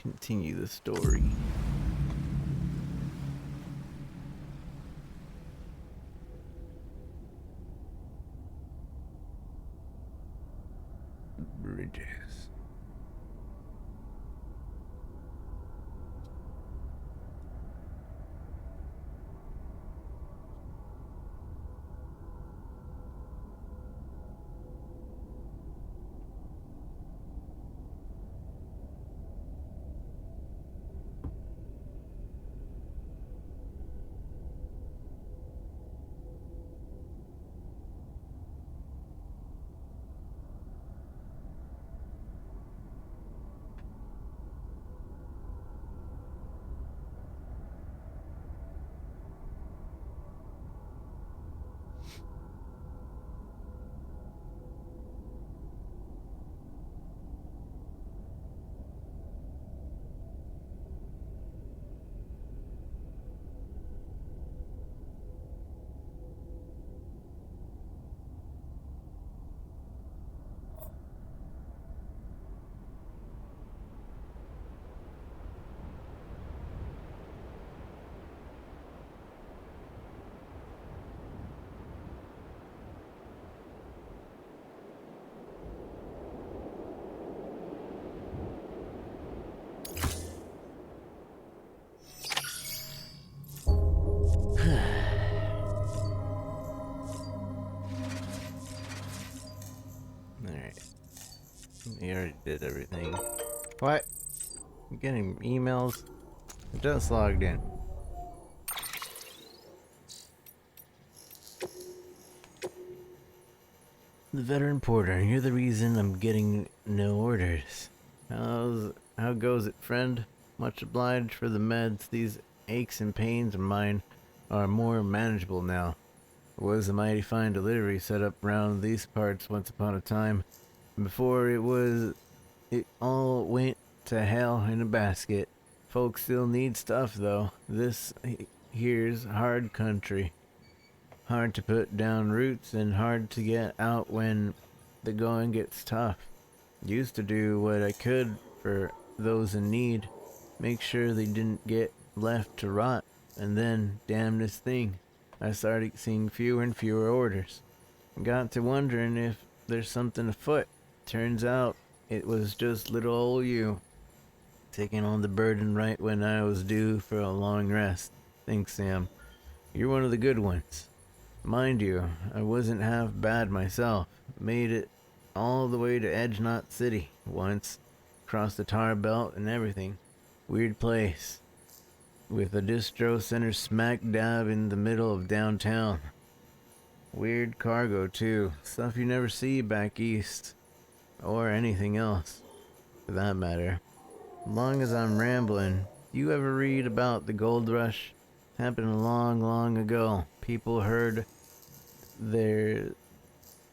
continue the story. Bridges. Alright. We already did everything. What? I'm getting emails. I just logged in. The veteran porter, you're the reason I'm getting no orders. How goes it, friend? Much obliged for the meds. These aches and pains of mine are more manageable now. It was a mighty fine delivery set up round these parts once upon a time. Before it all went to hell in a basket. Folks still need stuff though. This here's hard country. Hard to put down roots and hard to get out when the going gets tough. Used to do what I could for those in need. Make sure they didn't get left to rot. And then, damn this thing. I started seeing fewer and fewer orders. Got to wondering if there's something afoot. Turns out it was just little old you. Taking on the burden right when I was due for a long rest. Thanks, Sam. You're one of the good ones. Mind you, I wasn't half bad myself. Made it all the way to Edge Knot City once. Crossed the tar belt and everything. Weird place. With a distro center smack dab in the middle of downtown. Weird cargo too. Stuff you never see back east. Or anything else, for that matter. Long as I'm rambling, you ever read about the gold rush? Happened long, long ago. People heard there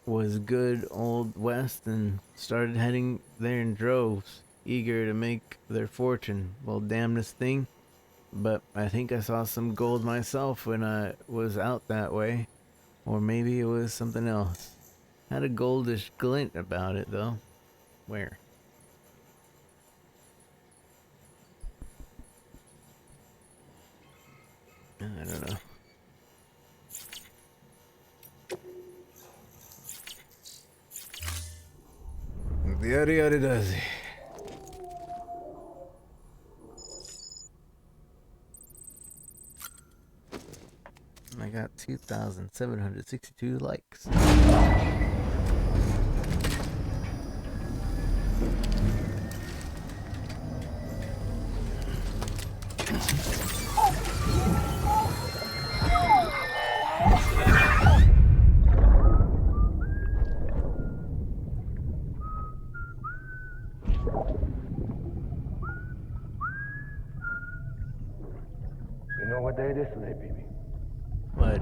was good old west and started heading there in droves, eager to make their fortune. Well, damn this thing. But I think I saw some gold myself when I was out that way. Or maybe it was something else. Had a goldish glint about it, though. Where? I don't know. Yada yada does it. I got 2,762 likes. You know what day it is today, baby? What?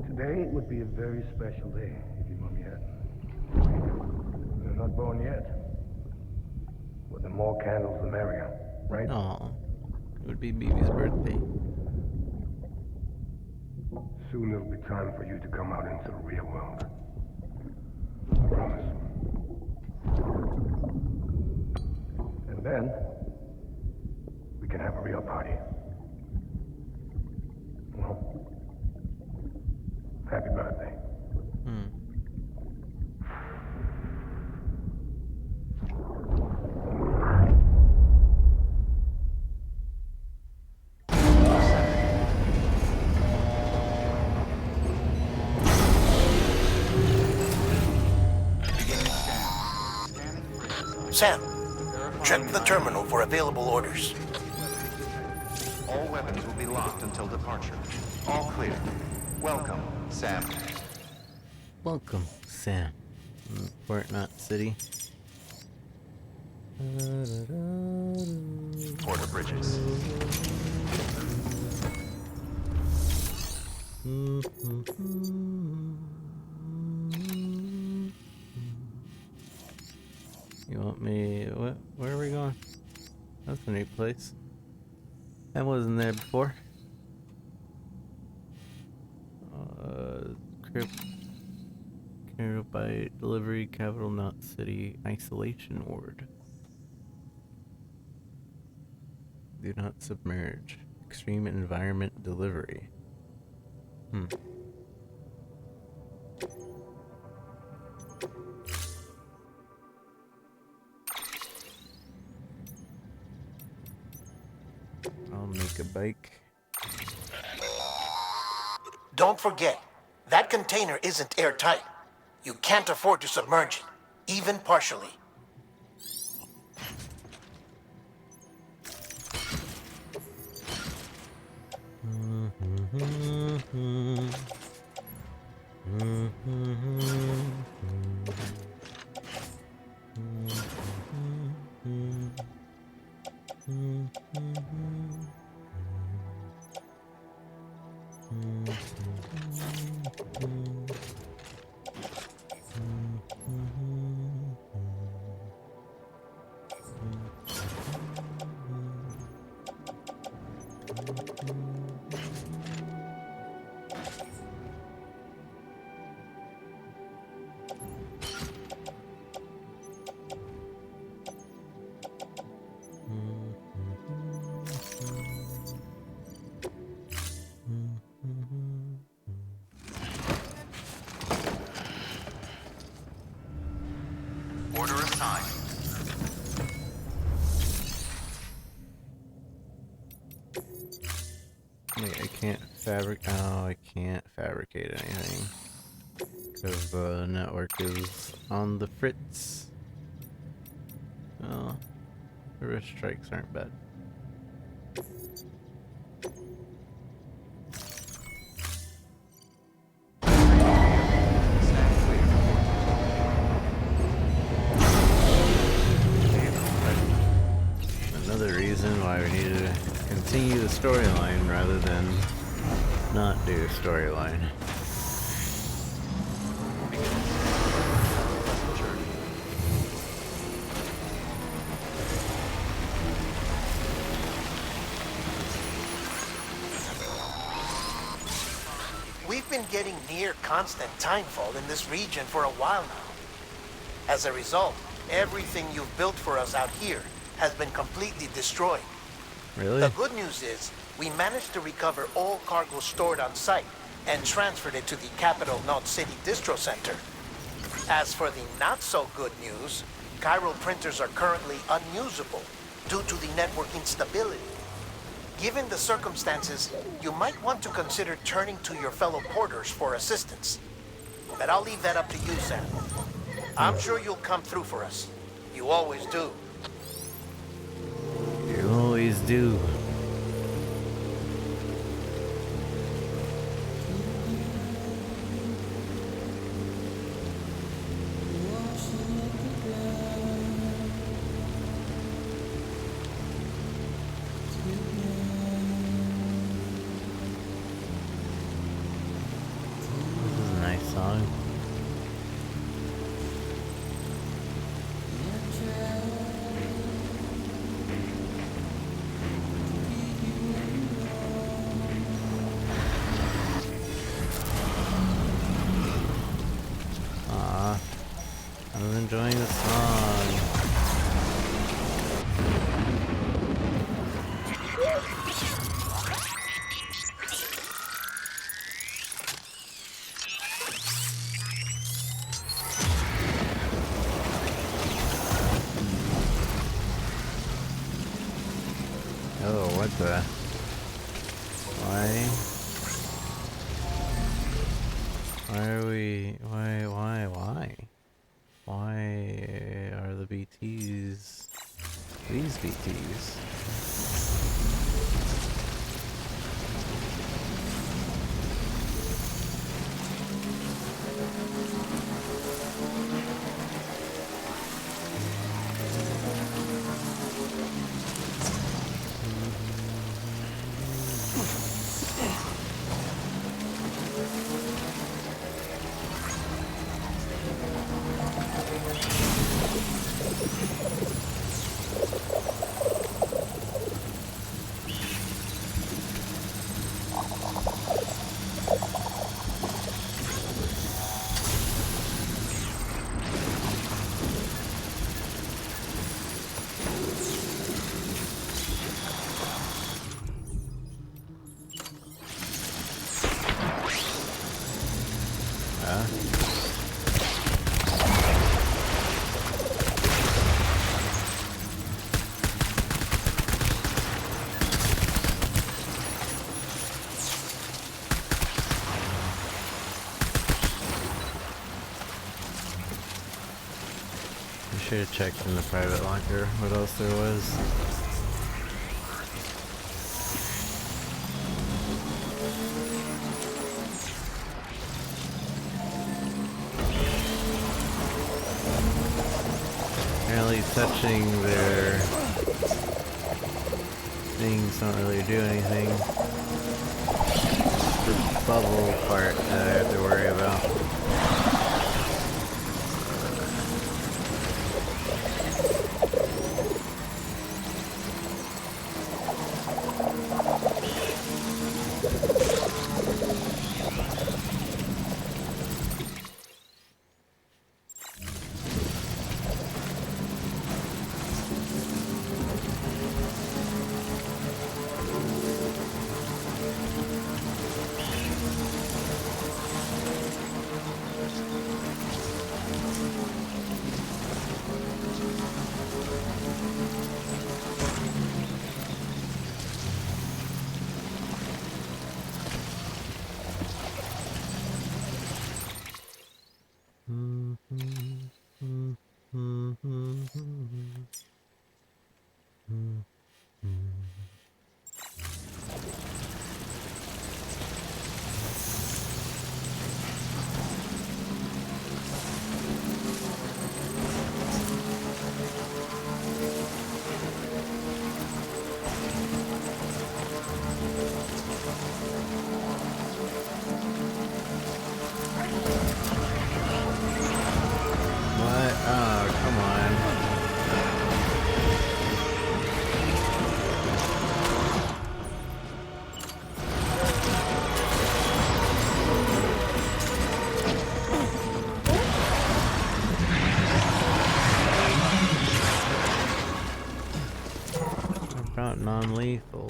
Today would be a very special day if your mommy hadn't. You're not born yet. But the more candles, the merrier, right? Oh, it would be BB's birthday. Soon it'll be time for you to come out into the real world. I promise. And then, Sam, check the terminal for available orders. All weapons will be locked until departure. All clear. Welcome, Sam. Welcome, Sam. Port Knot City. Porter Bridges. You want me? What? Where are we going? That's a neat place. I wasn't there before. Crypt. Carried by delivery, Capital Knot City isolation ward. Do not submerge. Extreme environment delivery. I'll make a bike. Don't forget, that container isn't airtight. You can't afford to submerge it, even partially. Order assigned. Wait, I can't I can't fabricate anything. Because the network is on the fritz. Oh, the wrist strikes aren't bad. Another reason why we need to continue the storyline rather than not do storyline. We've been getting near constant timefall in this region for a while now. As a result, everything you've built for us out here has been completely destroyed. Really? The good news is, we managed to recover all cargo stored on site and transferred it to the Capital Knot City Distro Center. As for the not-so-good news, chiral printers are currently unusable due to the network instability. Given the circumstances, you might want to consider turning to your fellow porters for assistance. But I'll leave that up to you, Sam. I'm sure you'll come through for us. You always do. You always do. This is a nice song. I'm enjoying the song. Oh, what the? Why? Why are we? Why? Why are the BTs SBTs. Should have checked in the private locker what else there was. Apparently touching their things don't really do anything. The bubble part that I have to worry about. About non-lethal.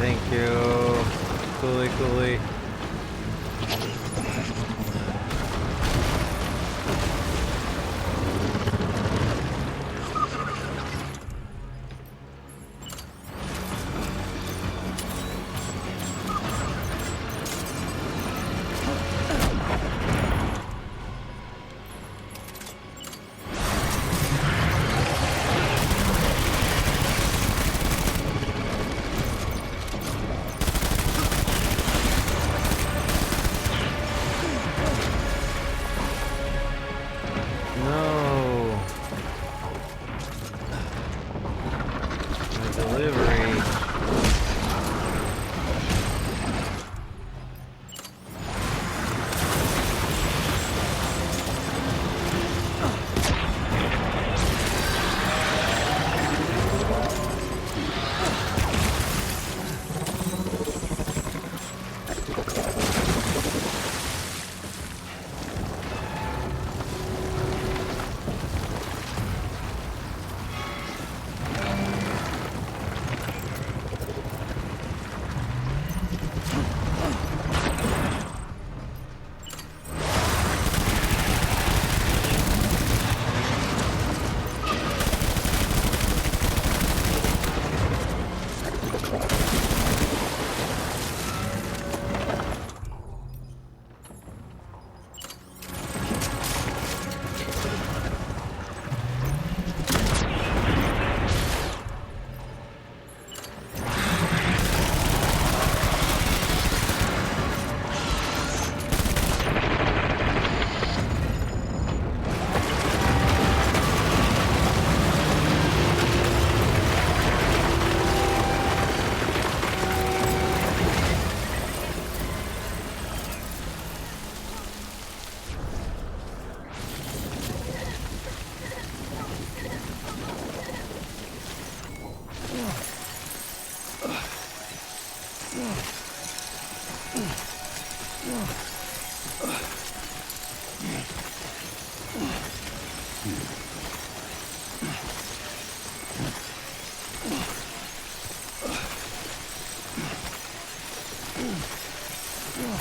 Thank you. Coolly.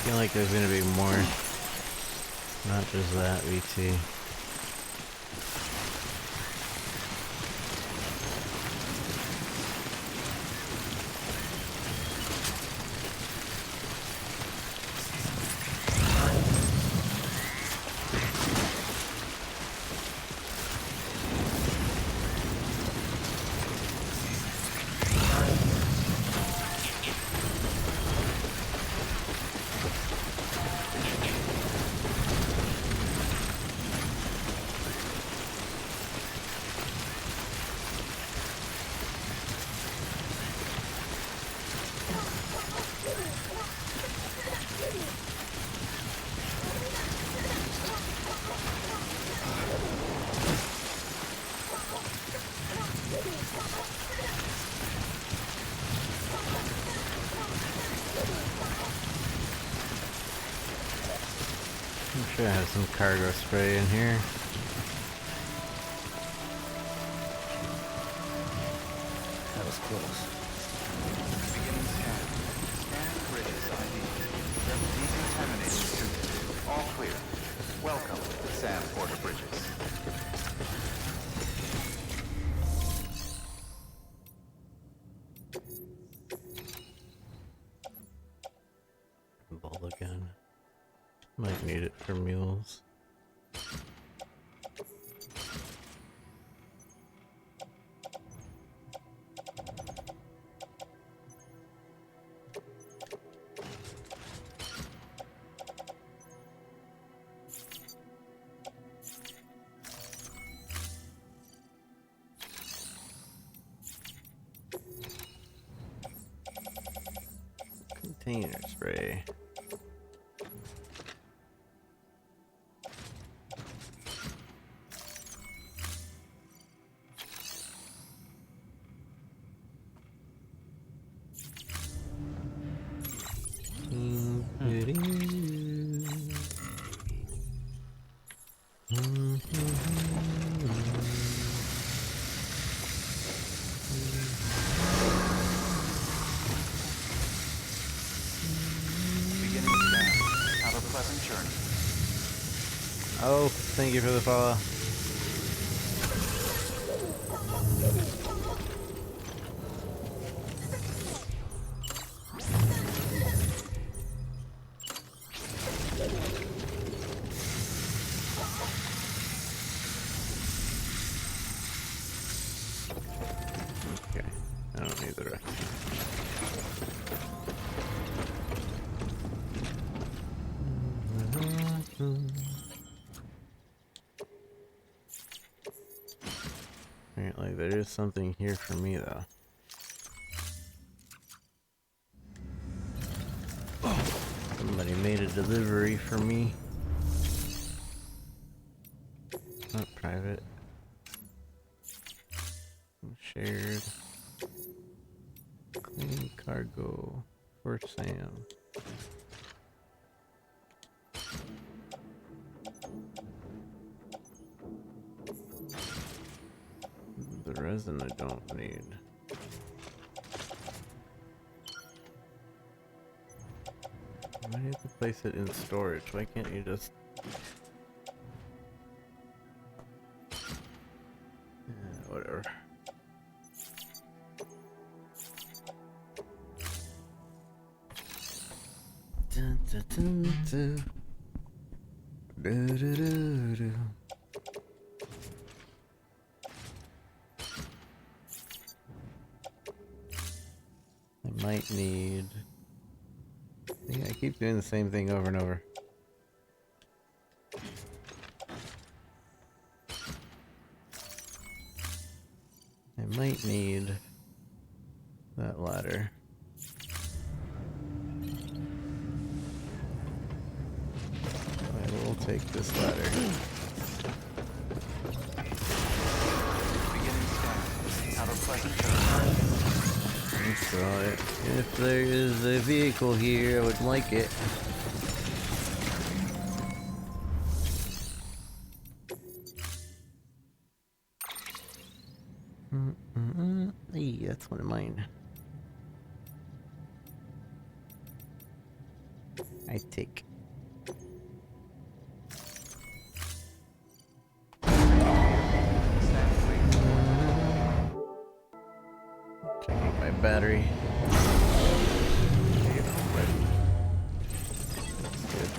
feel like there's gonna be more. Not just that, VT. I'm sure I have some cargo spray in here. That was close. Beginning scan. Scan bridges ID. Decontamination suited. All clear. Welcome, Sam Porter Bridges. Ball again. Might need it for mules. Container spray. Beginning scan. Have a pleasant journey. Oh, thank you for the follow. Okay, I don't need the rest. Apparently there is something here for me though. Somebody made a delivery for me. Not private. Shared. Clean cargo for Sam. The resin I don't need. Why do you have to place it in storage? Why can't you just... whatever. Dun, dun, dun, dun. Do, do, do, do. I might need... I keep doing the same thing over and over. I might need that ladder. I will take this ladder. Beginning scan. Have a pleasant journey. So if there is a vehicle here, I would like it. Hey, that's one of mine. I take. Checking my battery. That's good.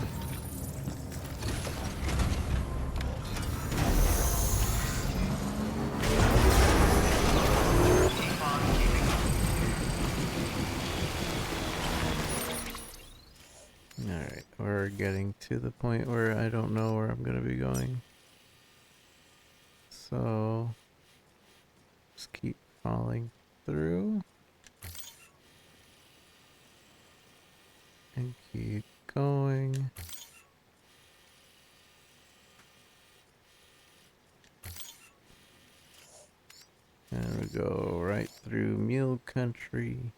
Alright, we're getting to the point where I don't know where I'm gonna be going. So just keep falling through and keep going. And we go right through Mule Country.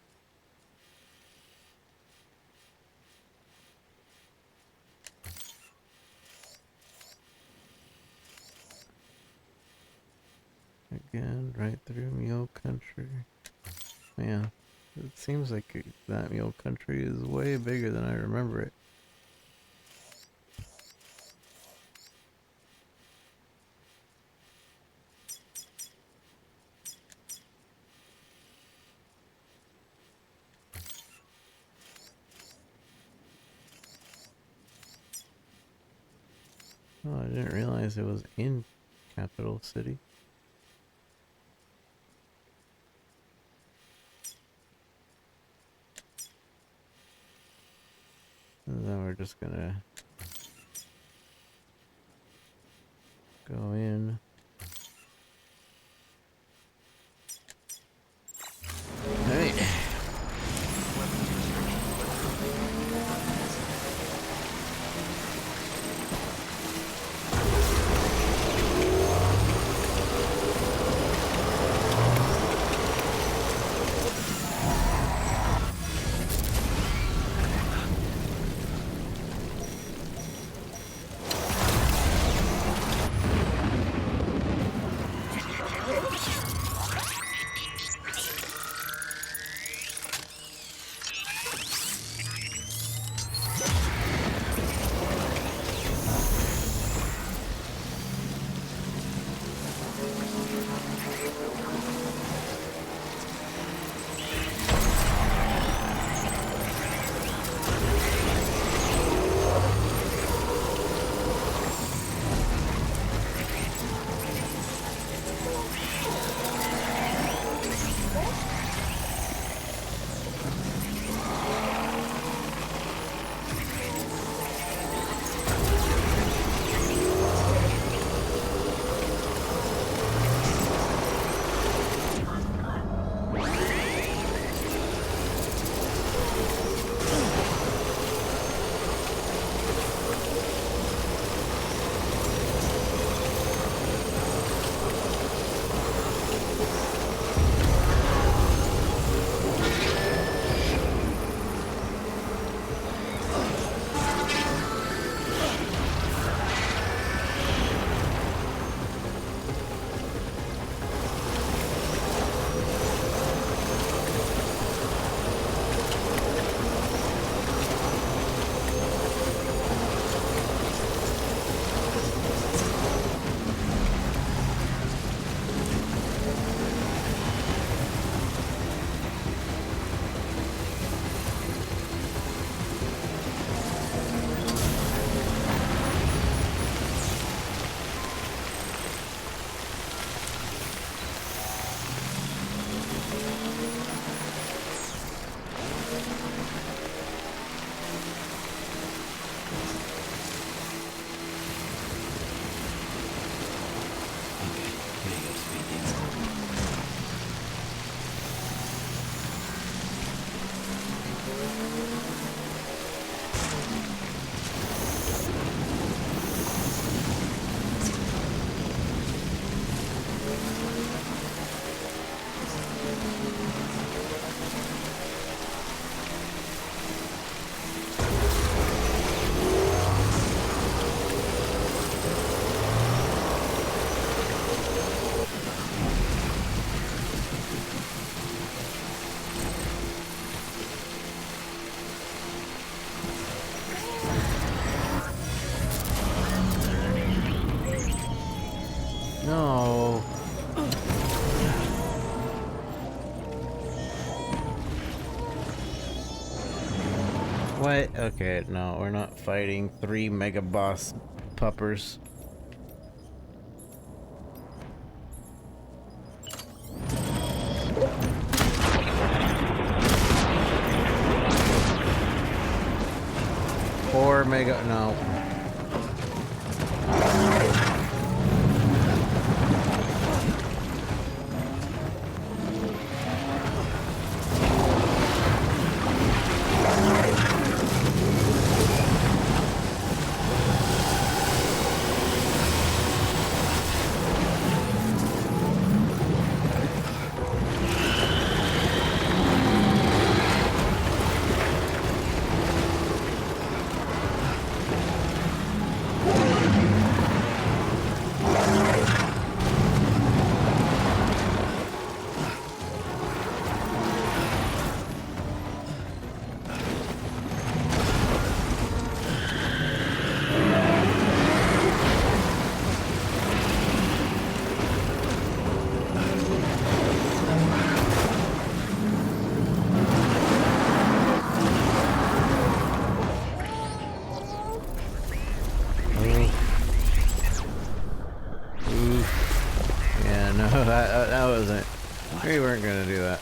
Again, right through Mule Country. Man, it seems like that Mule Country is way bigger than I remember it. Oh, I didn't realize it was in Capital City. And then we're just gonna go in. Alright. What? Okay, no, we're not fighting 3 mega boss puppers. Or mega, no. Yeah, no, that wasn't. We weren't gonna do that.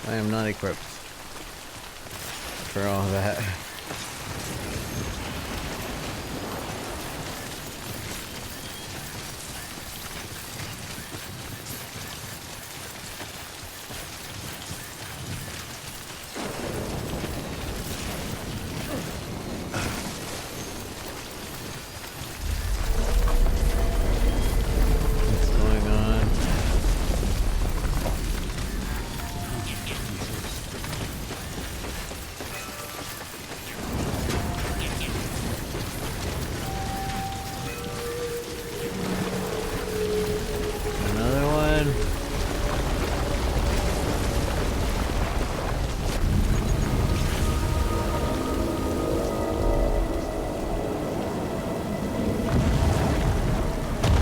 I am not equipped for all that. What's going on? Another one.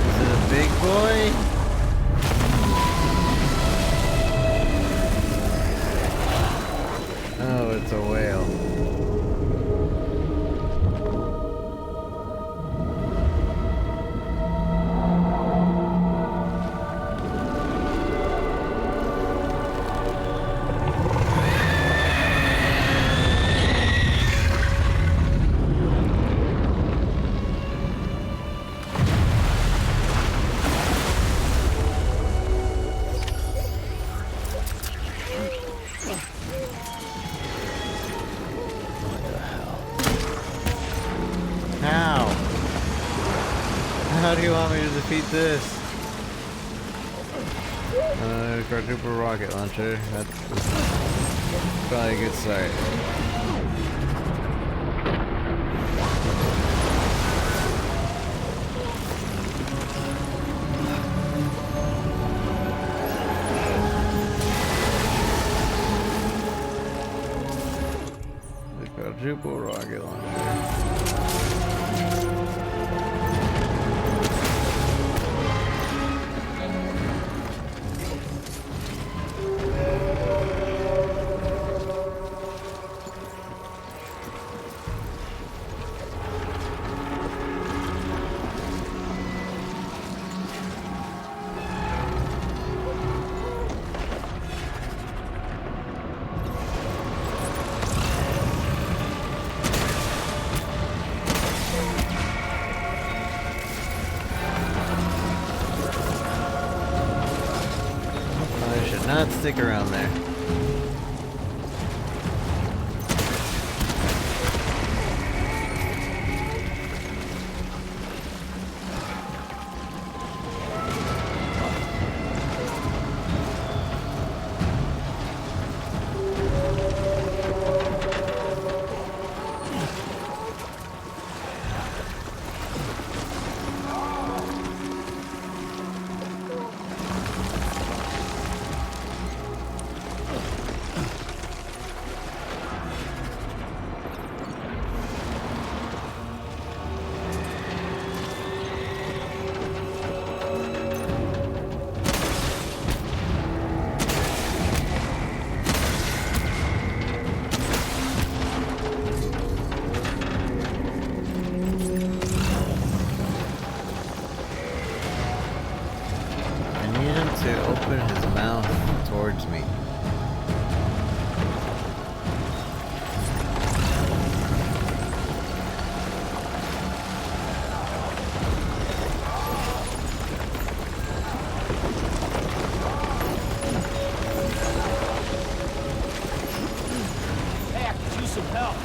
Is it a big boy? Oh, it's a whale. How? How do you want me to defeat this? Quadruple rocket launcher. That's probably a good start. The quadruple rocket launcher. I should not stick around there. Help!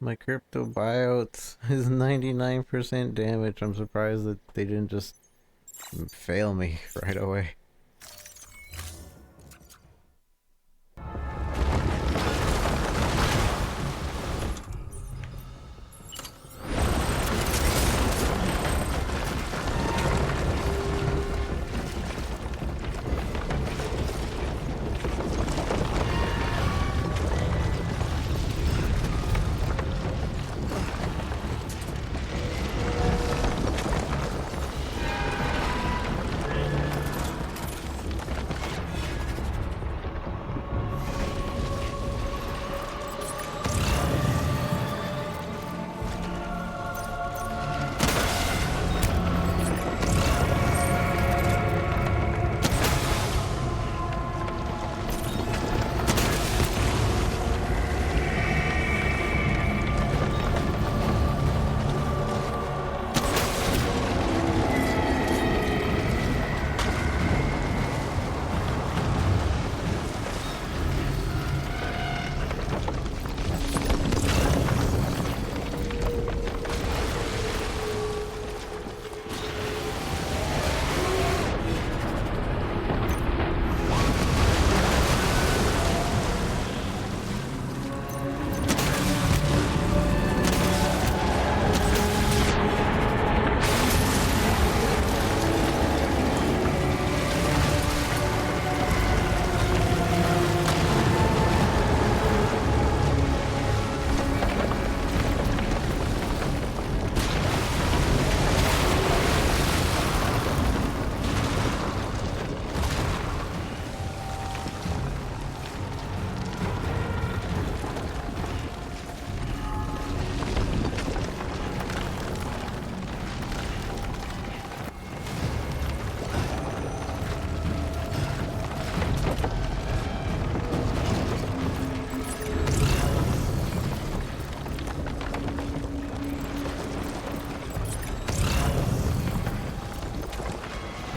My crypto buyouts is 99% damage. I'm surprised that they didn't just fail me right away.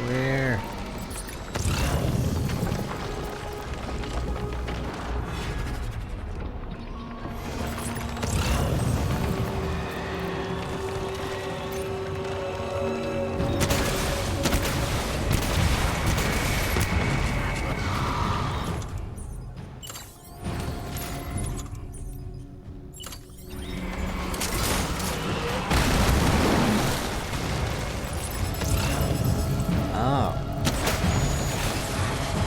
Where? Oh.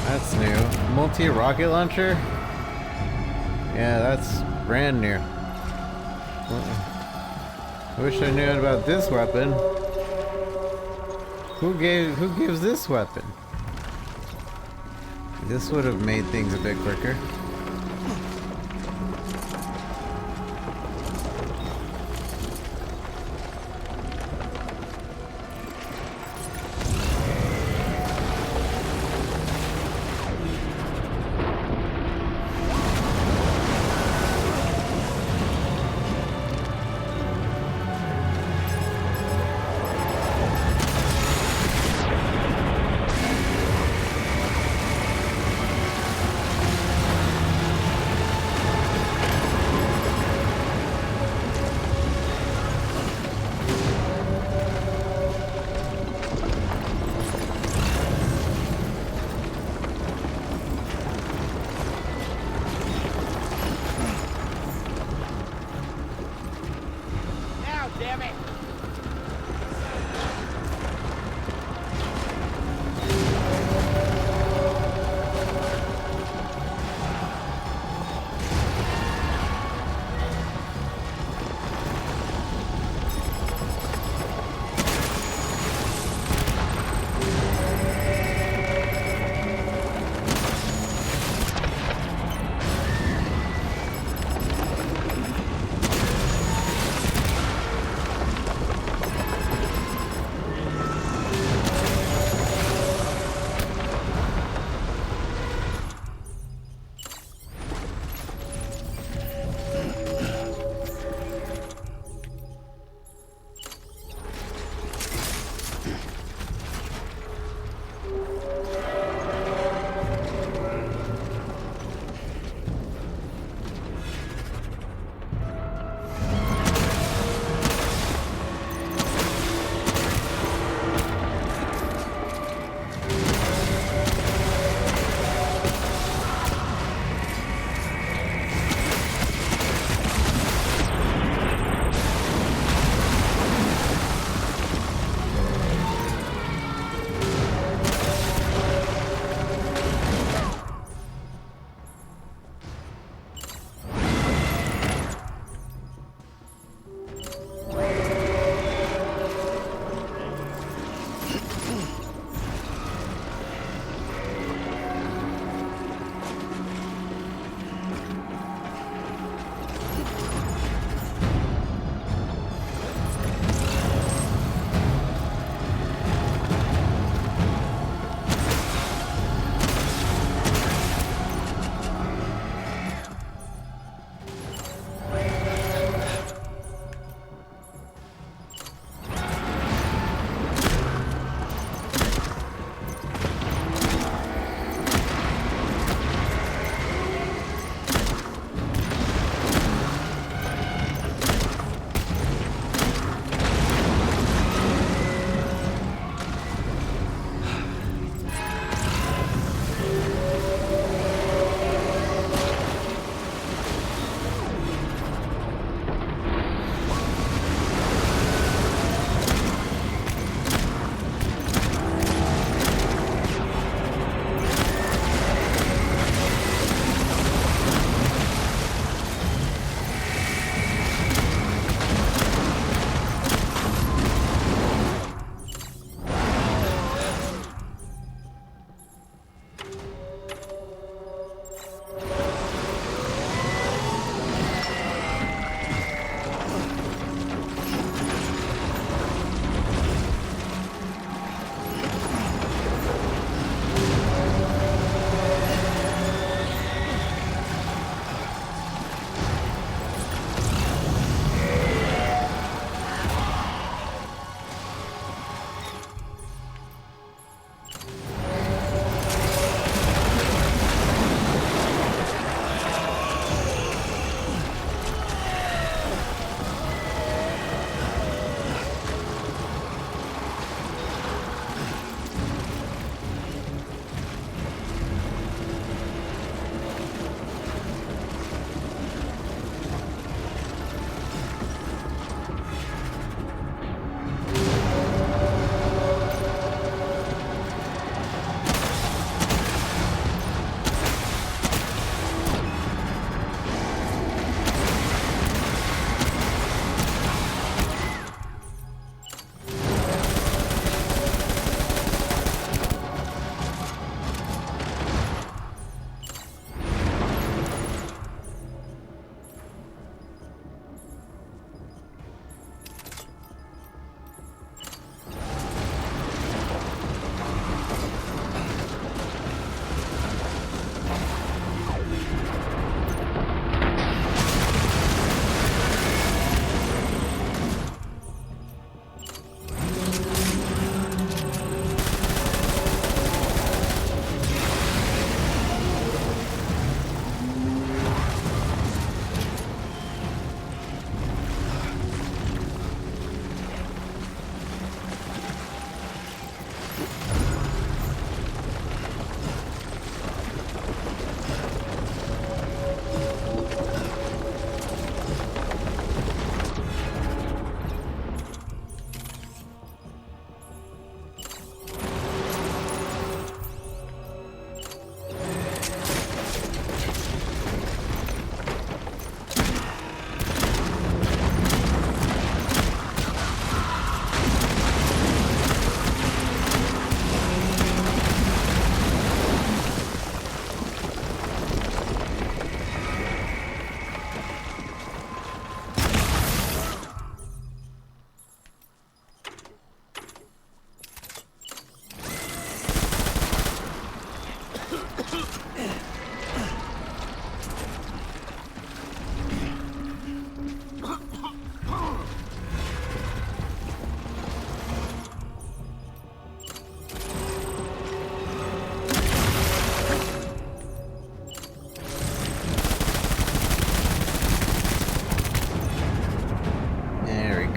That's new. Multi-rocket launcher? Yeah, that's brand new. I wish I knew about this weapon. Who gives this weapon? This would have made things a bit quicker.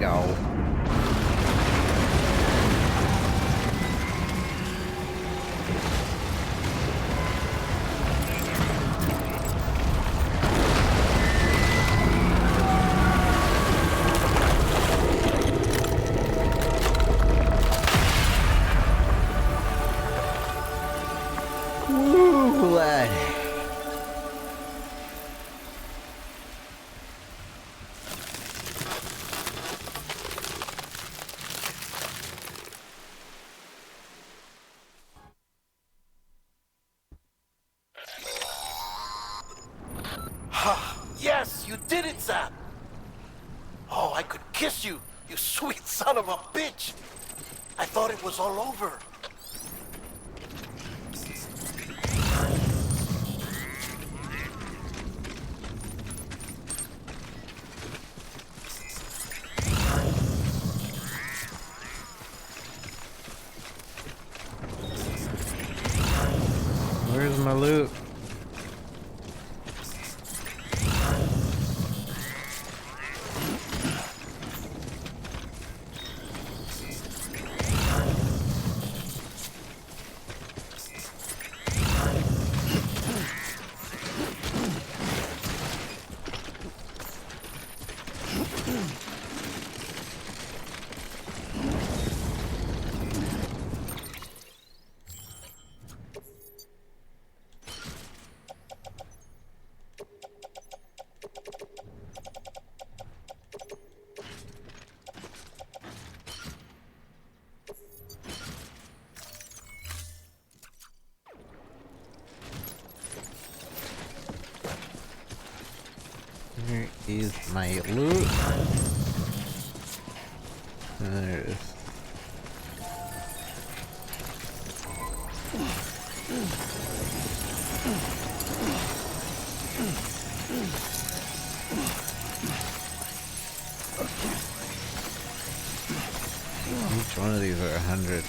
go. Woo, lad. Yes, you did it, Zap! Oh, I could kiss you, you sweet son of a bitch! I thought it was all over. Where's my loot? Here is my loot. There it is. Each one of these are 100.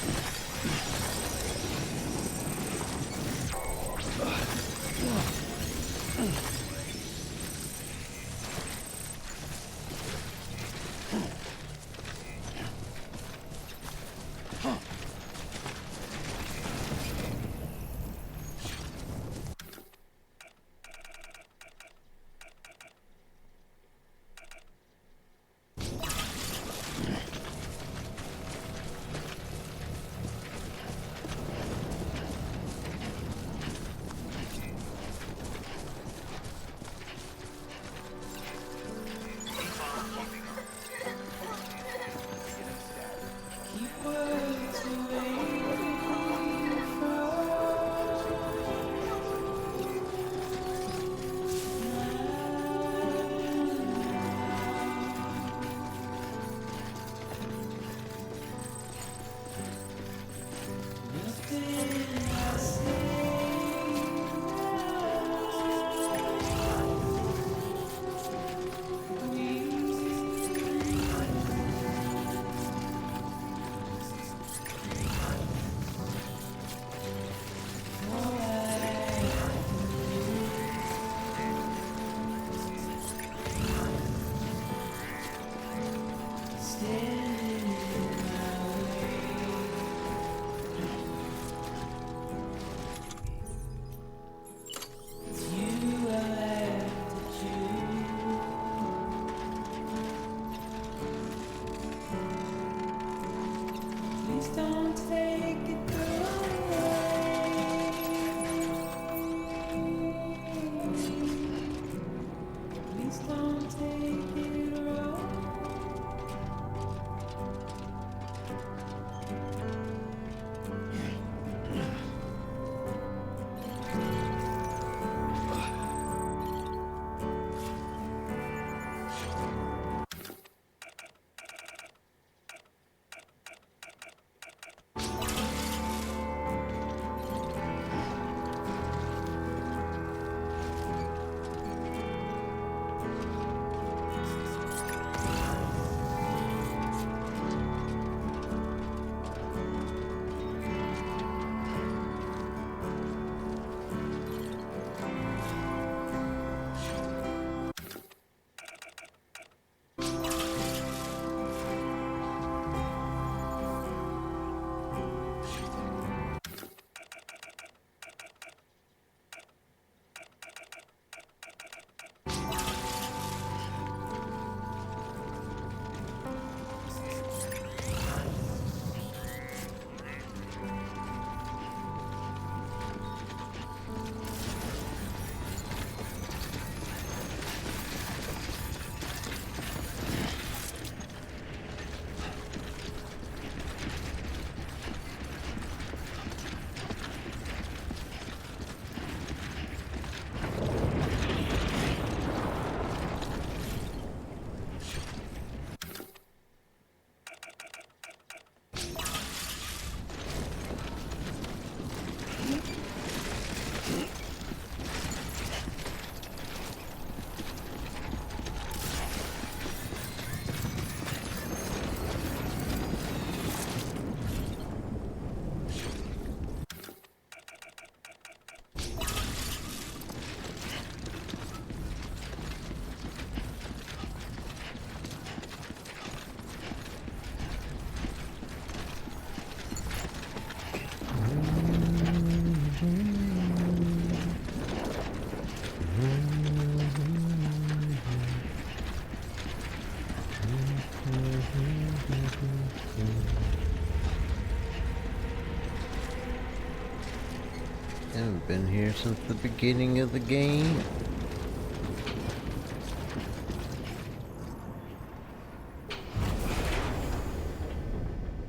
Been here since the beginning of the game.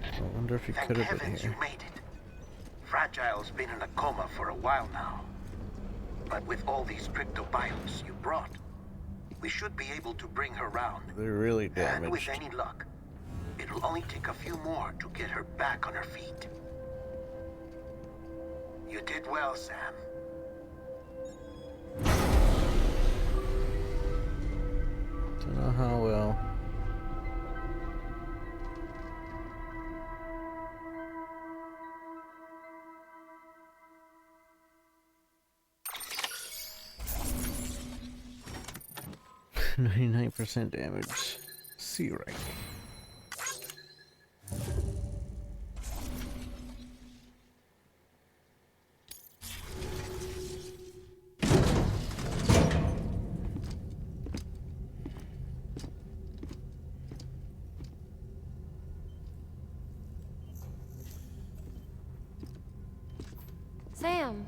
I wonder if he Thank could have been heavens here. you made it. Fragile's been in a coma for a while now. But with all these cryptobiotes you brought, we should be able to bring her round. They're really And with damaged. any luck, it'll only take a few more to get her back on her feet. You did well, Sam. Don't know how well. %99 damage. C rank. Sam,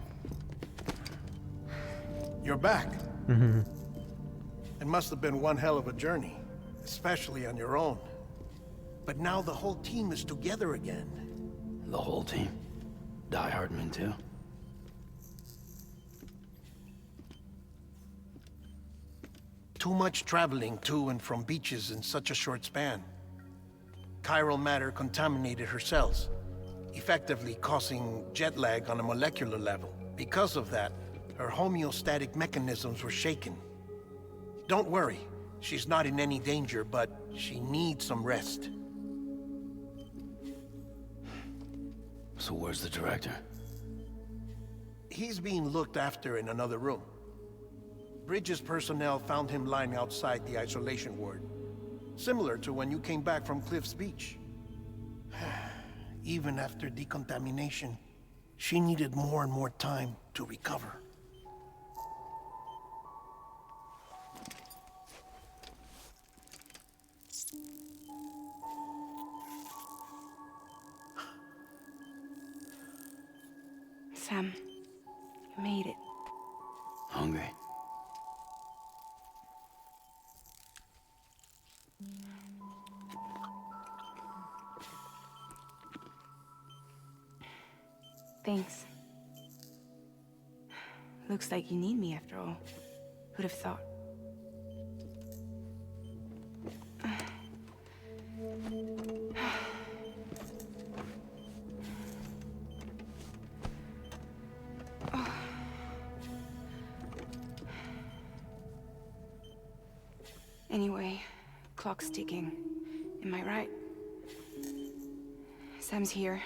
You're back. It must have been one hell of a journey, especially on your own. But now the whole team is together again. The whole team. Die Hardman too. Too much traveling to and from beaches in such a short span. Chiral matter contaminated her cells, effectively causing jet lag on a molecular level. Because of that, her homeostatic mechanisms were shaken. Don't worry, she's not in any danger, but she needs some rest. So where's the director? He's being looked after in another room. Bridges personnel found him lying outside the isolation ward. Similar to when you came back from Cliff's Beach. Even after decontamination, she needed more and more time to recover. Sam, you made it. Hungry? Thanks. Looks like you need me after all. Who'd have thought? Anyway, clock's ticking. Am I right? Sam's here.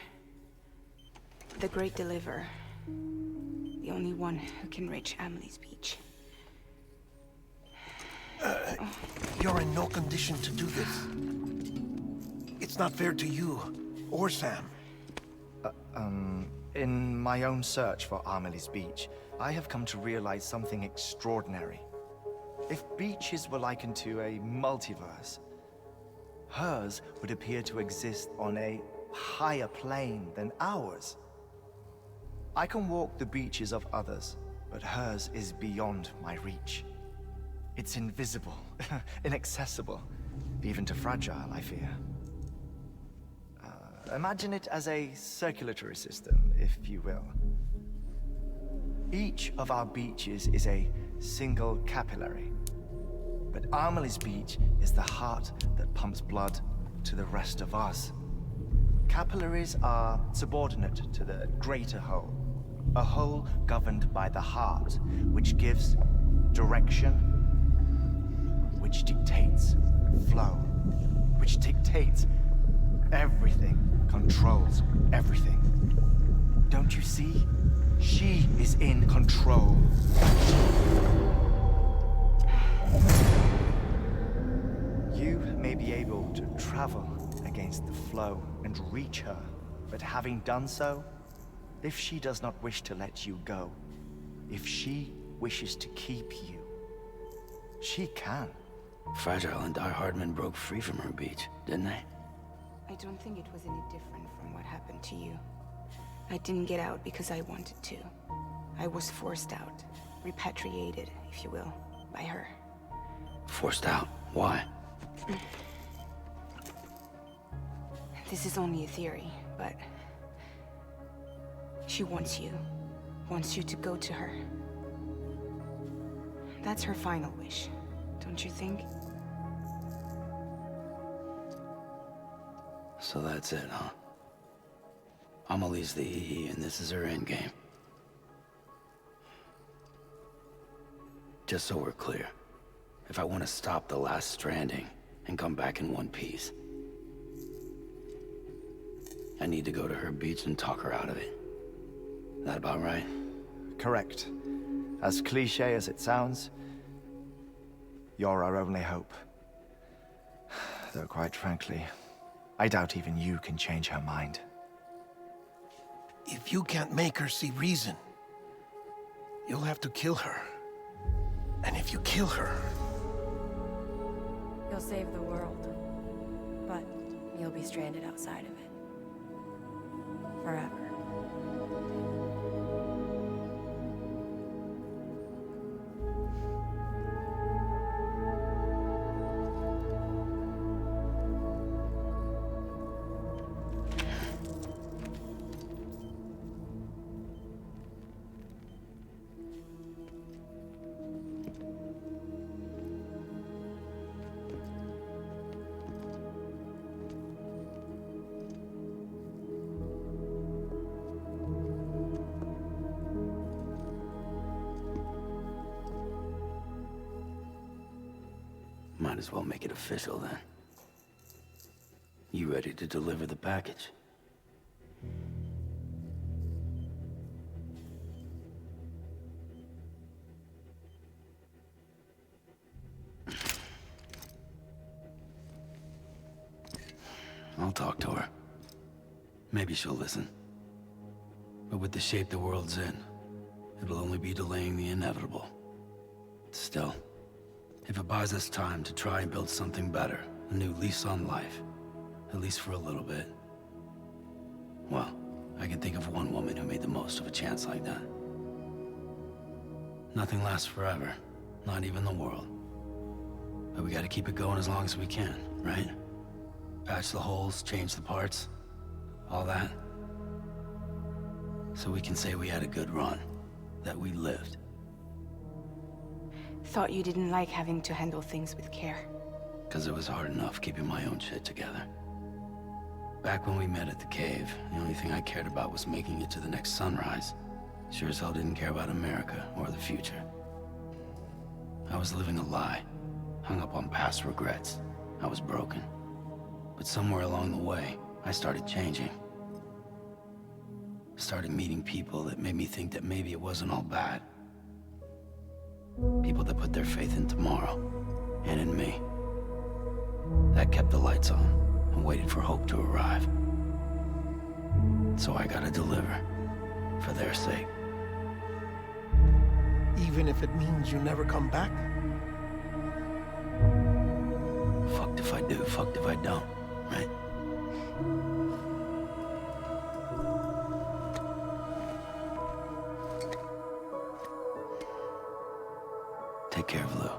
The Great Deliverer. The only one who can reach Amelie's Beach. You're in no condition to do this. It's not fair to you, or Sam. In my own search for Amelie's Beach, I have come to realize something extraordinary. If beaches were likened to a multiverse, hers would appear to exist on a higher plane than ours. I can walk the beaches of others, but hers is beyond my reach. It's invisible, inaccessible, even to Fragile, I fear. Imagine it as a circulatory system, if you will. Each of our beaches is a single capillary, but Amelie's Beach is the heart that pumps blood to the rest of us. Capillaries are subordinate to the greater whole, a whole governed by the heart, which gives direction, which dictates flow, which dictates everything, controls everything. Don't you see? She is in control. You may be able to travel against the flow and reach her, but having done so, if she does not wish to let you go, if she wishes to keep you, she can. Fragile and Die Hardman broke free from her beach, didn't they? I don't think it was any different from what happened to you. I didn't get out because I wanted to. I was forced out. Repatriated, if you will, by her. Forced out? Why? This is only a theory, but... she wants you. Wants you to go to her. That's her final wish, don't you think? So that's it, huh? Amelie's the EE, and this is her endgame. Just so we're clear, if I want to stop the last Stranding and come back in one piece, I need to go to her beach and talk her out of it. That about right? Correct. As cliché as it sounds, you're our only hope. Though quite frankly, I doubt even you can change her mind. If you can't make her see reason, you'll have to kill her. And if you kill her... You'll save the world, but you'll be stranded outside of it. Forever. Might as well make it official then. You ready to deliver the package? I'll talk to her. Maybe she'll listen. But with the shape the world's in, it'll only be delaying the inevitable. Still, if it buys us time to try and build something better, a new lease on life, at least for a little bit, well, I can think of one woman who made the most of a chance like that. Nothing lasts forever, not even the world. But we gotta keep it going as long as we can, right? Patch the holes, change the parts, all that. So we can say we had a good run, that we lived. Thought you didn't like having to handle things with care. 'Cause it was hard enough keeping my own shit together. Back when we met at the cave, the only thing I cared about was making it to the next sunrise. Sure as hell didn't care about America or the future. I was living a lie, hung up on past regrets. I was broken. But somewhere along the way, I started changing. Started meeting people that made me think that maybe it wasn't all bad. People that put their faith in tomorrow, and in me. That kept the lights on, and waited for hope to arrive. So I gotta deliver, for their sake. Even if it means you never come back? Fucked if I do, fucked if I don't, right? Take care of Lou.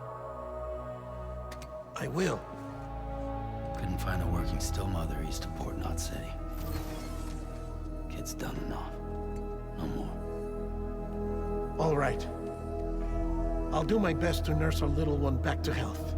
I will. Couldn't find a working still mother east of Port Knot City. Kid's done enough. No more. All right. I'll do my best to nurse our little one back to health.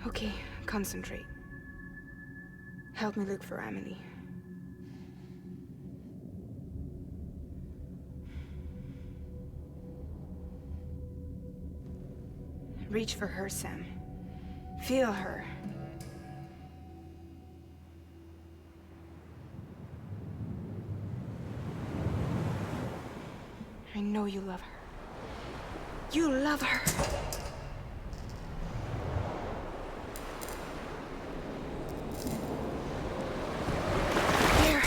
Okay, concentrate. Help me look for Amelie. Reach for her, Sam. Feel her. know you love her. You love her. Here.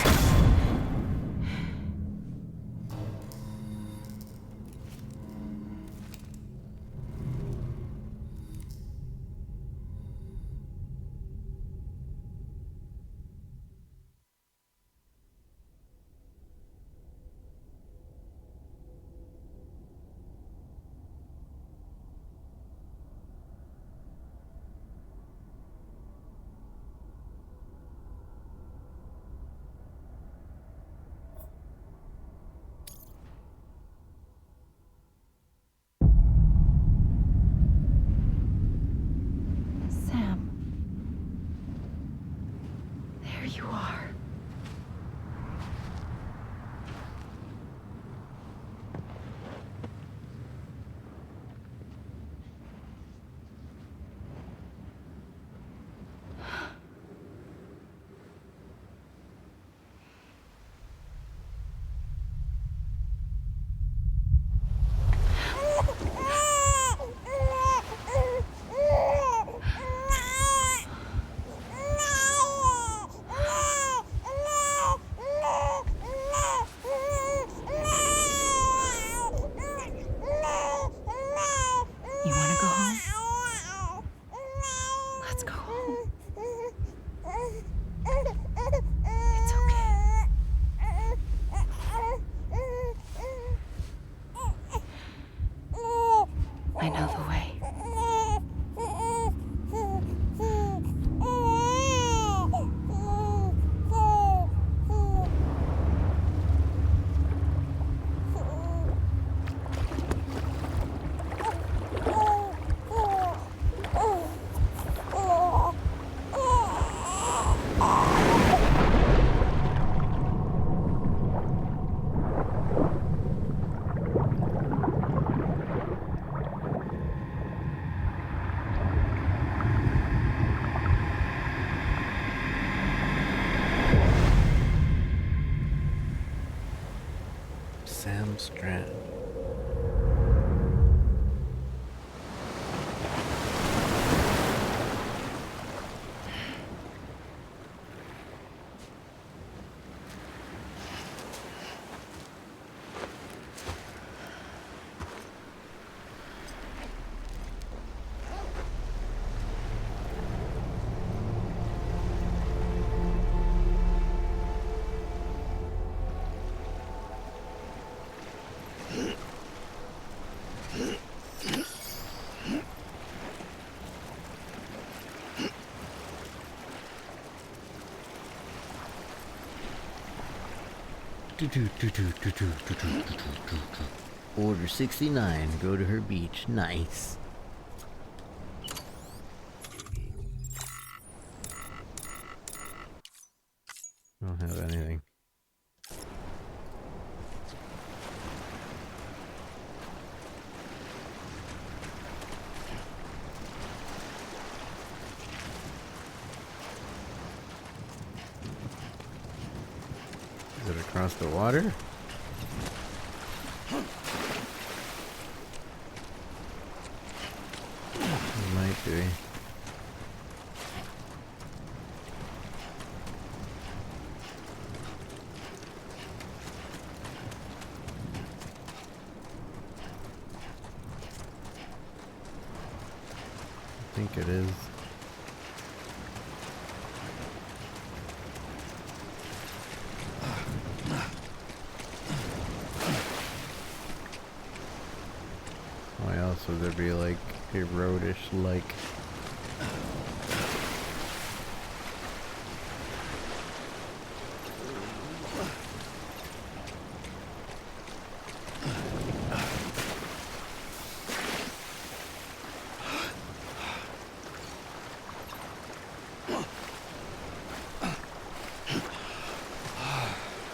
Sam. There you are. You want to go home? Let's go home. It's okay. I know the way. Sam Strand. Order 69, go to her beach. Nice. I don't have anything. Is it across the water? It might be. I think it is. Why else would there be like a roadish like?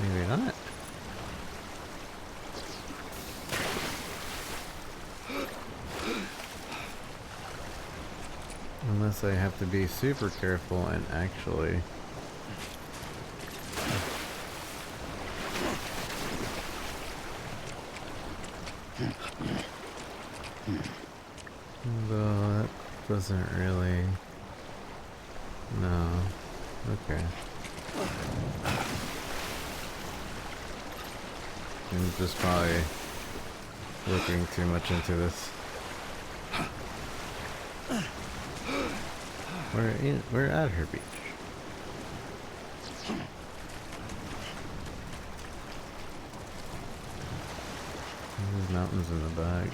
Maybe not. Unless I have to be super careful and actually... doesn't really... No. Okay. I'm just probably looking too much into this. We're at her beach. There's mountains in the back.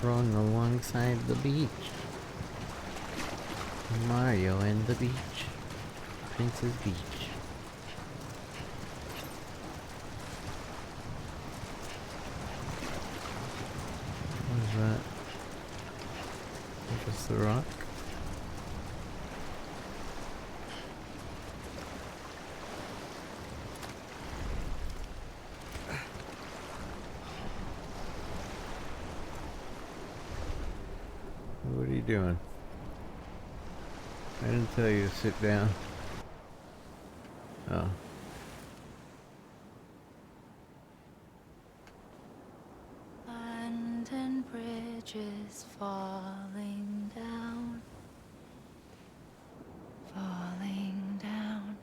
Run alongside the beach. Mario and the beach. Prince's Beach. What is that? Just the rock? What are you doing? I didn't tell you to sit down. Oh. London Bridge is falling down. Falling down.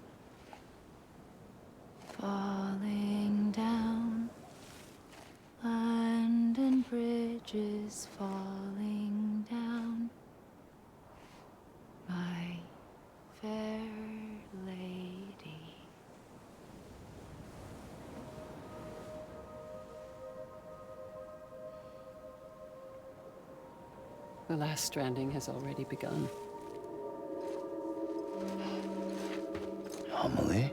Falling down. London Bridge is falling down. My fair lady. The last stranding has already begun. Amelie?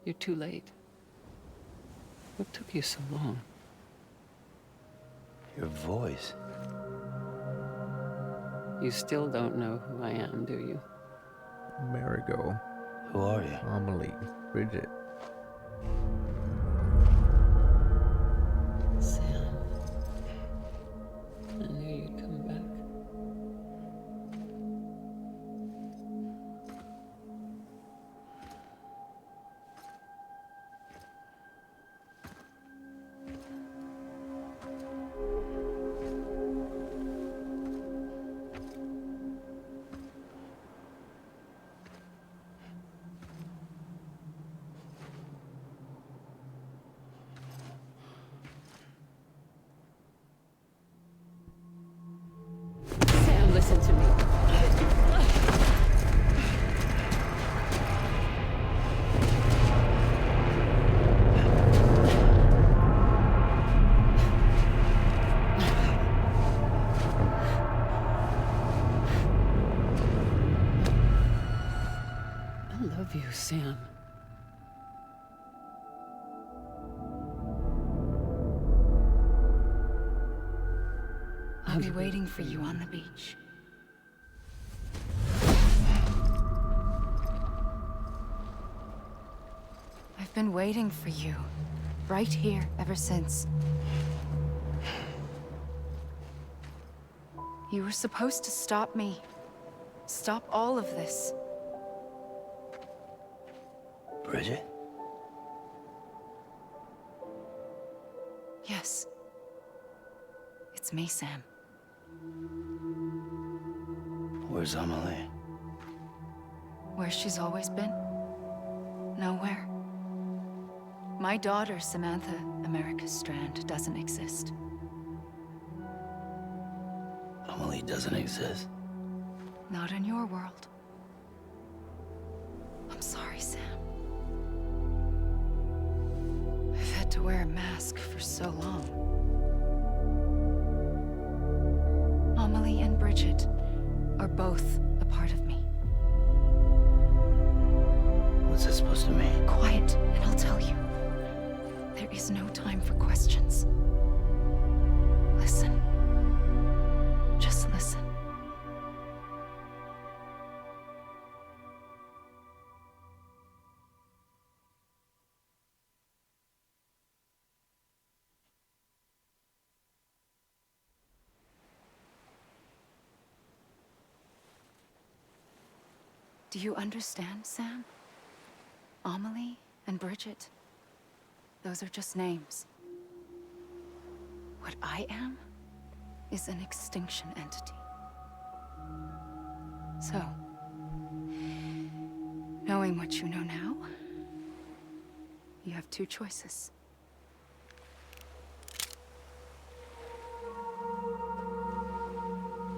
You're too late. What took you so long? Your voice. You still don't know who I am, do you? Marigot. Who are you? Amelie. Bridget. Sam. I knew you'd come back. Sam, listen to me. I love you, Sam. I'll be waiting for you on the beach. I've been waiting for you, right here, ever since. You were supposed to stop me. Stop all of this. Bridget? Yes. It's me, Sam. Where's Amelie? Where she's always been. Nowhere. My daughter, Samantha America Strand, doesn't exist. Amelie doesn't exist. Not in your world. I'm sorry, Sam. I've had to wear a mask for so long. Amelie and Bridget are both a part of me. What's that supposed to mean? Quiet, and I'll tell you. There is no time for questions. Listen. Just listen. Do you understand, Sam? Amelie and Bridget. those are just names. What I am is an extinction entity. So, knowing what you know now, you have two choices.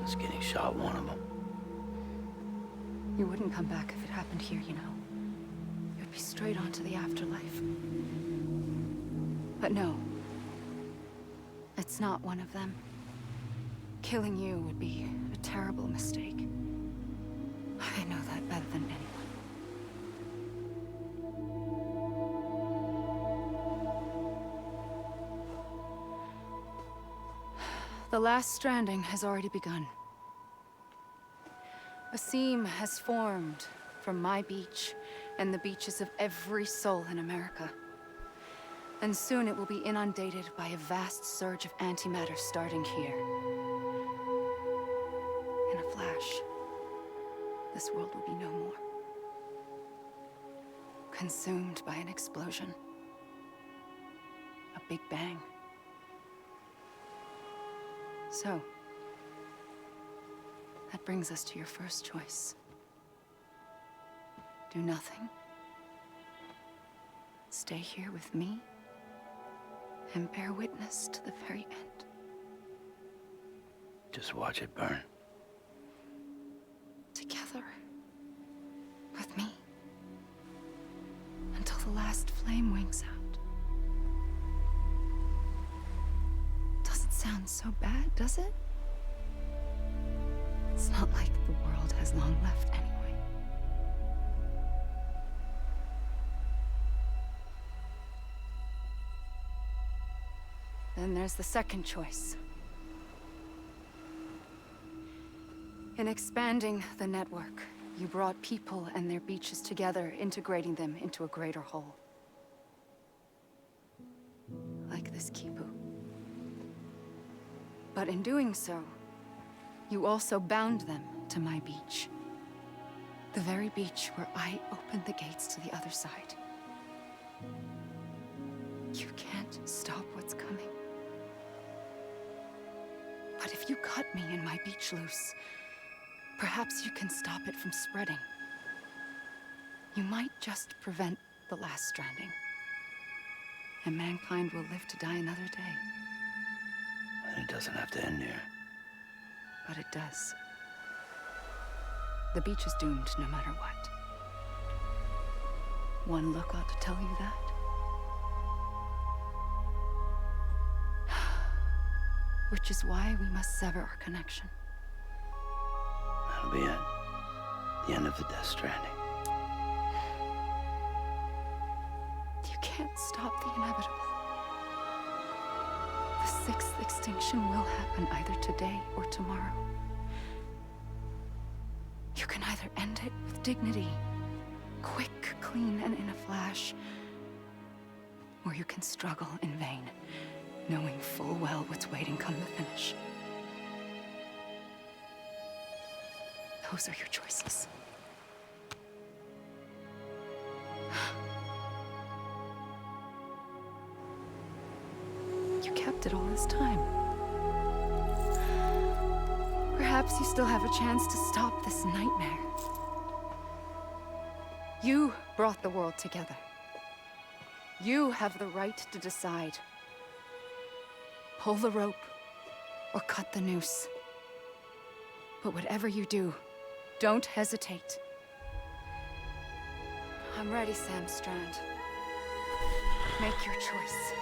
Is getting shot one of them? You wouldn't come back if it happened here, you know. You'd be straight on to the afterlife. But no. It's not one of them. Killing you would be a terrible mistake. I know that better than anyone. The last stranding has already begun. A seam has formed from my beach and the beaches of every soul in America. And soon it will be inundated by a vast surge of antimatter starting here. In a flash, this world will be no more. Consumed by an explosion. A big bang. So, that brings us to your first choice. Do nothing. Stay here with me and bear witness to the very end. Just watch it burn. Together. With me. Until the last flame winks out. Doesn't sound so bad, does it? It's not like the world has long left anyway. Then there's the second choice. In expanding the network, you brought people and their beaches together, integrating them into a greater whole. Like this Kibu. But in doing so, you also bound them to my beach. The very beach where I opened the gates to the other side. You can't stop what's coming. But if you cut me and my beach loose, perhaps you can stop it from spreading. You might just prevent the last stranding. And mankind will live to die another day. And it doesn't have to end here. But it does. The beach is doomed no matter what. One look ought to tell you that. Which is why we must sever our connection. That'll be it. The end of the Death Stranding. You can't stop the inevitable. The sixth extinction will happen either today or tomorrow. You can either end it with dignity, quick, clean, and in a flash, or you can struggle in vain, knowing full well what's waiting come the finish. Those are your choices. You kept it all this time. Perhaps you still have a chance to stop this nightmare. You brought the world together. You have the right to decide. Pull the rope or cut the noose. But whatever you do, don't hesitate. I'm ready, Sam Strand. Make your choice.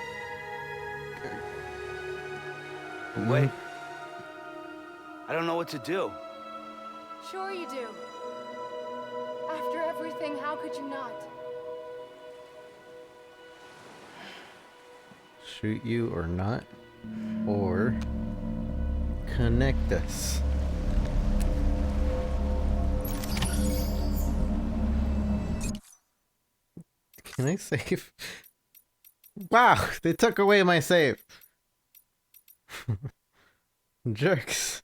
Wait. I don't know what to do. Sure you do. After everything, how could you not? Shoot you or not? Or connect us. Can I save? Wow, they took away my save. Jerks.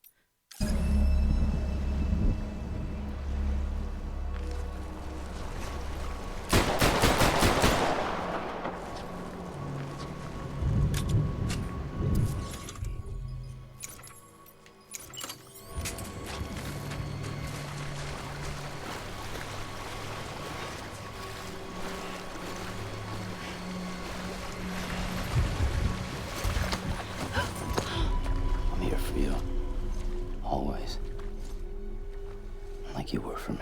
like you were for me.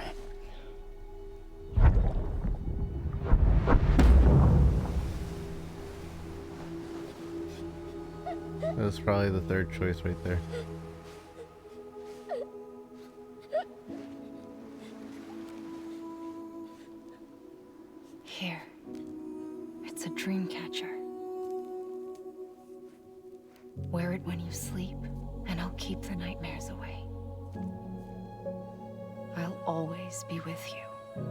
That was probably the third choice right there. Here. It's a dream catcher. Wear it when you sleep, and I'll keep the nightmares away. I'll always be with you.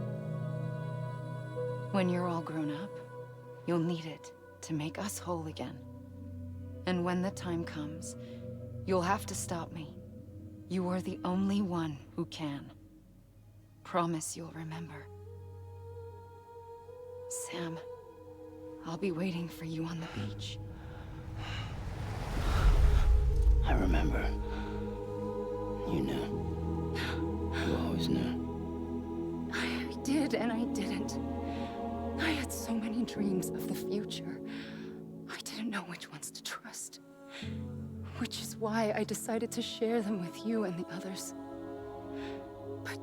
When you're all grown up, you'll need it to make us whole again. And when the time comes, you'll have to stop me. You are the only one who can. Promise you'll remember. Sam, I'll be waiting for you on the beach. I remember. You knew. You always knew. I did and I didn't. I had so many dreams of the future. I didn't know which ones to trust. Which is why I decided to share them with you and the others. But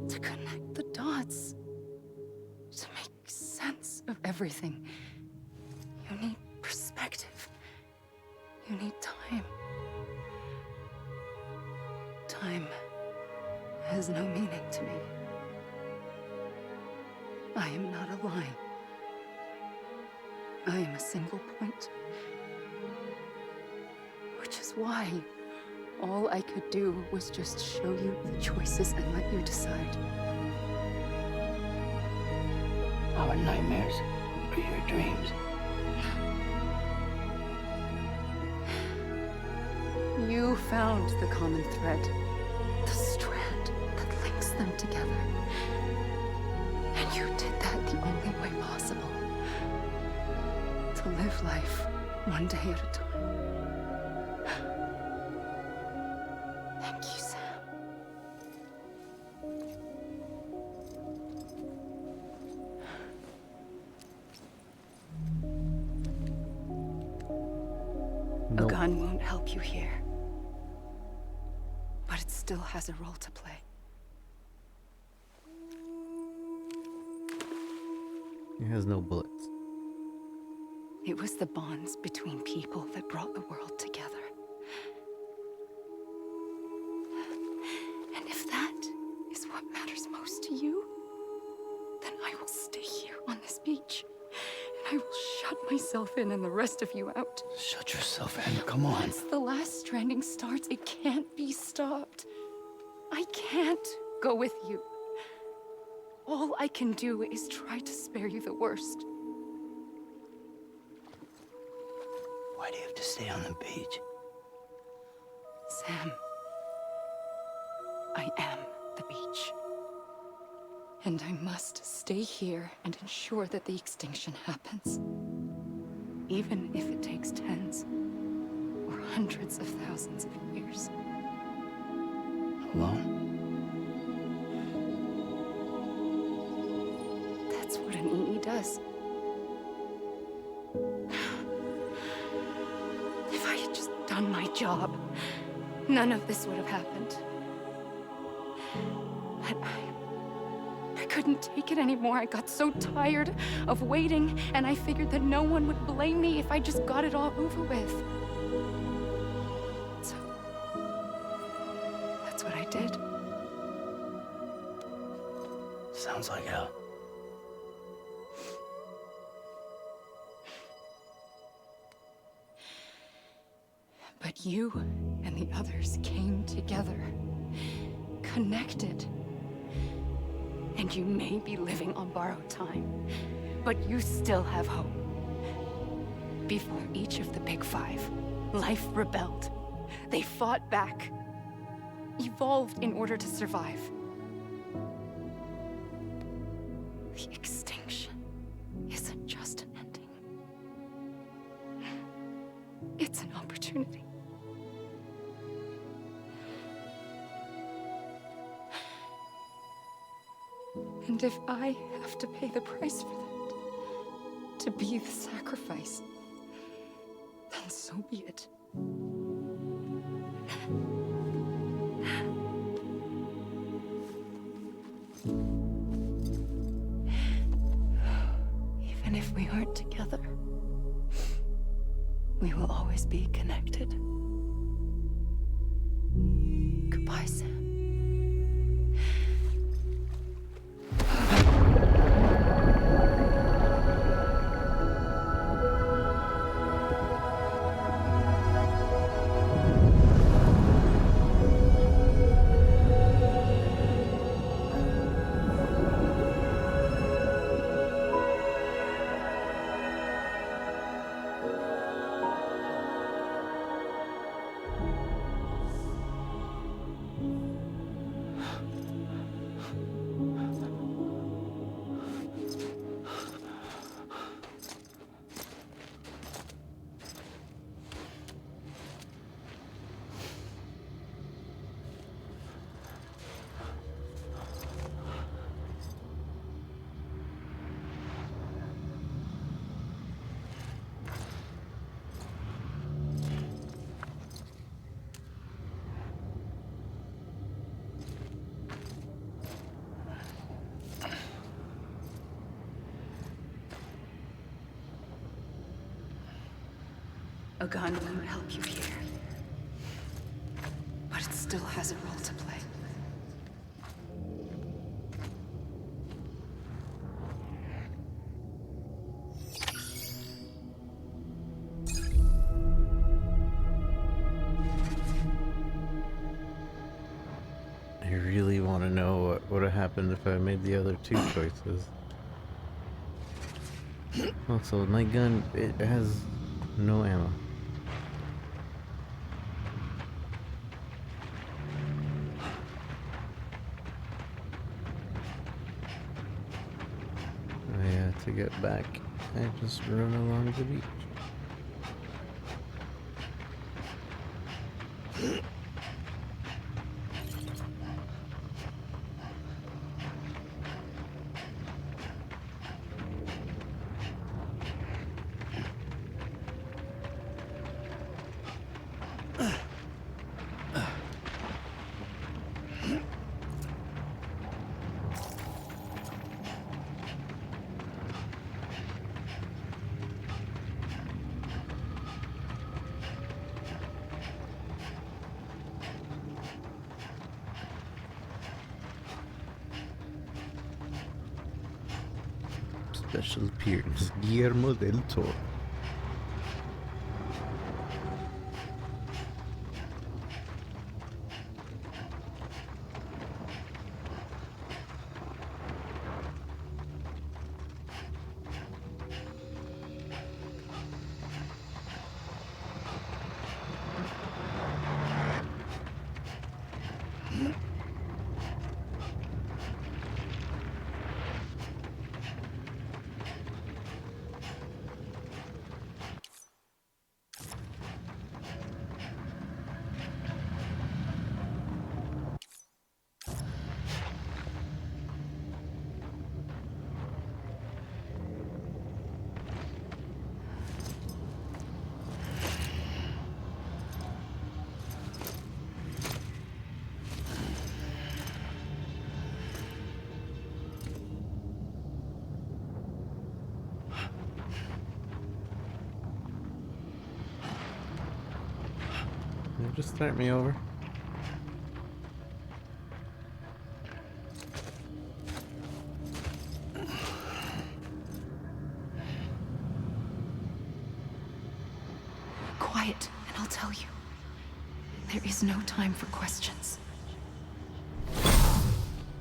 to connect the dots, to make sense of everything, you need perspective. You need time. Time has no meaning to me. I am not a line. I am a single point. Which is why all I could do was just show you the choices and let you decide. Our nightmares are your dreams. You found the common thread, the strand that links them together. And you did that the only way possible. To live life one day at a time. Thank you, Sam. A gun won't help you here. But it still has a role to play. It has no bullets. It was the bonds between people that brought the world together. And if that is what matters most to you, then I will stay here on this beach. And I will shut myself in and the rest of you out. Shut yourself in, come on. Once the last stranding starts, it can't be stopped. I can't go with you. All I can do is try to spare you the worst. Why do you have to stay on the beach? Sam, I am the beach. And I must stay here and ensure that the extinction happens. Even if it takes tens or hundreds of thousands of years. Alone? That's what an EE does. If I had just done my job, none of this would have happened. But I couldn't take it anymore. I got so tired of waiting, and I figured that no one would blame me if I just got it all over with. So, that's what I did. Sounds like hell. But you and the others came together, connected. And you may be living on borrowed time, but you still have hope. Before each of the Big Five, life rebelled. They fought back, evolved in order to survive. The extinction isn't just an ending. It's an opportunity. And if I have to pay the price for that, to be the sacrifice, then so be it. Even if we aren't together, we will always be connected. Goodbye, Sam. A gun won't help you here. But it still has a role to play. I really want to know what would have happened if I made the other two choices. Also, my gun, it has no ammo. To get back, I just run along the beach. Special appearance, Guillermo del Toro. Just start me over. Quiet, and I'll tell you. There is no time for questions.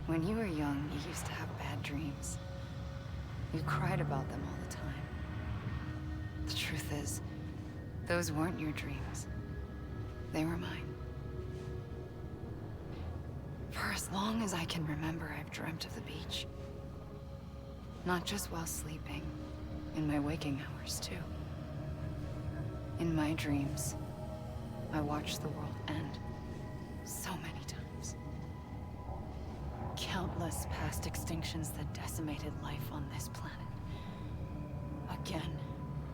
When you were young, you used to have bad dreams. You cried about them all the time. The truth is, those weren't your dreams. They were mine. For as long as I can remember, I've dreamt of the beach. Not just while sleeping, in my waking hours too. In my dreams, I watched the world end so many times. Countless past extinctions that decimated life on this planet. Again,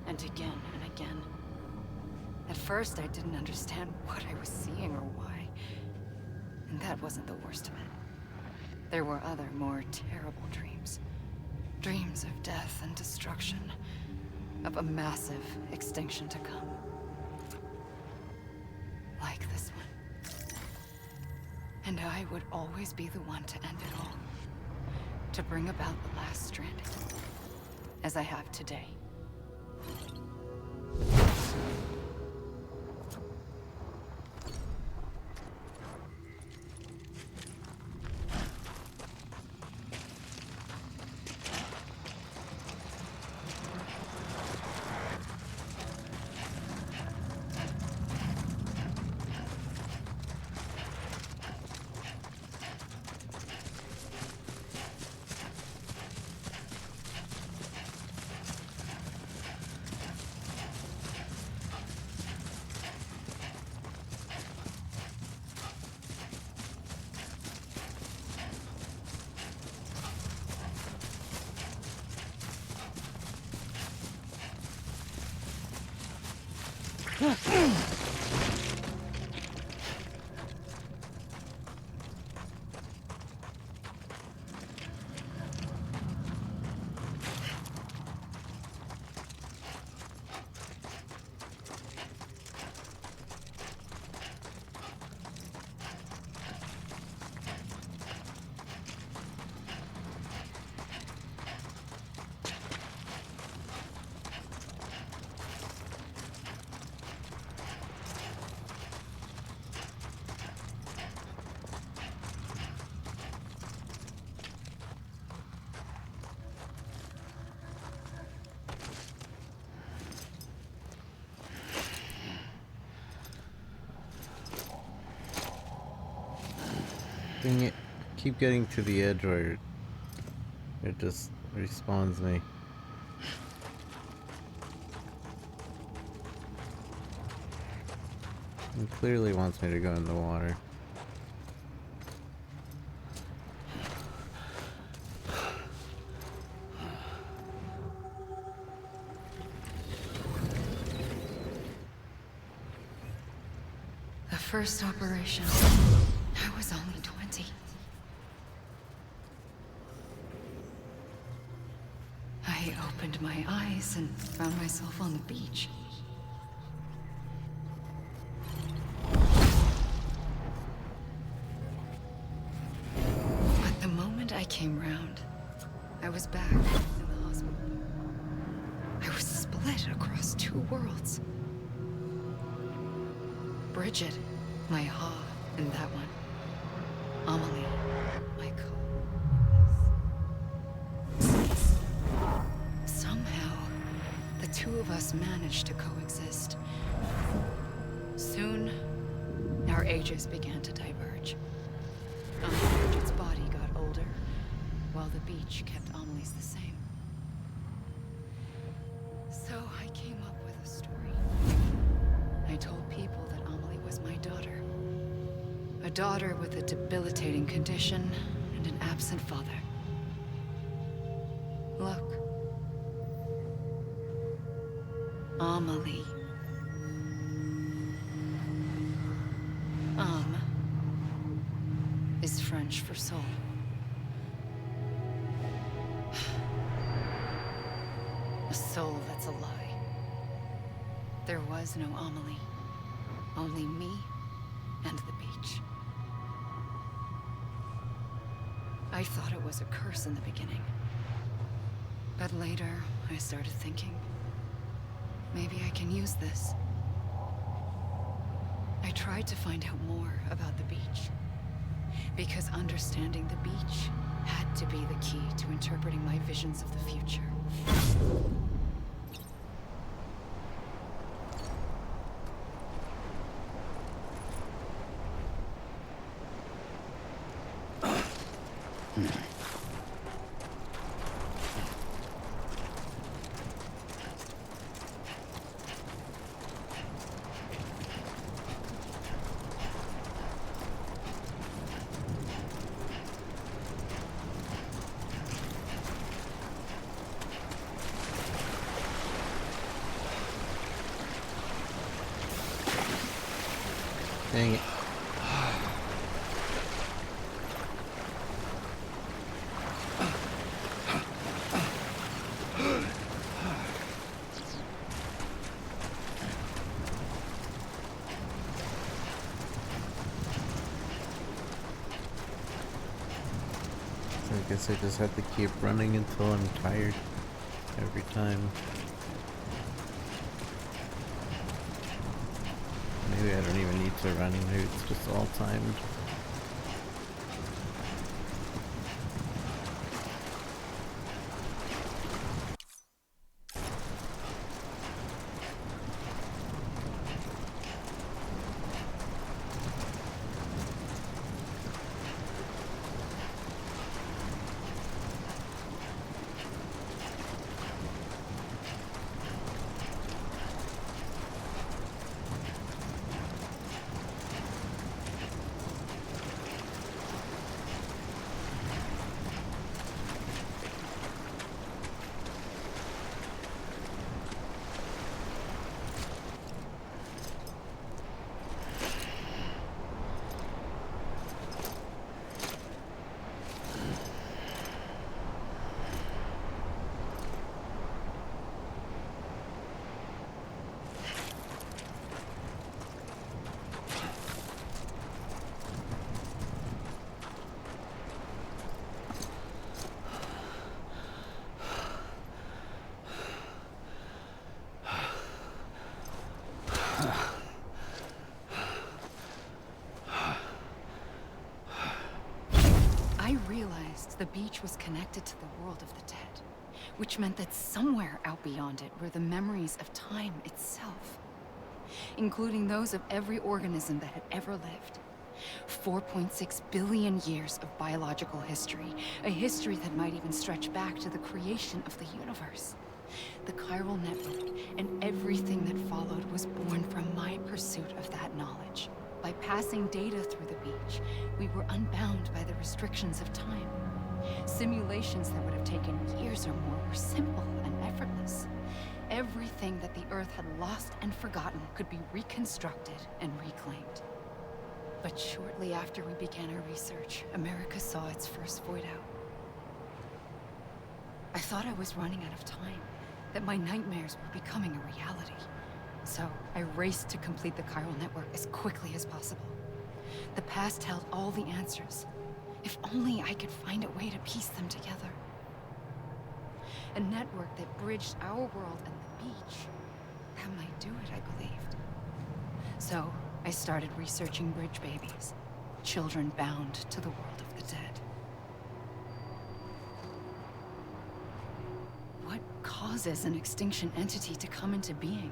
and again, and again. At first, I didn't understand what I was seeing or why. And that wasn't the worst of it. There were other, more terrible dreams. Dreams of death and destruction. Of a massive extinction to come. Like this one. And I would always be the one to end it all. To bring about the last Stranding. As I have today. Dang it. Keep getting to the edge where it just respawns me. It clearly wants me to go in the water. The first operation. I was only 20. I opened my eyes and found myself on the beach. But the moment I came round, I was back in the hospital. I was split across two worlds. Bridget, my Ha, in that one. Amelie, my Somehow, the two of us managed to coexist. Soon, our ages began to diverge. Bridget's body got older, while the beach kept Amelie's the same. So I came up with a story. I told people that Amelie was my daughter. A daughter with a debilitating condition and an absent father. Look. Amelie. Is French for soul. A soul that's a lie. There was no Amelie. Only me and the beach. I thought it was a curse in the beginning. But later, I started thinking, maybe I can use this. I tried to find out more about the beach. Because understanding the beach had to be the key to interpreting my visions of the future. Dang it. I guess I just have to keep running until I'm tired every time. Maybe I don't even need to run, maybe it's just all timed. I realized the beach was connected to the world of the dead, which meant that somewhere out beyond it were the memories of time itself, including those of every organism that had ever lived. 4.6 billion years of biological history, a history that might even stretch back to the creation of the universe. The chiral network and everything that followed was born from my pursuit of that knowledge. By passing data through the beach, we were unbound by the restrictions of time. Simulations that would have taken years or more were simple and effortless. Everything that the Earth had lost and forgotten could be reconstructed and reclaimed. But shortly after we began our research, America saw its first void out. I thought I was running out of time, that my nightmares were becoming a reality. So I raced to complete the chiral network as quickly as possible. The past held all the answers. If only I could find a way to piece them together. A network that bridged our world and the beach. That might do it, I believed. So I started researching bridge babies, children bound to the world of the dead. What causes an extinction entity to come into being?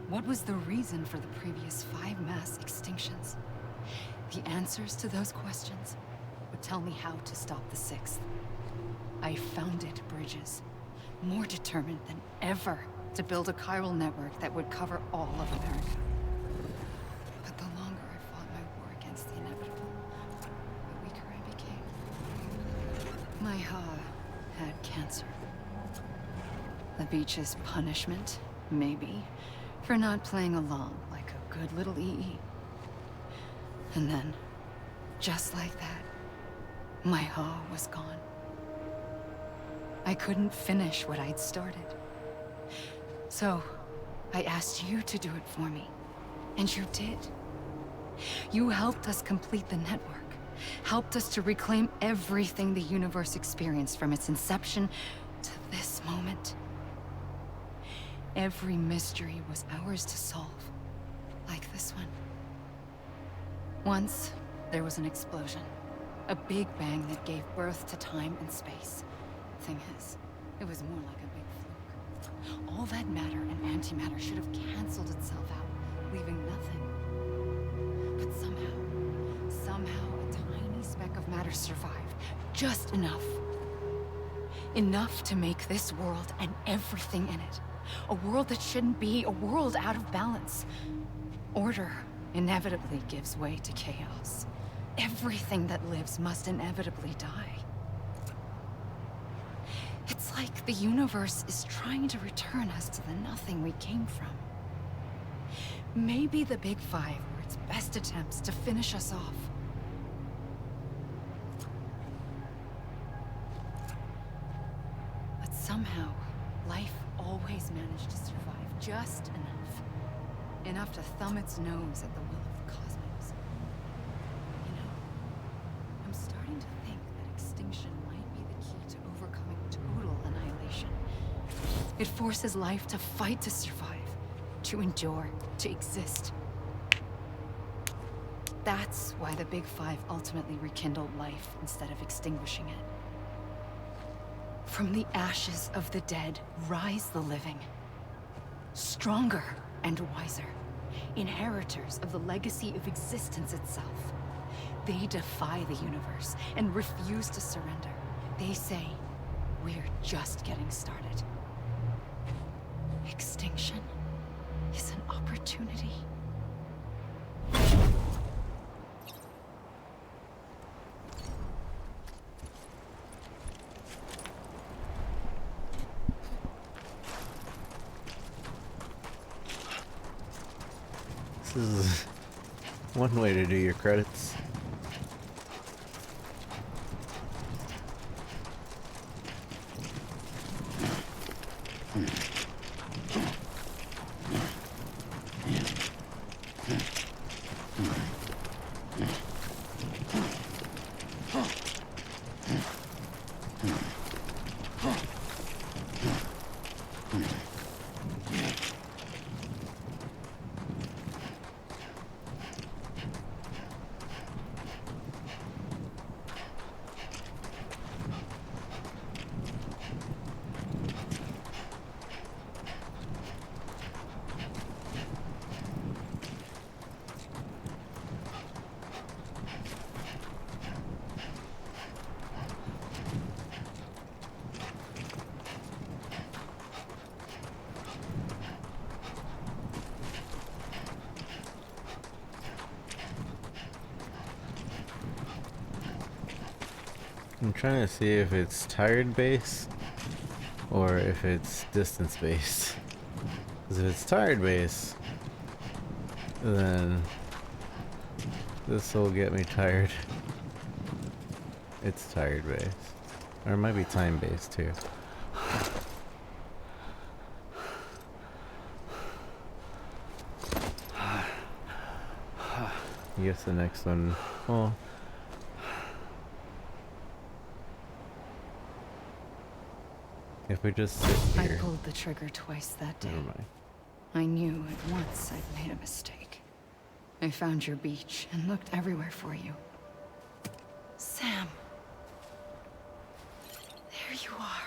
What was the reason for the previous 5 mass extinctions? The answers to those questions would tell me how to stop the 6th. I founded bridges, more determined than ever to build a chiral network that would cover all of America. But the longer I fought my war against the inevitable, the weaker I became. My Ha had cancer. The beach's punishment, maybe, for not playing along like a good little EE. And then, just like that, my Ha was gone. I couldn't finish what I'd started. So, I asked you to do it for me, and you did. You helped us complete the network, helped us to reclaim everything the universe experienced from its inception to this moment. Every mystery was ours to solve, like this one. Once, there was an explosion. A big bang that gave birth to time and space. Thing is, it was more like a big fluke. All that matter and antimatter should have canceled itself out, leaving nothing. But somehow a tiny speck of matter survived. Just enough. Enough to make this world and everything in it. A world that shouldn't be, a world out of balance. Order inevitably gives way to chaos. Everything that lives must inevitably die. It's like the universe is trying to return us to the nothing we came from. Maybe the Big Five were its best attempts to finish us off. But somehow, life always managed to survive just enough. Enough to thumb its nose at the will of the cosmos. You know, I'm starting to think that extinction might be It forces life to fight to survive, to endure, to exist. That's why the Big Five ultimately rekindled life instead of extinguishing it. From the ashes of the dead rise the living. Stronger and wiser. Inheritors of the legacy of existence itself. They defy the universe and refuse to surrender. They say, we're just getting started. Extinction is an opportunity. This is one way to do your credits. I'm trying to see if it's tired base or if it's distance base. Because if it's tired base, then this will get me tired. It's tired base. Or it might be time base too. I guess the next one, well, if we just sit here. I pulled the trigger twice that day. Never mind. I knew at once I'd made a mistake. I found your beach and looked everywhere for you. Sam. There you are.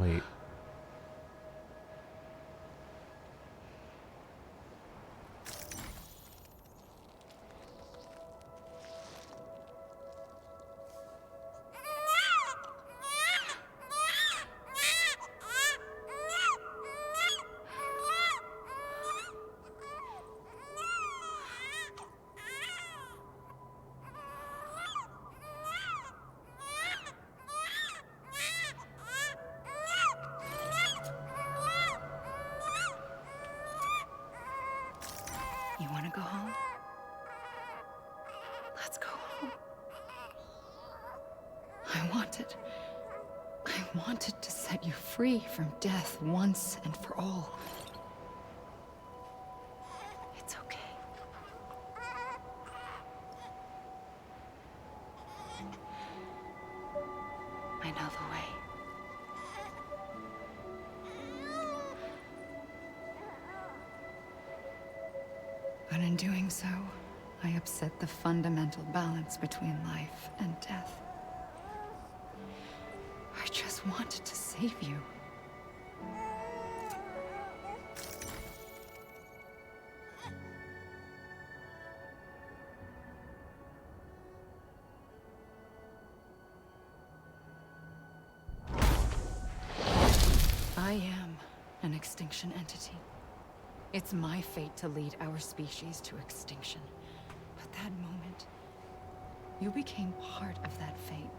Wait. You want to go home? Let's go home. I wanted to set you free from death once and for all. It's okay. I know the way. But in doing so, I upset the fundamental balance between life and death. I just wanted to save you. I am an extinction entity. It's my fate to lead our species to extinction. But that moment, you became part of that fate.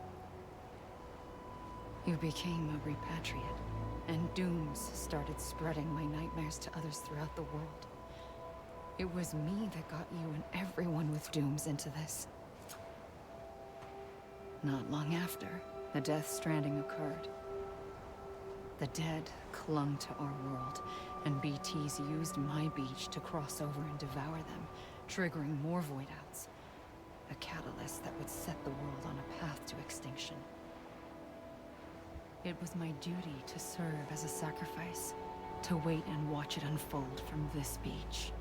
You became a repatriate, and dooms started spreading my nightmares to others throughout the world. It was me that got you and everyone with dooms into this. Not long after, the Death Stranding occurred. The dead clung to our world, and BTs used my beach to cross over and devour them, triggering more void outs. a catalyst that would set the world on a path to extinction. It was my duty to serve as a sacrifice, to wait and watch it unfold from this beach.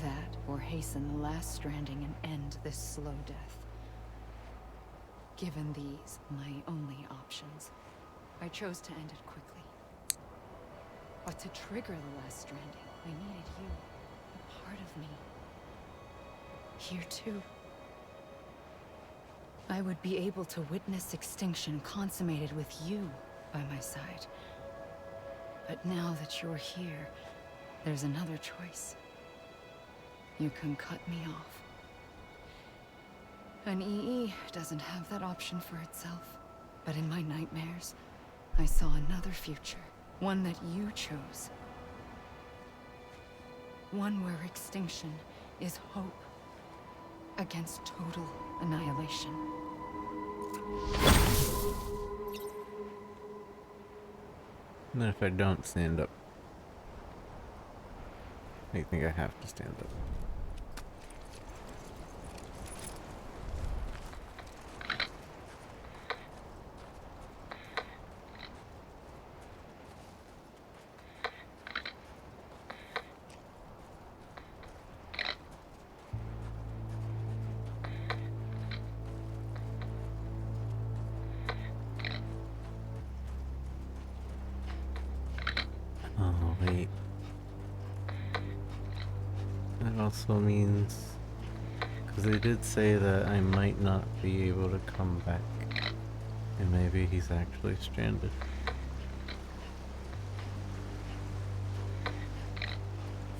That, or hasten the last stranding and end this slow death. Given these, my only options, I chose to end it quickly. But to trigger the last stranding, I needed you, a part of me. Here too. I would be able to witness extinction consummated with you by my side. But now that you're here, there's another choice. You can cut me off. An EE doesn't have that option for itself. But in my nightmares, I saw another future. One that you chose. One where extinction is hope against total annihilation. And then if I don't stand up, I think I have to stand up. Oh, wait. That also means... because they did say that I might not be able to come back. And maybe he's actually stranded.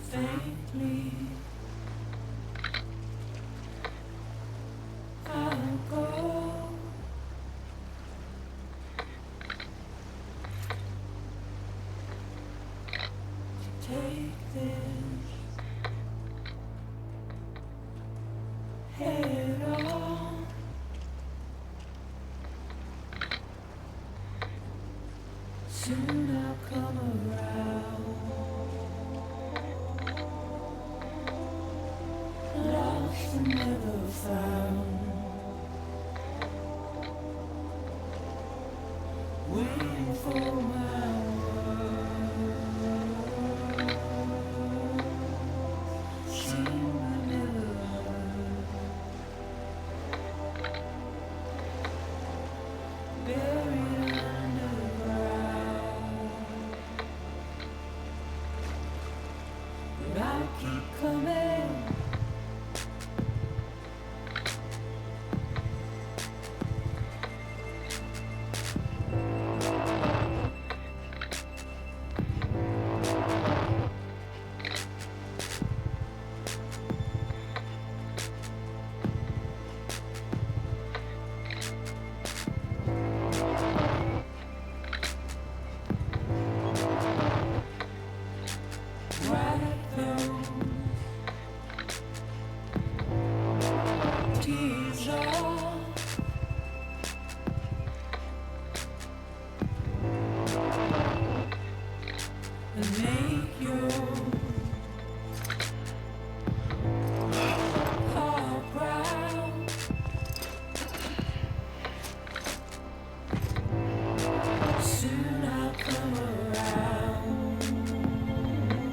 Faintly, I'll go. Take this head on. Soon I'll come around. Lost and never found. Waiting for my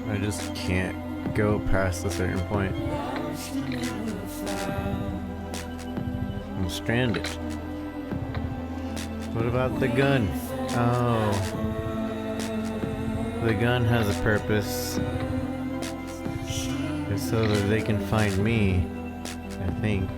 I just can't go past a certain point. I'm stranded. What about the gun? Oh. The gun has a purpose. It's so that they can find me, I think.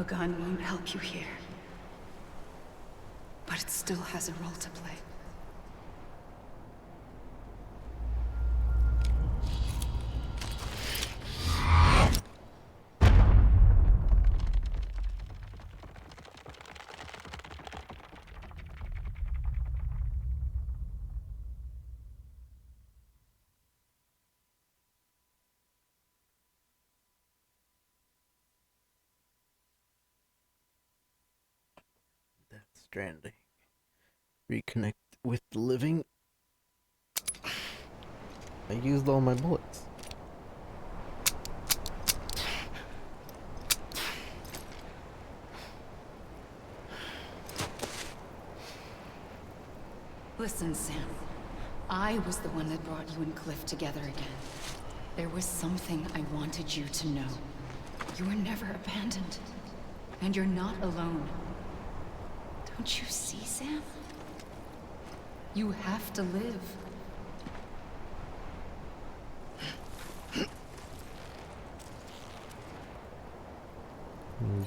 A gun won't help you here. But it still has a role to play. That's Stranding. Reconnect with the living. I used all my bullets. Listen, Sam. I was the one that brought you and Cliff together again. There was something I wanted you to know. You were never abandoned. And you're not alone. Don't you see, Sam? You have to live.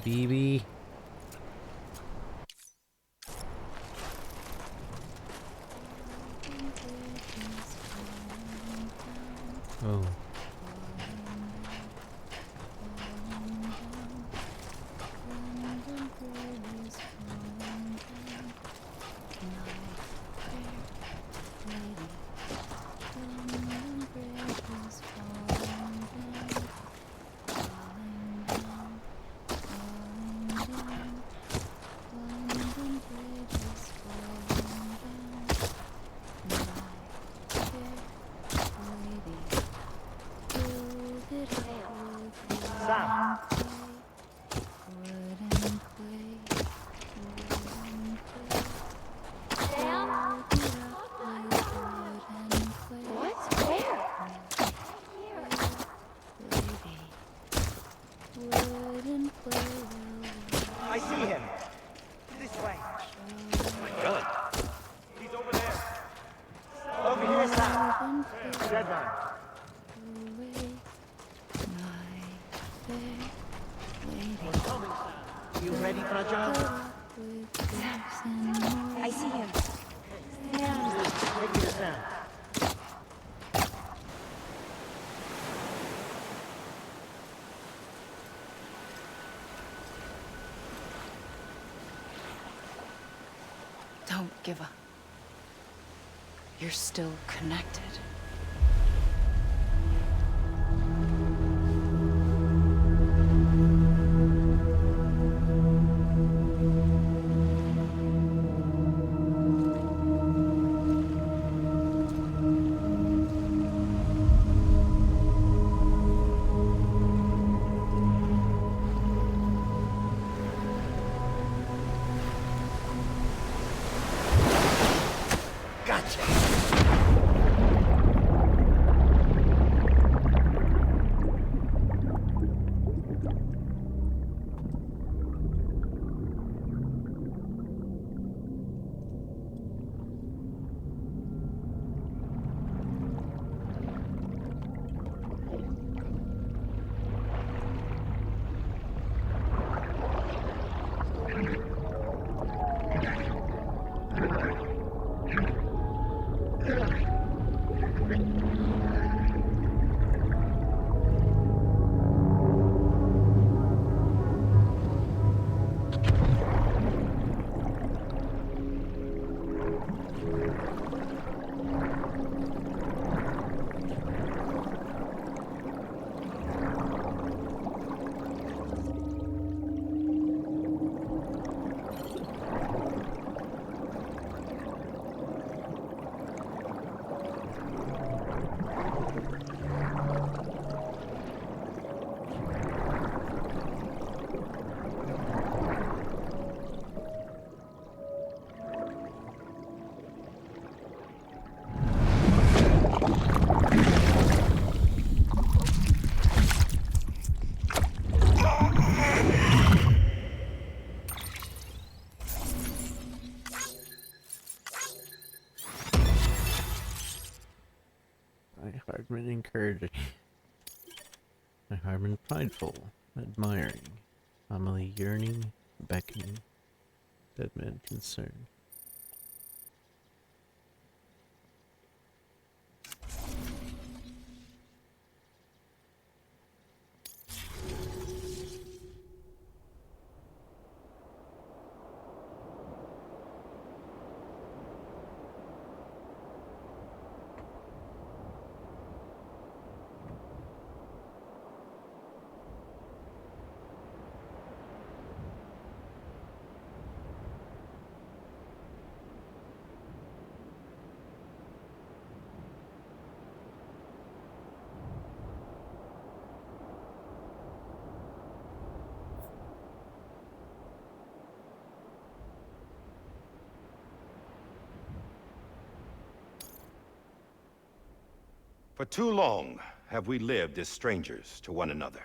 BB. Oh. I see him. This way. My gun. He's over there. Over here, Sam. Dead man. We're coming, Sam. You ready for a job? Sam, I see him. Take me to Sam. Don't give up. You're still connected. Encouraging. My Hardman prideful, admiring. Amelie yearning, beckoning, dead man concerned. For too long have we lived as strangers to one another,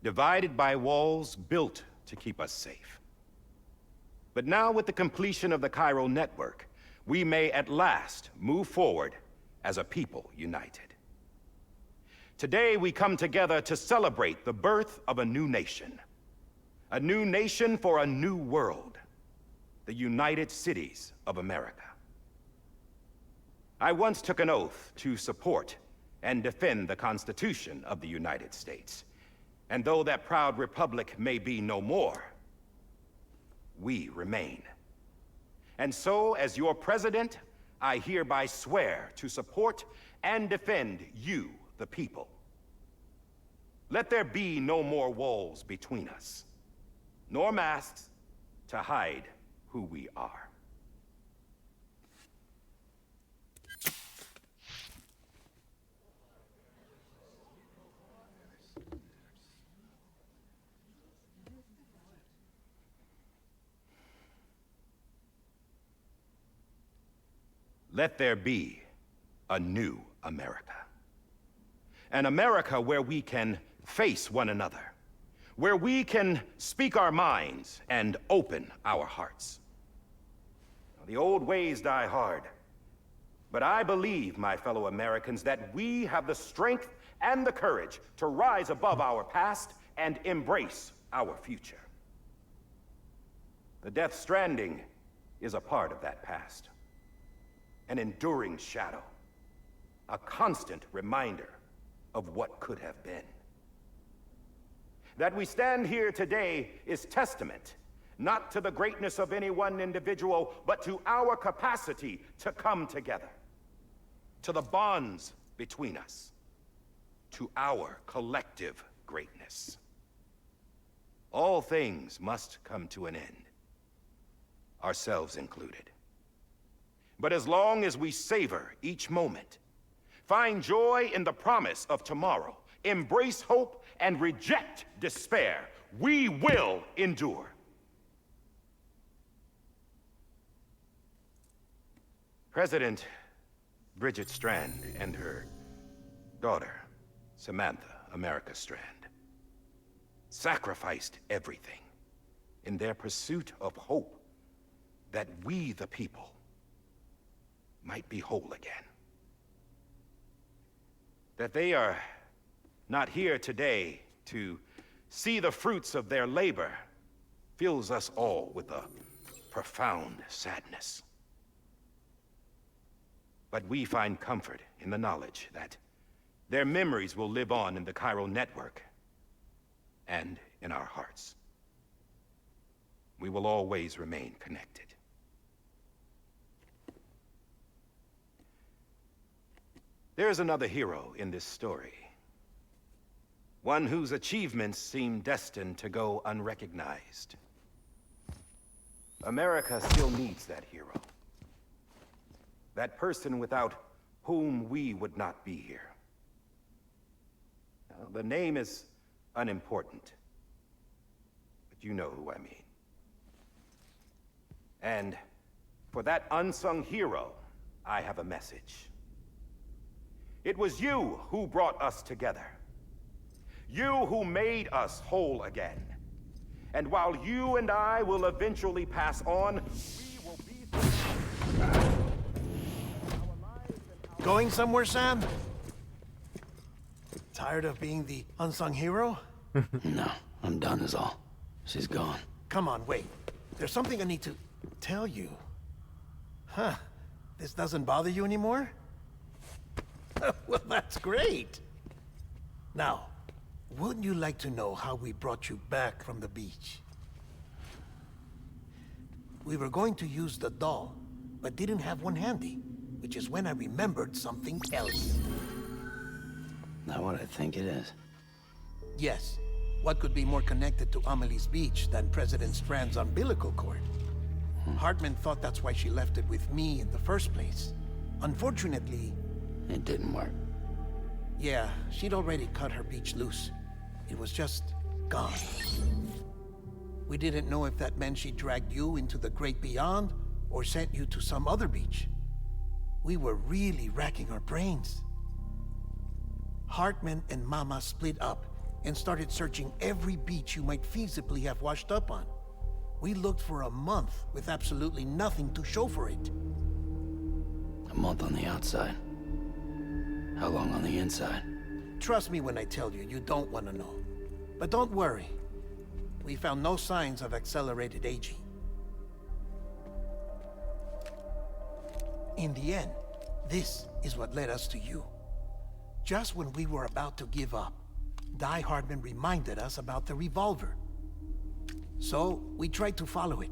divided by walls built to keep us safe. But now, with the completion of the chiral network, we may at last move forward as a people united. Today we come together to celebrate the birth of a new nation for a new world, the United Cities of America. I once took an oath to support and defend the Constitution of the United States. And though that proud republic may be no more, we remain. And so, as your president, I hereby swear to support and defend you, the people. Let there be no more walls between us, nor masks to hide who we are. Let there be a new America. An America where we can face one another, where we can speak our minds and open our hearts. The old ways die hard, but I believe, my fellow Americans, that we have the strength and the courage to rise above our past and embrace our future. The Death Stranding is a part of that past. An enduring shadow, a constant reminder of what could have been. That we stand here today is testament, not to the greatness of any one individual, but to our capacity to come together, to the bonds between us, to our collective greatness. All things must come to an end, ourselves included. But as long as we savor each moment, find joy in the promise of tomorrow, embrace hope, and reject despair, we will endure. President Bridget Strand and her daughter, Samantha America Strand, sacrificed everything in their pursuit of hope that we, the people, might be whole again. That they are not here today to see the fruits of their labor fills us all with a profound sadness. But we find comfort in the knowledge that their memories will live on in the chiral network and in our hearts. We will always remain connected. There's another hero in this story. One whose achievements seem destined to go unrecognized. America still needs that hero. That person without whom we would not be here. Now, the name is unimportant, but you know who I mean. And for that unsung hero, I have a message. It was you who brought us together. You who made us whole again. And while you and I will eventually pass on, we will be... Going somewhere, Sam? Tired of being the unsung hero? No, I'm done is all. She's gone. Come on, wait. There's something I need to tell you. Huh. This doesn't bother you anymore? Well, that's great. Now, wouldn't you like to know how we brought you back from the beach? We were going to use the doll, but didn't have one handy, which is when I remembered something else. Not what I think it is. Yes. What could be more connected to Amelie's beach than President Strand's umbilical cord? Hartman thought that's why she left it with me in the first place. Unfortunately... It didn't work. Yeah, she'd already cut her beach loose. It was just gone. We didn't know if that meant she dragged you into the great beyond or sent you to some other beach. We were really racking our brains. Hartman and Mama split up and started searching every beach you might feasibly have washed up on. We looked for a month with absolutely nothing to show for it. A month on the outside. How long on the inside? Trust me when I tell you, you don't want to know. But don't worry. We found no signs of accelerated aging. In the end, this is what led us to you. Just when we were about to give up, Die Hardman reminded us about the revolver. So, we tried to follow it,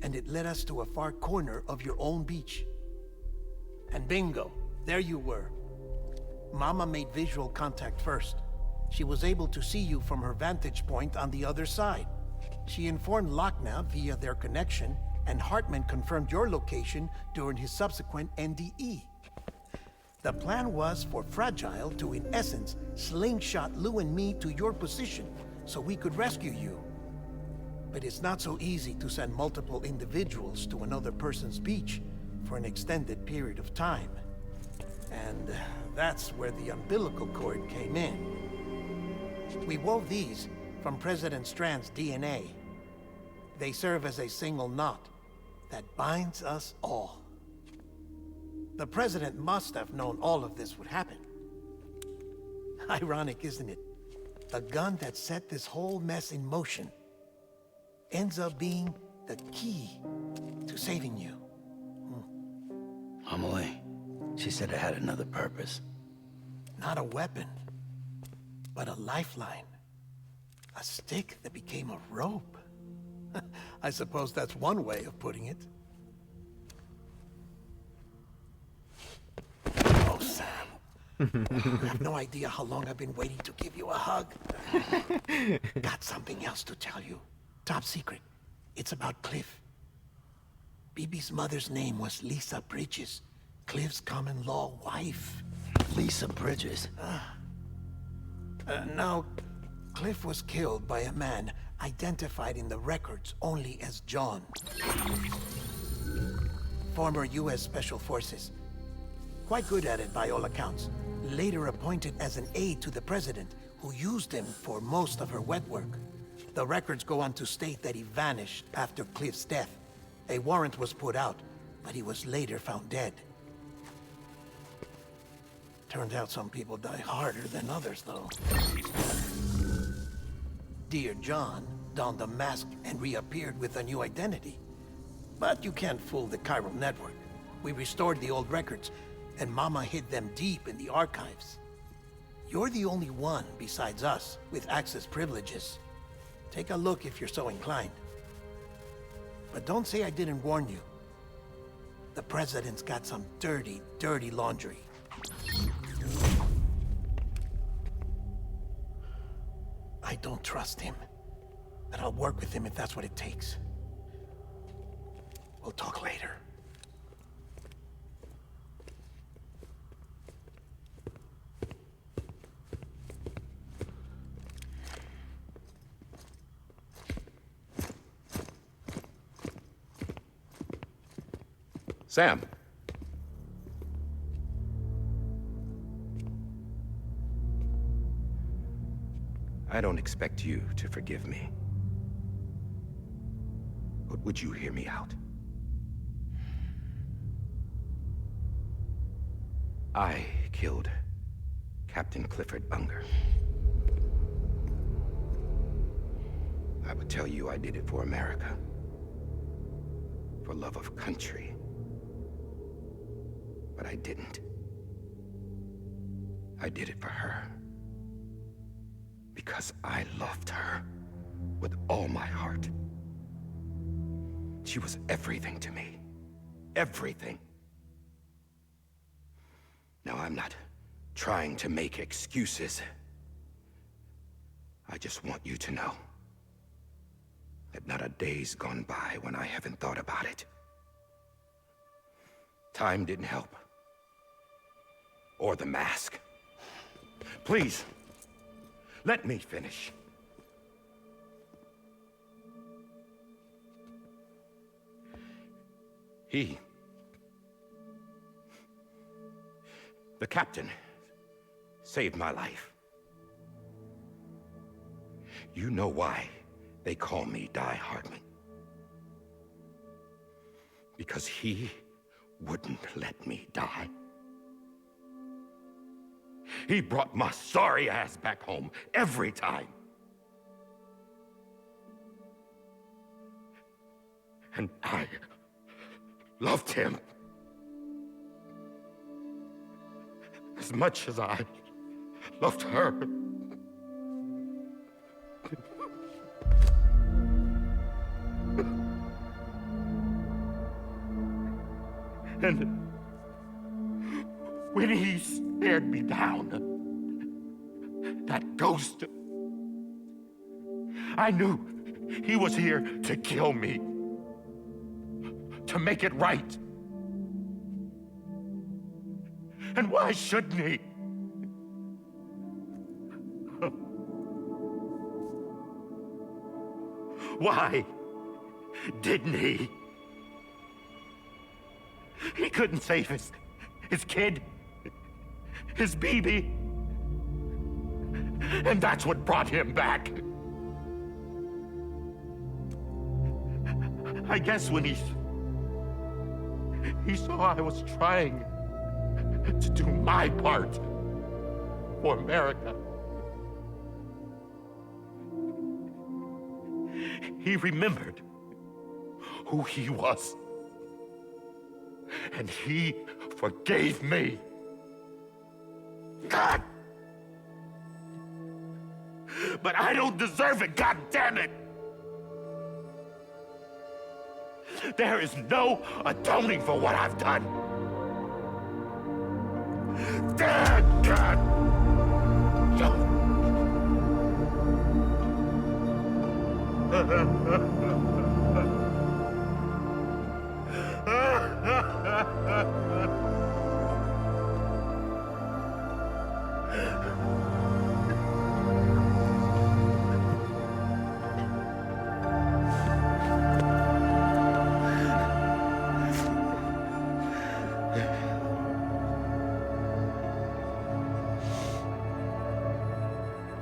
and it led us to a far corner of your own beach. And bingo, there you were. Mama made visual contact first. She was able to see you from her vantage point on the other side. She informed Lochna via their connection, and Hartman confirmed your location during his subsequent NDE. The plan was for Fragile to, in essence, slingshot Lou and me to your position so we could rescue you. But it's not so easy to send multiple individuals to another person's beach for an extended period of time. And that's where the umbilical cord came in. We wove these from President Strand's DNA. They serve as a single knot that binds us all. The President must have known all of this would happen. Ironic, isn't it? The gun that set this whole mess in motion ends up being the key to saving you. Amelie, she said it had another purpose. Not a weapon, but a lifeline. A stick that became a rope. I suppose that's one way of putting it. Oh, Sam. You have no idea how long I've been waiting to give you a hug. Got something else to tell you. Top secret. It's about Cliff. Bibi's mother's name was Lisa Bridges, Cliff's common-law wife. Lisa Bridges? Now, Cliff was killed by a man identified in the records only as John. Former U.S. Special Forces. Quite good at it by all accounts. Later appointed as an aide to the president, who used him for most of her wet work. The records go on to state that he vanished after Cliff's death. A warrant was put out, but he was later found dead. Turned out some people die harder than others, though. Dear John donned a mask and reappeared with a new identity. But you can't fool the chiral network. We restored the old records, and Mama hid them deep in the archives. You're the only one, besides us, with access privileges. Take a look if you're so inclined. But don't say I didn't warn you. The President's got some dirty, dirty laundry. I don't trust him, but I'll work with him if that's what it takes. We'll talk later. Sam. I don't expect you to forgive me. But would you hear me out? I killed Captain Clifford Unger. I would tell you I did it for America. For love of country. But I didn't. I did it for her. Because I loved her with all my heart. She was everything to me. Everything. Now, I'm not trying to make excuses. I just want you to know that not a day's gone by when I haven't thought about it. Time didn't help. Or the mask. Please, let me finish. The captain, saved my life. You know why they call me Die Hardman. Because he wouldn't let me die. He brought my sorry ass back home every time. And I loved him as much as I loved her. And when he stared me down, that ghost, I knew he was here to kill me, to make it right. And why shouldn't he? Why didn't he? He couldn't save his kid, his baby. And that's what brought him back. I guess when he saw I was trying to do my part for America, he remembered who he was. And he forgave me. God! But I don't deserve it, God damn it! There is no atoning for what I've done. Damn, God!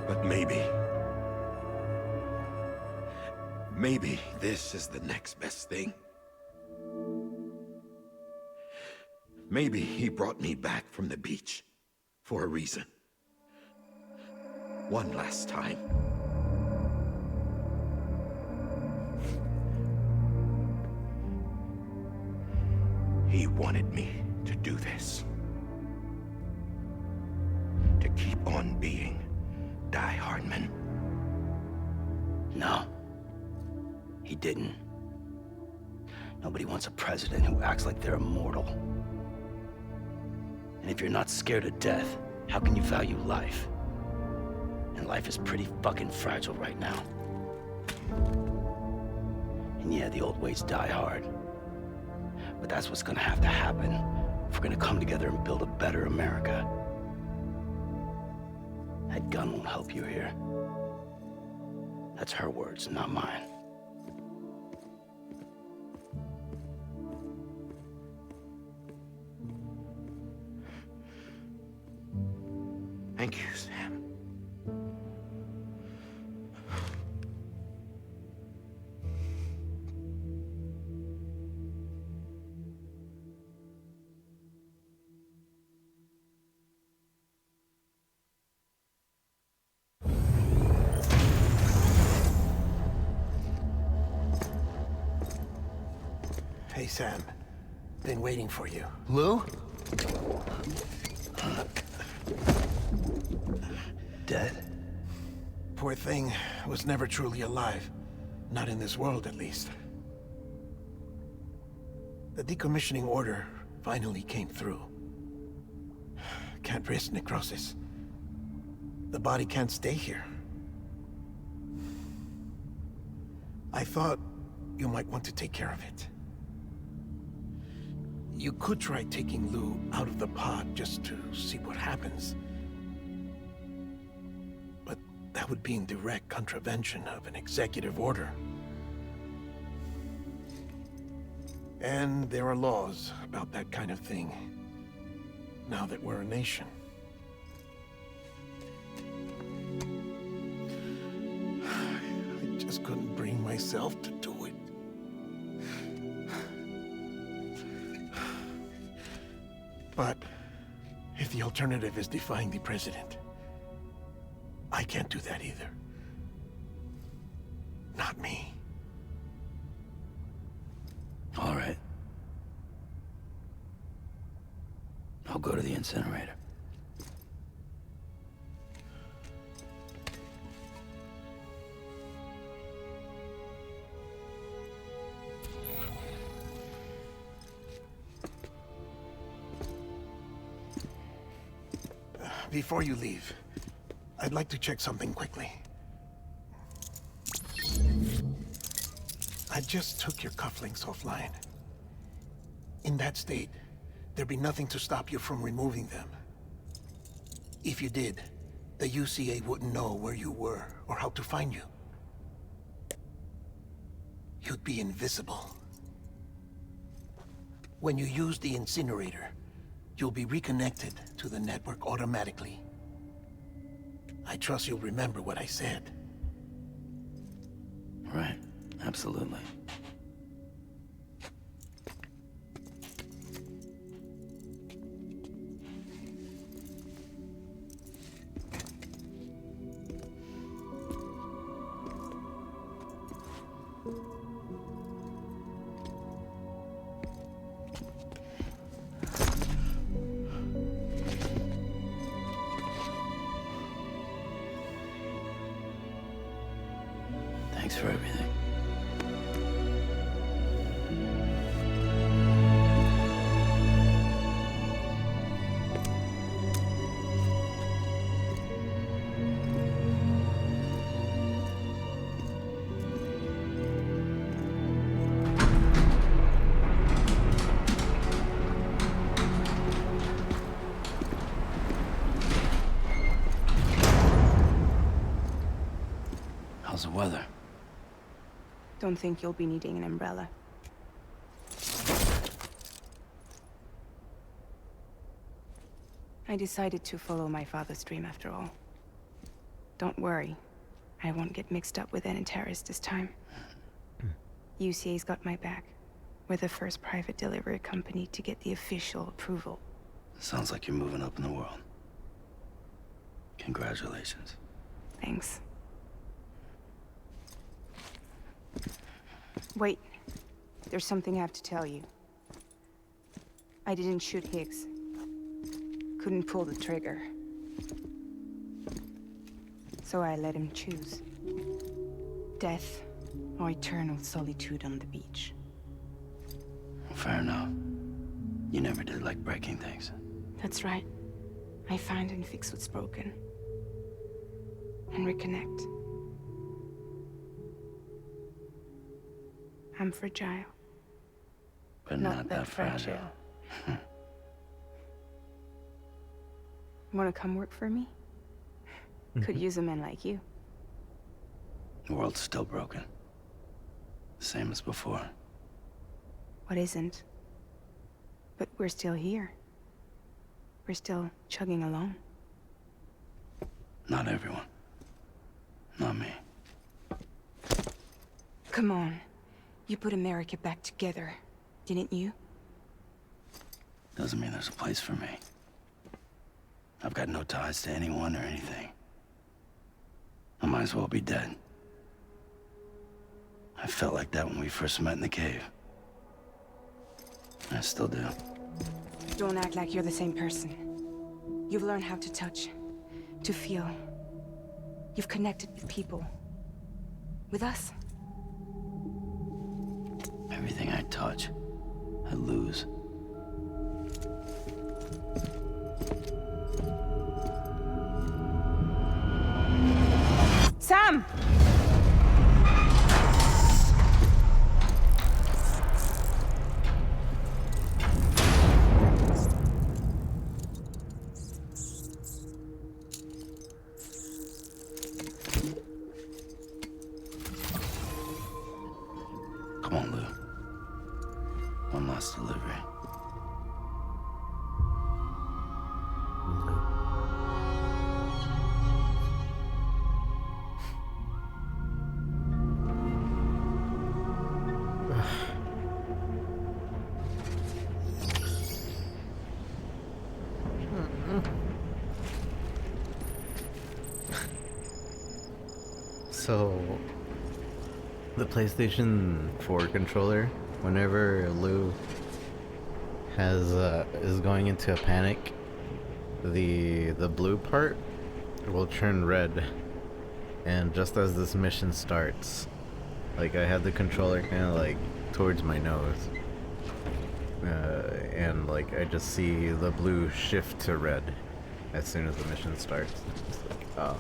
But maybe this is the next best thing. Maybe he brought me back from the beach for a reason. One last time. He wanted me to do this. To keep on being Die Hardman. No. He didn't. Nobody wants a president who acts like they're immortal. And if you're not scared of death, how can you value life? And life is pretty fucking fragile right now. And yeah, the old ways die hard. But that's what's gonna have to happen if we're gonna come together and build a better America. That gun won't help you here. That's her words, not mine. Thank you, Sam. Hey, Sam. Been waiting for you. Lou? Dead? Poor thing was never truly alive. Not in this world, at least. The decommissioning order finally came through. Can't risk necrosis. The body can't stay here. I thought you might want to take care of it. You could try taking Lou out of the pod just to see what happens. But that would be in direct contravention of an executive order. And there are laws about that kind of thing, now that we're a nation. I just couldn't bring myself to do it. But if the alternative is defying the president, I can't do that either. Not me. All right. I'll go to the incinerator. Before you leave, I'd like to check something quickly. I just took your cufflinks offline. In that state, there'd be nothing to stop you from removing them. If you did, the UCA wouldn't know where you were or how to find you. You'd be invisible. When you use the incinerator, you'll be reconnected to the network automatically. I trust you'll remember what I said. Right. Absolutely. Thanks for everything. How's the weather? Don't think you'll be needing an umbrella. I decided to follow my father's dream after all. Don't worry. I won't get mixed up with any terrorists this time. UCA's got my back. We're the first private delivery company to get the official approval. Sounds like you're moving up in the world. Congratulations. Thanks. Wait. There's something I have to tell you. I didn't shoot Higgs. Couldn't pull the trigger. So I let him choose. Death or eternal solitude on the beach. Fair enough. You never did like breaking things. That's right. I find and fix what's broken. And reconnect. I'm fragile. But not that fragile. Wanna come work for me? Could use a man like you. The world's still broken. Same as before. What isn't? But we're still here. We're still chugging along. Not everyone. Not me. Come on. You put America back together, didn't you? Doesn't mean there's a place for me. I've got no ties to anyone or anything. I might as well be dead. I felt like that when we first met in the cave. I still do. Don't act like you're the same person. You've learned how to touch, to feel. You've connected with people. With us. Everything I touch, I lose. Sam! Come on, Lou. One last delivery. So, the PlayStation 4 controller, whenever Lou is going into a panic, the blue part will turn red, and just as this mission starts, like I had the controller kind of like towards my nose, and like I just see the blue shift to red as soon as the mission starts. It's like, oh.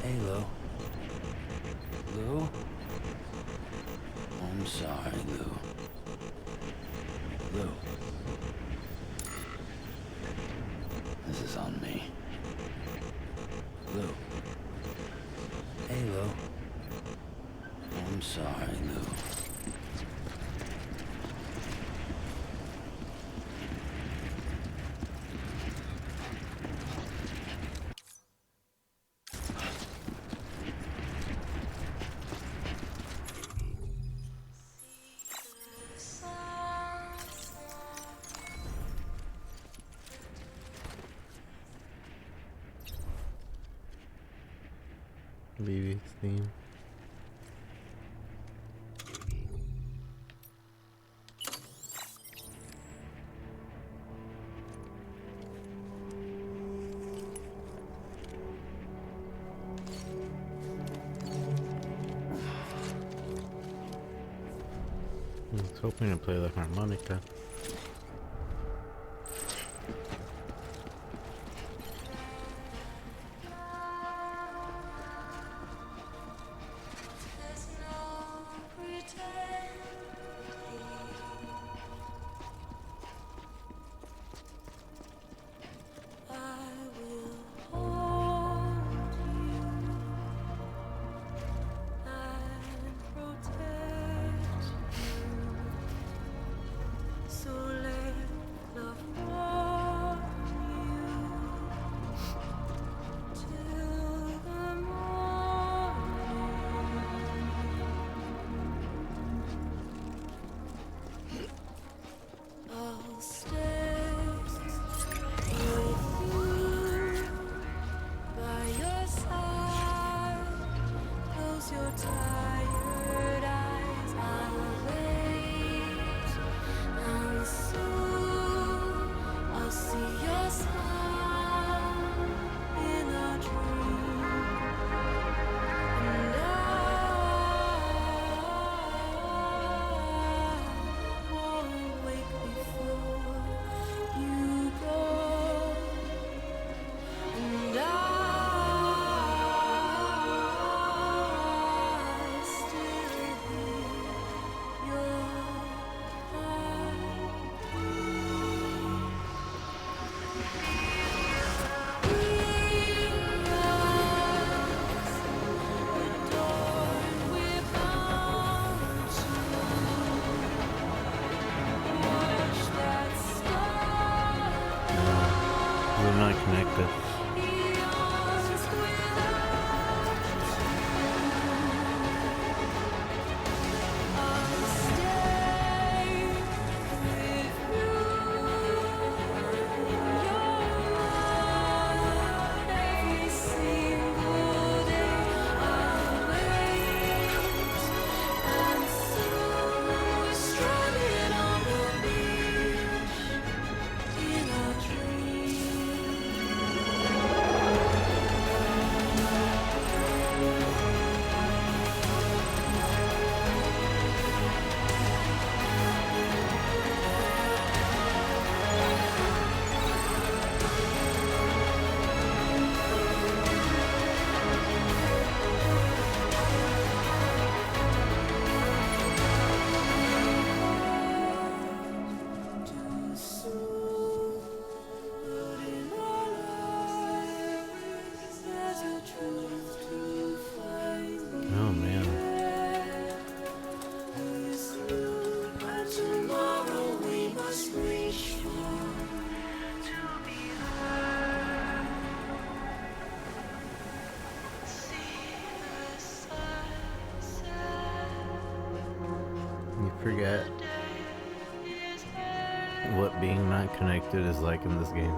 Hey, Lou. Lou? I'm sorry, Lou. Lou. This is on me. Lou. Hey, Lou. I'm sorry, Lou. Baby's theme. I was hoping to play the harmonica. So You forget what being not connected is like in this game.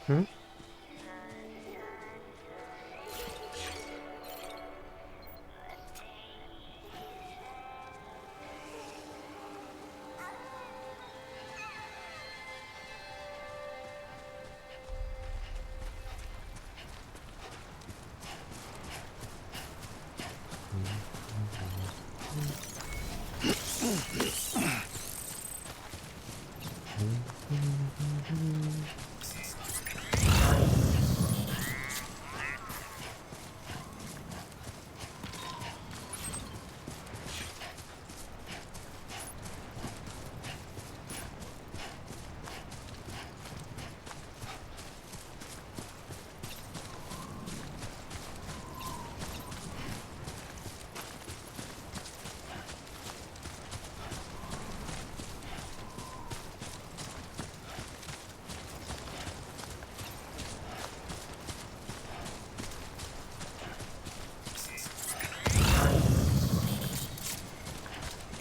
Hmm?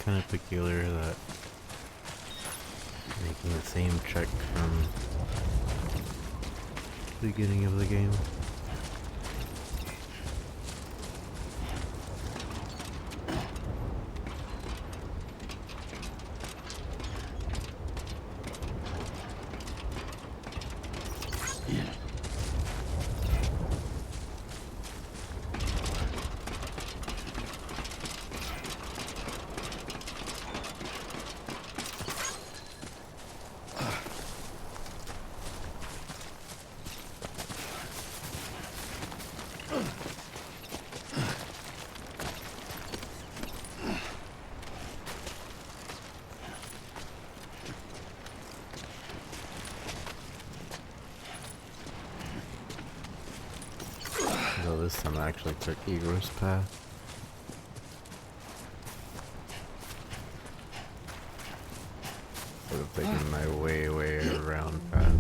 Kind of peculiar that making the same check from the beginning of the game. So this time I actually took Igor's path. Instead of taking my way around path.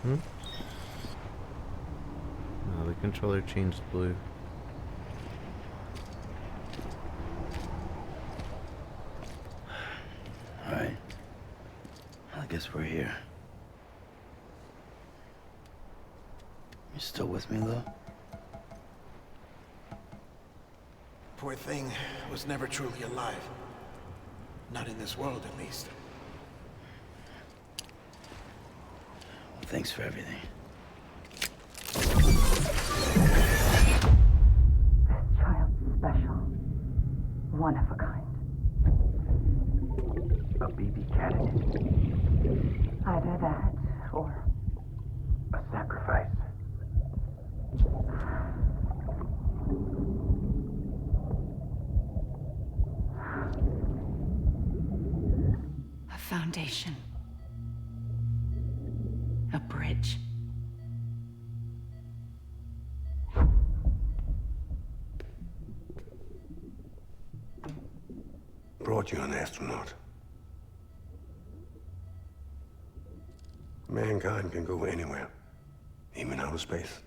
No, the controller changed blue. Alright. I guess we're here. You still with me, though? Poor thing was never truly alive. Not in this world, at least. Well, thanks for everything. Child's special. One of a kind. A BB candidate. Either that or A sacrifice. a foundation. A bridge. Brought you an astronaut. Mankind can go anywhere, even outer space.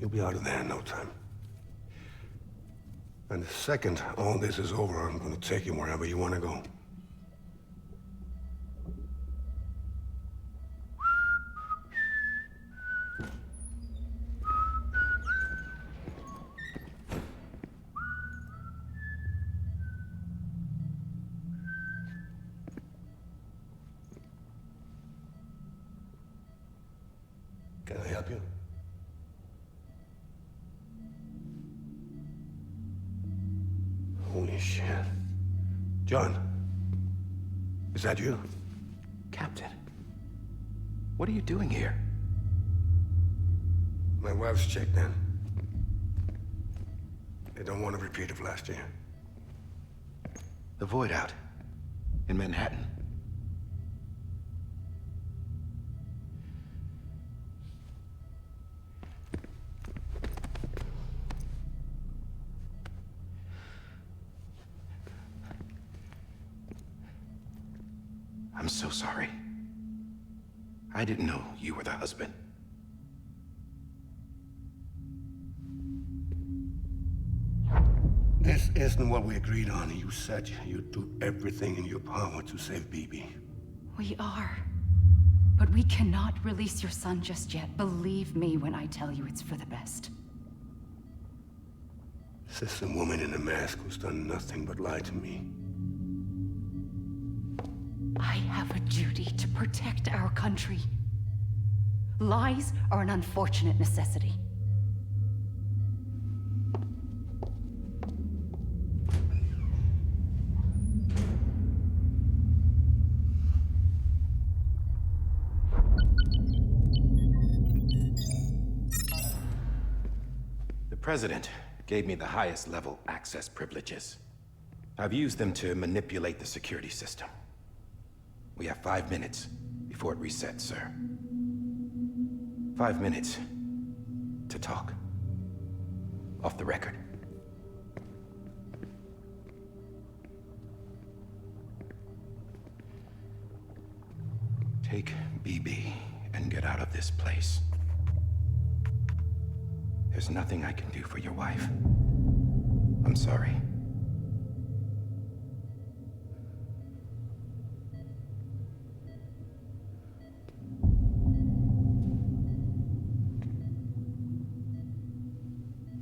You'll be out of there in no time. And the second all this is over, I'm gonna take you wherever you want to go. Can I help you? Holy shit. John, is that you? Captain, what are you doing here? My wife's checked in. They don't want a repeat of last year. The Void out in Manhattan. I'm so sorry. I didn't know you were the husband. This isn't what we agreed on. You said you'd do everything in your power to save BB. We are. But we cannot release your son just yet. Believe me when I tell you it's for the best. This is a woman in a mask who's done nothing but lie to me. I have a duty to protect our country. Lies are an unfortunate necessity. The President gave me the highest level access privileges. I've used them to manipulate the security system. We have 5 minutes before it resets, sir. 5 minutes to talk. Off the record. Take BB and get out of this place. There's nothing I can do for your wife. I'm sorry.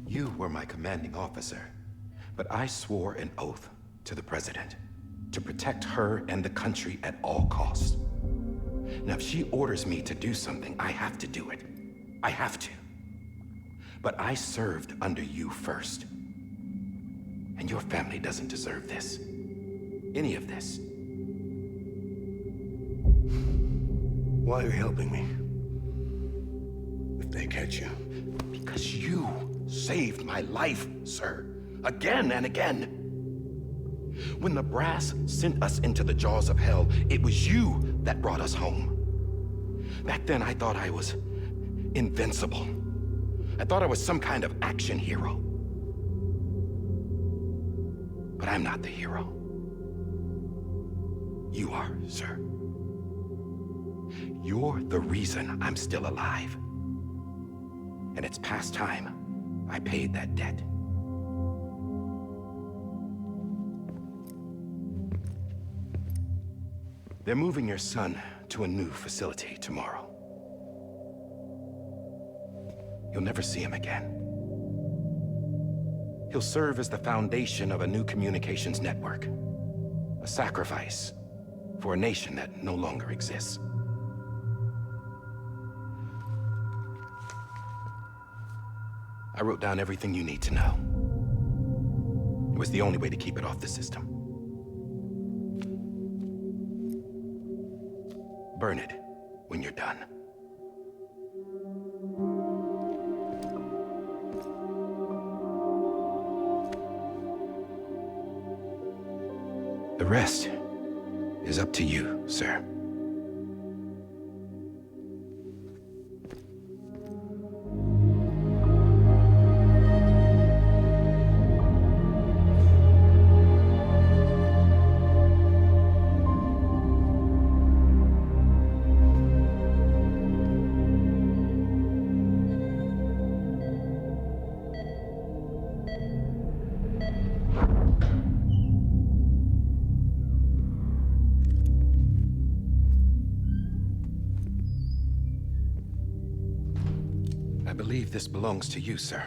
You were my commanding officer, but I swore an oath to the President to protect her and the country at all costs. Now, if she orders me to do something, I have to do it. I have to. But I served under you first. And your family doesn't deserve this. Any of this. Why are you helping me? If they catch you. Because you saved my life, sir. Again and again. When the brass sent us into the jaws of hell, it was you that brought us home. Back then, I thought I was invincible. I thought I was some kind of action hero. But I'm not the hero. You are, sir. You're the reason I'm still alive. And it's past time I paid that debt. They're moving your son to a new facility tomorrow. You'll never see him again. He'll serve as the foundation of a new communications network. A sacrifice for a nation that no longer exists. I wrote down everything you need to know. It was the only way to keep it off the system. Burn it when you're done. The rest is up to you, sir. I believe this belongs to you, sir.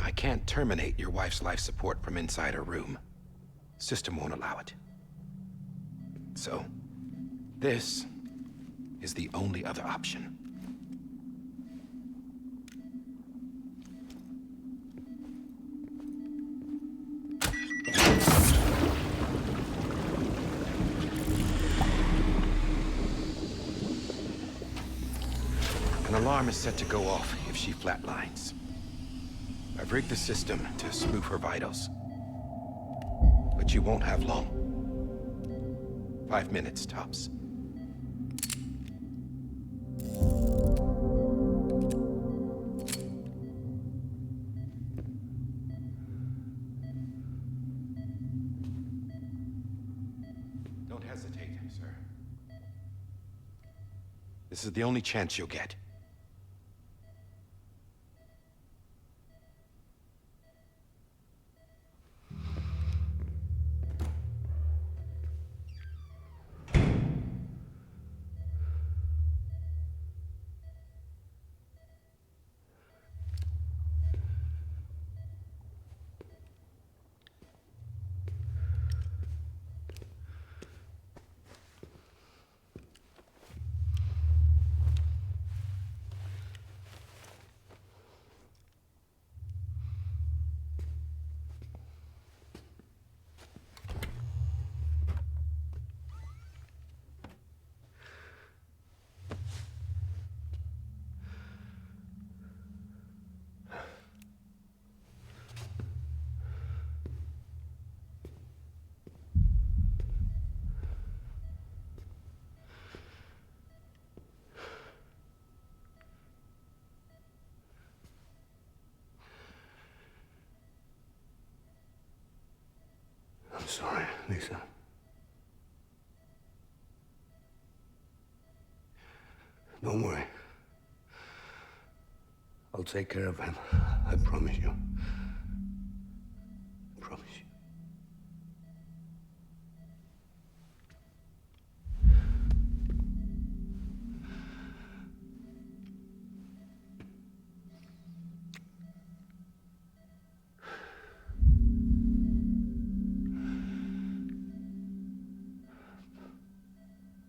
I can't terminate your wife's life support from inside her room. System won't allow it. So, this is the only other option. An alarm is set to go off if she flatlines. I've rigged the system to smooth her vitals. But you won't have long. 5 minutes, tops. Don't hesitate, sir. This is the only chance you'll get. I'm sorry, Lisa. Don't worry. I'll take care of him. I promise you. I promise you.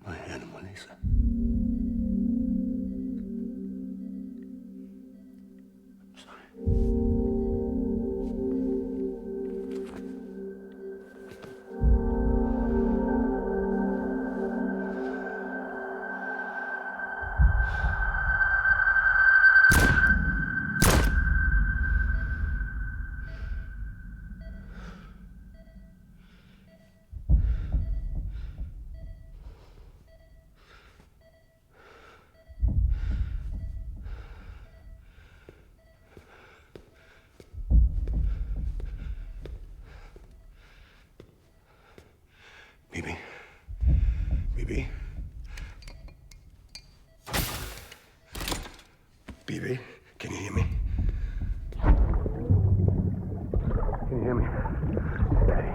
My animal, Lisa. I'm sorry. Bibi. Bibi. Bibi, can you hear me? Can you hear me? Steady.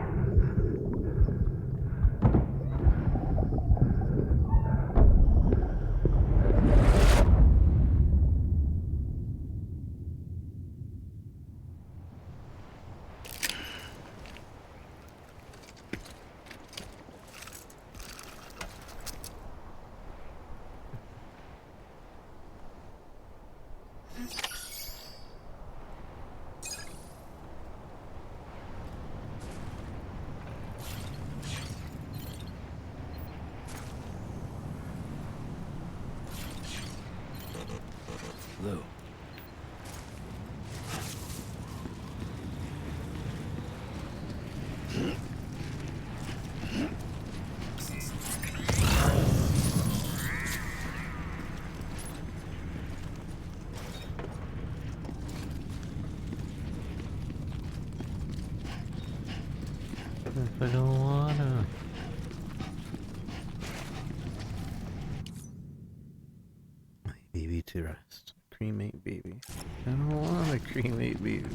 I don't wanna. My baby to rest. Cremate baby. I don't wanna cremate baby.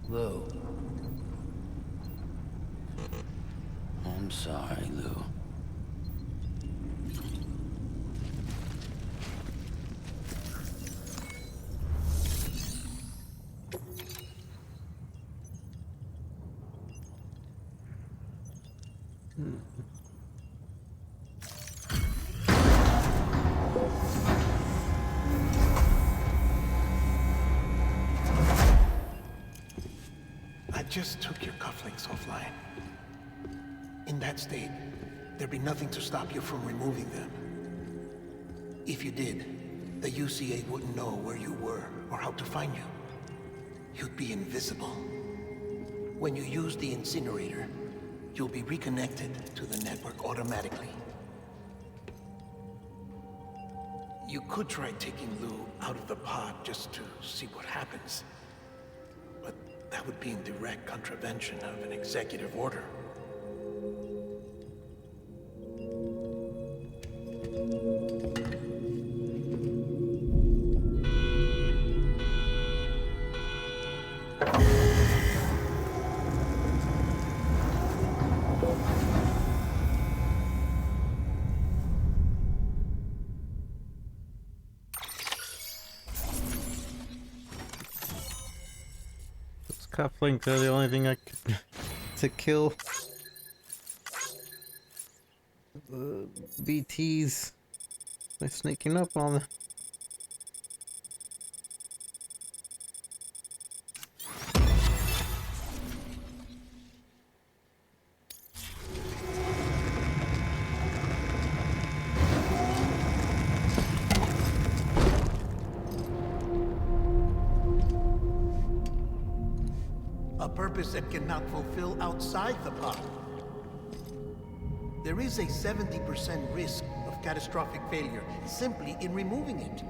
Lou. I'm sorry, Lou. I just took your cufflinks offline. In that state, there'd be nothing to stop you from removing them. If you did, the UCA wouldn't know where you were or how to find you. You'd be invisible. When you use the incinerator, you'll be reconnected to the network automatically. You could try taking Lou out of the pod just to see what happens. But that would be in direct contravention of an executive order. Those cufflinks are the only thing I could to kill the BTs by sneaking up on them. A purpose that cannot fulfill outside the pod. There is a 70% risk of catastrophic failure simply in removing it.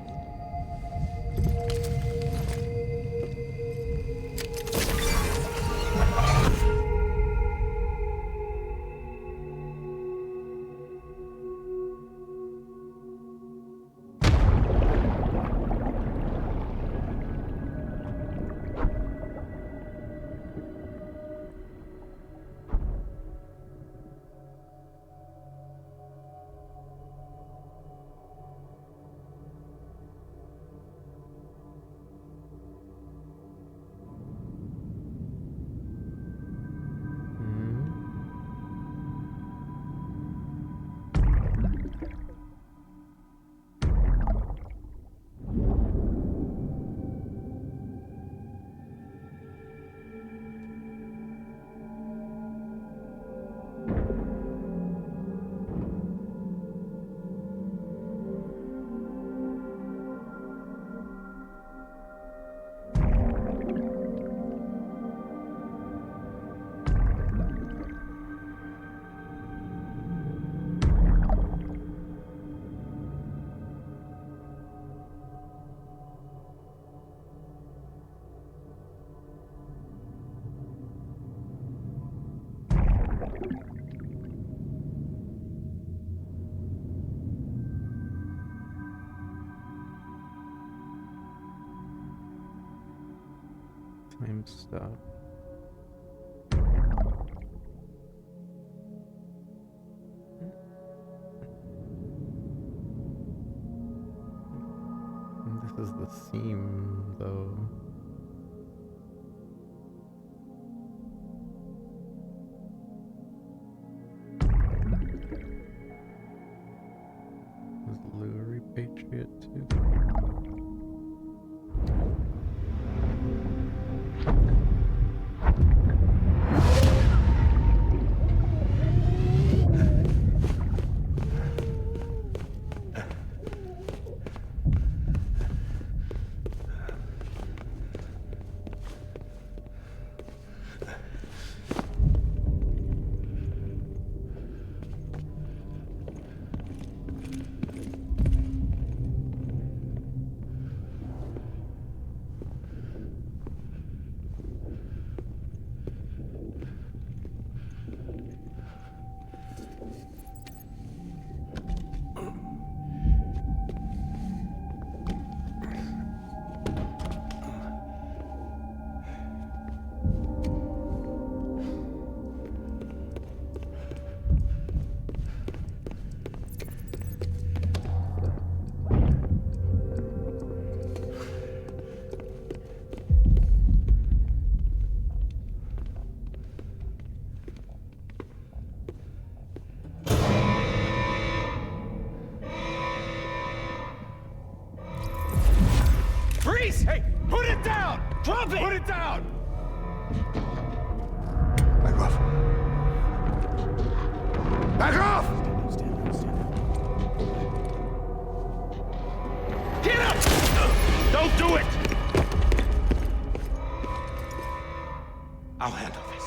Time stop. is the seam, though. Is Lou a repatriate too? Freeze! Hey, put it down! Drop it! Put it down! Back off. Back off! Get up! Don't do it! I'll handle this.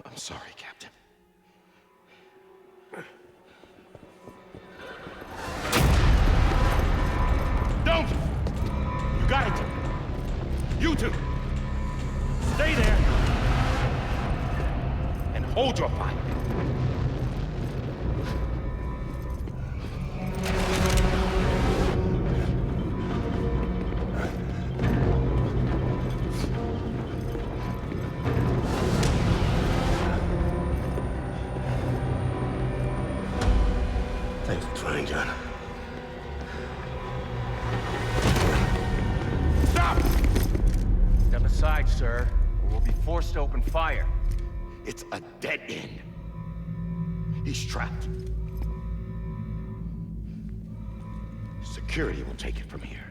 I'm sorry, Captain. Don't! You got it! You two! Stay there! And hold your fire! Thanks for trying, John. Stop! Step aside, sir, or we'll be forced to open fire. It's a dead end. He's trapped. Security will take it from here.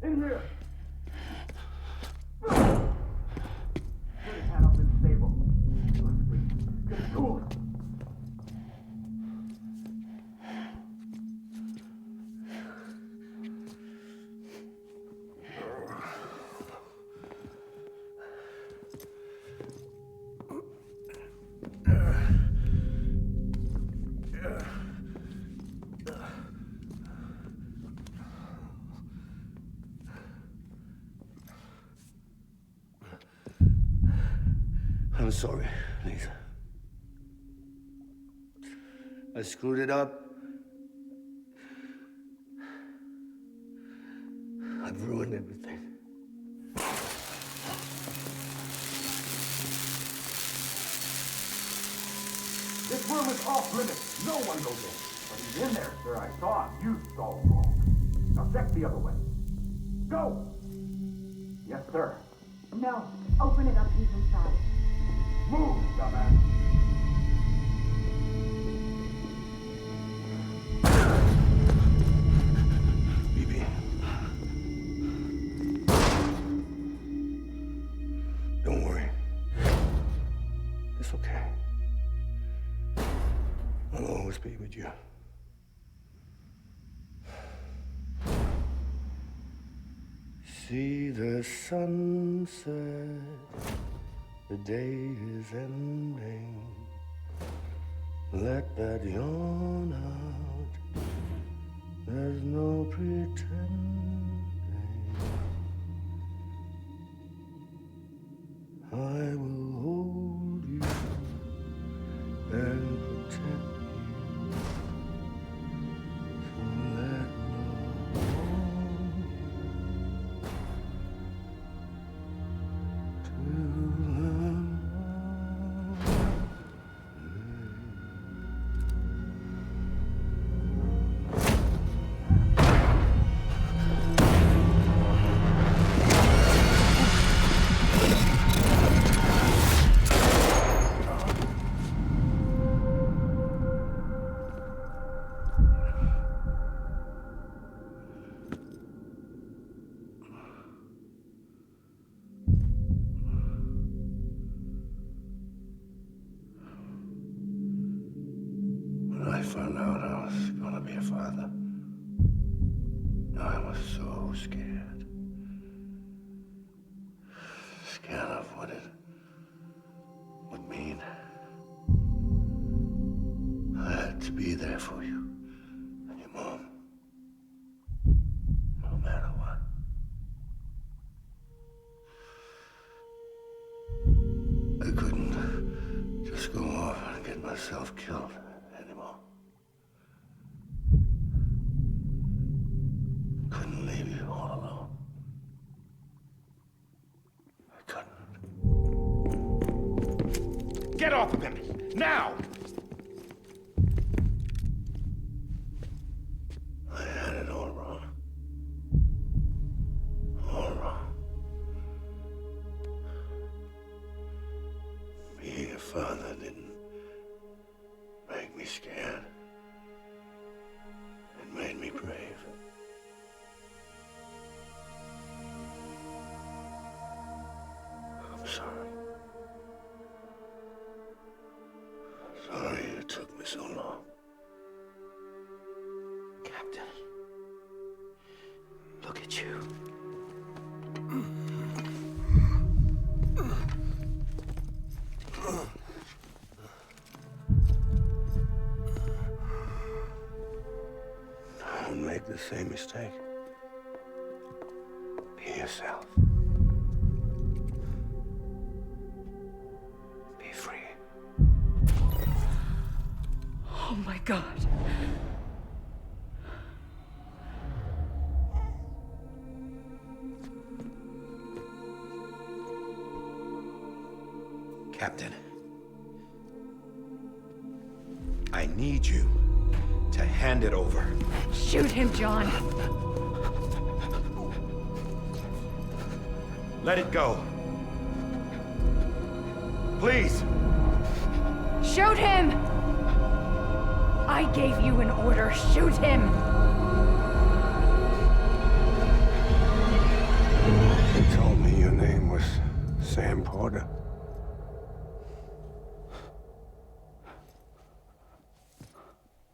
In here! Good handle's unstable. Let's breathe. Get it cool. I'm sorry, Lisa. I screwed it up. I've ruined everything. This room is off limits. No one goes in. But he's in there, sir. I saw him. You saw him wrong. Now check the other way. Go! Yes, sir. No. Open it up. He's inside. Move, dumbass. BB. Don't worry. It's okay. I'll always be with you. See the sunset, the day is ending. Let that yawn out, there's no pretending. I will hold you and protect you. So let love hold you till I'm When I found out I was gonna be a father, I was so scared. Scared of what it would mean. I had to be there for you and your mom, no matter what. I couldn't just go off and get myself killed anymore. Couldn't leave you all alone. I couldn't. Get off of him! Now! I had it all wrong. All wrong. Being a father didn't make me scared. It made me brave. I'm sorry. Sorry it took me so long. Captain, look at you. Don't make the same mistake. Be yourself. Be free. Oh my God. Captain, I need you to hand it over. Shoot him, John. Let it go. Please. Shoot him! I gave you an order. Shoot him! You told me your name was Sam Porter.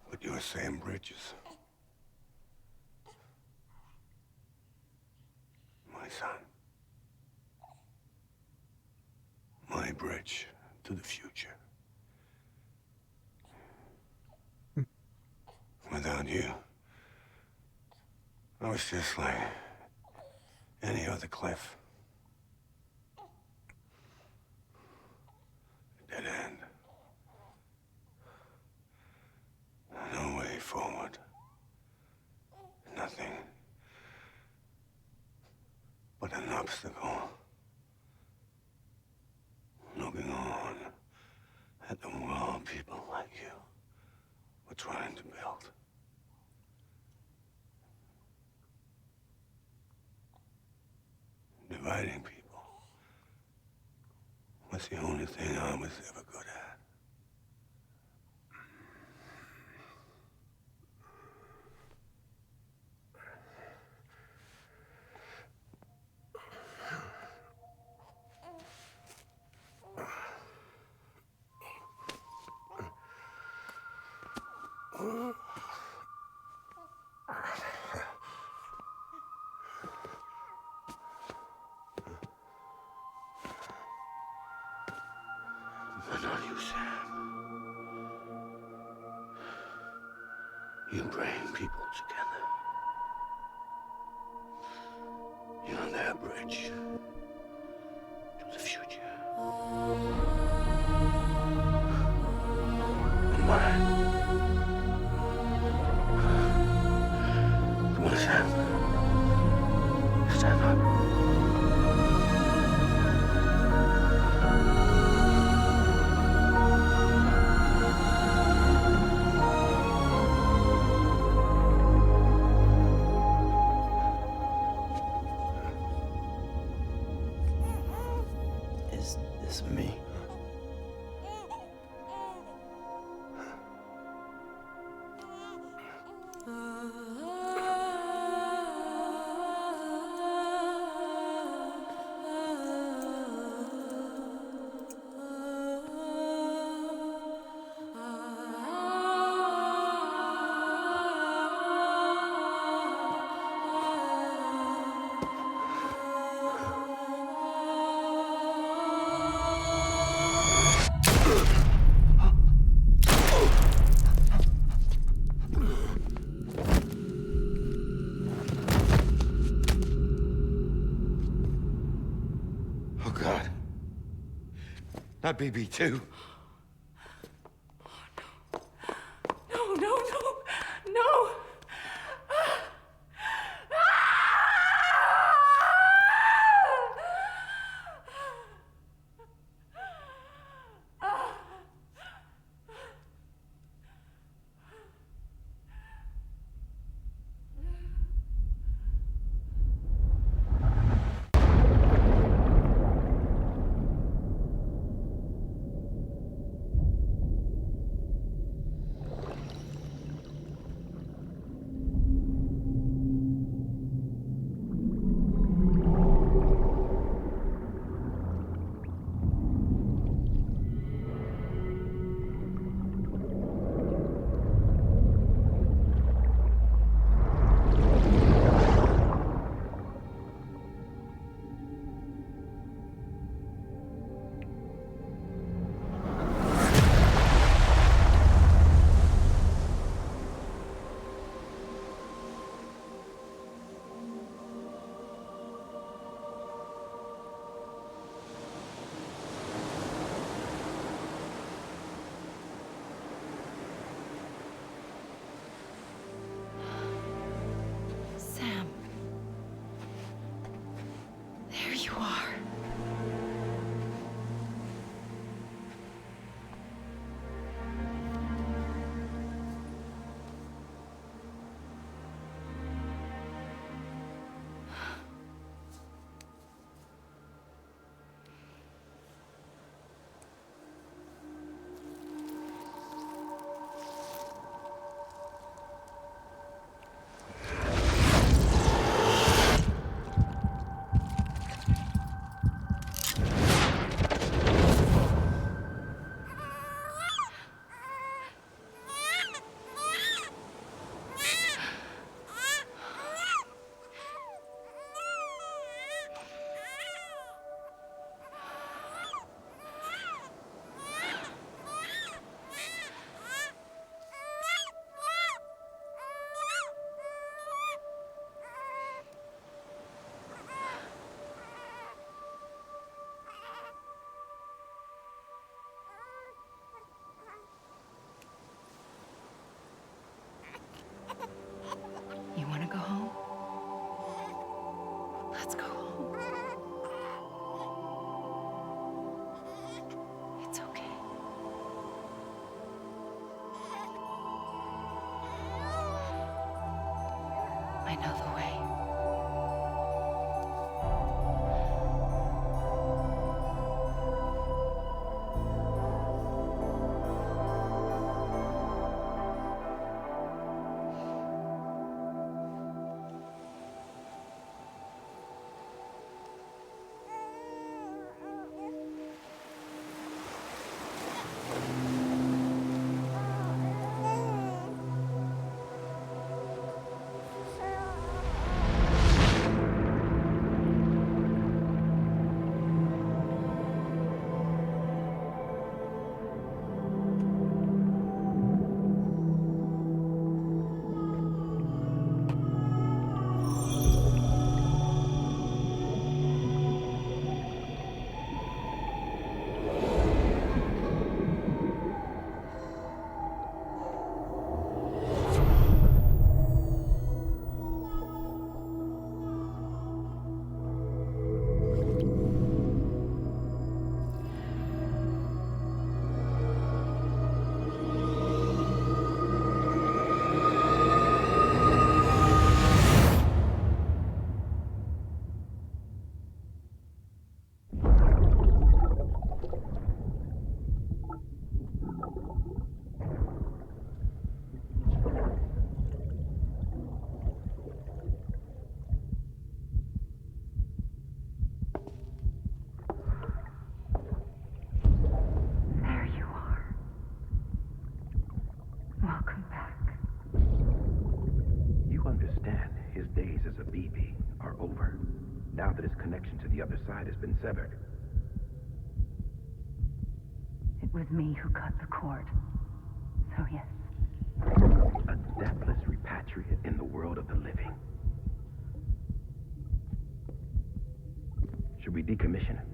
But you're Sam Bridges. My son. My bridge to the future. Without you, I was just like any other Cliff. Dead end. No way forward. Nothing but an obstacle. Looking on at the world people like you were trying to build. Dividing people was the only thing I was ever good at. But not you, Sam. You bring people together. You're on their bridge to the future. And mine. Come on, Sam. Stand up. Is this me? Oh, God. Not BB2. No, no, no, no! I know the way. There you are. Welcome back. You understand his days as a BB are over, now that his connection to the other side has been severed. It was me who cut the cord. So yes. A deathless repatriate in the world of the living. Should we decommission him?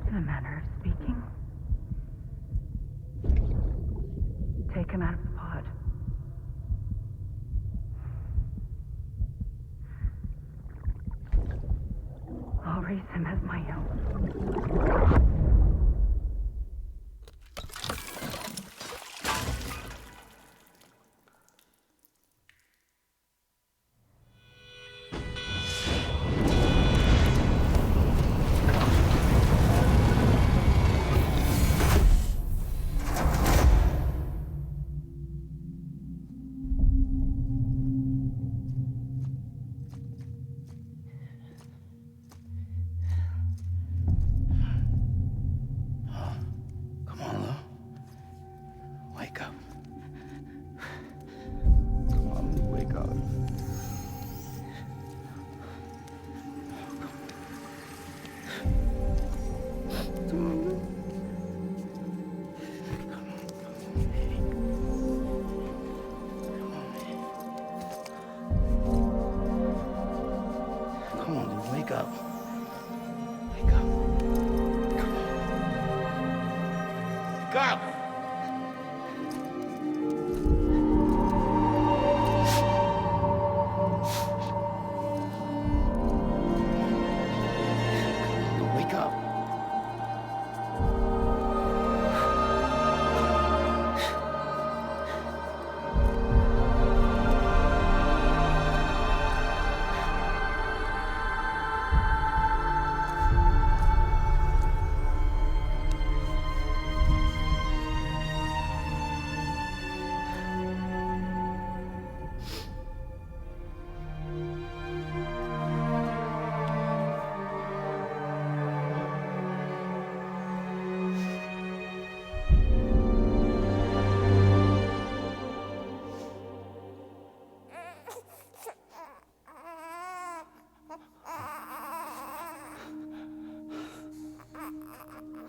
In a manner of speaking. Take him out of the pod. I'll raise him as my own. Come on, Lou. Wake up. Come on, wake up. Come on, Lou. Come on, Lou, wake up. Wake up. Come on. Wake up! Wake up.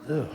Lou.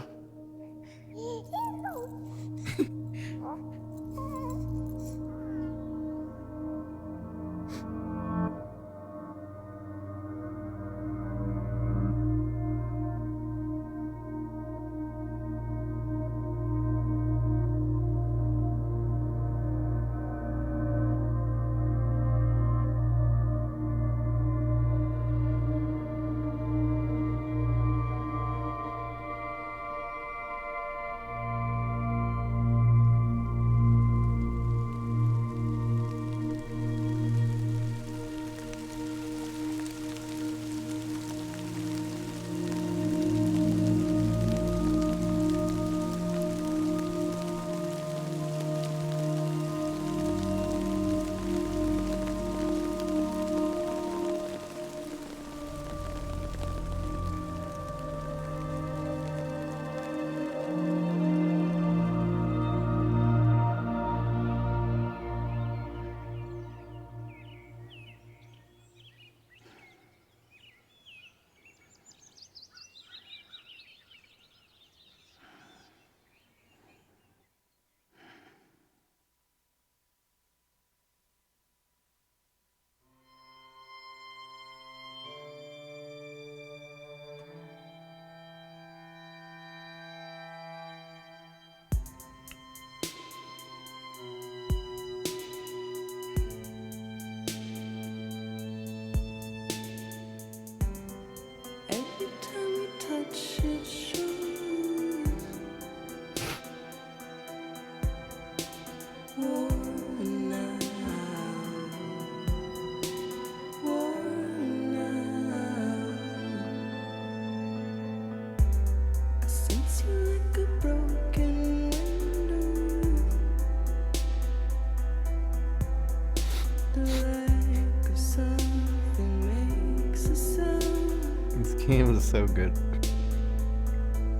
game is so good.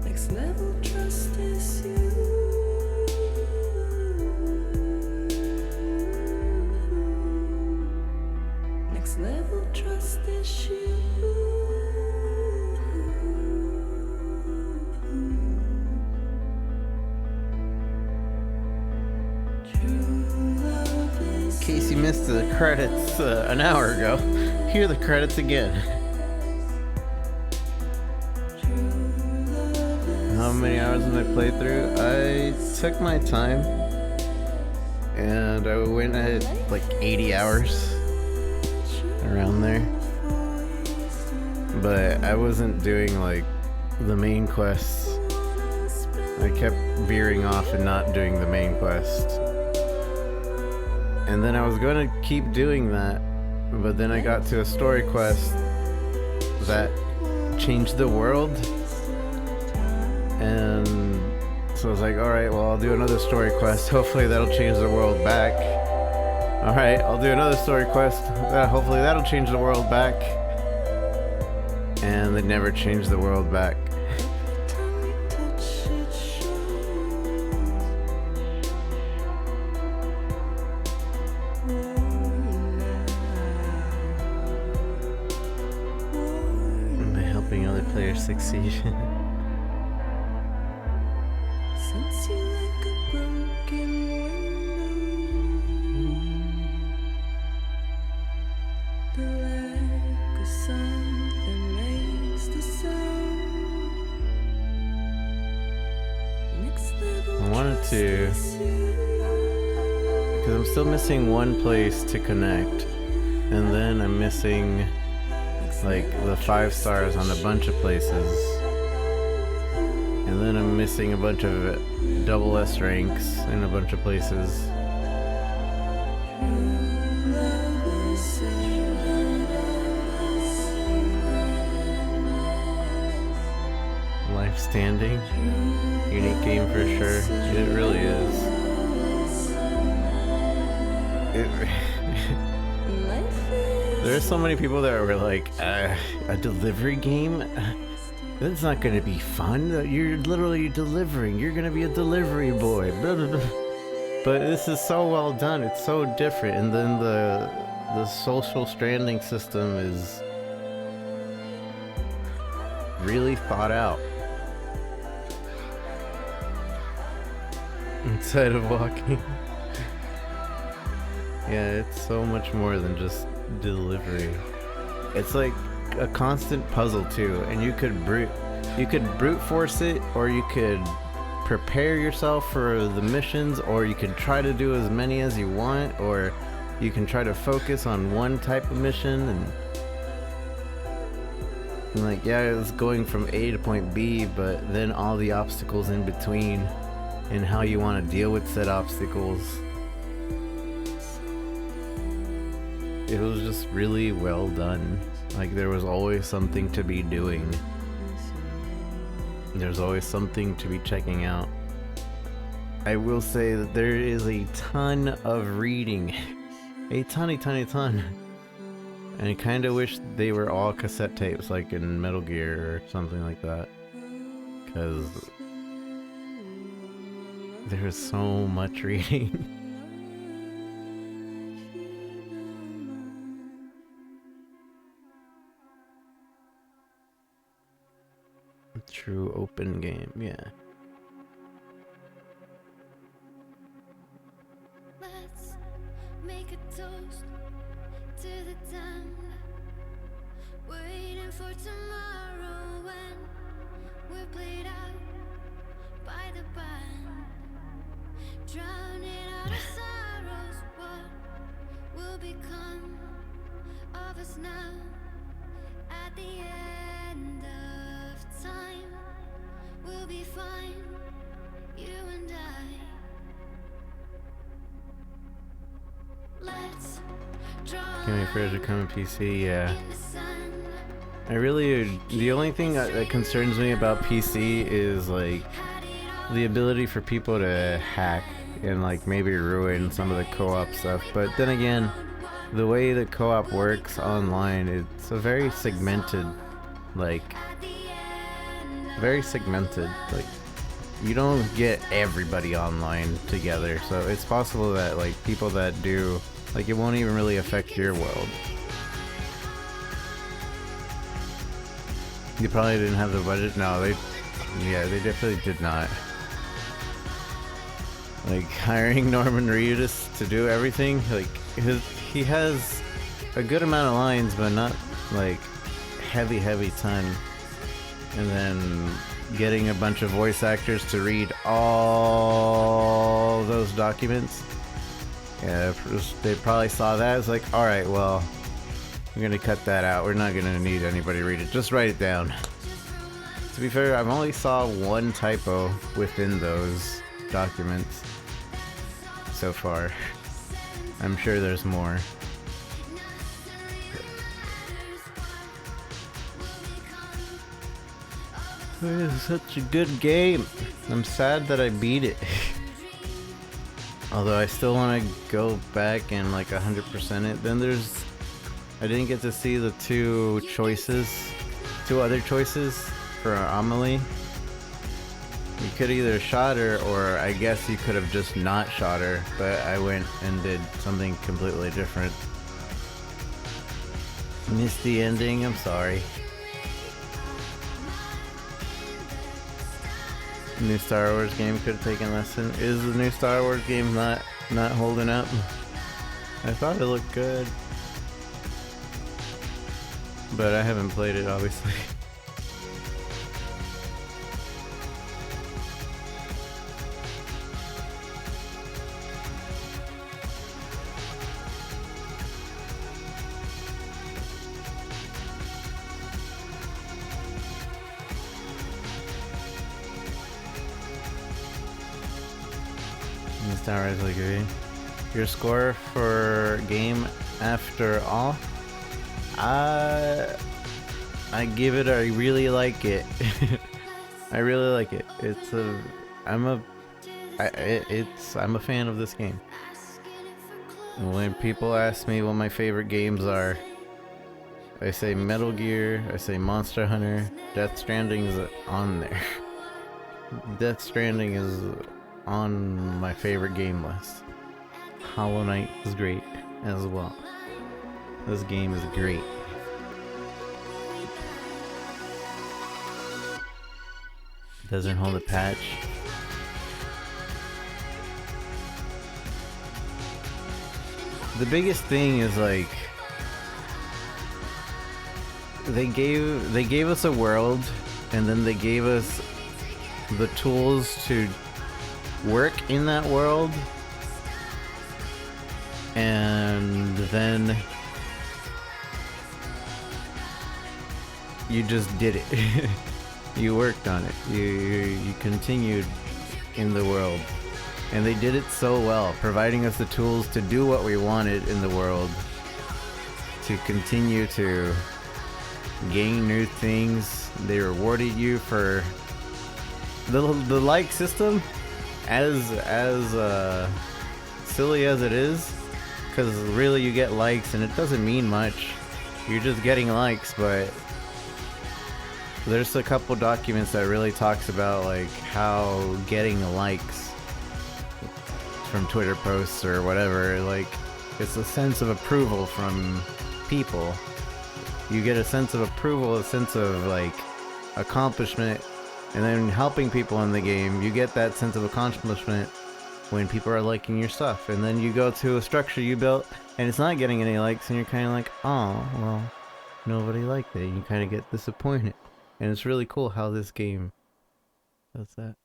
Next level trust is you. Next level trust is you. In case you missed the credits an hour ago, here are the credits again. How many hours did I play through? I took my time and I went at like 80 hours, around there. But I wasn't doing like the main quests. I kept veering off and not doing the main quest. And then I was going to keep doing that, but then I got to a story quest that changed the world. And so I was like, alright, well, I'll do another story quest. Hopefully that'll change the world back. Alright, I'll do another story quest. Hopefully that'll change the world back. And they never changed the world back. By helping other players succeed. Since you like a broken window, the lack of something makes the sound. Next level I wanted to, because I'm still missing one place to connect, and then I'm missing like the 5 stars on a bunch of places, and then I'm missing a bunch of double S ranks in a bunch of places. Life Standing, unique game for sure. It really is. There's so many people that were like, a delivery game? That's not gonna be fun. You're literally delivering. You're gonna be a delivery boy. Blah, blah, blah. But this is so well done. It's so different. And then the social stranding system is really thought out. Instead of walking. Yeah, it's so much more than just delivery. It's like a constant puzzle too, and you could brute force it, or you could prepare yourself for the missions, or you could try to do as many as you want, or you can try to focus on one type of mission and like, yeah, it's going from A to point B, but then all the obstacles in between and how you want to deal with said obstacles. It was just really well done. Like, there was always something to be doing. There's always something to be checking out. I will say that there is a ton of reading. A ton. And I kind of wish they were all cassette tapes, like in Metal Gear or something like that. Because there's so much reading. True open game, yeah. Let's make a toast to the time waiting for tomorrow when we're played out by the band, drowning out our sorrows. What will become of us now at the end of time? We'll be fine, you and I. Let's draw Can we Fraser come on PC? Yeah. I really, the only thing that concerns me about PC is like the ability for people to hack and like maybe ruin some of the co-op stuff. But then again, the way the co-op works online, it's a very segmented like very segmented. Like you don't get everybody online together, so it's possible that like people that do, like, it won't even really affect your world. You probably didn't have the budget. No, they definitely did not. Like hiring Norman Reedus to do everything, like he has a good amount of lines, but not like heavy ton. And then getting a bunch of voice actors to read all those documents. Yeah, they probably saw that. It's like, all right, well, we're gonna cut that out. We're not gonna need anybody to read it. Just write it down. To be fair, I've only saw one typo within those documents so far. I'm sure there's more. It is such a good game. I'm sad that I beat it. Although I still want to go back and like 100% it. Then I didn't get to see the two other choices for Amelie. You could either shot her, or I guess you could have just not shot her, but I went and did something completely different. Missed the ending, I'm sorry. New Star Wars game could have taken lesson. Is the new Star Wars game not holding up? I thought it looked good, but I haven't played it, obviously. Star Wars agree. Your score for game after all? I give it I really like it. I really like it. I'm a fan of this game. When people ask me what my favorite games are, I say Metal Gear, I say Monster Hunter. Death Stranding is on there. Death Stranding is on my favorite game list. Hollow Knight is great as well. This game is great. Doesn't hold a patch. The biggest thing is like they gave us a world, and then they gave us the tools to work in that world, and then you just did it. You worked on it. You continued in the world, and they did it so well, providing us the tools to do what we wanted in the world, to continue to gain new things. They rewarded you for the like system. As silly as it is, because really you get likes and it doesn't mean much. You're just getting likes, but there's a couple documents that really talks about like how getting likes from Twitter posts or whatever, like it's a sense of approval from people. You get a sense of approval, a sense of like accomplishment. And then helping people in the game, you get that sense of accomplishment when people are liking your stuff. And then you go to a structure you built and it's not getting any likes, and you're kind of like, oh, well, nobody liked it. You kind of get disappointed. And it's really cool how this game does that.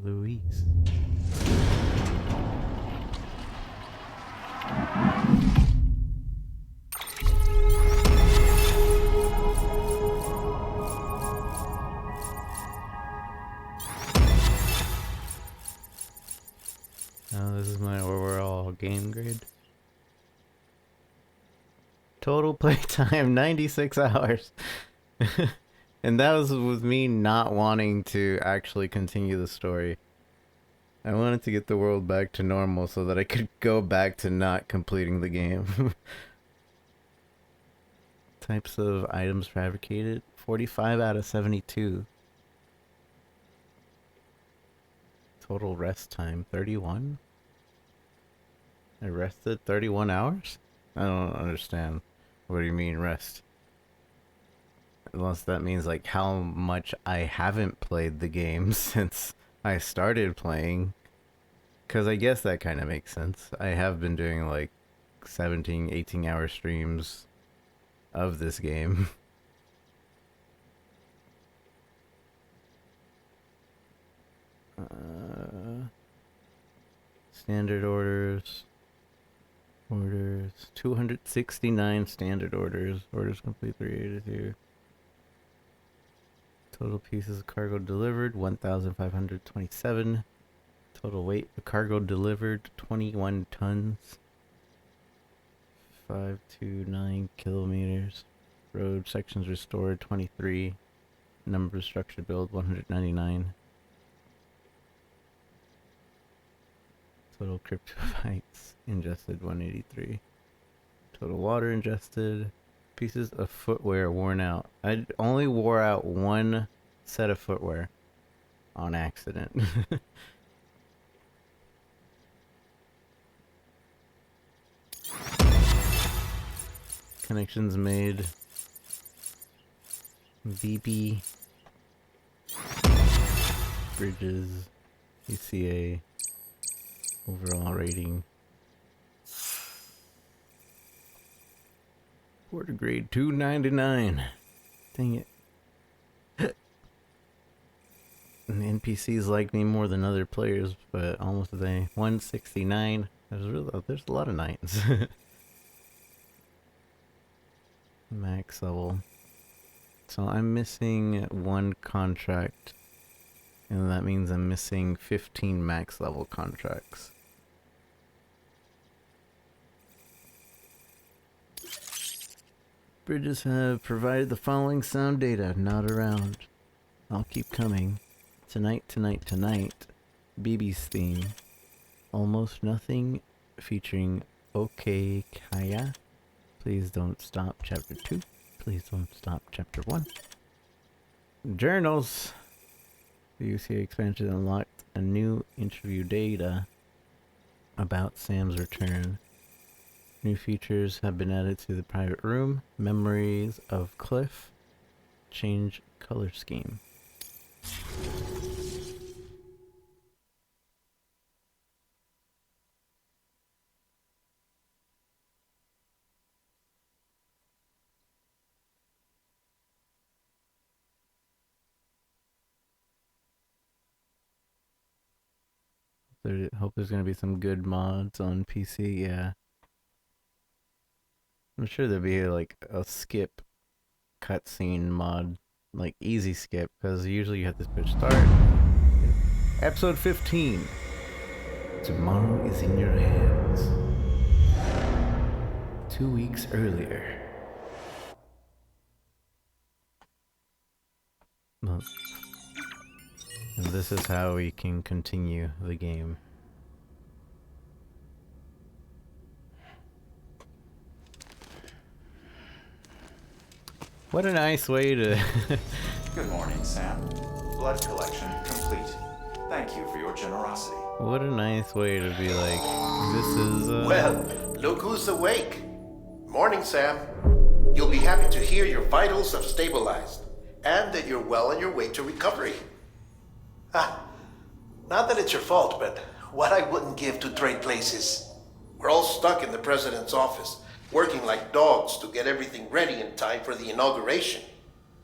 Louise. Now this is my overall game grade. Total playtime 96 hours. And that was with me not wanting to actually continue the story. I wanted to get the world back to normal so that I could go back to not completing the game. Types of items fabricated, 45 out of 72. Total rest time, 31. I rested 31 hours? I don't understand. What do you mean rest? Unless that means like how much I haven't played the game since I started playing. Because I guess that kind of makes sense. I have been doing like 17, 18 hour streams of this game. Standard orders. 269 standard orders. Orders complete 382. Total pieces of cargo delivered 1,527. Total weight of cargo delivered 21 tons. 529 kilometers. Road sections restored 23. Number of structure build 199. Total cryptophytes ingested 183. Total water ingested. Pieces of footwear worn out. I only wore out one set of footwear on accident. Connections made. BP. Bridges. UCA. Overall rating. Border grade 299. Dang it. And the NPCs like me more than other players, but almost they 169. There's a lot of 9s. Max level. So I'm missing one contract, and that means I'm missing 15 max level contracts. Bridges have provided the following sound data. Not around. I'll keep coming. Tonight, tonight, tonight. BB's theme. Almost Nothing featuring OK Kaya. Please Don't Stop Chapter 2. Please Don't Stop Chapter 1. Journals. The UCA expansion unlocked a new interview data about Sam's return. New features have been added to the private room. Memories of Cliff. Change color scheme. Hope there's gonna be some good mods on PC. Yeah. I'm sure there'll be like a skip cutscene mod, like easy skip, because usually you have to push start. Episode 15. Tomorrow is in your hands. 2 weeks earlier. Well, and this is how we can continue the game. What a nice way to... Good morning, Sam. Blood collection complete. Thank you for your generosity. What a nice way to be like, this is... Well, look who's awake. Morning, Sam. You'll be happy to hear your vitals have stabilized, and that you're well on your way to recovery. Not that it's your fault, but what I wouldn't give to trade places. We're all stuck in the president's office, working like dogs to get everything ready in time for the inauguration.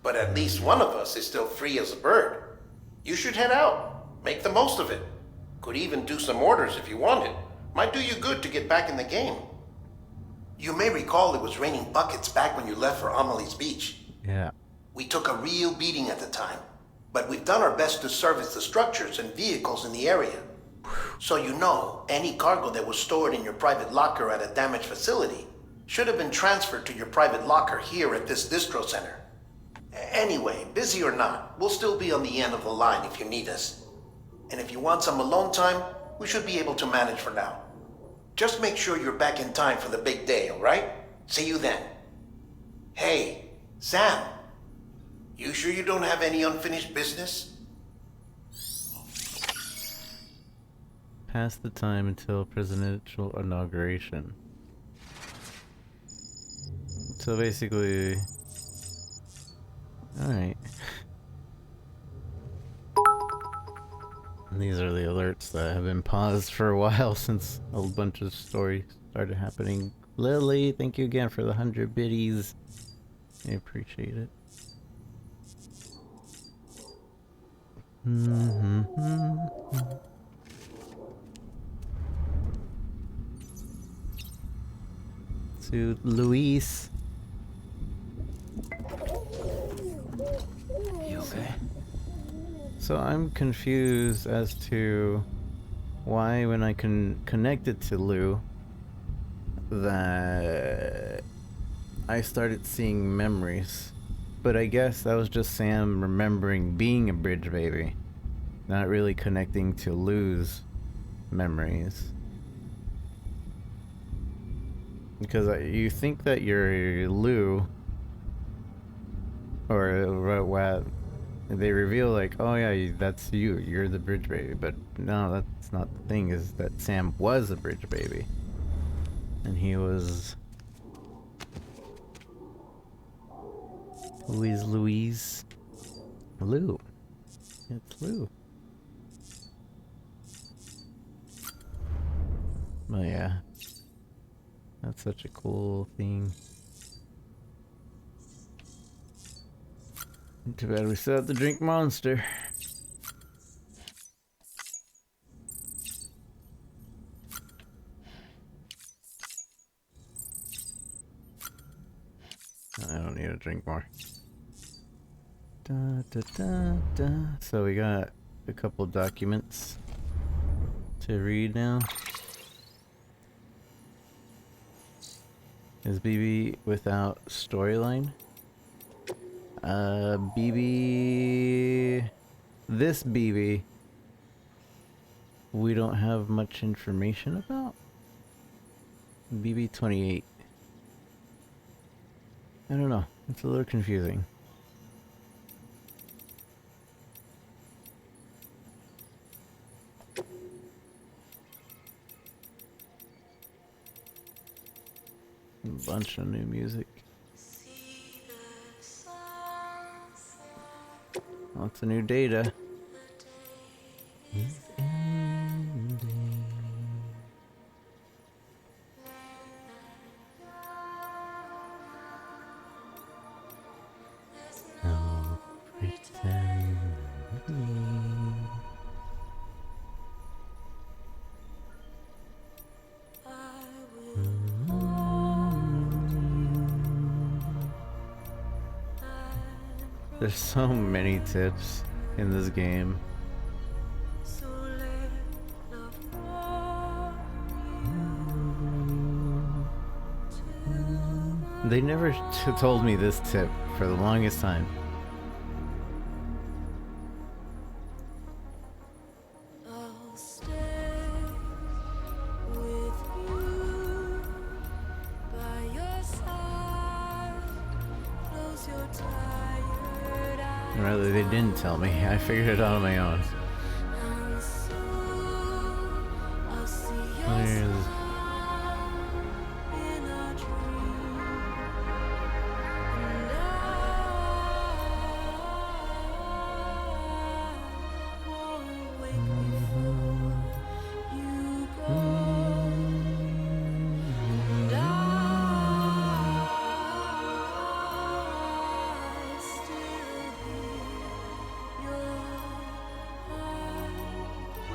But at least one of us is still free as a bird. You should head out. Make the most of it. Could even do some orders if you wanted. Might do you good to get back in the game. You may recall it was raining buckets back when you left for Amelie's Beach. Yeah. We took a real beating at the time, but we've done our best to service the structures and vehicles in the area. So you know, any cargo that was stored in your private locker at a damaged facility should have been transferred to your private locker here at this distro center. Anyway, busy or not, we'll still be on the end of the line if you need us. And if you want some alone time, we should be able to manage for now. Just make sure you're back in time for the big day, alright? See you then. Hey, Sam. You sure you don't have any unfinished business? Pass the time until presidential inauguration. So basically... Alright. These are the alerts that have been paused for a while since a bunch of stories started happening. Lily, thank you again for the 100 biddies. I appreciate it. To Luis. You okay? So I'm confused as to why when I can connect it to Lou that I started seeing memories. But I guess that was just Sam remembering being a bridge baby, not really connecting to Lou's memories. Because you think that you're Lou, or what? They reveal like, oh yeah, that's you. You're the bridge baby. But no, that's not the thing. Is that Sam was a bridge baby, and he was. Who is Louise? Lou. It's Lou. Oh yeah. That's such a cool thing. Too bad we still have to drink Monster. I don't need to drink more. Da, da, da, da. So we got a couple documents to read now. Is BB without storyline? BB... This BB... we don't have much information about? BB-28. I don't know. It's a little confusing. A bunch of new music. Lots of new data. No pretend. There's so many tips in this game. They never told me this tip for the longest time. Rather, they didn't tell me. I figured it out on my own.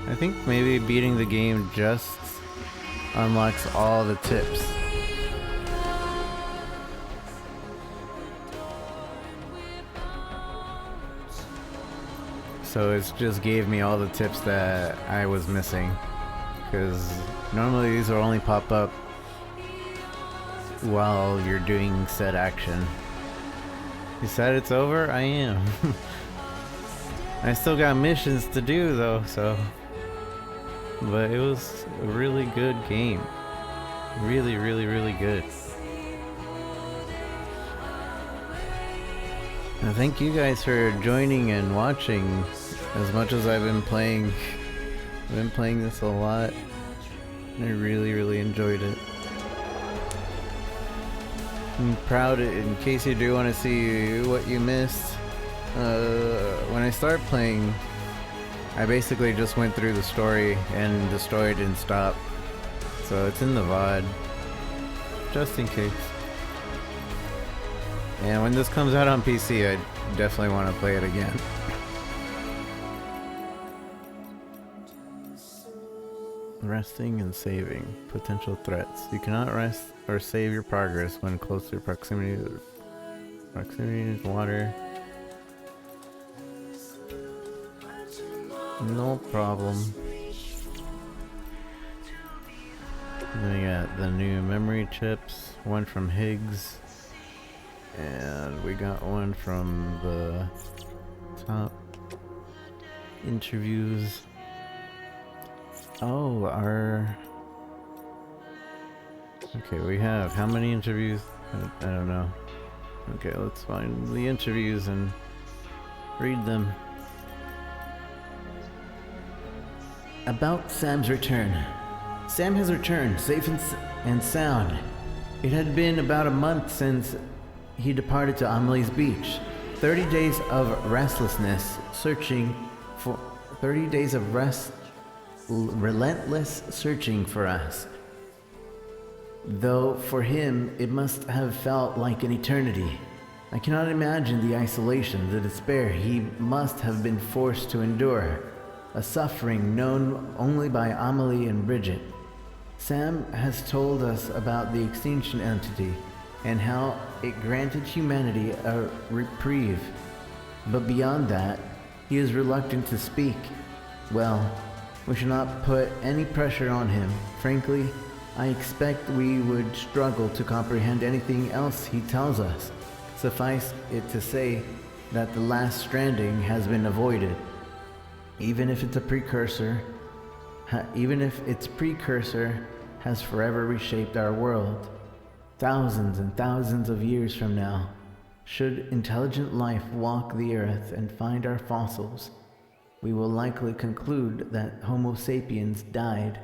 I think maybe beating the game just unlocks all the tips. So it just gave me all the tips that I was missing. because normally these will only pop up while you're doing said action. You said it's over? I am. I still got missions to do though, so. But it was a really good game. Really, really, really good. And thank you guys for joining and watching. As much as I've been playing this a lot. I really, really enjoyed it. I'm proud, in case you do want to see what you missed. When I start playing, I basically just went through the story and destroyed and stopped. So it's in the VOD, just in case. And when this comes out on PC, I definitely want to play it again. Resting and saving. Potential threats. You cannot rest or save your progress when close to proximity to water. No problem. Then we got the new memory chips. One from Higgs. And we got one from the top interviews. Oh, okay, we have how many interviews? I don't know. Okay, let's find the interviews and read them. About Sam's return. Sam has returned, safe and sound. It had been about a month since he departed to Amelie's Beach. 30 days of restlessness, searching for 30 days of relentless searching for us. Though for him it must have felt like an eternity. I cannot imagine the isolation, the despair he must have been forced to endure, a suffering known only by Amelie and Bridget. Sam has told us about the extinction entity and how it granted humanity a reprieve, but beyond that, he is reluctant to speak. Well, we should not put any pressure on him. Frankly, I expect we would struggle to comprehend anything else he tells us. Suffice it to say that the last stranding has been avoided. Even if its precursor has forever reshaped our world. Thousands and thousands of years from now, should intelligent life walk the earth and find our fossils, we will likely conclude that Homo sapiens died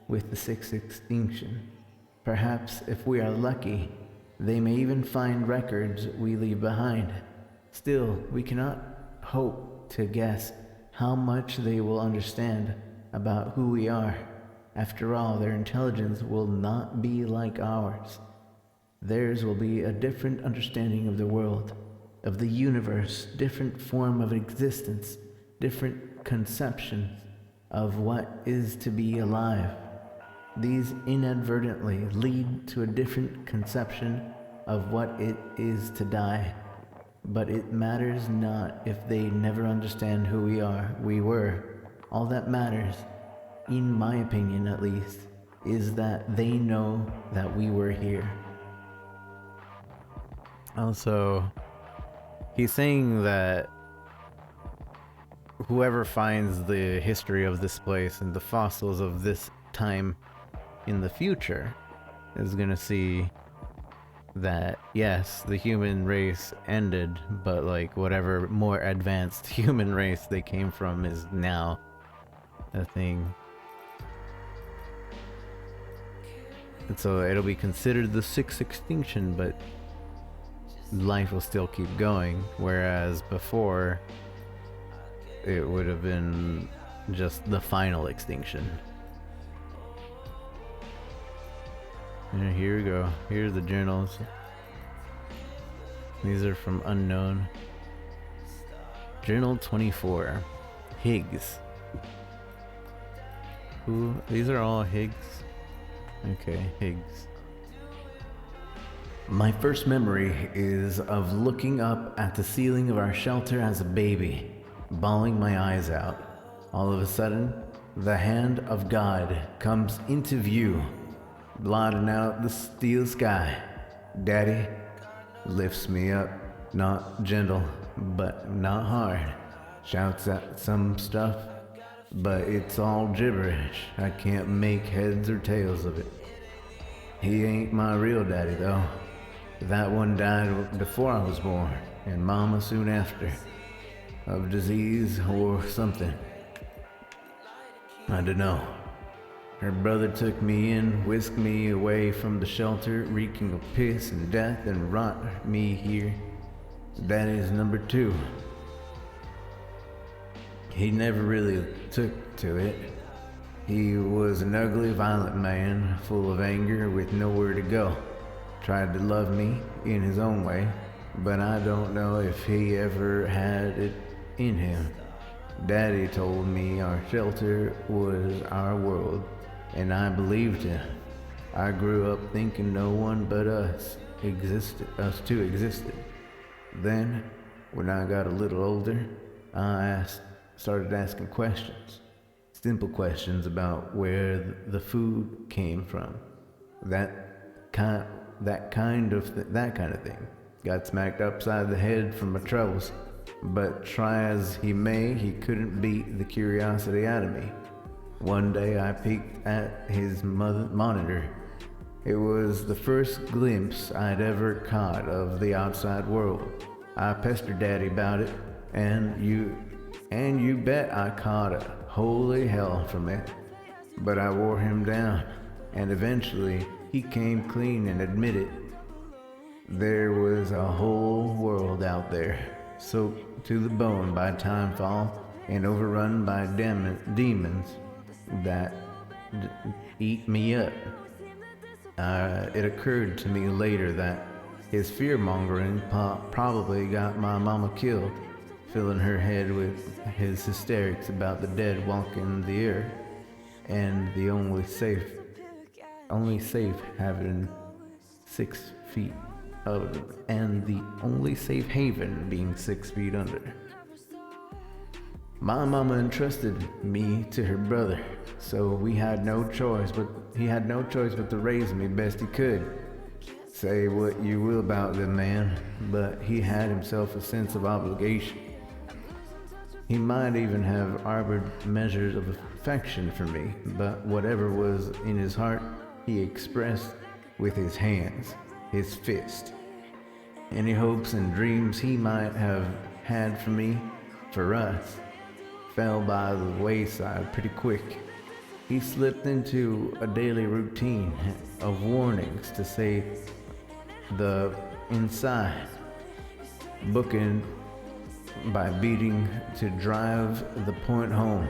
with the sixth extinction. Perhaps, if we are lucky, they may even find records we leave behind. Still, we cannot hope to guess how much they will understand about who we are. After all, their intelligence will not be like ours. Theirs will be a different understanding of the world, of the universe, different form of existence, different conceptions of what is to be alive. These inadvertently lead to a different conception of what it is to die. But it matters not if they never understand who we were. All that matters, in my opinion at least, is that they know that we were here. Also, he's saying that whoever finds the history of this place and the fossils of this time in the future is gonna see that, yes, the human race ended, but like whatever more advanced human race they came from is now a thing. And so it'll be considered the sixth extinction, but life will still keep going, whereas before it would have been just the final extinction. And here we go. Here's the journals. These are from Unknown. Journal 24. Higgs. Who? These are all Higgs? Okay, Higgs. My first memory is of looking up at the ceiling of our shelter as a baby, bawling my eyes out. All of a sudden, the hand of God comes into view, blotting out the steel sky. Daddy lifts me up, not gentle, but not hard. Shouts at some stuff, but it's all gibberish. I can't make heads or tails of it. He ain't my real daddy, though. That one died before I was born, and Mama soon after. Of disease or something. I dunno. Her brother took me in, whisked me away from the shelter, reeking of piss and death, and brought me here. Daddy's number 2. He never really took to it. He was an ugly, violent man, full of anger, with nowhere to go. Tried to love me in his own way, but I don't know if he ever had it in him. Daddy told me our shelter was our world, and I believed him. I grew up thinking no one but us two existed. Then, when I got a little older, I started asking questions. Simple questions about where the food came from. That kind of thing. Got smacked upside the head from my troubles, but try as he may, he couldn't beat the curiosity out of me. One day I peeked at his monitor. It was the first glimpse I'd ever caught of the outside world. I pestered Daddy about it, and you bet I caught a holy hell from it. But I wore him down, and eventually he came clean and admitted there was a whole world out there, soaked to the bone by timefall and overrun by demons that eat me up. It occurred to me later that his fear-mongering probably got my mama killed, filling her head with his hysterics about the dead walking the earth, and the only safe having 6 feet of, and the only safe haven being 6 feet under. My mama entrusted me to her brother, so he had no choice but to raise me best he could. Say what you will about the man, but he had himself a sense of obligation. He might even have harbored measures of affection for me, but whatever was in his heart, he expressed with his hands, his fist. Any hopes and dreams he might have had for me, for us, fell by the wayside pretty quick. He slipped into a daily routine of warnings to say the inside, booking by beating to drive the point home.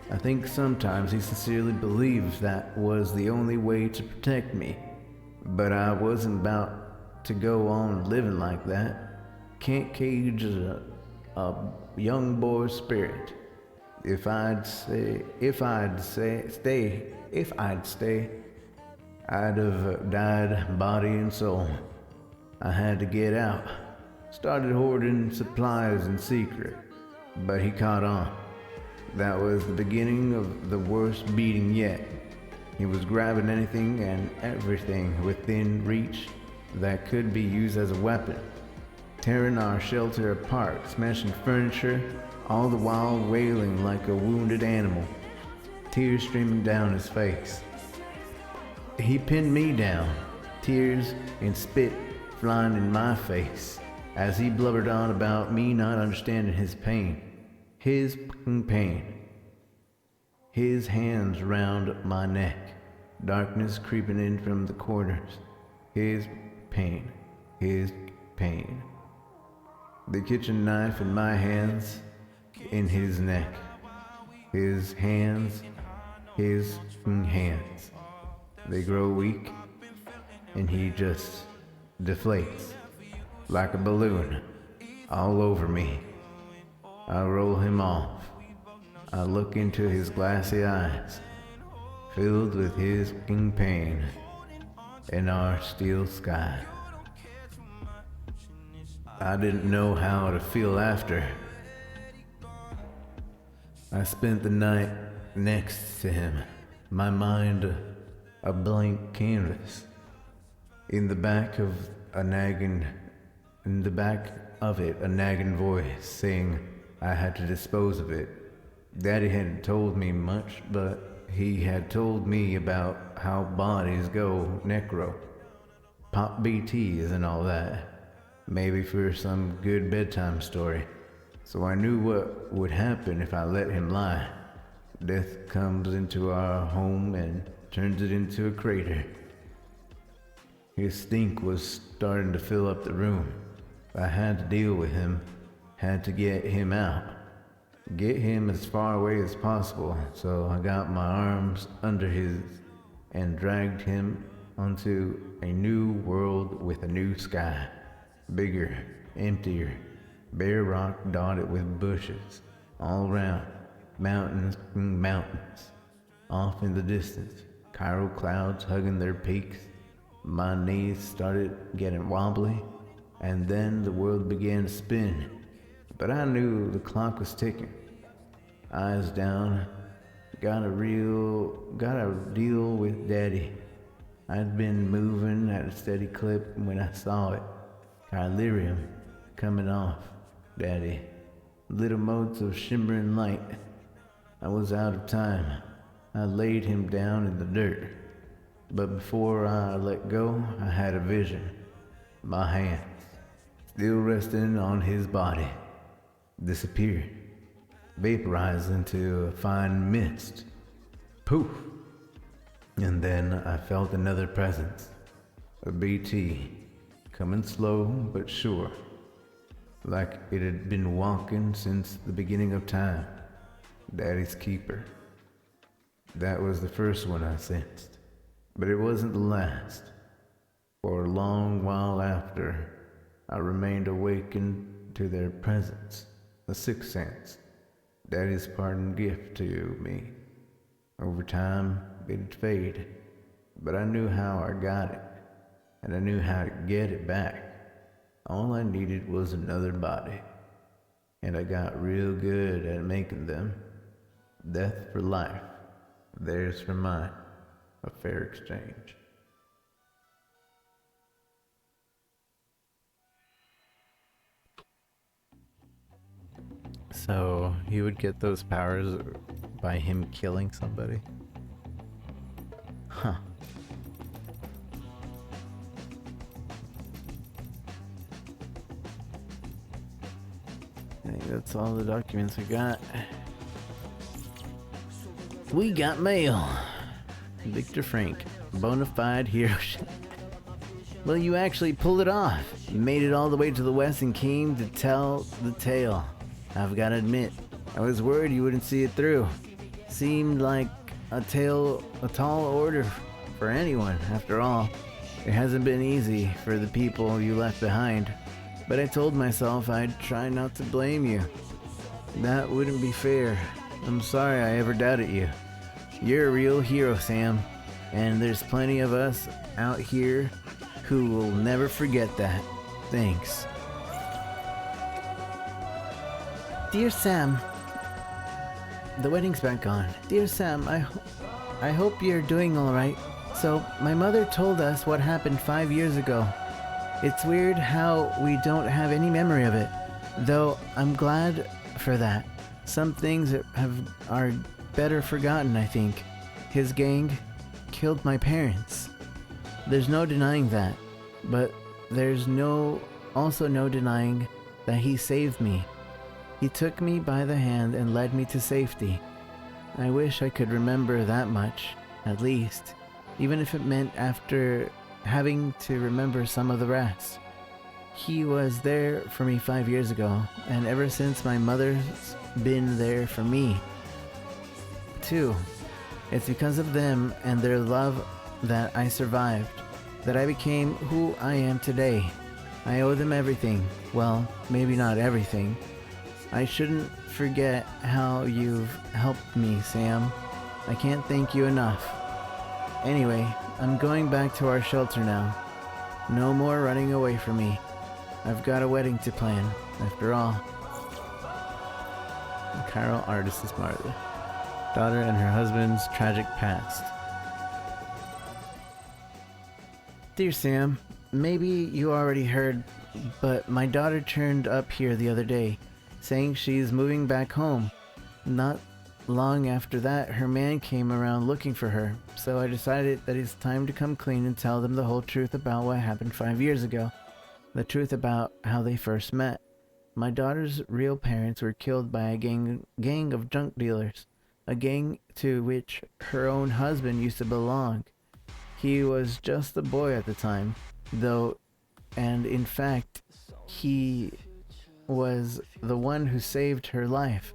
I think sometimes he sincerely believed that was the only way to protect me, but I wasn't about to go on living like that. Can't cage a young boy's spirit. If I'd stay, I'd have died body and soul. I had to get out. Started hoarding supplies in secret, but he caught on. That was the beginning of the worst beating yet. He was grabbing anything and everything within reach that could be used as a weapon, tearing our shelter apart, smashing furniture, all the while wailing like a wounded animal, tears streaming down his face. He pinned me down, tears and spit flying in my face, as he blubbered on about me not understanding his pain. His pain. His hands round my neck, darkness creeping in from the corners. His pain. His pain. The kitchen knife in my hands, in his neck. His hands. His hands. They grow weak, and he just deflates like a balloon all over me. I roll him off. I look into his glassy eyes, filled with his pain, and our steel sky. I didn't know how to feel after. I spent the night next to him, my mind a blank canvas. In the back of it, a nagging voice saying I had to dispose of it. Daddy hadn't told me much, but he had told me about how bodies go necro. Pop BTs and all that. Maybe for some good bedtime story. So I knew what would happen if I let him lie. Death comes into our home and turns it into a crater. His stink was starting to fill up the room. I had to deal with him, had to get him out. Get him as far away as possible, so I got my arms under his and dragged him onto a new world with a new sky. Bigger, emptier, bare rock dotted with bushes all around, mountains and mountains. Off in the distance, chiral clouds hugging their peaks. My knees started getting wobbly, and then the world began to spin. But I knew the clock was ticking. Eyes down, gotta deal with Daddy. I'd been moving at a steady clip when I saw it. Chilerium coming off, Daddy. Little motes of shimmering light. I was out of time. I laid him down in the dirt. But before I let go, I had a vision. My hands, still resting on his body, disappeared, vaporized into a fine mist. Poof! And then I felt another presence. A BT, coming slow but sure, like it had been walking since the beginning of time. Daddy's keeper. That was the first one I sensed, but it wasn't the last. For a long while after, I remained awakened to their presence, a sixth sense, Daddy's parting gift to me. Over time, it'd fade, but I knew how I got it, and I knew how to get it back. All I needed was another body, and I got real good at making them. Death for life, theirs for mine, a fair exchange. So he would get those powers by him killing somebody? Huh. I think that's all the documents we got. We got mail. Victor Frank, bona fide hero. Well, you actually pulled it off. You made it all the way to the west and came to tell the tale. I've got to admit, I was worried you wouldn't see it through. Seemed like a tall order for anyone, after all. It hasn't been easy for the people you left behind, but I told myself I'd try not to blame you. That wouldn't be fair. I'm sorry I ever doubted you. You're a real hero, Sam, and there's plenty of us out here who will never forget that. Thanks. Dear Sam, the wedding's back on. Dear Sam, I hope you're doing all right. So, my mother told us what happened 5 years ago. It's weird how we don't have any memory of it, though I'm glad for that. Some things are better forgotten, I think. His gang killed my parents. There's no denying that, but there's also no denying that he saved me. He took me by the hand and led me to safety. I wish I could remember that much, at least, even if it meant after having to remember some of the rest. He was there for me 5 years ago, and ever since my mother's been there for me, too. It's because of them and their love that I survived, that I became who I am today. I owe them everything. Well, maybe not everything. I shouldn't forget how you've helped me, Sam. I can't thank you enough. Anyway, I'm going back to our shelter now. No more running away from me. I've got a wedding to plan, after all. Chiral Artis is Martha. daughter and her husband's tragic past. Dear Sam, maybe you already heard, but my daughter turned up here the other day, saying she's moving back home. Not long after that, her man came around looking for her, so I decided that it's time to come clean and tell them the whole truth about what happened 5 years ago. The truth about how they first met. My daughter's real parents were killed by a gang of junk dealers, a gang to which her own husband used to belong. He was just a boy at the time, though, and in fact, he was the one who saved her life.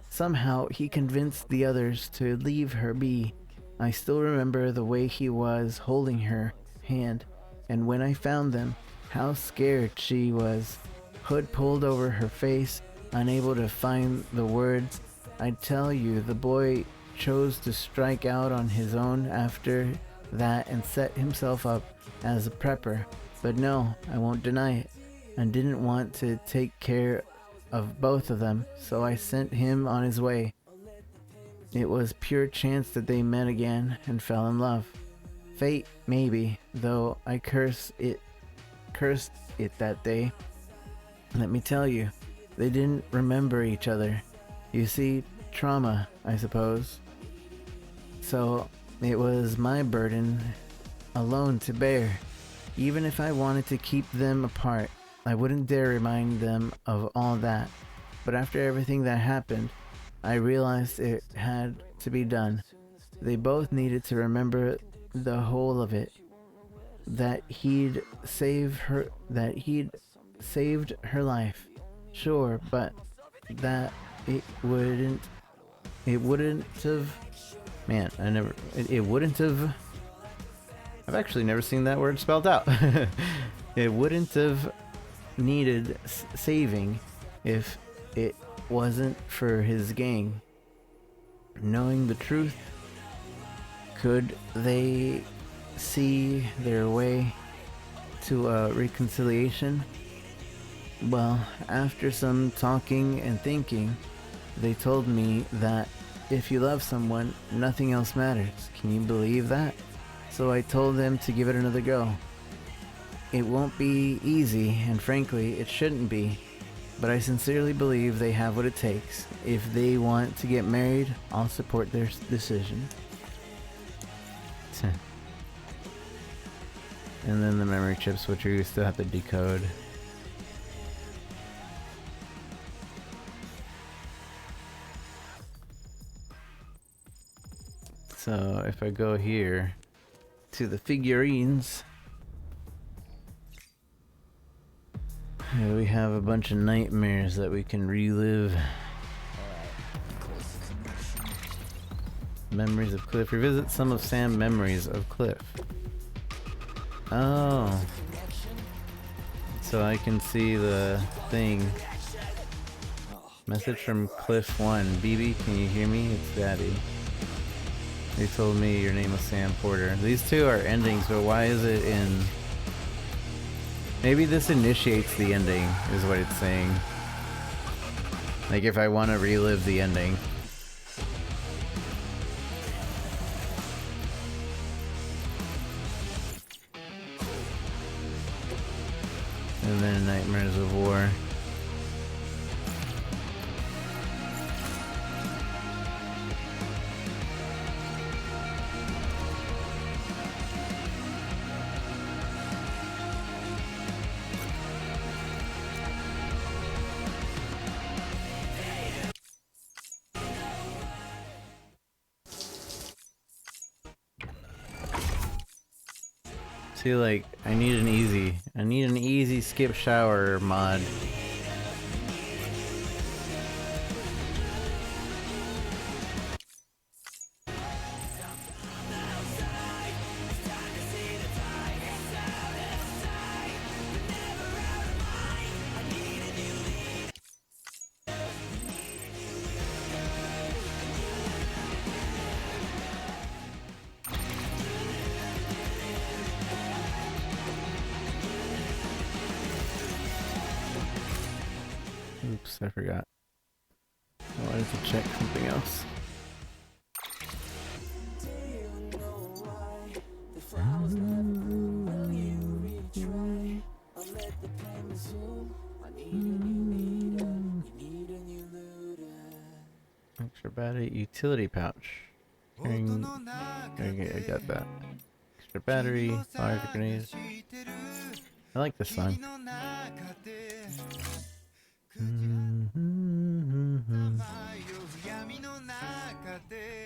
Somehow, he convinced the others to leave her be. I still remember the way he was holding her hand, and when I found them, how scared she was. Hood pulled over her face, unable to find the words. I tell you, the boy chose to strike out on his own after that and set himself up as a prepper. But no, I won't deny it. I didn't want to take care of both of them, so I sent him on his way. It was pure chance that they met again and fell in love. Fate, maybe, though I cursed it that day. Let me tell you, they didn't remember each other. You see, trauma, I suppose. So it was my burden alone to bear. Even if I wanted to keep them apart, I wouldn't dare remind them of all that. But after everything that happened, I realized it had to be done. They both needed to remember the whole of it. That he'd saved her life. Sure, but that it wouldn't have, it wouldn't have, I've actually never seen that word spelled out. It wouldn't have needed saving if it wasn't for his gang. Knowing the truth, could they see their way to a reconciliation? Well, after some talking and thinking, they told me that if you love someone, nothing else matters. Can you believe that? So I told them to give it another go. It won't be easy, and frankly, it shouldn't be. But I sincerely believe they have what it takes. If they want to get married, I'll support their decision. And then the memory chips, which you still have to decode. So if I go here to the figurines, here we have a bunch of nightmares that we can relive. Memories of Cliff. Revisit some of Sam's memories of Cliff. Oh. So I can see the thing. Message from Cliff 1. BB, can you hear me? It's Daddy. They told me your name was Sam Porter. These two are endings, but why is it in... Maybe this initiates the ending, is what it's saying. Like if I want to relive the ending. And then Nightmares of War. See, like, I need an easy skip shower mod. Oops, I forgot. I wanted to check something else. utility pouch. Carrying, I got that. Extra battery, fire grenade. I like this song.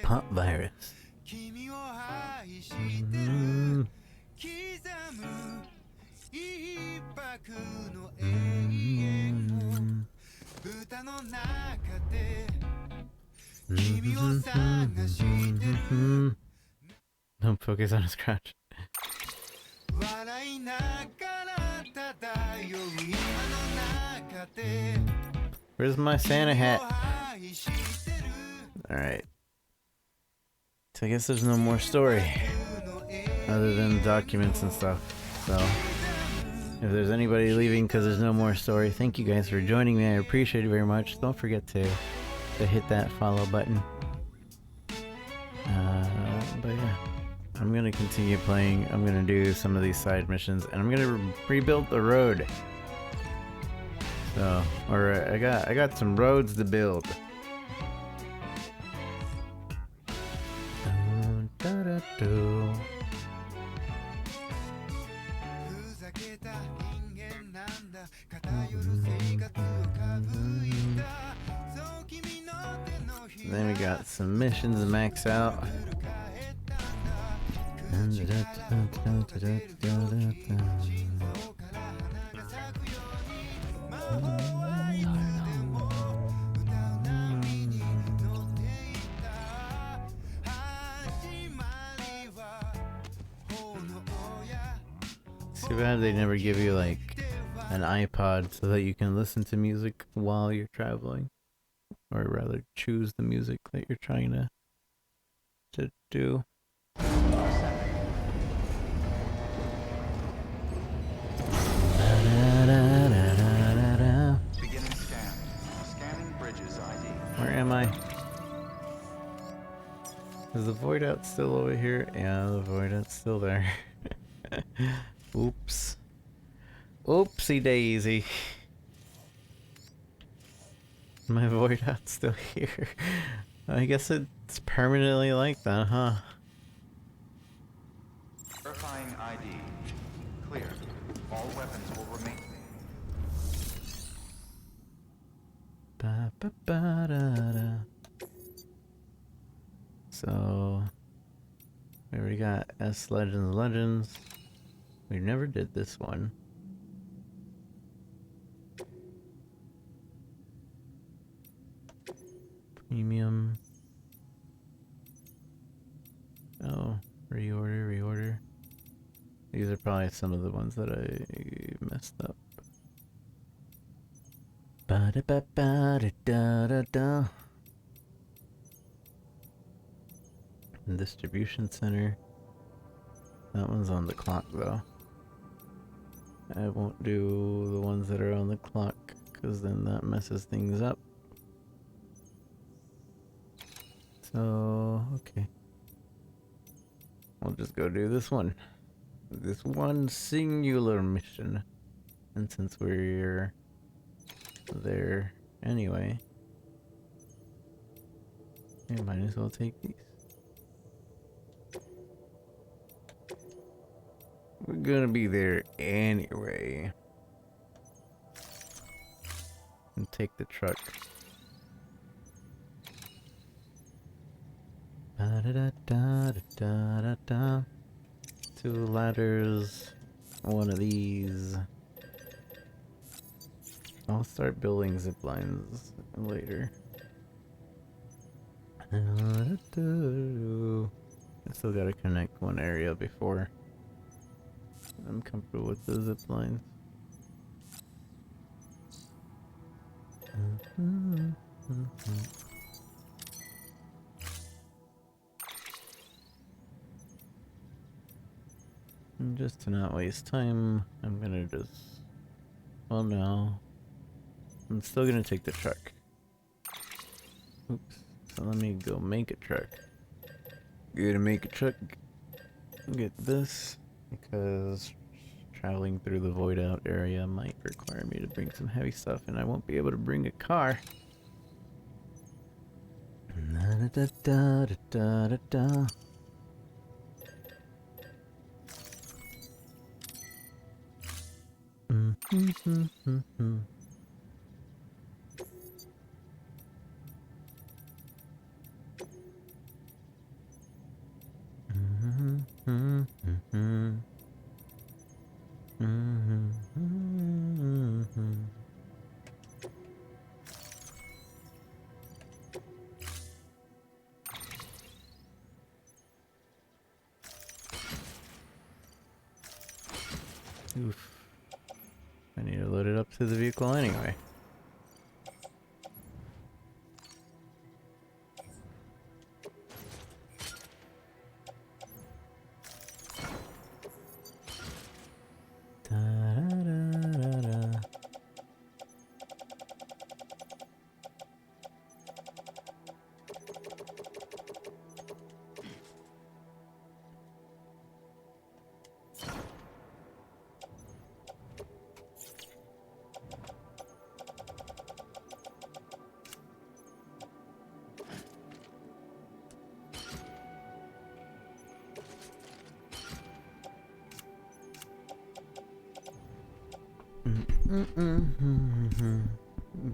Pop virus. Don't focus on his crotch. Where's my Santa hat? Alright. So I guess there's no more story. Other than documents and stuff. So, if there's anybody leaving because there's no more story, thank you guys for joining me. I appreciate it very much. Don't forget to hit that follow button. But yeah. I'm gonna continue playing. I'm gonna do some of these side missions, and I'm gonna rebuild the road. So, I got some roads to build. Then we got some missions to max out. Too bad they never give you like an iPod so that you can listen to music while you're traveling, or rather choose the music that you're trying to do. Beginning scan. Scanning bridges ID. Where am I? Is the void out still over here? Yeah, the void out's still there. Oops. Oopsie daisy. My void out's still here. I guess it's permanently like that, huh? Verifying ID. Clear. All weapons will remain. Ba, ba, ba, da, da. So we already got S Legends. We never did this one. Premium. Oh, reorder. These are probably some of the ones that I messed up. Ba da ba ba da da da da. Distribution center. That one's on the clock though. I won't do the ones that are on the clock because then that messes things up. So, okay. I'll just go do this one. This one singular mission. And since we're there anyway, I might as well take these. We're gonna be there anyway. And take the truck. Da da da da da da da. 2 ladders. 1 of these. I'll start building zip lines later. I still gotta connect one area before I'm comfortable with the zip lines. And just to not waste time, I'm gonna just... Well, no. I'm still gonna take the truck. Oops. So let me go make a truck. Gonna make a truck. Get this, because traveling through the void out area might require me to bring some heavy stuff, and I won't be able to bring a car. Da da da da da da. Oof. I need to load it up to the vehicle anyway.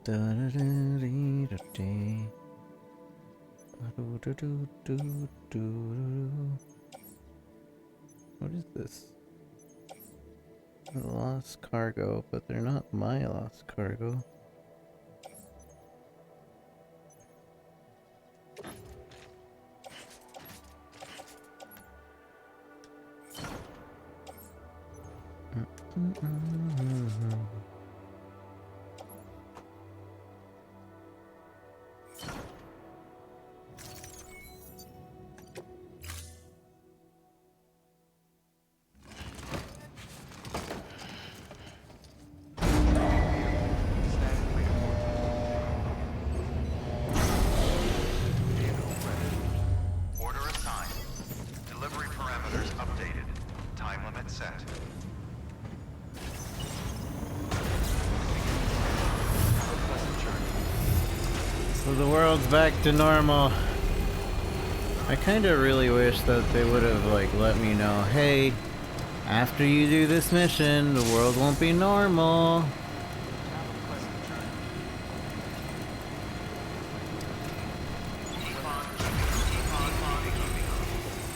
Da-da-da-da-da. What is this? Lost cargo, but they're not my lost cargo. Order assigned. Delivery parameters updated. Time limit set. Have a pleasant journey. So the world's back to normal. I kind of really wish that they would have like let me know, hey, after you do this mission, the world won't be normal.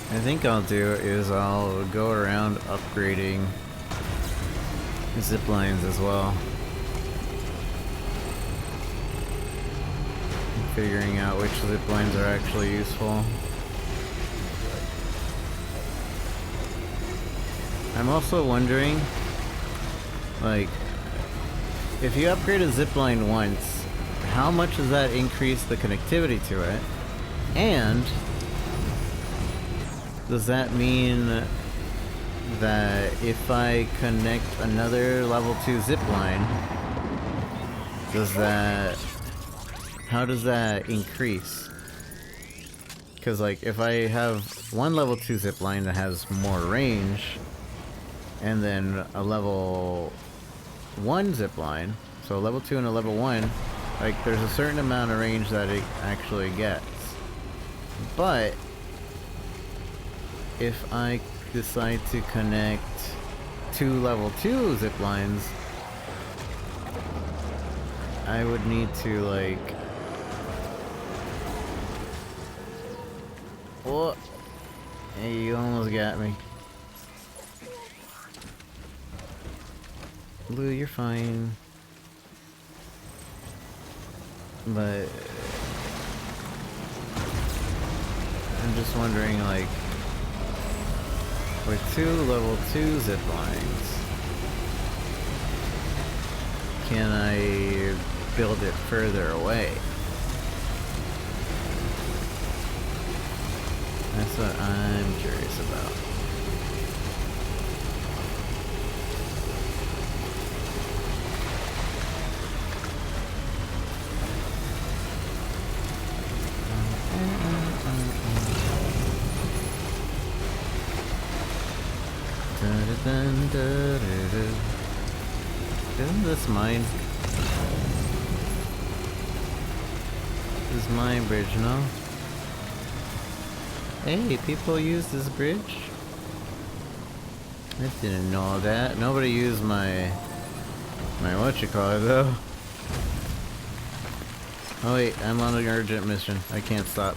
I think I'll do is I'll go around upgrading zip lines as well. Figuring out which zip lines are actually useful. I'm also wondering, like, if you upgrade a zip line once, how much does that increase the connectivity to it? And does that mean that if I connect another level 2 zip line, how does that increase? Because like if I have one level 2 zip line that has more range, and then a level 1 zip line, so a level 2 and a level 1, like there's a certain amount of range that it actually gets. But if I decide to connect 2 level 2 zip lines, I would need to like... Oh, hey, you almost got me. Blue, you're fine. But I'm just wondering, like, with 2 level 2 zip lines, can I build it further away? That's what I'm curious about. Isn't this mine? This is my bridge, no? Hey, people use this bridge? I didn't know that. Nobody used my whatchamacallit though. Oh wait, I'm on an urgent mission. I can't stop.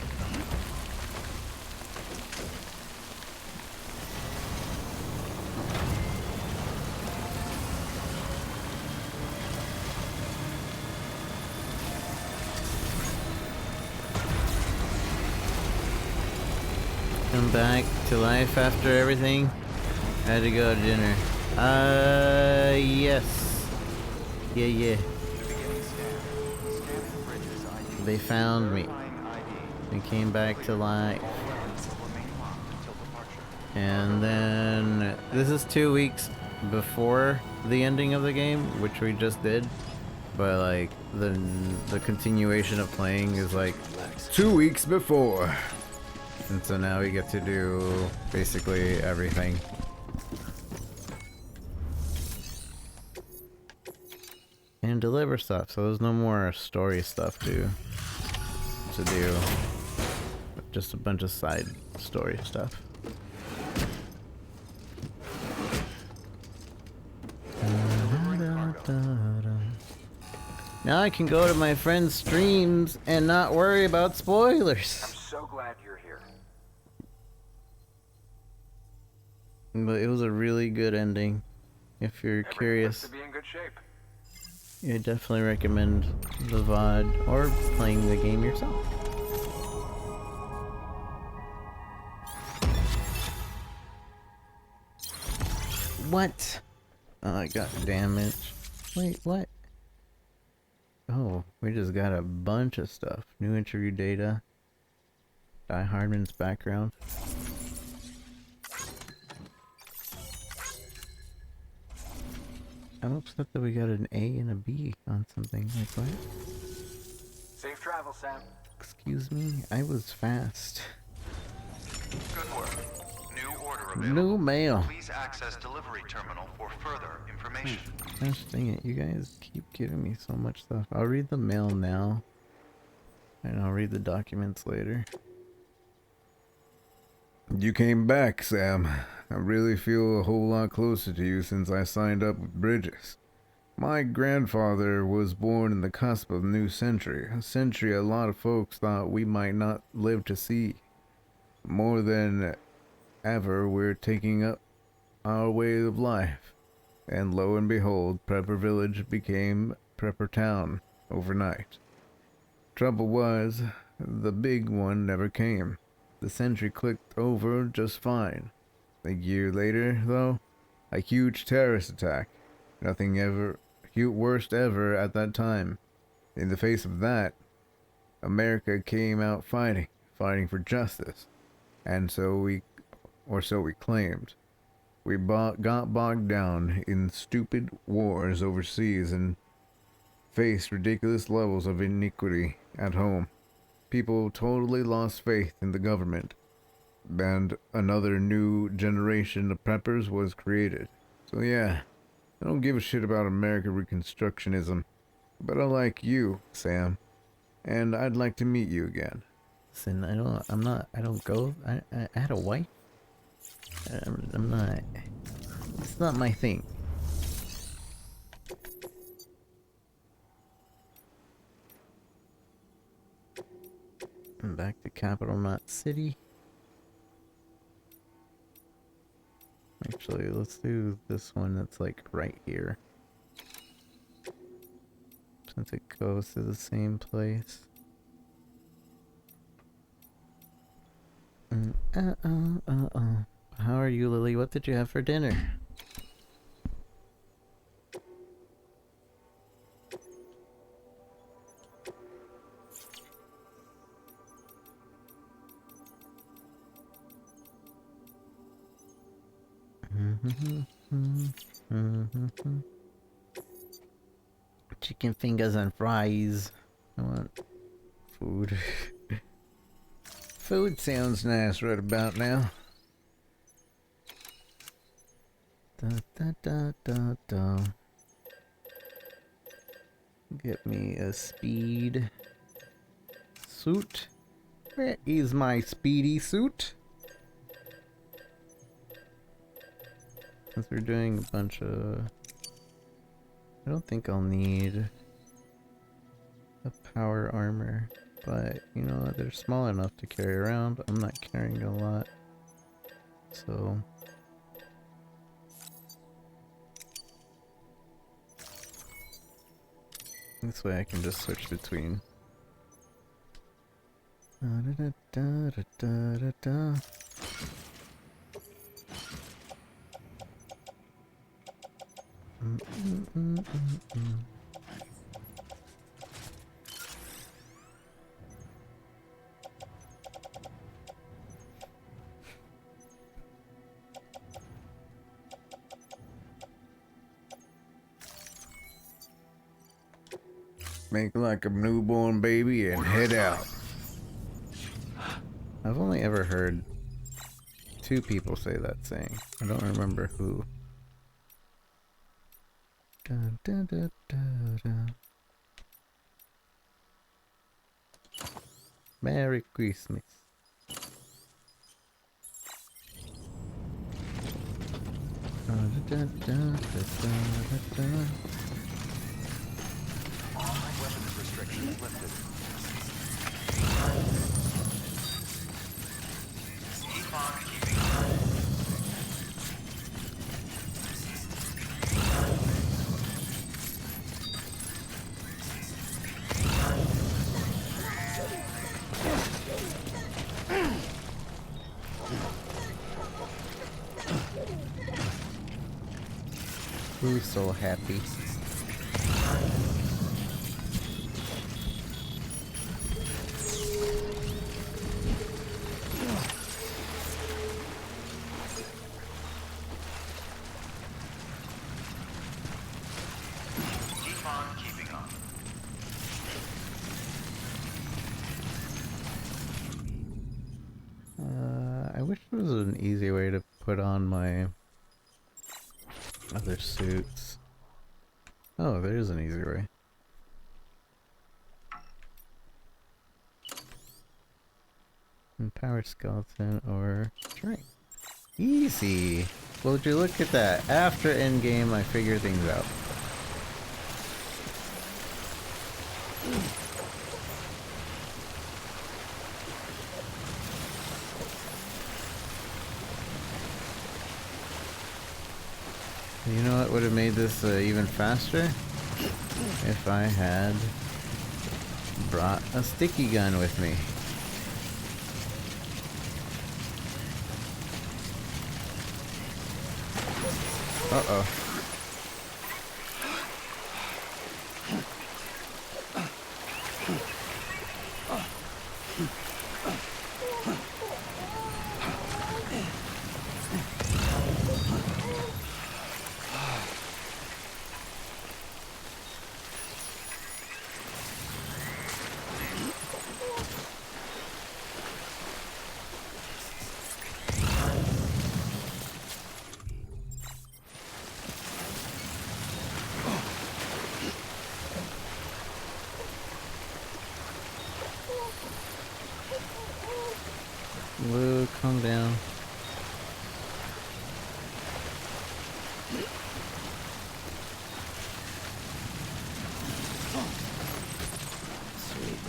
Come back to life after everything. I had to go to dinner. Yes. Yeah. They found me. And came back to life. And then this is 2 weeks before the ending of the game, which we just did. But like the continuation of playing is like 2 weeks before. And so now we get to do basically everything. And deliver stuff, so there's no more story stuff to do. Just a bunch of side story stuff. Now I can go to my friends' streams and not worry about spoilers. I'm so glad you're here. But it was a really good ending. If you're curious, To be in good shape. I definitely recommend the VOD or playing the game yourself. What? Oh, I got damaged. Wait, what? Oh, we just got a bunch of stuff. New interview data. Die Hardman's background. I'm upset that we got an A and a B on something. Like what? Safe travel, Sam. Excuse me? I was fast. Good work. New order available. New mail. Please access delivery terminal for further information. Gosh dang it, you guys keep giving me so much stuff. I'll read the mail now. And I'll read the documents later. You came back, Sam. I really feel a whole lot closer to you since I signed up with Bridges. My grandfather was born in the cusp of a new century, a century a lot of folks thought we might not live to see. More than ever, we're taking up our way of life. And lo and behold, Prepper Village became Prepper Town overnight. Trouble was, the big one never came. The century clicked over just fine. A year later, though, a huge terrorist attack. Nothing ever, worst ever at that time. In the face of that, America came out fighting for justice. And so we claimed. We got bogged down in stupid wars overseas and faced ridiculous levels of iniquity at home. People totally lost faith in the government, and another new generation of preppers was created. So yeah, I don't give a shit about American Reconstructionism, but I like you, Sam, and I'd like to meet you again. Listen, I don't go, I had a wife. I'm not, it's not my thing. I'm back to Capital Knot City. Actually, let's do this one that's like right here. Since it goes to the same place. How are you, Lily? What did you have for dinner? Chicken fingers and fries. I want food. Food sounds nice right about now. Da. Get me a speed. suit? Where is my speedy suit? Since we're doing a bunch of... I don't think I'll need a power armor, but you know, they're small enough to carry around. I'm not carrying a lot, so... This way I can just switch between. Da, da, da, da, da, da. Make like a newborn baby and head out. I've only ever heard 2 people say that saying. I don't remember who. Dun, dun, dun, dun, dun. Merry Christmas. Dun, dun, dun, dun, dun, dun. All weapons restrictions lifted. Keep on keeping on. Who's so happy? Keep on keeping on. I wish there was an easy way to put on my other suits. Oh, there is an easy way. Empowered skeleton or strength. Easy! Well, would you look at that? After endgame, I figure things out. You know what would have made this even faster? If I had brought a sticky gun with me. Uh-oh. Lou, calm down. Sweet.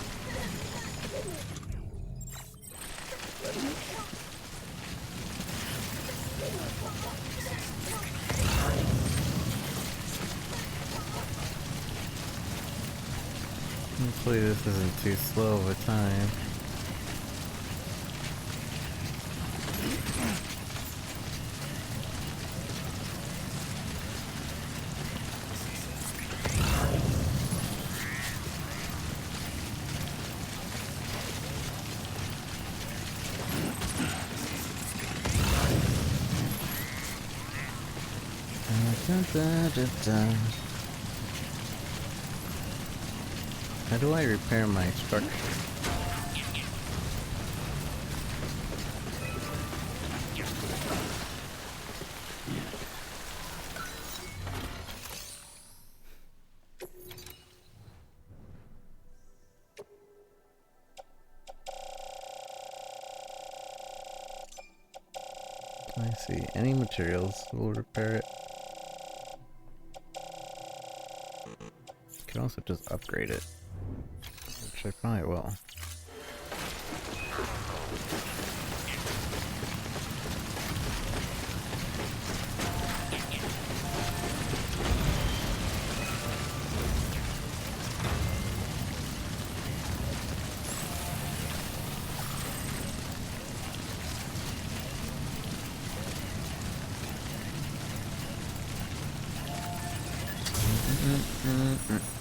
Hopefully this isn't too slow of a time. How do I repair my structure? Let's see. Any materials will repair it. Can also just upgrade it, which I probably will.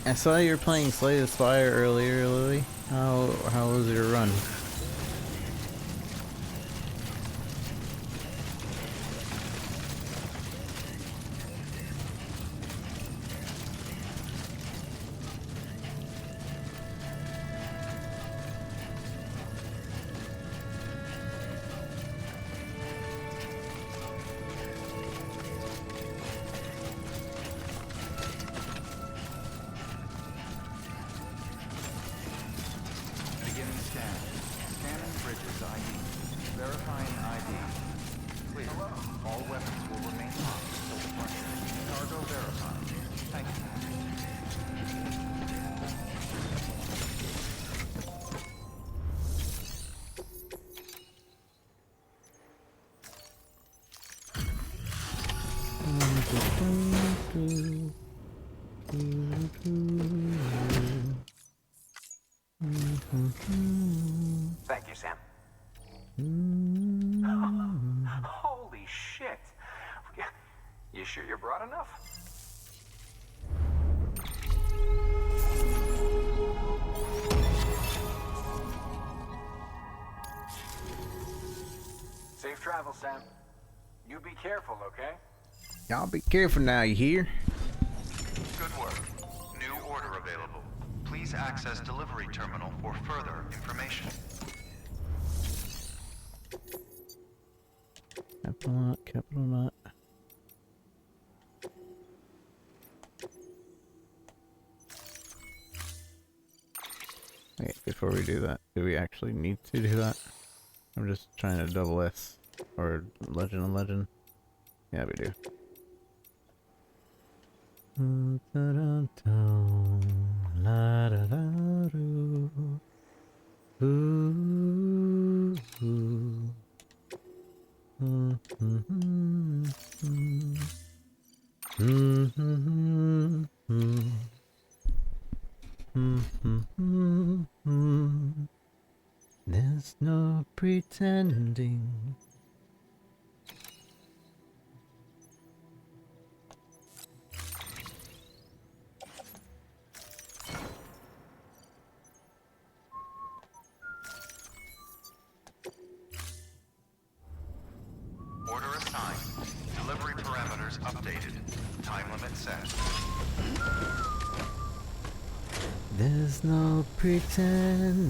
I saw you were playing Slay the Spire earlier, Lily. How was your run? Thank you, Sam. Holy shit. You sure you're broad enough? Safe travel, Sam. You be careful, okay? Y'all be careful now, you hear? Good work. New order available. Please access delivery terminal for further information. Capital not, capital not. Okay, before we do that, do we actually need to do that? I'm just trying to double S. Or Legend of Legend. Yeah, we do. There's no pretending. Order assigned. Delivery parameters updated. Time limit set. There's no pretending.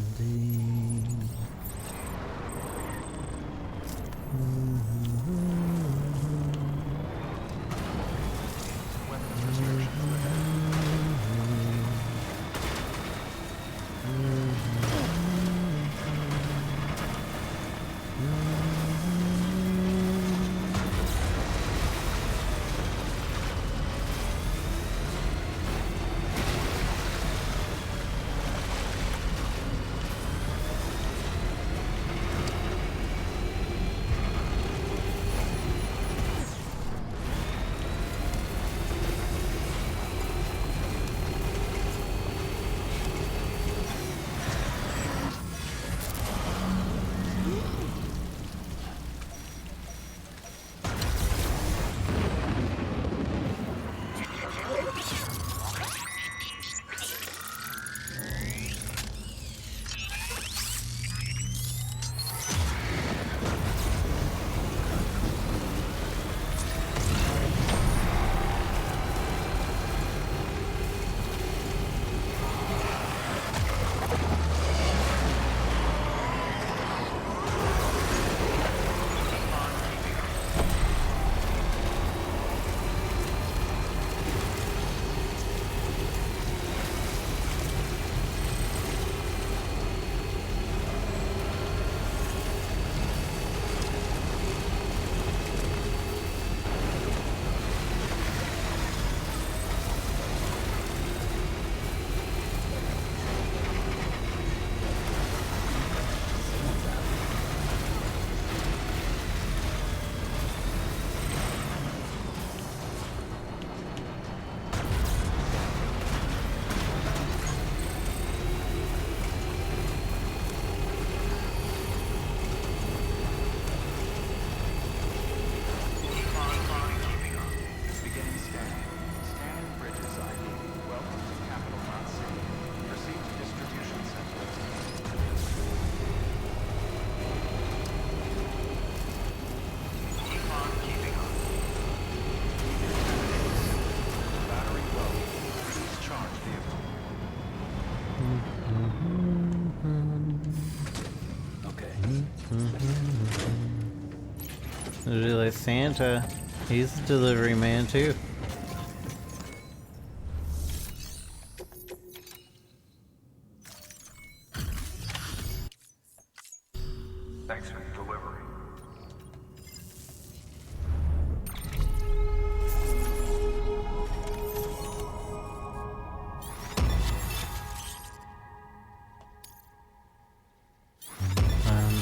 by Santa. He's a delivery man too. Thanks for the delivery.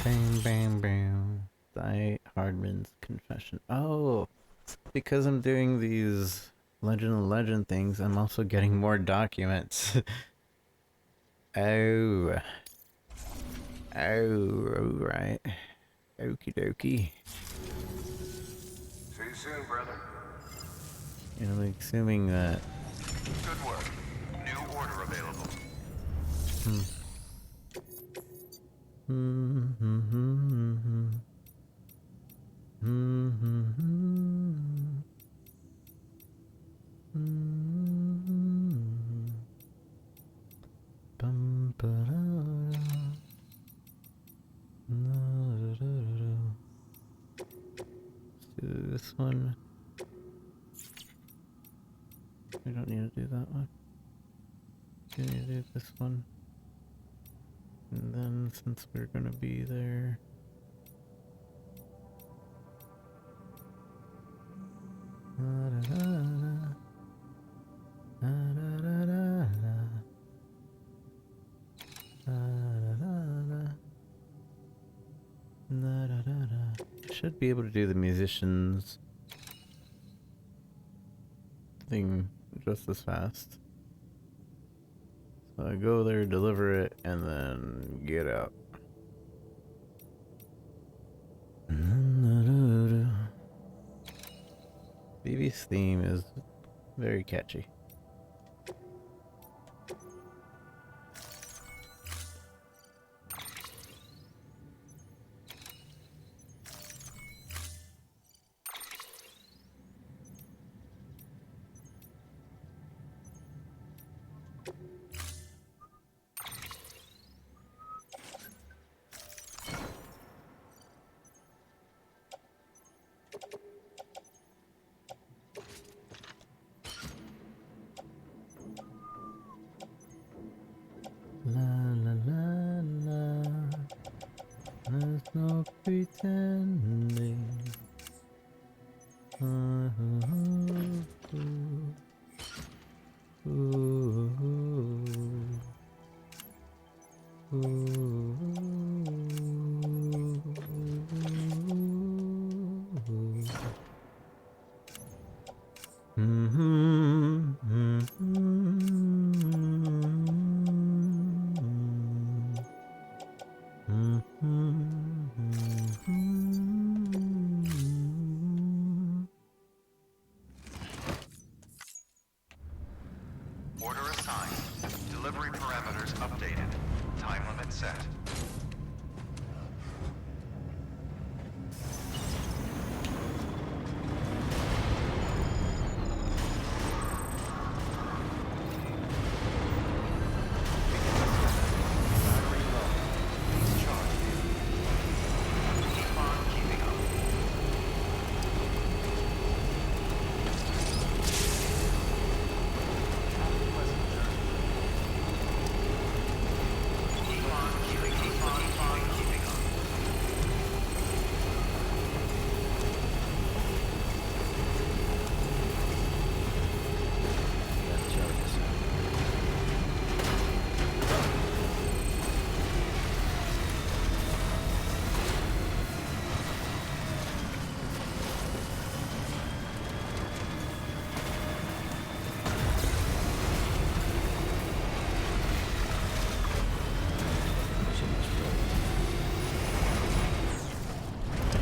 Bam, bam, bam. Die Hardman's confession. Oh, because I'm doing these Legend of Legend things, I'm also getting more documents. Oh. Oh, alright. Okie dokie. See you soon, brother. And I'm assuming that... Good work. New order available. Let's do this one. We don't need to do that one. We need to do this one. And then, since we're gonna be there... Should be able to do the musicians thing just as fast. So I go there, deliver it, and then get out. BB's theme is very catchy. La la la la, there's no pretending. Order assigned. Delivery parameters updated. Time limit set.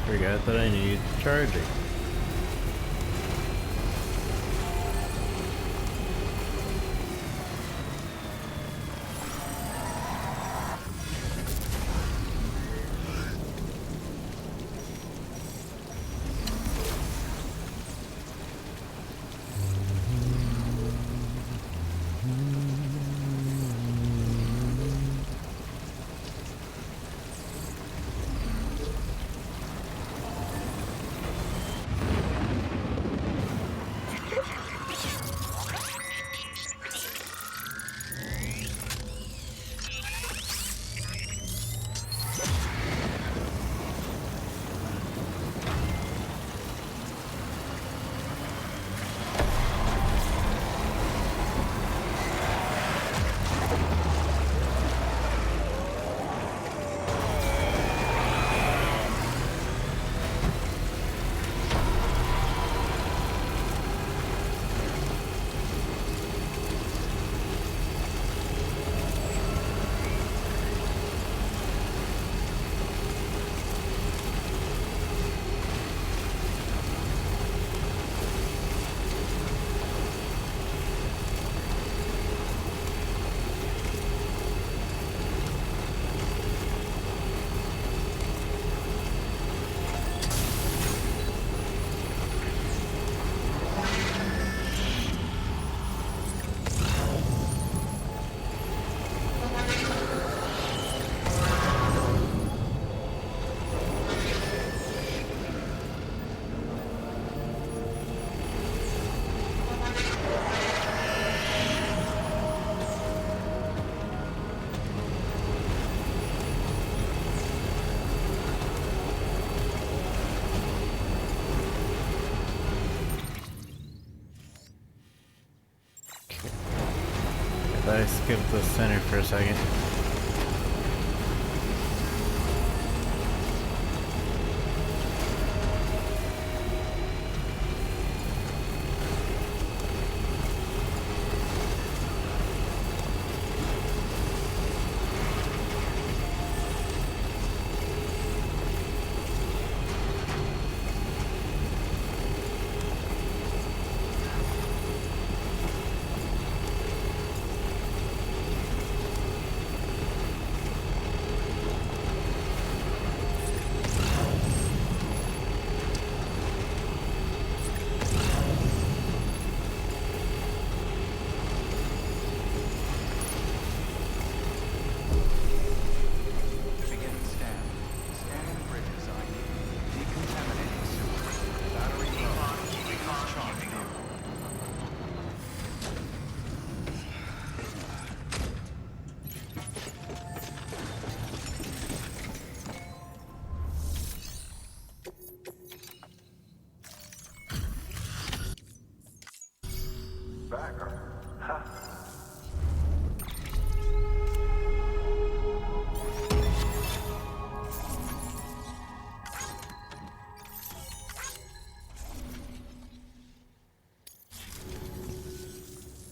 Forgot that I need charging. I skipped the center for a second. Beginning scan. Scanning bridges ID. Decontaminating sewer. Battery low. Please charge vehicle. Bagger. Ha.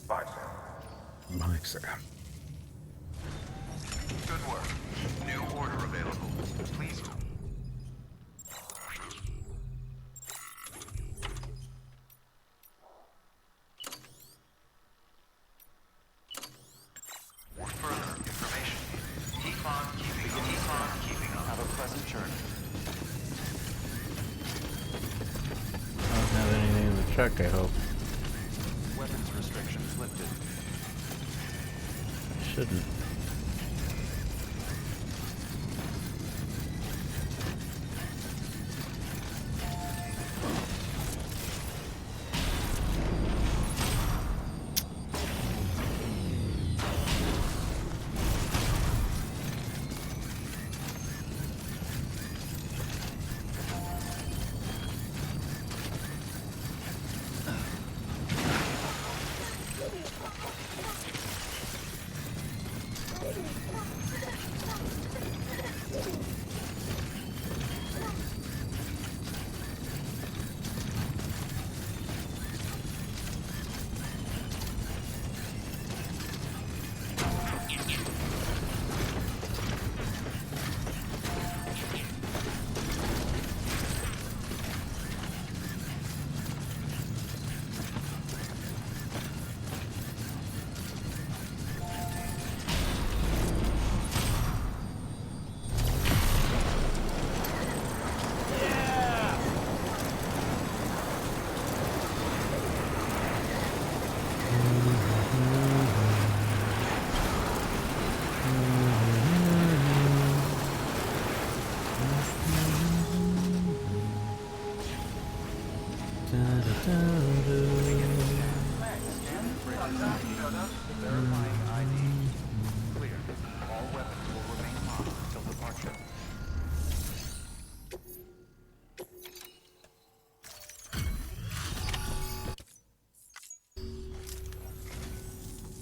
Bye, Sam. Mike Sam. Good work. New order available. Please. Further information. Keep on keeping up. Have a pleasant journey. I don't have anything in the truck, I hope. Weapons restrictions lifted. Shouldn't. Verifying ID. Clear. All weapons will remain locked until departure.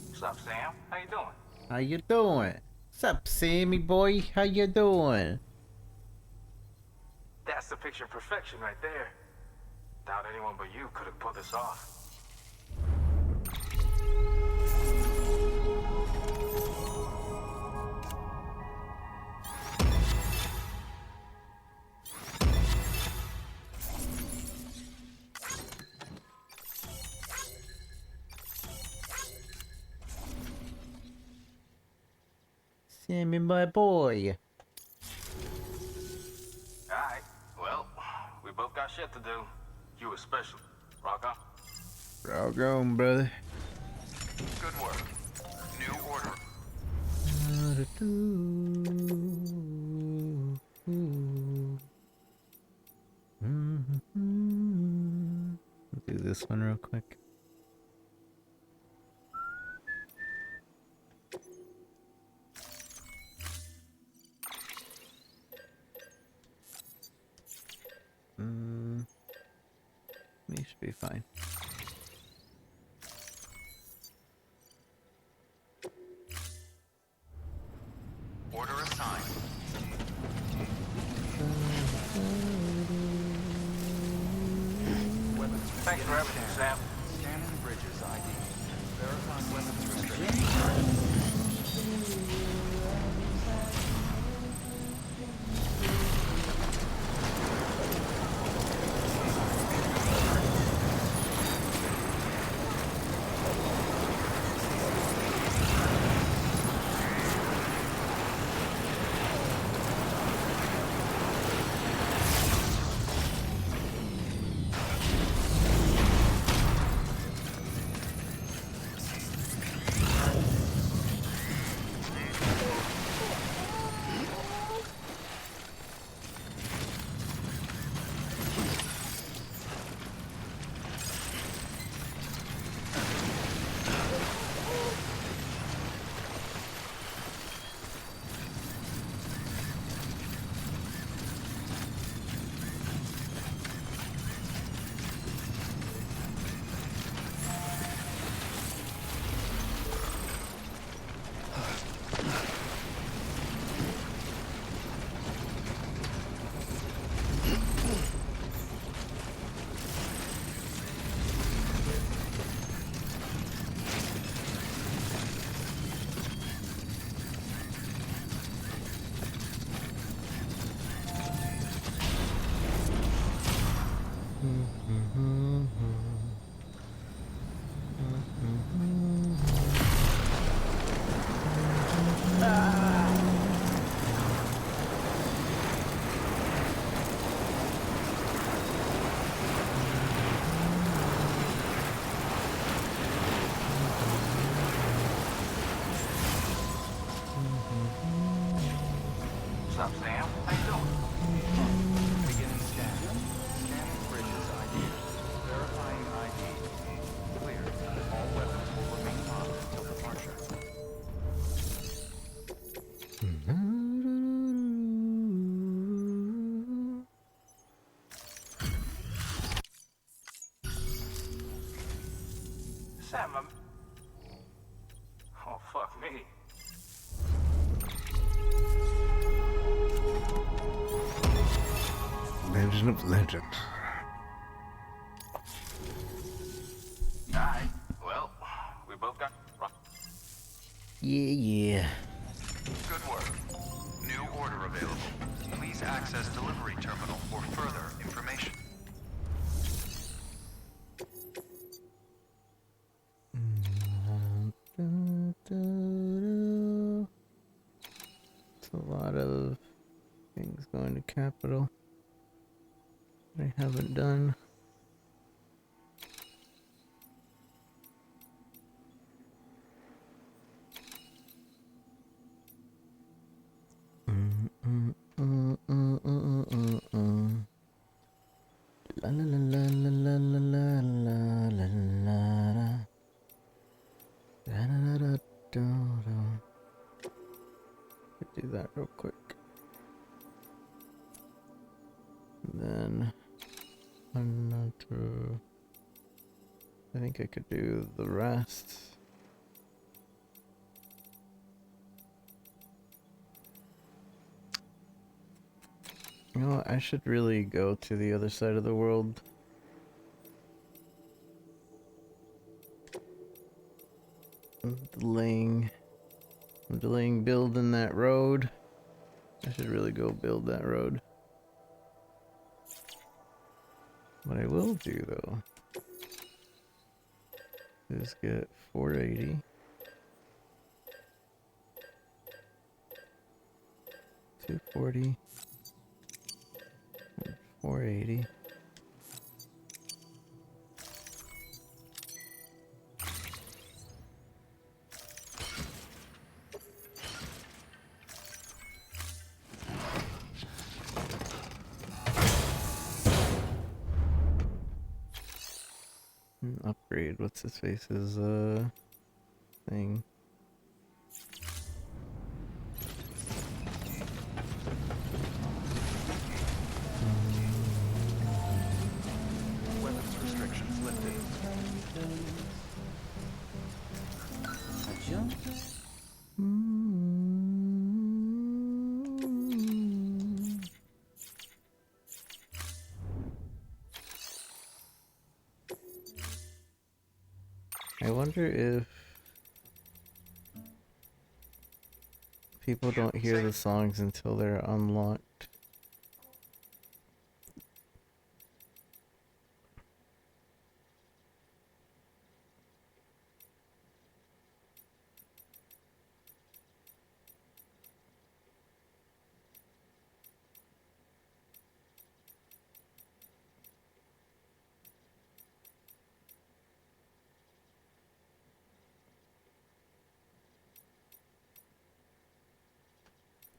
What's up, Sam? How you doing? How you doing? What's up, Sammy boy? How you doing? That's the picture of perfection right there. Doubt anyone but you could have pulled this off. Sammy, my boy. Alright, well, we both got shit to do. You especially. Rock on. Rock on, brother. Good work. New order. Do this one real quick. We should be fine. Thanks for everything, Sam. Scanning Bridges ID. Verifying weapons restrictions. What's up, Sam? How you doing? Beginning scan. Scanning Bridges ID. Verifying ID. Clear. All weapons will remain locked until departure. Sam, oh, fuck me. Legend of Legend. Alright, well, we both got... Yeah. Good work. New order available. Please access delivery terminal for further information. It's a lot of things going to capital I haven't done. La la la la la la la la la la la. Da da da da da. Do that real quick. Then another. I think I could do the rest. You know what? I should really go to the other side of the world. I'm delaying building that road. I should really go build that road. What I will do though is get 480. 240. And 480. Upgrade, what's his face's thing? Weapons restrictions lifted. I wonder if people don't hear the songs until they're unlocked.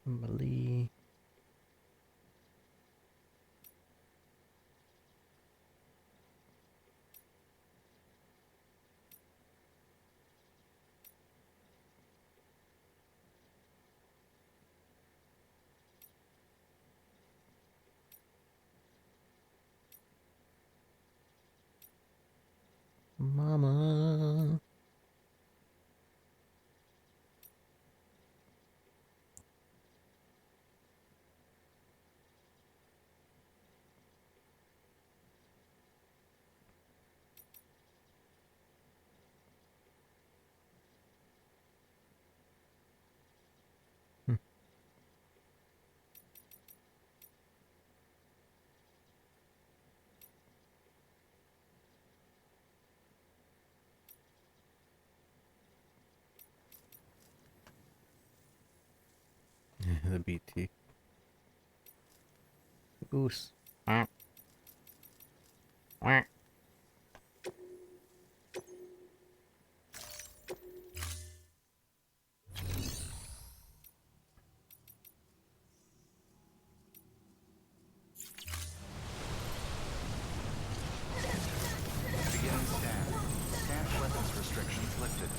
Emily. Mama. The BT. Goose. Quack. Quack. Beginning scan. Scan weapons restrictions lifted.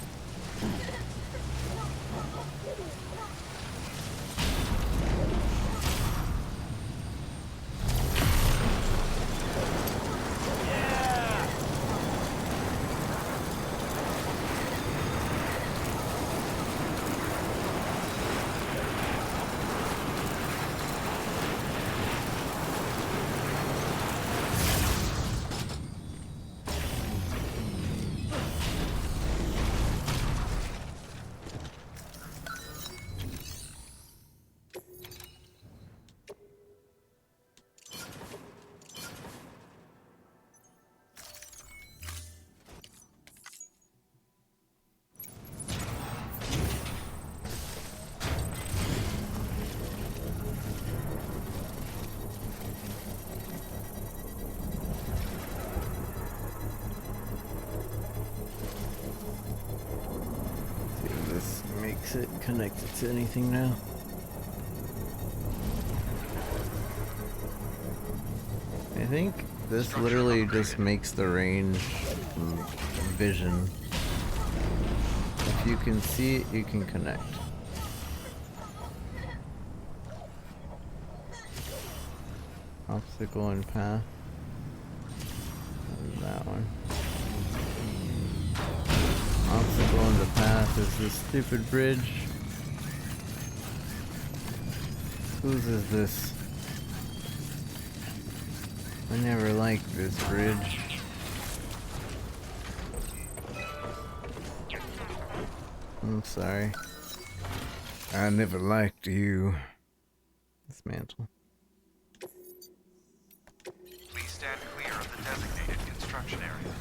See if this makes it connected to anything now. I think this literally just makes the range vision. If you can see it, you can connect. Obstacle and path. And that one. Obstacle in the path is this stupid bridge. Whose is this? I never liked this bridge. I'm sorry. I never liked you. Dismantle. Please stand clear of the designated construction area.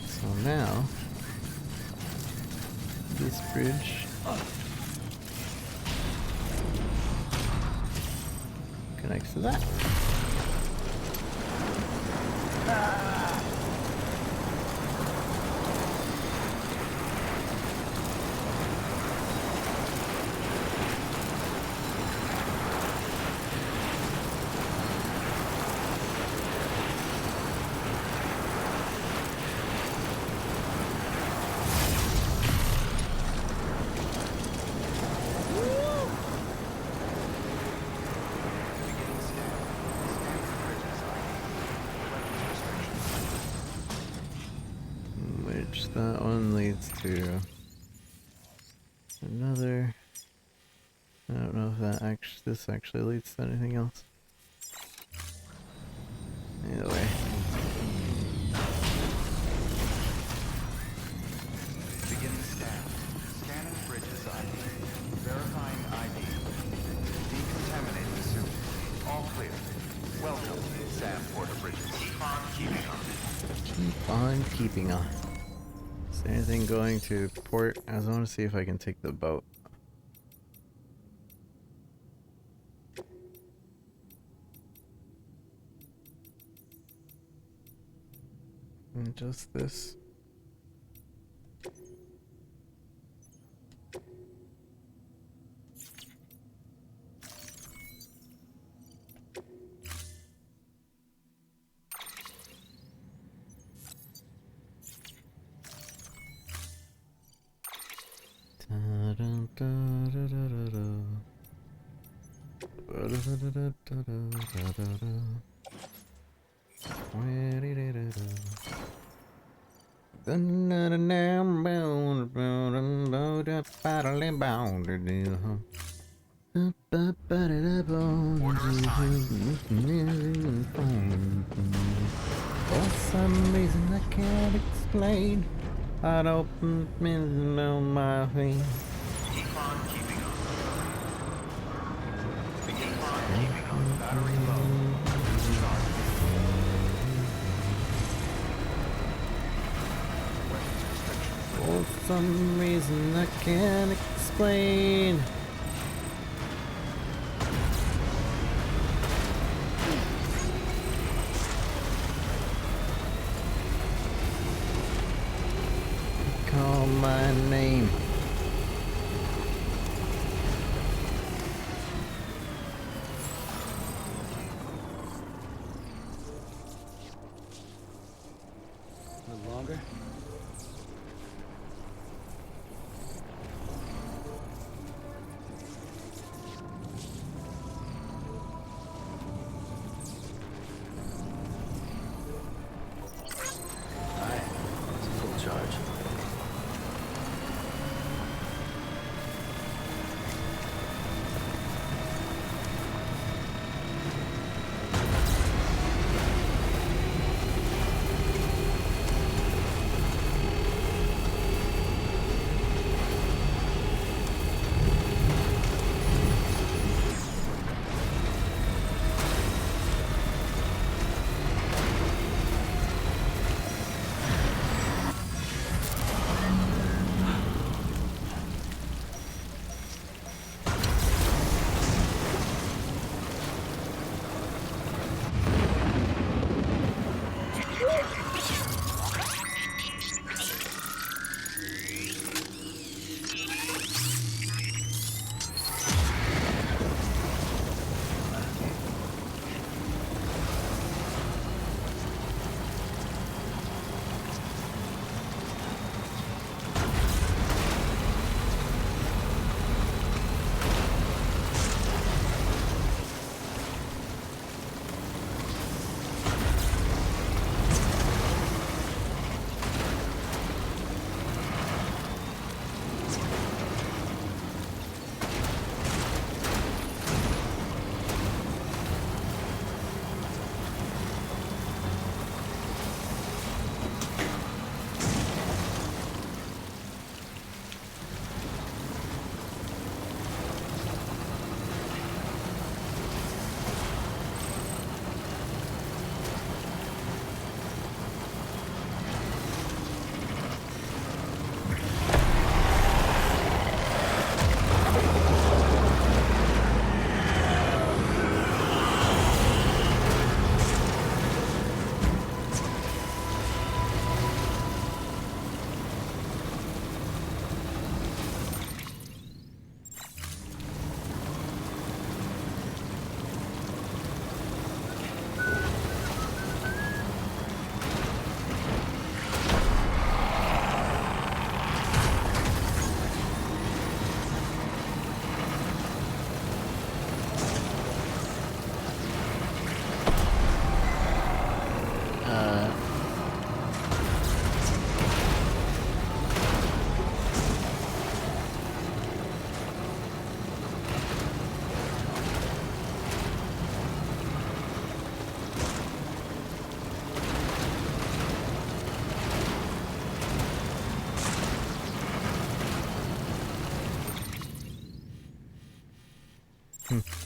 So now, this bridge connects to that. Which that one leads to another. I don't know if that this actually leads to anything else. Either way. Beginning scan. Scanning bridges ID. Verifying ID. Decontaminating the suit. All clear. Welcome, Sam Porter Bridges. Keep on keeping on. Keep on keeping on. Is there anything going to port? I want to see if I can take the boat. And just this. For some reason I can't explain, I don't know my way. Keep on keeping on. Keep on keeping on. Battery low. Charge. Weapons restrictions. For some reason I can't explain. Call my name. A little longer? Alright, it's a full charge.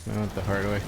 I went the hard way.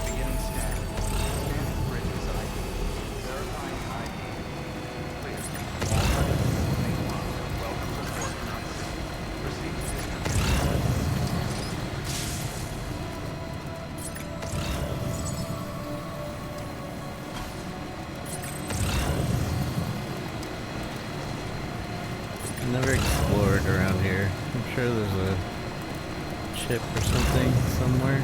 Beginning scan. Scanning bridges ID. Verifying ID. Clear. All credits. Meanwhile, welcome to Port Knot City. Proceed to distribution. Never explored around here. I'm sure there's a ship or something somewhere.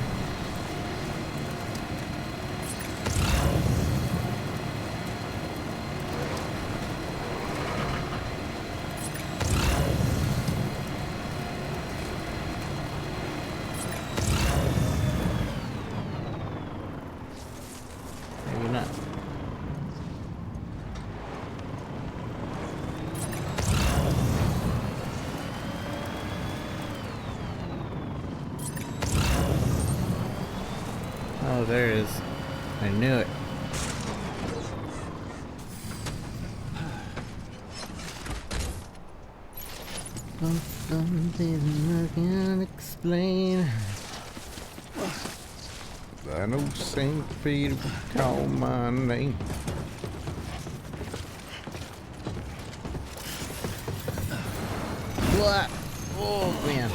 Maybe not. Oh, there it is. I knew it. Something I can't explain. I know St. Peter would call my name. What? Oh man.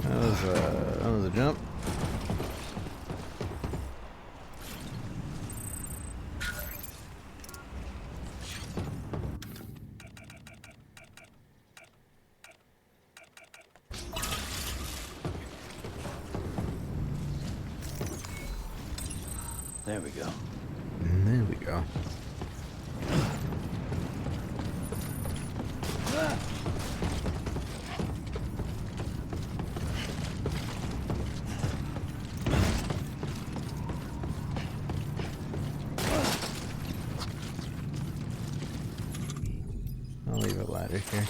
That was a jump. There we go. There we go. I'll leave a ladder here.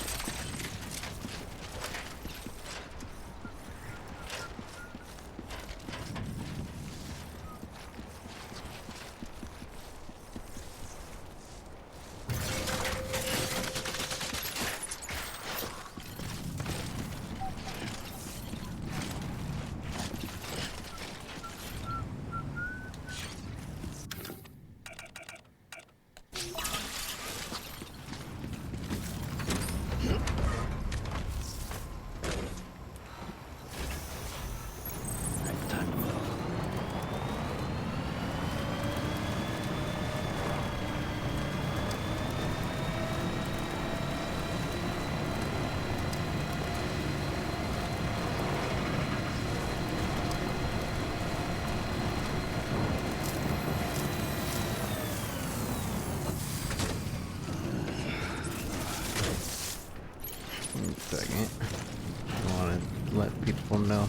Second. I want to let people know.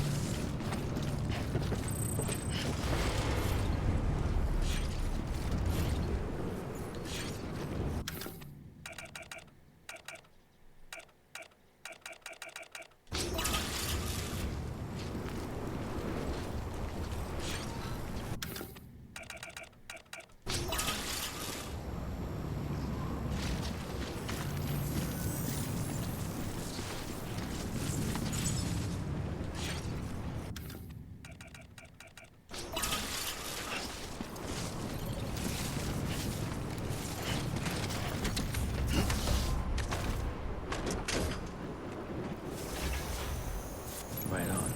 Right on.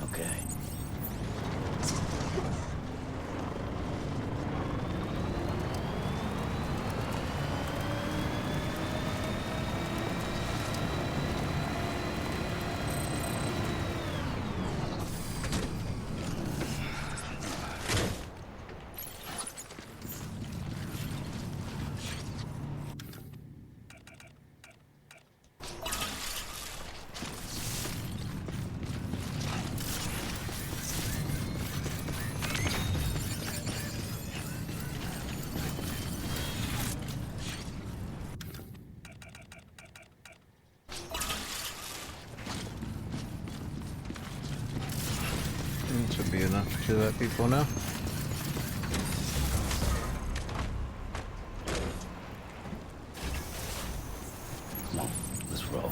Okay. Should be enough to let people know. Come on, let's roll.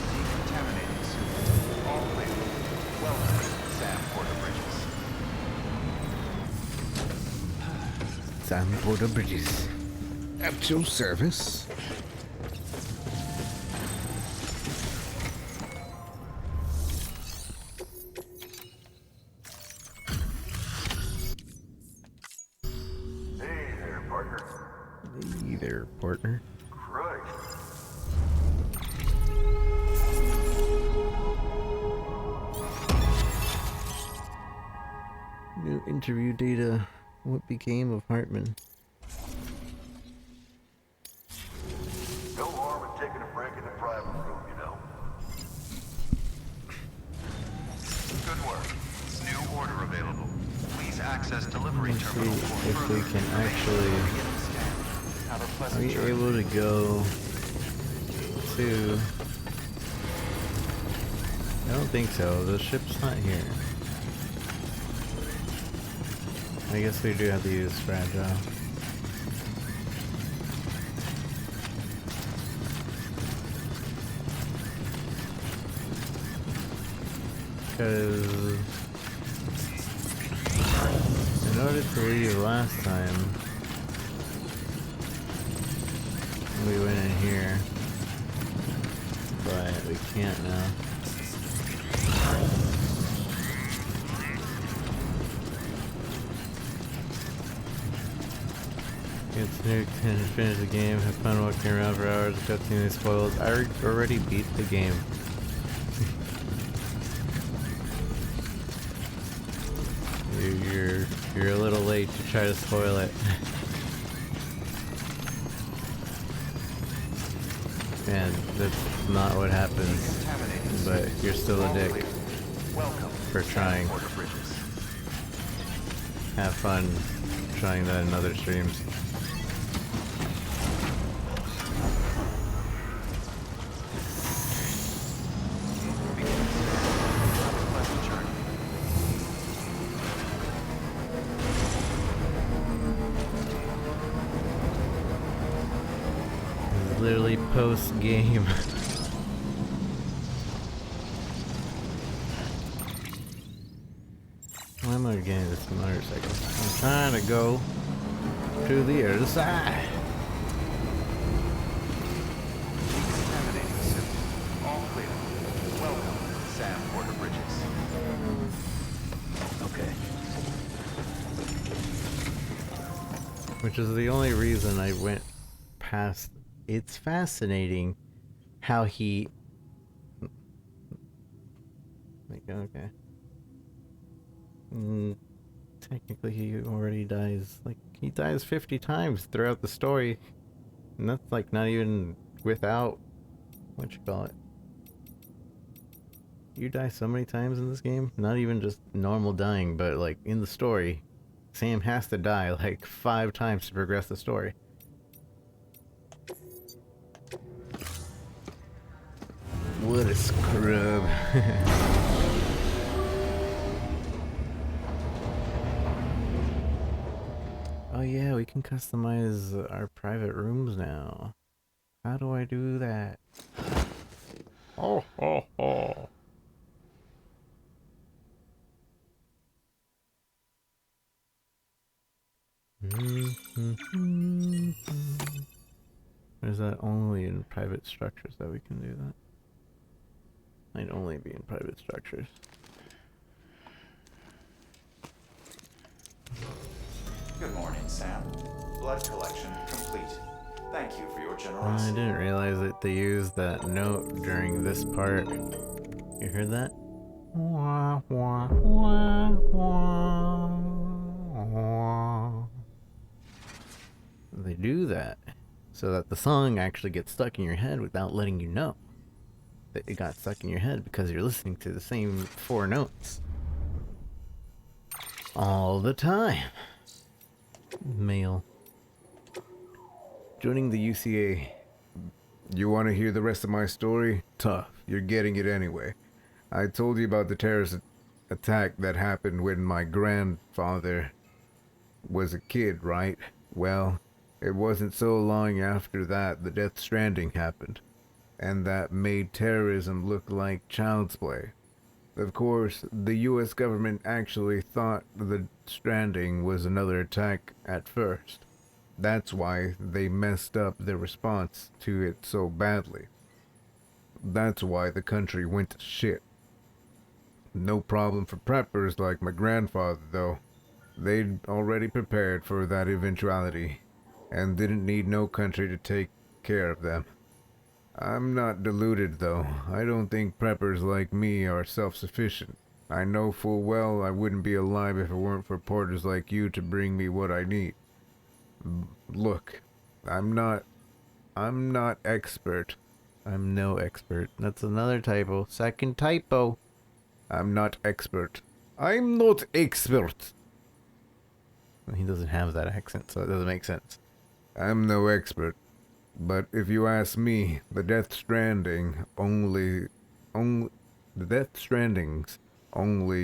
Decontaminating suit. All clear. Welcome, Sam Porter Bridges. Sam Porter Bridges. At your service. Hey there, partner. Hey there, partner. Christ. New interview data. What became of Hartman? No harm in taking a break in the private room, you know. Good work. New order available. Please access delivery Let's terminal see for if further we can information. actually. Have a Are pleasant we journey. able to go to? I don't think so. The ship's not here. I guess we do have to use fragile. Because in order to leave last time, we went in here, but we can't now. It's nuked and finish the game. Have fun walking around for hours, accepting these spoils. I already beat the game. You're a little late to try to spoil it. And that's not what happens. But you're still a dick for trying. Have fun trying that in other streams. This is literally post game. Why am I getting this motorcycle? I'm trying to go to the other side. Decontaminating suit. All clear. Welcome, Sam Porter Bridges. Okay. Which is the only reason I went past. It's fascinating how he. Like, okay. technically he already dies. Like, he dies 50 times throughout the story. And that's like not even without, what you call it. You die so many times in this game. Not even just normal dying, but like in the story, Sam has to die like 5 times to progress the story. What a scrub. Oh yeah, we can customize our private rooms now. How do I do that? Oh, oh, oh. Or is that only in private structures that we can do that? Might only be in private structures. Good morning, Sam. Blood collection complete. Thank you for your generosity. I didn't realize that they used that note during this part. You heard that? Wah, wah, wah, wah, wah. They do that so that the song actually gets stuck in your head without letting you know that it got stuck in your head because you're listening to the same 4 notes all the time. Mail. Joining the UCA. You want to hear the rest of my story? Tough. You're getting it anyway. I told you about the terrorist attack that happened when my grandfather was a kid, right? Well, it wasn't so long after that the Death Stranding happened, and that made terrorism look like child's play. Of course, the US government actually thought the Stranding was another attack at first. That's why they messed up their response to it so badly. That's why the country went to shit. No problem for preppers like my grandfather, though. They'd already prepared for that eventuality, and didn't need no country to take care of them. I'm not deluded, though. I don't think preppers like me are self-sufficient. I know full well I wouldn't be alive if it weren't for porters like you to bring me what I need. Look, I'm not expert. I'm no expert. That's another typo. Second typo. I'm not expert. I'm not expert. He doesn't have that accent, so it doesn't make sense. I'm no expert. But if you ask me, the Death Stranding's only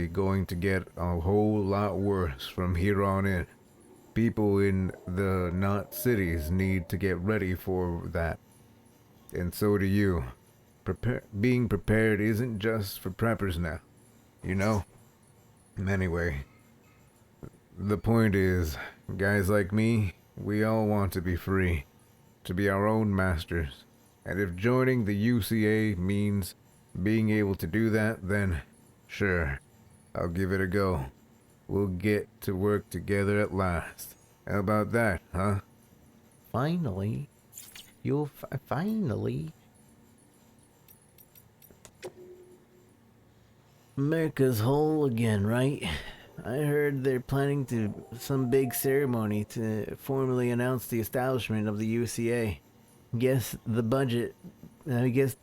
going to get a whole lot worse from here on in. People in the not cities need to get ready for that. And so do you. Being prepared isn't just for preppers now. You know? Anyway, the point is, guys like me, we all want to be free. To be our own masters. And if joining the UCA means being able to do that, then sure, I'll give it a go. We'll get to work together at last. How about that, huh? Finally. You'll finally. America's whole again, right? I heard they're planning to some big ceremony to formally announce the establishment of the UCA. Guess the budget. I guess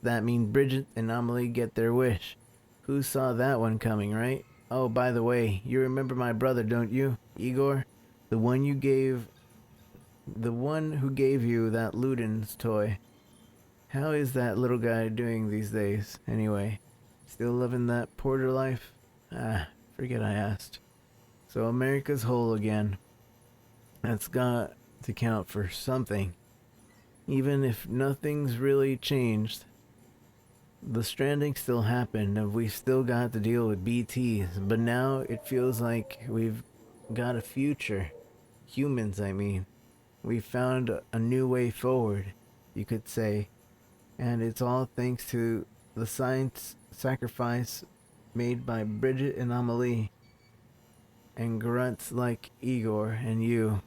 that means Bridget and Amelie get their wish. Who saw that one coming, right? Oh, by the way, you remember my brother, don't you, Igor? The one who gave you that Ludens toy. How is that little guy doing these days, anyway? Still living that porter life? Ah, forget I asked. So America's whole again. That's got to count for something. Even if nothing's really changed. The Stranding still happened, and we still got to deal with BTs, but now it feels like we've got a future. Humans, I mean. We found a new way forward, you could say. And it's all thanks to the science sacrifice made by Bridget and Amelie. And grunts like Igor and you,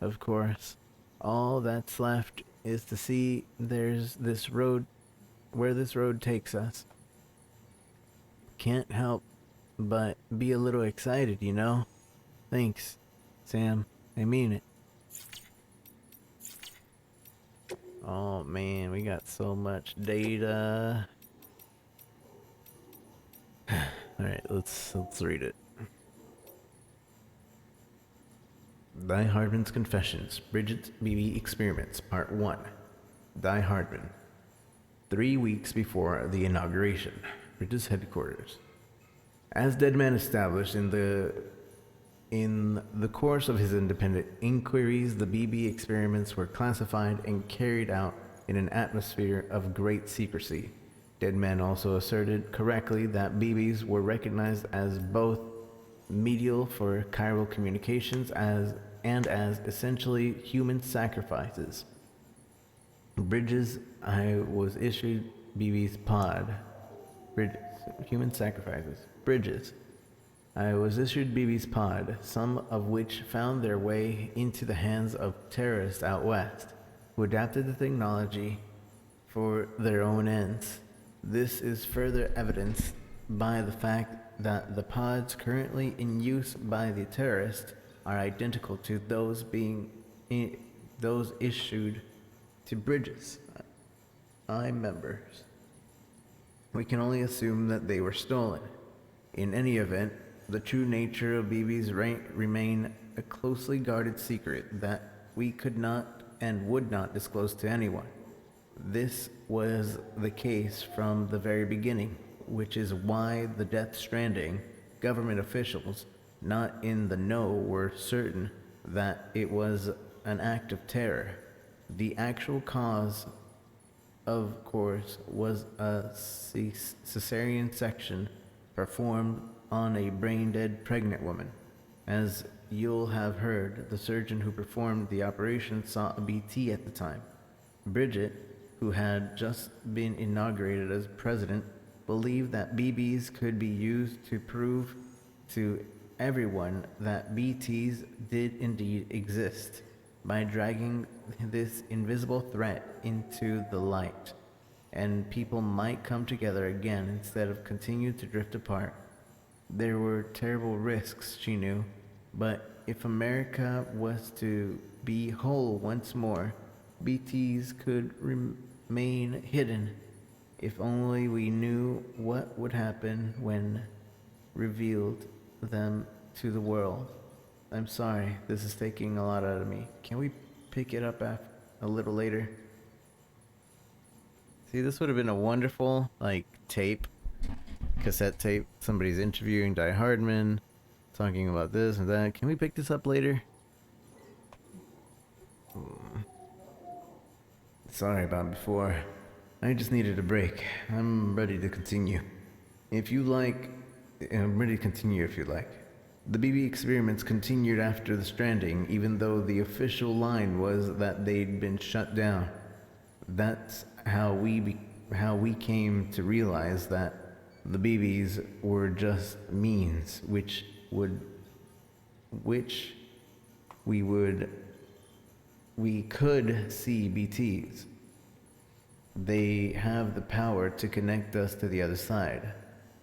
of course. All that's left is to see there's this road, where this road takes us. Can't help but be a little excited, you know? Thanks, Sam. I mean it. Oh man, we got so much data. Alright, let's read it. Die Hardman's Confessions, Bridget's BB Experiments, Part 1. Die Hardman. 3 weeks before the inauguration, Bridget's headquarters. As Deadman established in the course of his independent inquiries, the BB experiments were classified and carried out in an atmosphere of great secrecy. Deadman also asserted correctly that BBs were recognized as both medial for chiral communications as essentially human sacrifices. Bridges, I was issued BB's pod. Bridges, human sacrifices. Bridges. I was issued BB's pod, some of which found their way into the hands of terrorists out west, who adapted the technology for their own ends. This is further evidenced by the fact that the pods currently in use by the terrorists are identical to those issued to Bridges. members. We can only assume that they were stolen. In any event, the true nature of BB's remain a closely guarded secret that we could not and would not disclose to anyone. This was the case from the very beginning, which is why the Death Stranding government officials not in the know were certain that it was an act of terror. The actual cause, of course, was a cesarean section performed on a brain-dead pregnant woman. As you'll have heard, the surgeon who performed the operation saw a BT at the time. Bridget, who had just been inaugurated as president, believed that BBs could be used to prove to everyone that BTs did indeed exist by dragging this invisible threat into the light, and people might come together again instead of continue to drift apart. There were terrible risks, she knew, but if America was to be whole once more, BTs could remain hidden. If only we knew what would happen when revealed them to the world. I'm sorry, this is taking a lot out of me. Can we pick it up a little later? See, this would have been a wonderful, tape, cassette tape. Somebody's interviewing Die Hardman, talking about this and that. Can we pick this up later? Sorry about before. I just needed a break. I'm ready to continue. If you like, I'm ready to continue if you like. The BB experiments continued after the Stranding, even though the official line was that they'd been shut down. That's how we came to realize that the BBs were just means, which we could see BTs. They have the power to connect us to the other side.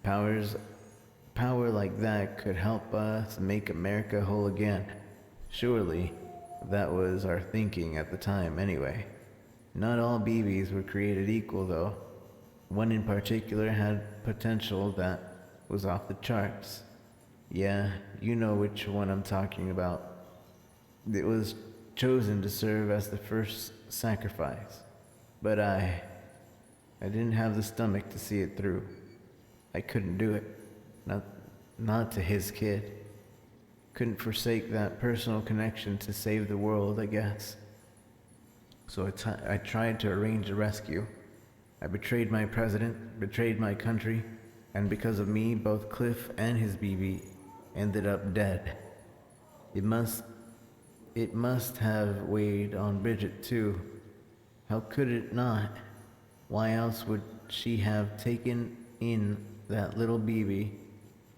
Power like that could help us make America whole again. Surely, that was our thinking at the time anyway. Not all BBs were created equal though. One in particular had potential that was off the charts. Yeah, you know which one I'm talking about. It was chosen to serve as the first sacrifice. But I didn't have the stomach to see it through. I couldn't do it. Not to his kid. Couldn't forsake that personal connection to save the world, I guess. So I tried to arrange a rescue. I betrayed my president, betrayed my country, and because of me, both Cliff and his BB ended up dead. It must have weighed on Bridget too. How could it not? Why else would she have taken in that little BB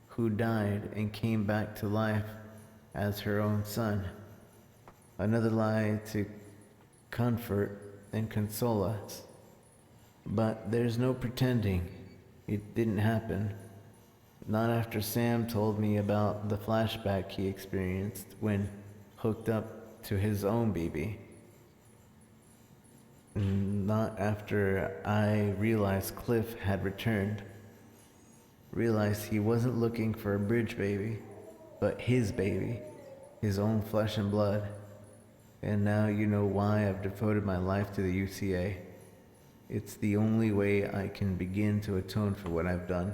who died and came back to life as her own son? Another lie to comfort and console us. But there's no pretending it didn't happen. Not after Sam told me about the flashback he experienced when hooked up to his own baby. Not after I realized Cliff had returned. Realized he wasn't looking for a bridge baby, but his baby, his own flesh and blood. And now you know why I've devoted my life to the UCA. It's the only way I can begin to atone for what I've done.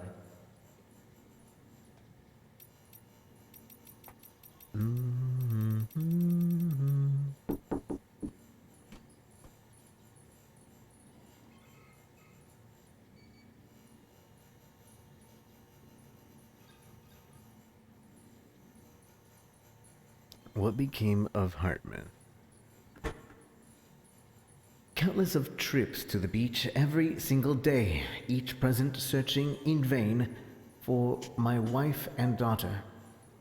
What became of Hartman? Countless of trips to the beach every single day, each present searching in vain for my wife and daughter.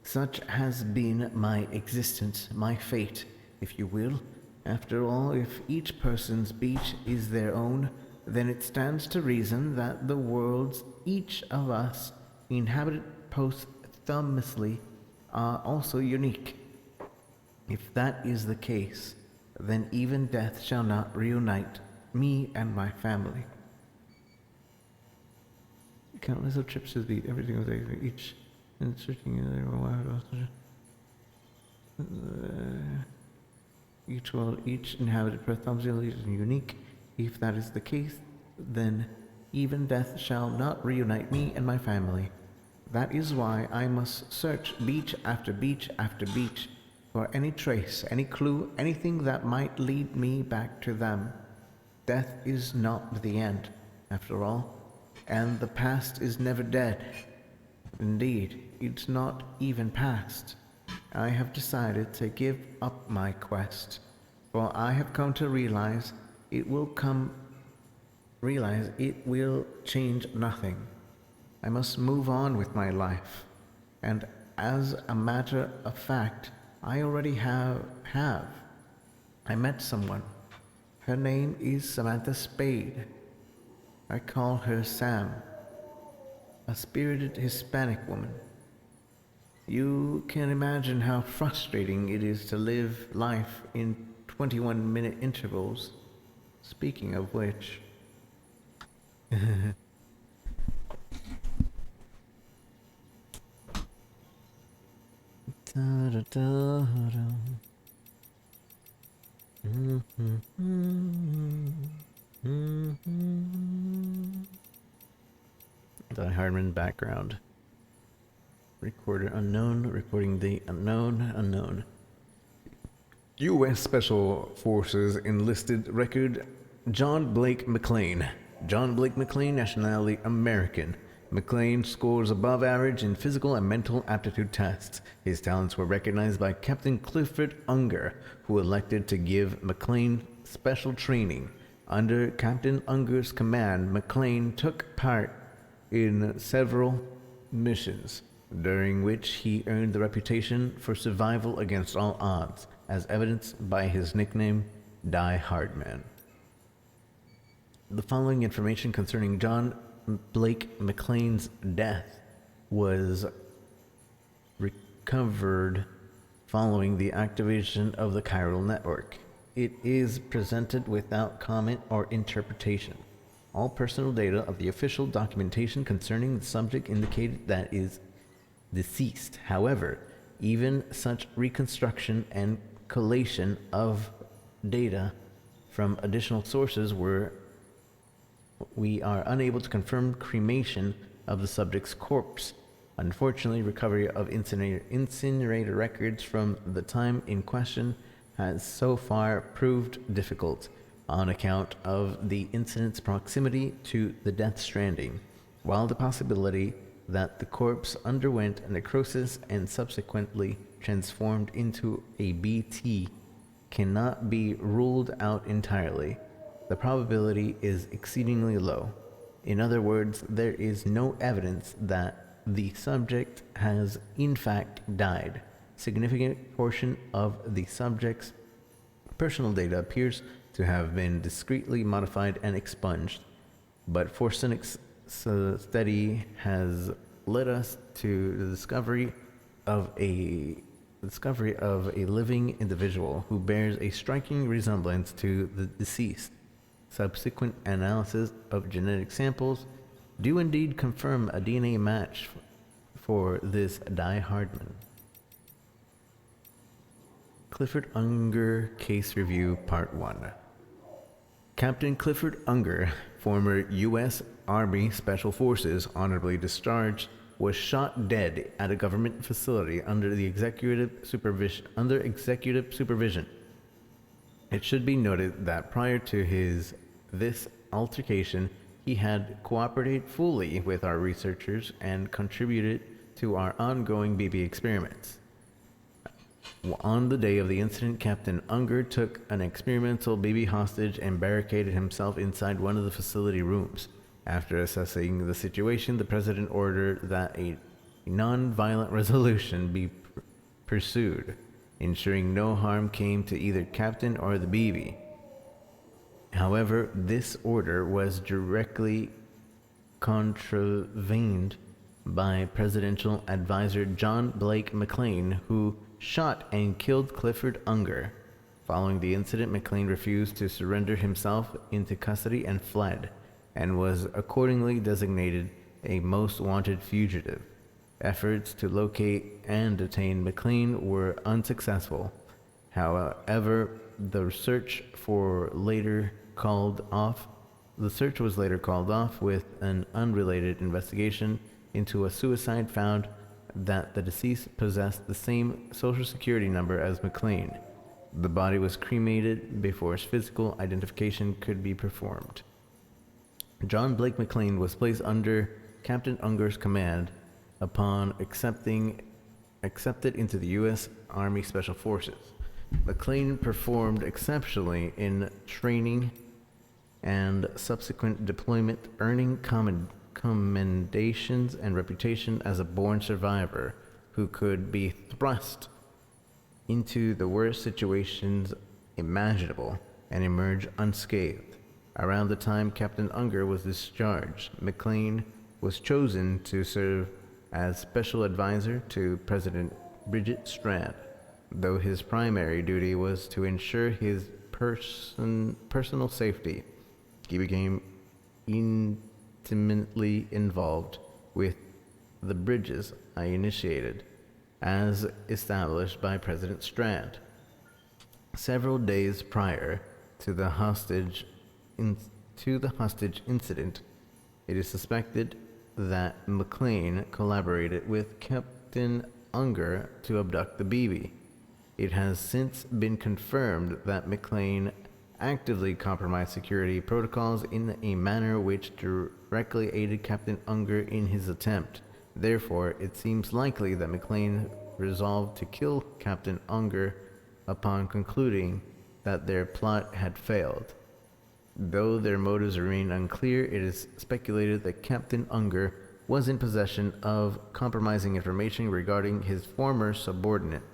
Such has been my existence, my fate, if you will. After all, if each person's beach is their own, then it stands to reason that the worlds each of us inhabited posthumously are also unique. If that is the case, then even death shall not reunite me and my family. Countless of trips to the beach every single day for each and searching each world, each inhabited per thumbsily is unique. If that is the case, then even death shall not reunite me and my family. That is why I must search beach after beach after beach for any trace, any clue, anything that might lead me back to them. Death is not the end, after all, and the past is never dead. Indeed, it's not even past. I have decided to give up my quest, for I have come to realize it will change nothing. I must move on with my life, and as a matter of fact, I already have. I met someone. Her name is Samantha Spade. I call her Sam. A spirited Hispanic woman. You can imagine how frustrating it is to live life in 21-minute intervals. Speaking of which... Die Hardman background. Recorder unknown, recording date unknown. U.S. Special Forces enlisted record John Blake McClane. John Blake McClane, nationality American. McClane scores above average in physical and mental aptitude tests. His talents were recognized by Captain Clifford Unger, who elected to give McClane special training. Under Captain Unger's command, McClane took part in several missions, during which he earned the reputation for survival against all odds, as evidenced by his nickname, Die Hardman. The following information concerning John Blake McClane's death was recovered following the activation of the chiral network. It is presented without comment or interpretation. All personal data of the official documentation concerning the subject indicated that is deceased. However, even such reconstruction and collation of data from additional sources we are unable to confirm cremation of the subject's corpse. Unfortunately, recovery of incinerator records from the time in question has so far proved difficult on account of the incident's proximity to the death stranding, while the possibility that the corpse underwent necrosis and subsequently transformed into a BT cannot be ruled out entirely. The probability is exceedingly low. In other words, there is no evidence that the subject has in fact died. Significant portion of the subject's personal data appears to have been discreetly modified and expunged, but forensic study has led us to the discovery of a living individual who bears a striking resemblance to the deceased. Subsequent analysis of genetic samples do indeed confirm a DNA match for this Die Hardman. Clifford Unger Case Review Part 1. Captain Clifford Unger, former U.S. Army Special Forces, honorably discharged, was shot dead at a government facility under executive supervision. It should be noted that prior to this altercation, he had cooperated fully with our researchers and contributed to our ongoing BB experiments. On the day of the incident, Captain Unger took an experimental baby hostage and barricaded himself inside one of the facility rooms. After assessing the situation, the President ordered that a non-violent resolution be pursued, ensuring no harm came to either Captain or the BB. However, this order was directly contravened by Presidential Advisor John Blake McLean, who shot and killed Clifford Unger. Following the incident, McLean refused to surrender himself into custody and fled, and was accordingly designated a most wanted fugitive. Efforts to locate and detain McLean were unsuccessful. However, the search was later called off with an unrelated investigation into a suicide found that the deceased possessed the same social security number as McLean. The body was cremated before his physical identification could be performed. John Blake McLean was placed under Captain Unger's command upon accepted into the U.S. Army Special Forces. McLean performed exceptionally in training and subsequent deployment, earning commendations and reputation as a born survivor who could be thrust into the worst situations imaginable and emerge unscathed. Around the time Captain Unger was discharged, McLean was chosen to serve as special advisor to President Bridget Strand, though his primary duty was to ensure his personal safety. He became intimately involved with the bridges I initiated, as established by President Strand. Several days prior to the hostage incident, it is suspected that McLean collaborated with Captain Unger to abduct the BB. It has since been confirmed that McLean actively compromised security protocols in a manner which directly aided Captain Unger in his attempt. Therefore, it seems likely that McLean resolved to kill Captain Unger upon concluding that their plot had failed. Though their motives remain unclear, it is speculated that Captain Unger was in possession of compromising information regarding his former subordinate,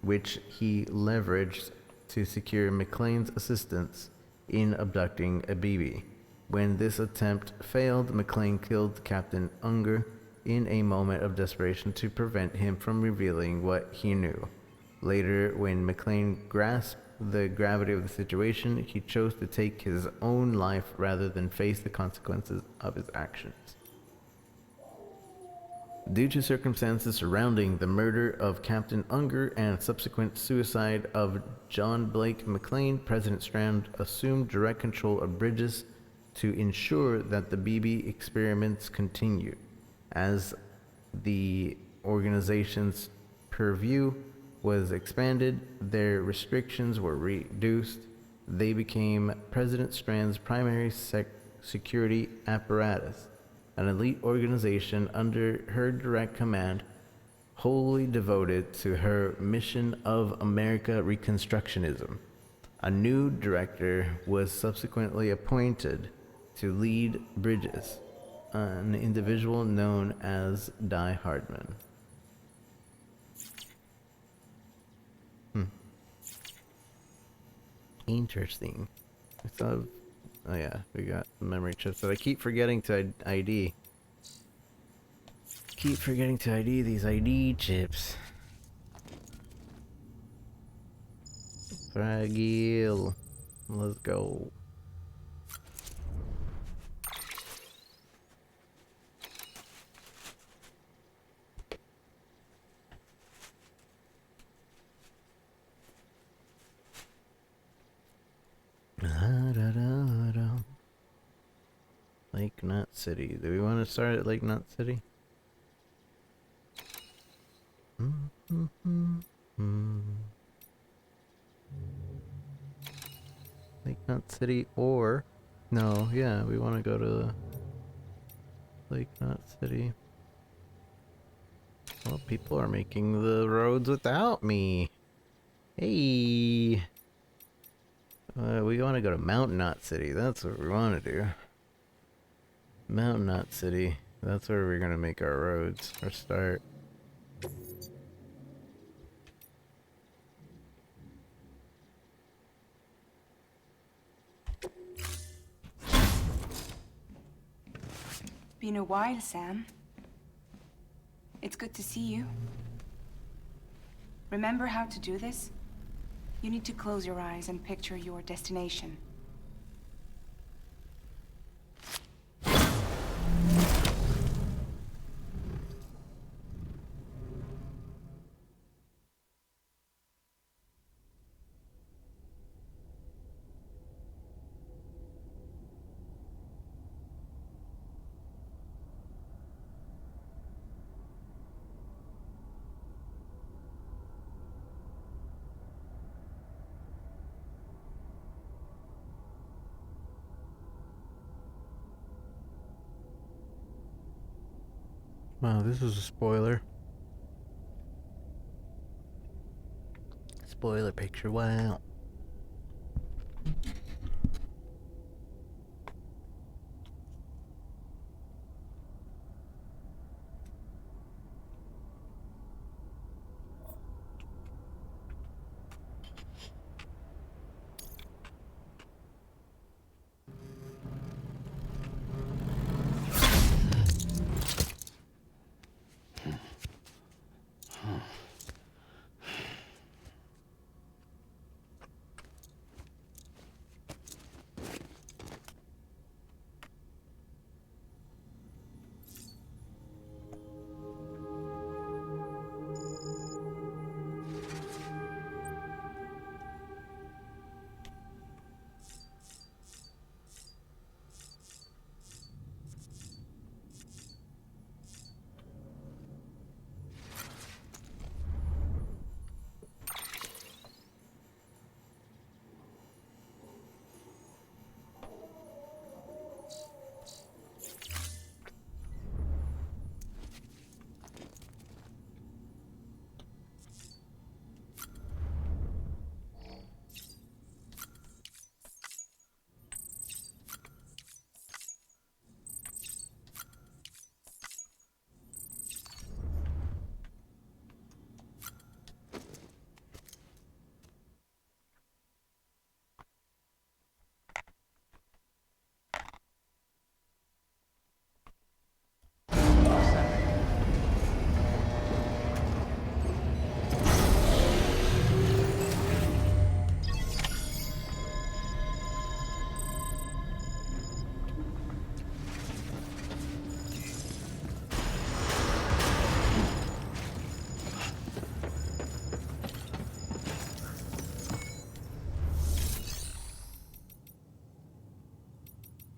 which he leveraged to secure McLean's assistance in abducting a BB. When this attempt failed, McLean killed Captain Unger in a moment of desperation to prevent him from revealing what he knew. Later, when McLean grasped the gravity of the situation, he chose to take his own life rather than face the consequences of his actions. Due to circumstances surrounding the murder of Captain Unger and subsequent suicide of John Blake McLean, President Strand assumed direct control of Bridges to ensure that the BB experiments continued. As the organization's purview was expanded, their restrictions were reduced. They became President Strand's primary security apparatus, an elite organization under her direct command, wholly devoted to her mission of America Reconstructionism. A new director was subsequently appointed to lead Bridges, an individual known as Die Hardman. Interesting. Oh yeah, we got memory chips that I keep forgetting to ID. keep forgetting to ID these ID chips. Fragile. Let's go. Lake Knot City. Do we want to start at Lake Knot City? Lake Knot City or... No, yeah, we want to go to Lake Knot City. Well, people are making the roads without me. Hey! We want to go to Mountain Knot City. That's what we want to do. Mountain Knot City. That's where we're going to make our roads. Our start. Been a while, Sam. It's good to see you. Remember how to do this? You need to close your eyes and picture your destination. Wow, this is a spoiler. Spoiler picture, wow.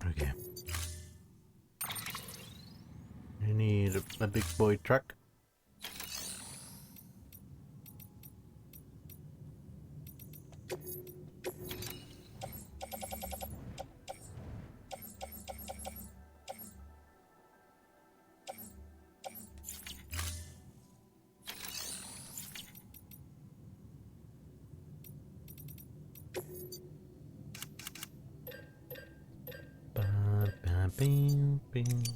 Okay. I need a big boy truck. Bing, bing.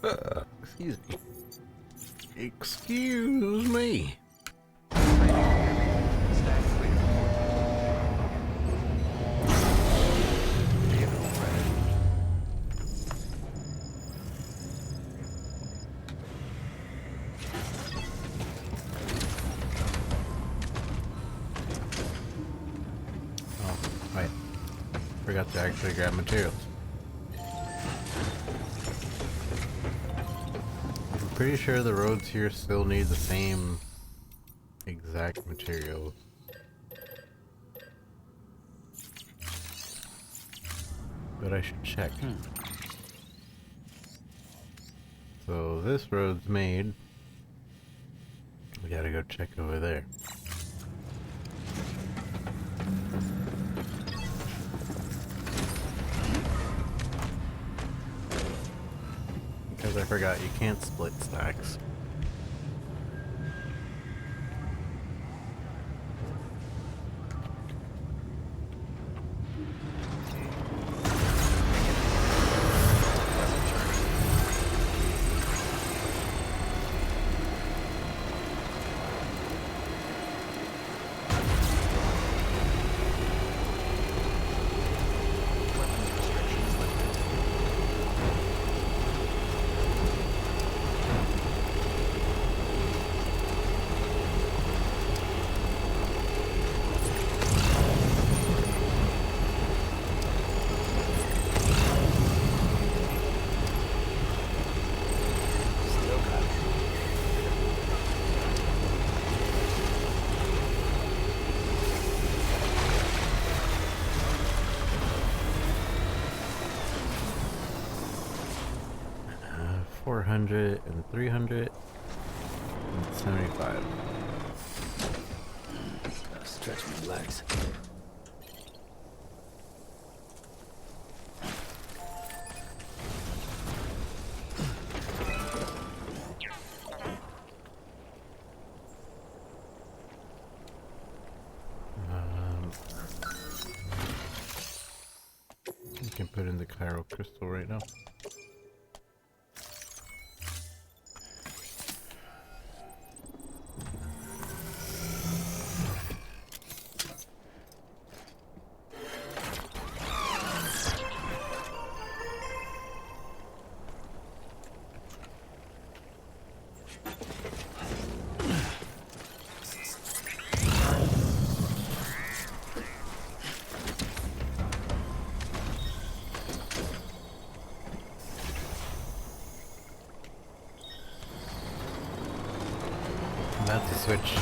Excuse me. Excuse me. Oh, wait. Forgot to actually grab materials. I'm pretty sure the roads here still need the same exact materials. But I should check. So this road's made. We gotta go check over there. Because I forgot you can't split stacks. Uh, 400 and 300 and 75. Gotta stretch my legs. You can put in the chiral crystal right now. That's a switch.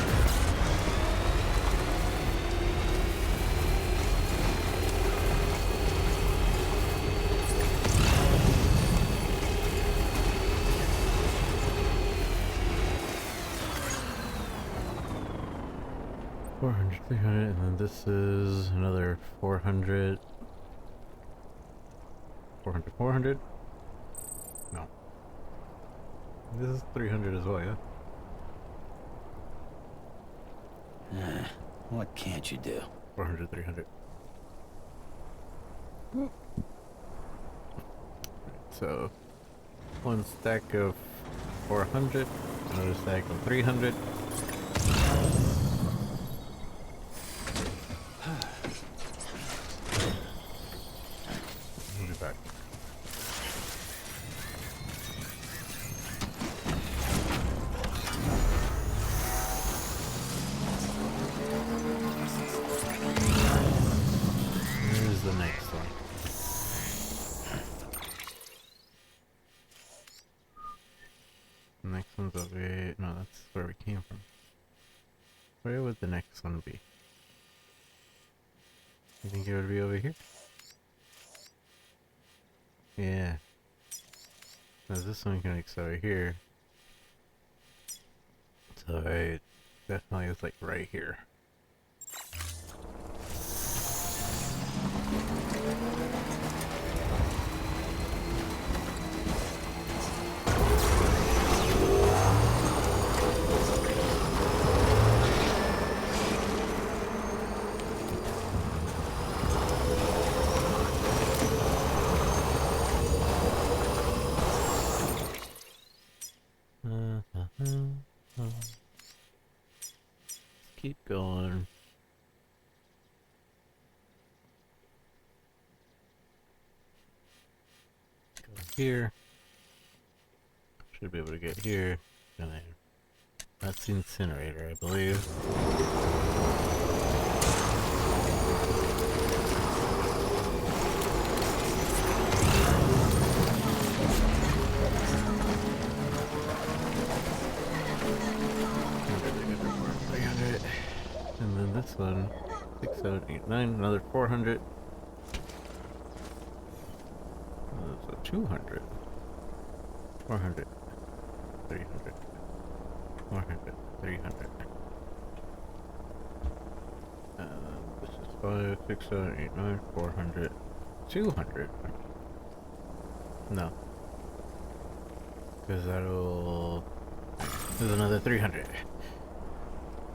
$400, $300, and then this is another 400. 400, 400? No. This is 300 as well, yeah? What can't you do? 400, 300. So, one stack of 400, another stack of 300. We'll be back. Here's the next one. The next one's over here. No, that's where we came from. Where would the next one be? You think it would be over here? Yeah. No, this one connects over here. So it definitely is like right here. Keep going. Go here. Should be able to get here. And then that's the incinerator, I believe. And then this one, 6, 7, 8, 9, another 400. So 200. 400. 300. 400. 300. This is 5, 6, 7, 8, 9, 400. 200. No. Because that'll... There's another 300.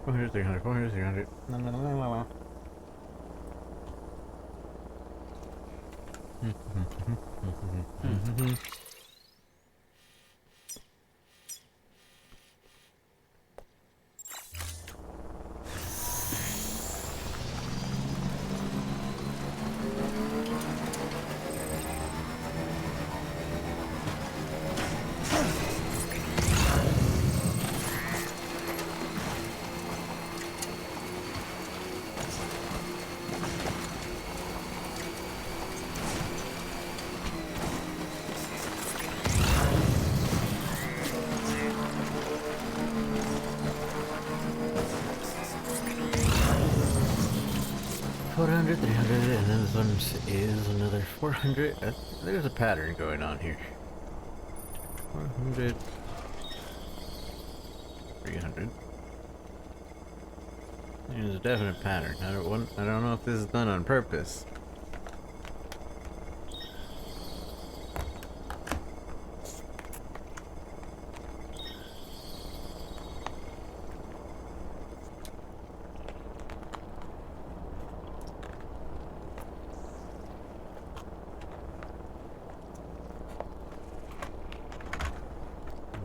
400, 300, 400, 300. No, no, no, no, no. $400, 300, and then this one is another 400. There's a pattern going on here. 400, 300. There's a definite pattern. I don't know if this is done on purpose.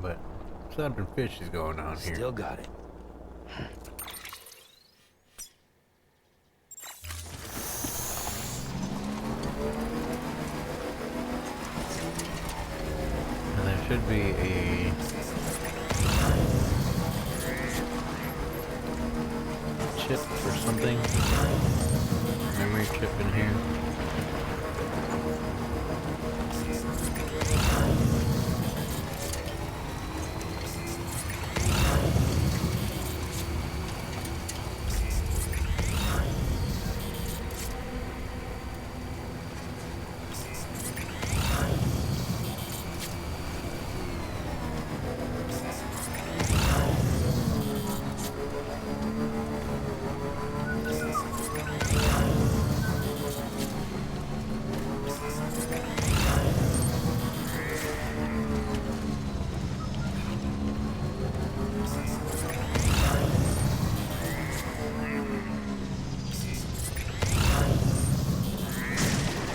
But something fishy is going on here. Still got it. And there should be a chip or something. Memory chip in here.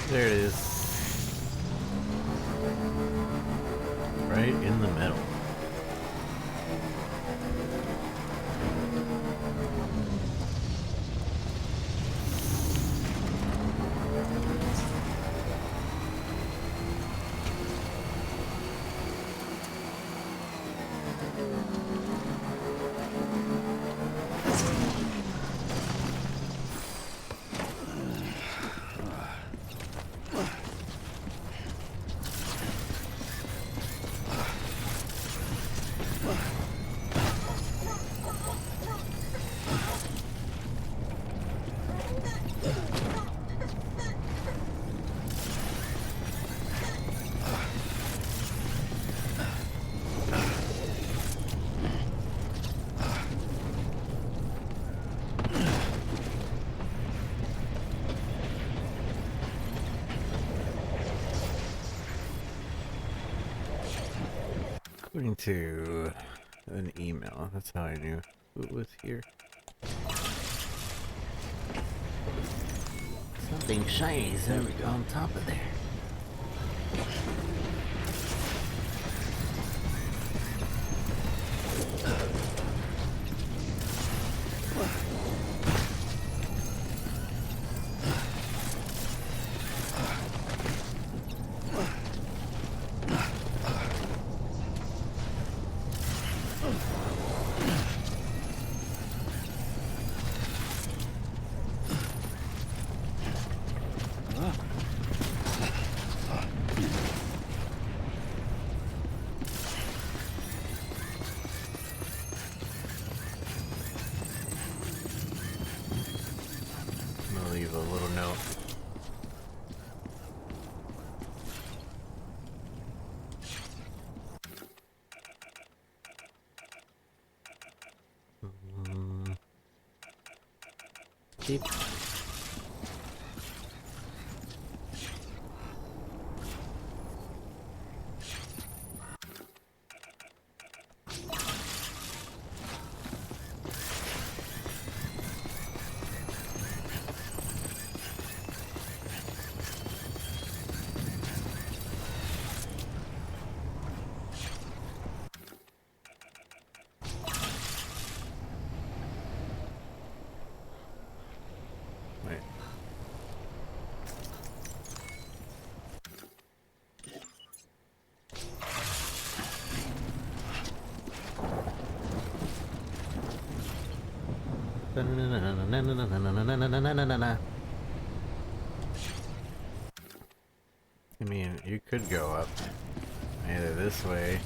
There it is. Right in the middle. According to an email, that's how I knew who was here. Something shiny is on top of there. Beep. Wait. I mean, you could go up either this way.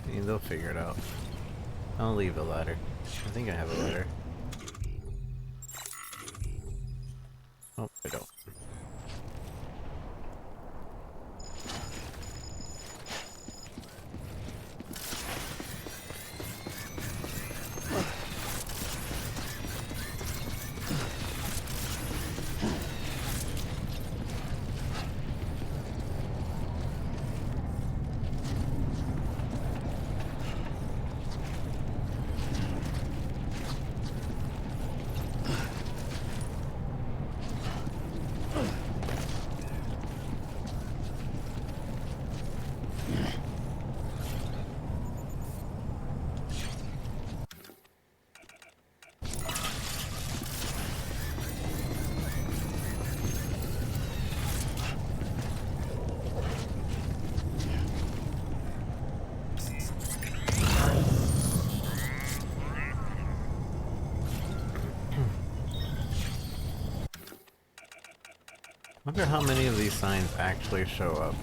I mean, they'll figure it out. I'll leave a ladder. I think I have a ladder. Oh, I don't. I wonder how many of these signs actually show up.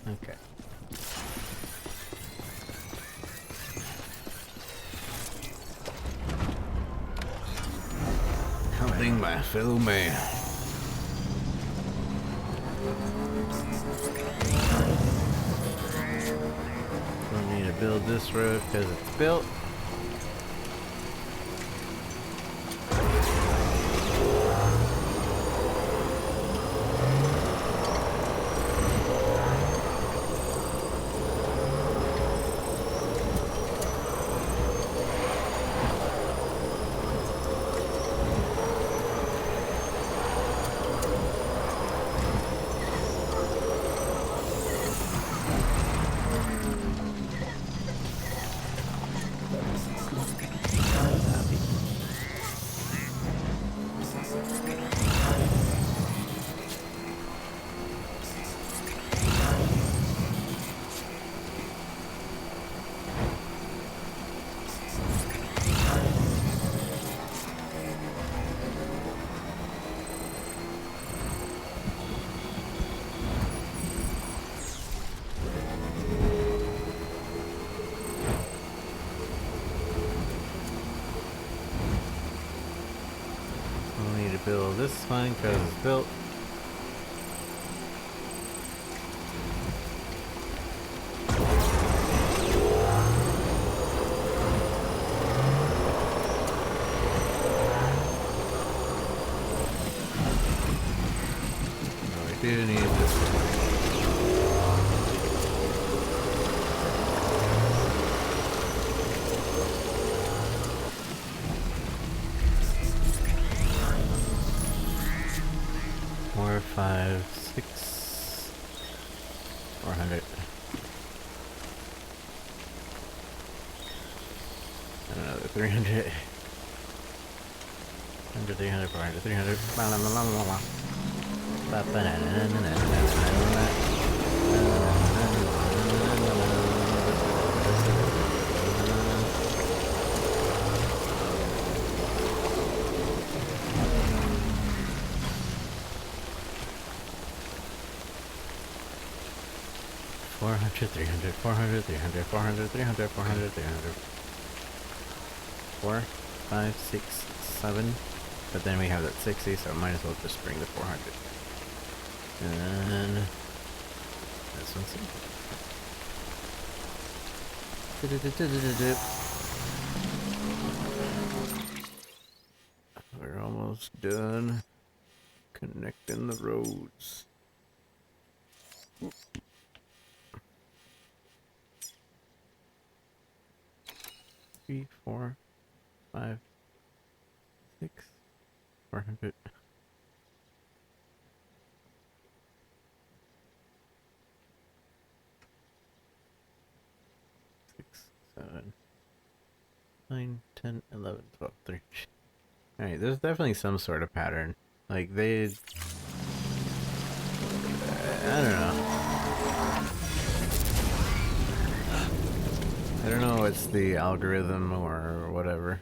Okay. Helping my fellow man. Don't need to build this road because it's built. Build this one because it's built. No, we do need this one. it. Another 300. 100, 300, 400, 300. Blah, blah, blah, blah, blah. 400, 300, 400, 300, 400, 300, 400, 300. 4, 5, 6, 7. But then we have that 60, so I might as well just bring the 400. And then this one's in. We're almost done connecting the roads. 3, 4, 5, 6, 400. 6, 7, 9, 10, 11, 12, 13. Alright, there's definitely some sort of pattern. Like, they... I don't know. I don't know what's the algorithm or whatever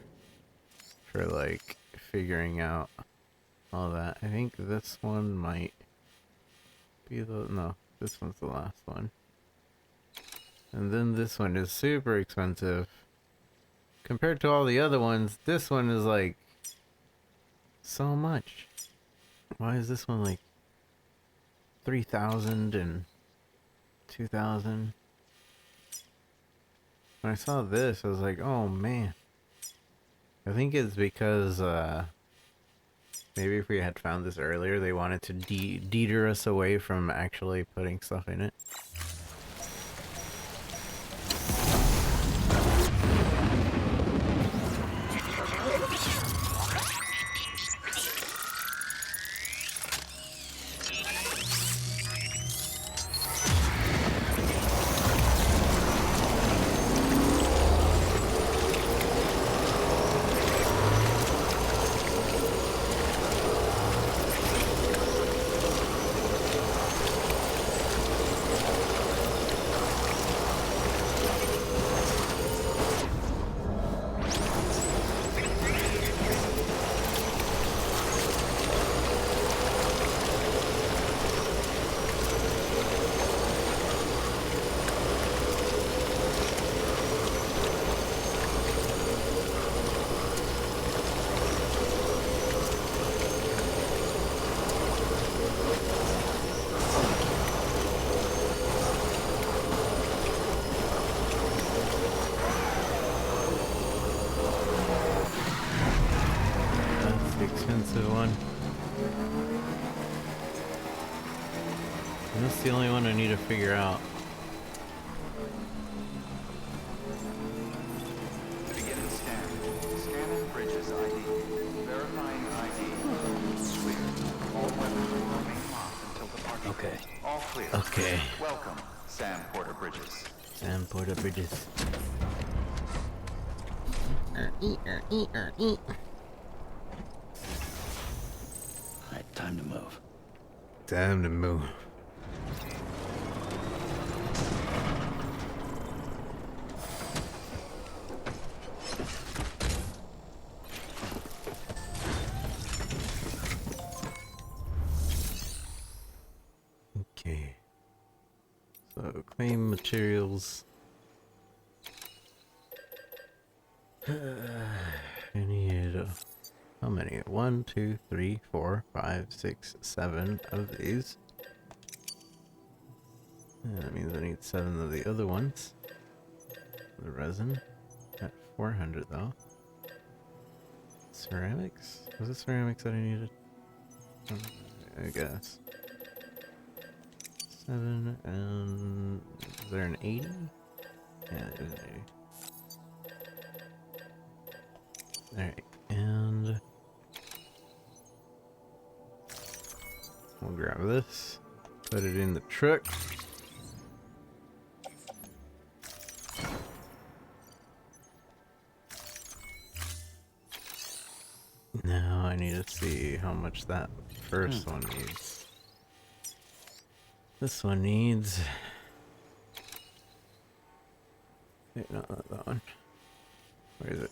for, like, figuring out all that. I think this one might be the... No, this one's the last one. And then this one is super expensive. Compared to all the other ones, this one is like so much. Why is this one like 3,000 and 2,000? When I saw this, I was like, oh man. I think it's because maybe if we had found this earlier, they wanted to deter us away from actually putting stuff in it. Expensive one. And that's the only one I need to figure out. Beginning scan. Scanning bridges ID. Verifying ID. Clear. All weapons will remain locked until departure. Okay. All clear. Okay. Welcome, Sam Porter Bridges. Sam Porter Bridges. Alright, time to move. Time to move. Okay. So, claim materials. I need how many? 1, 2, 3, 4, 5, 6, 7 of these. And that means I need 7 of the other ones. The resin at 400 though. Ceramics? Was it ceramics that I needed? I guess. 7 and is there an 80? Yeah, there's an 80. Alright, and we'll grab this, put it in the truck. Now I need to see how much that first one needs. This one needs... Wait, no, not that one. Where is it?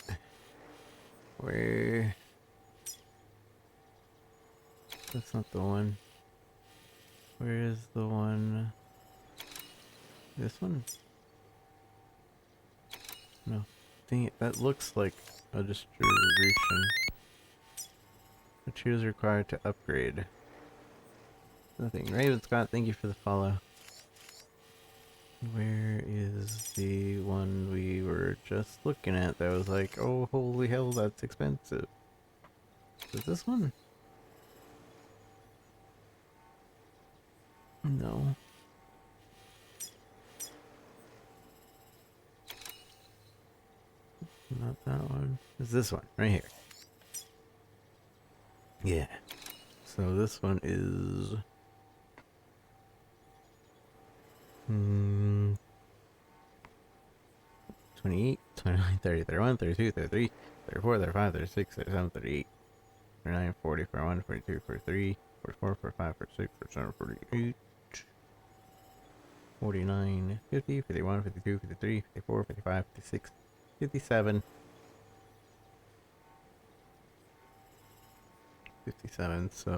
Where... That's not the one. Where is the one? This one? No. Dang it, that looks like a distribution. Which is required to upgrade. Nothing. Raven Scott, thank you for the follow. Where is the one we were just looking at that was like, oh holy hell, that's expensive? Is this one? No. Not that one. It's this one, right here. Yeah. So this one is... 28, 29, 30, 31, 32, 33, 34, 35, 36, 37, 38, 39, 40, 41, 42, 43, 44, 45, 46, 47, 48, 49, 50, 51, 52, 53, 54, 55, 56, 57, 57, so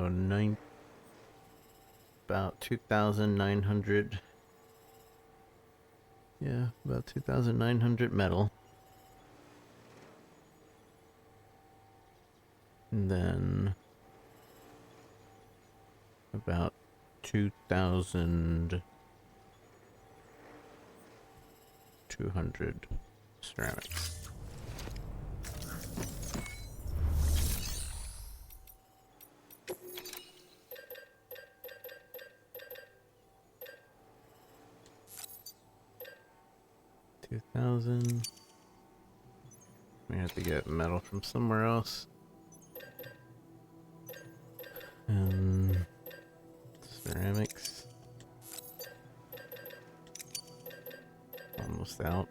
about 2,900. Yeah, about 2,900 metal. And then about 2,200 ceramics. We have to get metal from somewhere else. And ceramics. Almost out.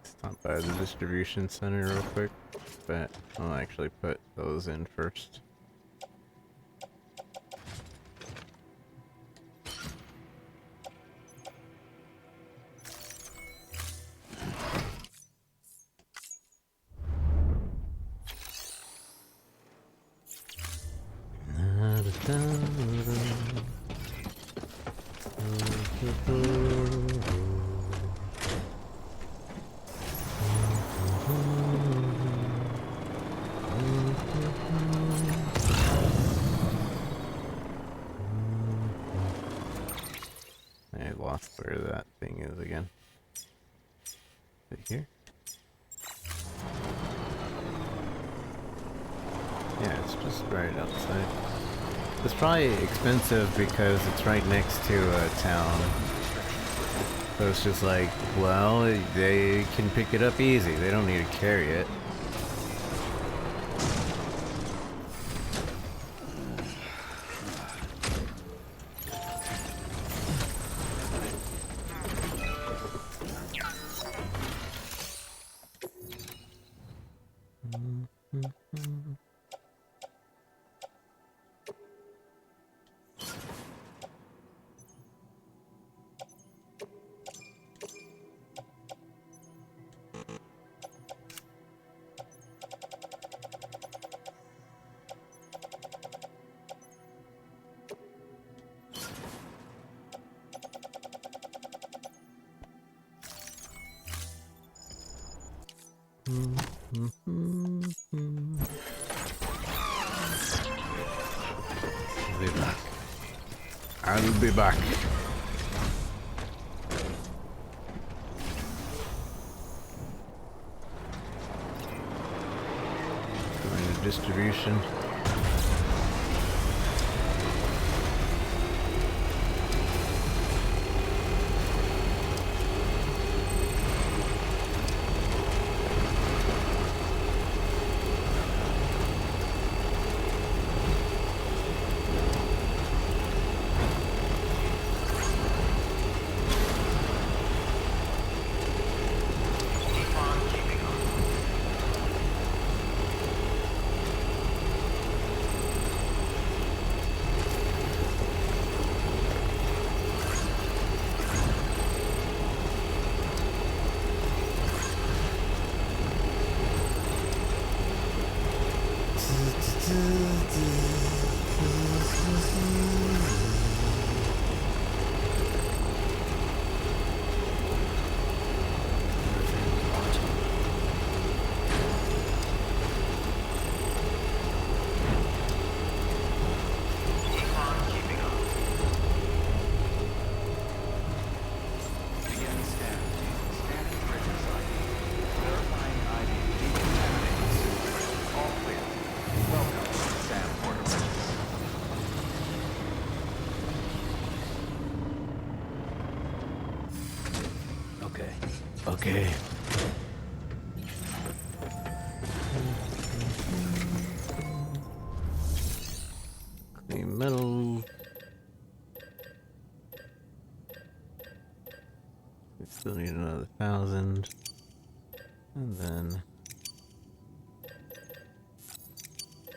Stop by the distribution center real quick, but I'll actually put those in first. I lost where that thing is again. Is it here? Yeah, it's just right outside. It's probably expensive because it's right next to a town. So it's just like, well, they can pick it up easy. They don't need to carry it. I'll be back. Going to distribution. Begin scan. Scanning bridges ID. Verifying ID. Decontaminating suit. All clear. Welcome to Sam Porter Bridges. Okay. Okay. Clean metal. We still need another 1,000. And then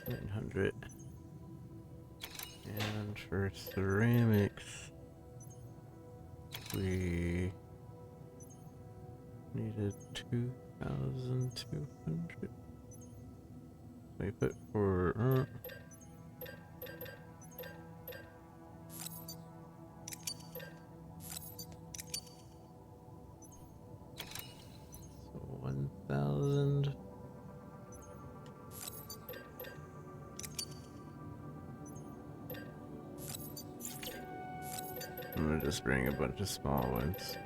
900. And for ceramics, we needed 2,200. We put for so 1,000. I'm gonna just bring a bunch of small ones,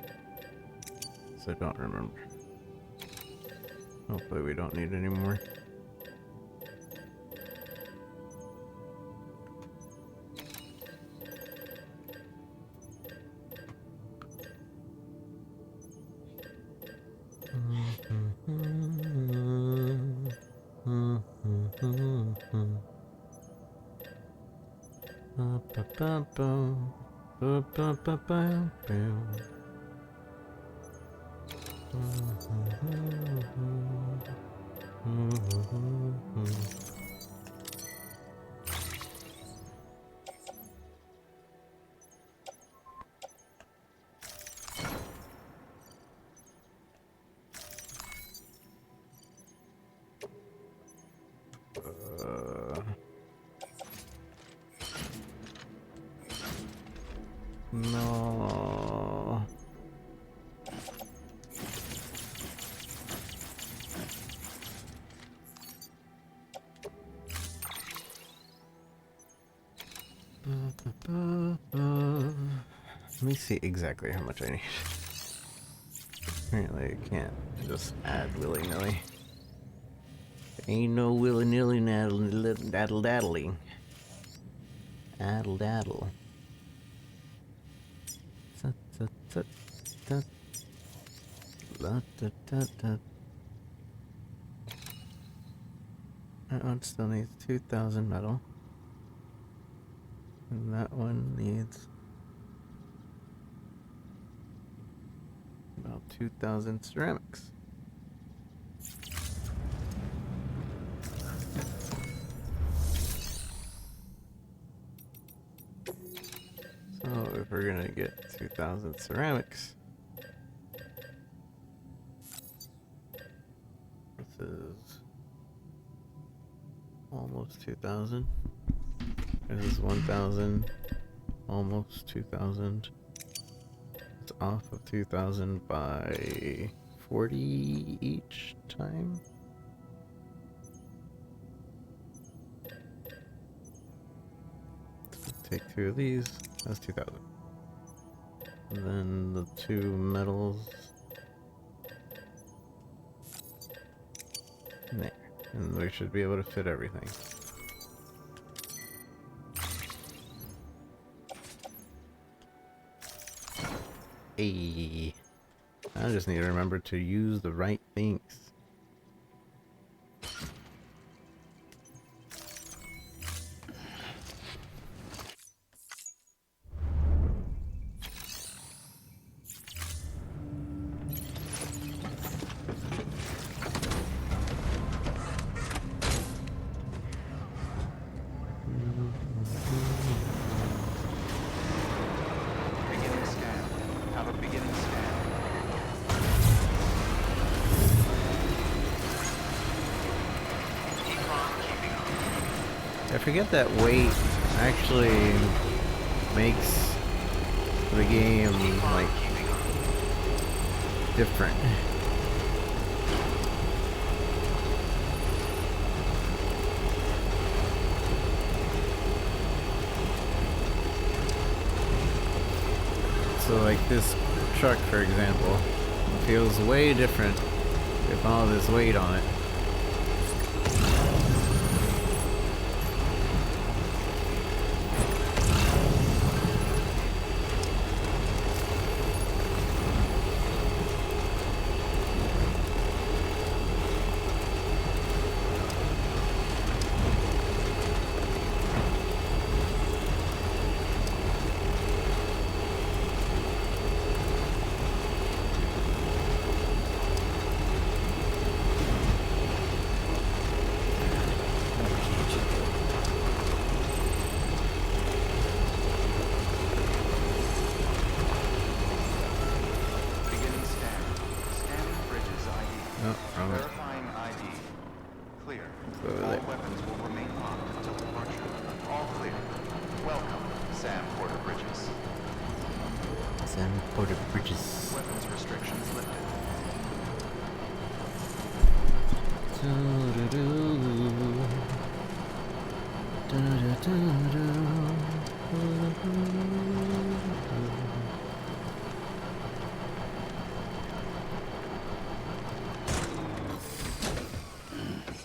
so I don't remember. Hopefully we don't need any more. No. Let me see exactly how much I need. Apparently I can't just add willy-nilly. Ain't no willy-nilly daddle-daddling. Addle-daddle. That one still needs 2,000 metal. And that one needs about 2,000 ceramics. So if we're gonna get 2,000 ceramics, this is almost 2,000. This is 1,000, almost 2,000. It's off of 2,000 by 40 each time. So take 2 of these, that's 2,000. And then the 2 metals. There. And we should be able to fit everything. Hey, I just need to remember to use the right things. Beginning scan. Have a beginning scan. I forget that weight actually makes the game, like, different. So like this truck, for example, feels way different with all this weight on it.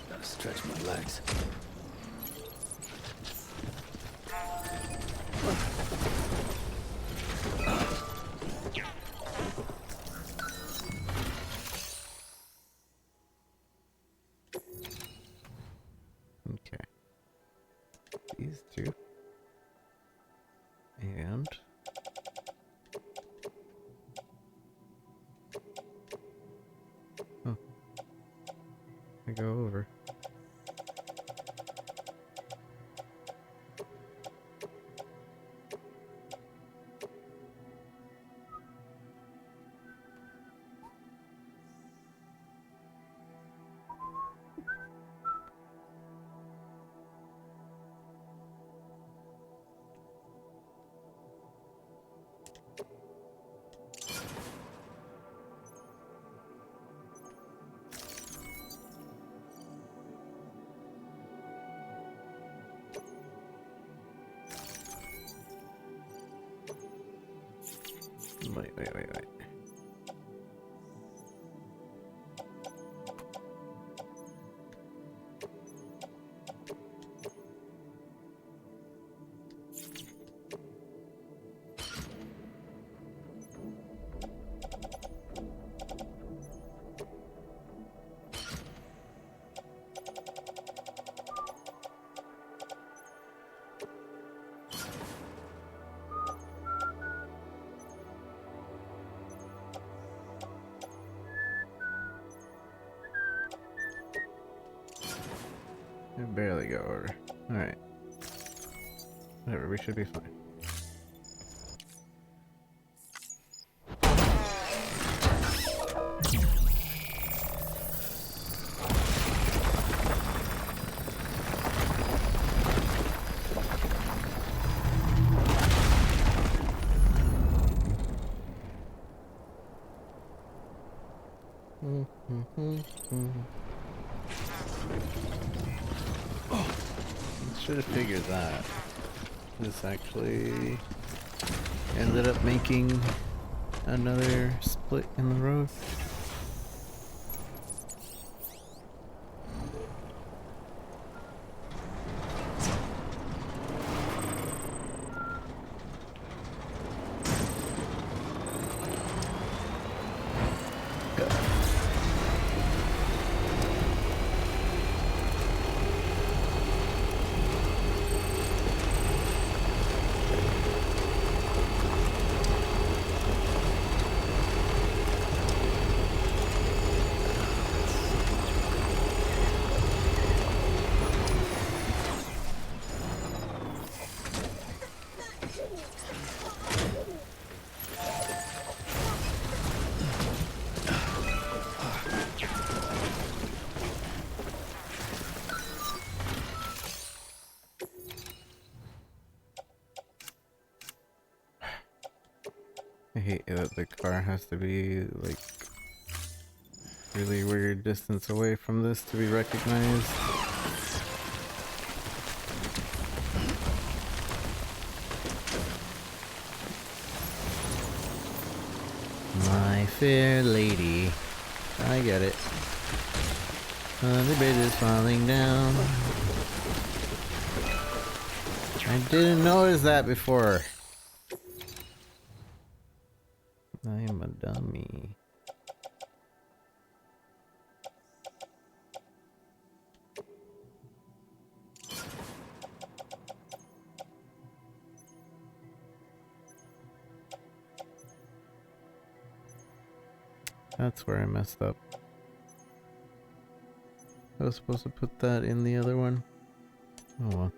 Gotta stretch my legs. Okay. These two. And oh, I go over. Wait. I barely go over. Alright. Whatever, we should be fine. Should have figured that. This actually ended up making another split in the road. I hate that the car has to be like really weird distance away from this to be recognized. My fair lady. I get it. The bridge is falling down. I didn't notice that before. I am a dummy. That's where I messed up. I was supposed to put that in the other one. Oh well.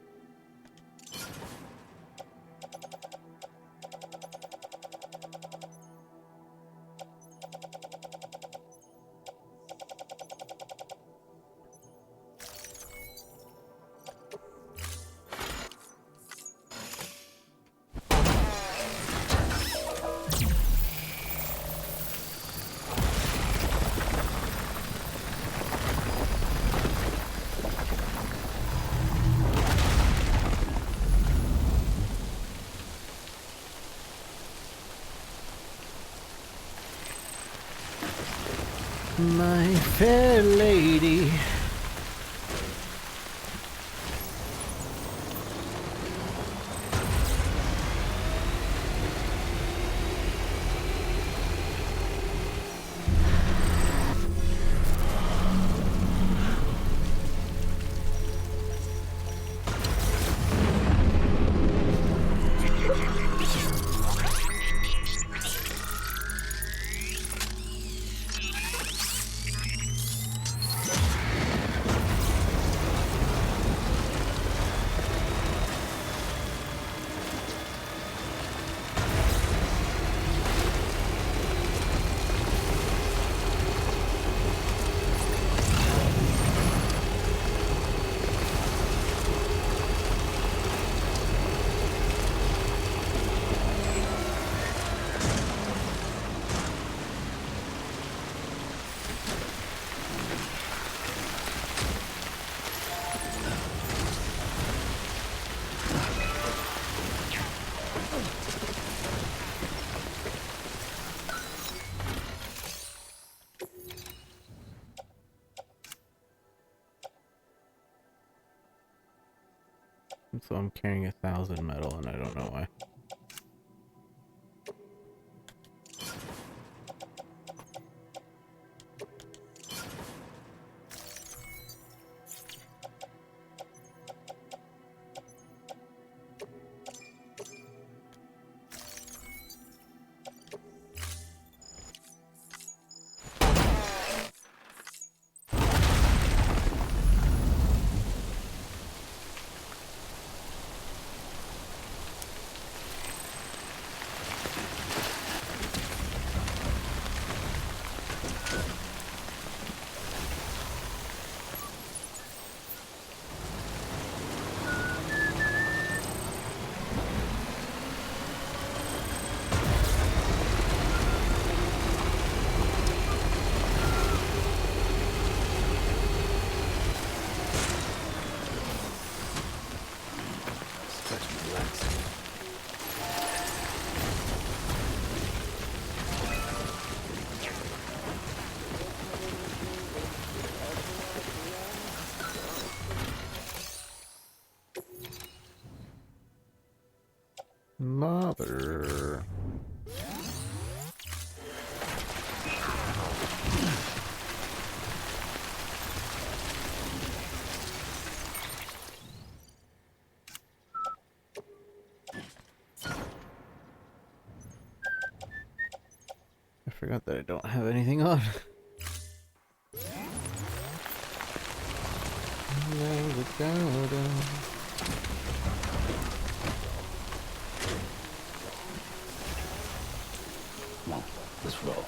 My fair lady. So I'm carrying 1,000 metal and I don't know why. Mother. I forgot that I don't have anything on. Come on, let's roll.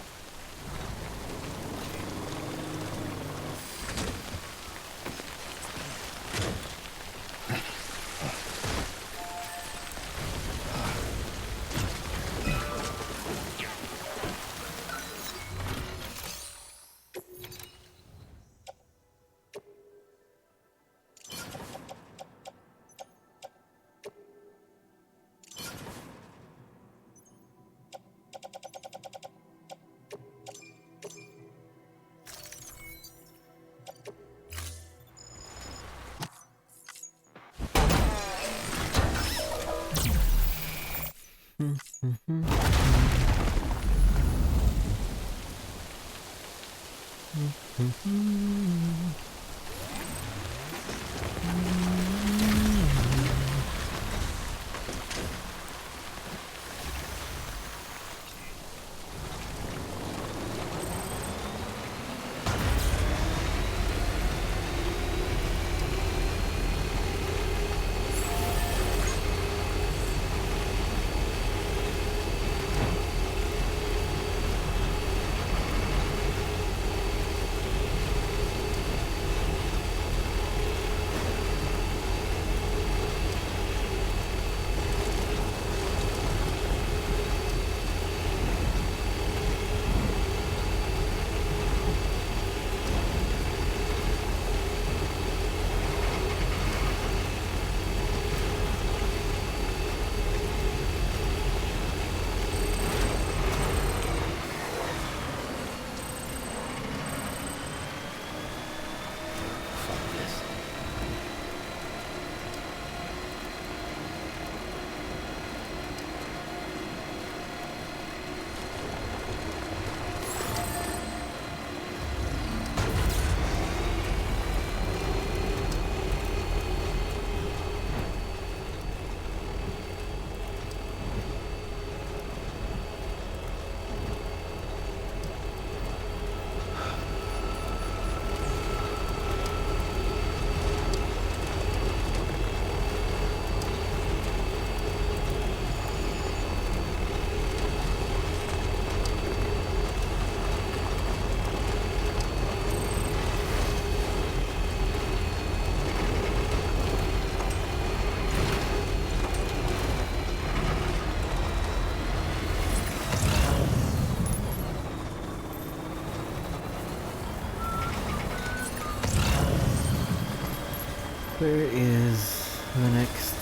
Where is the next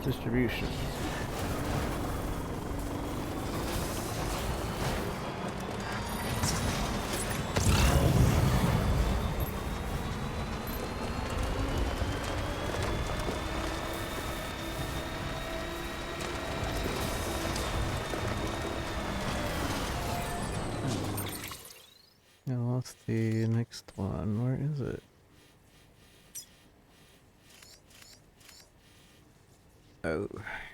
distribution? Now what's the next one? Where is it? Oh,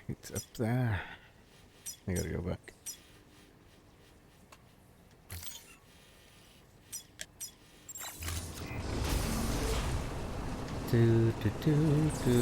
it's up there. I gotta go back. Do do do do.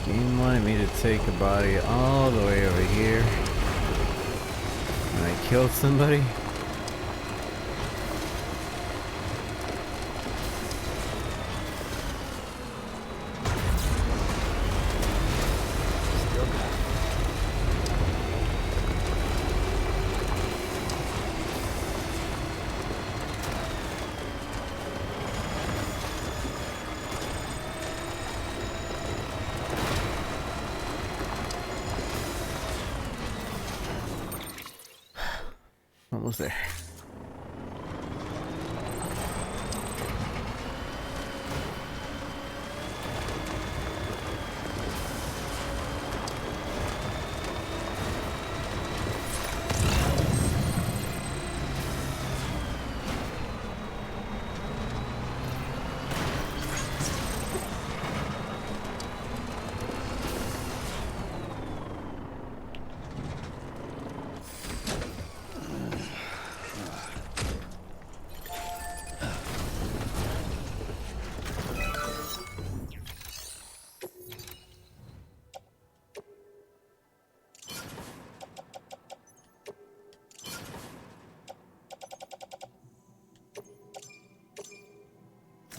Game wanted me to take a body all the way over here. And I killed somebody. Almost there.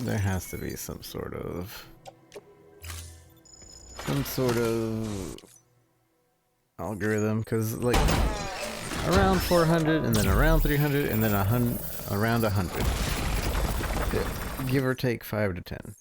There has to be some sort of algorithm, because like around 400 and then around 300 and then around 100. Yeah, give or take 5 to 10.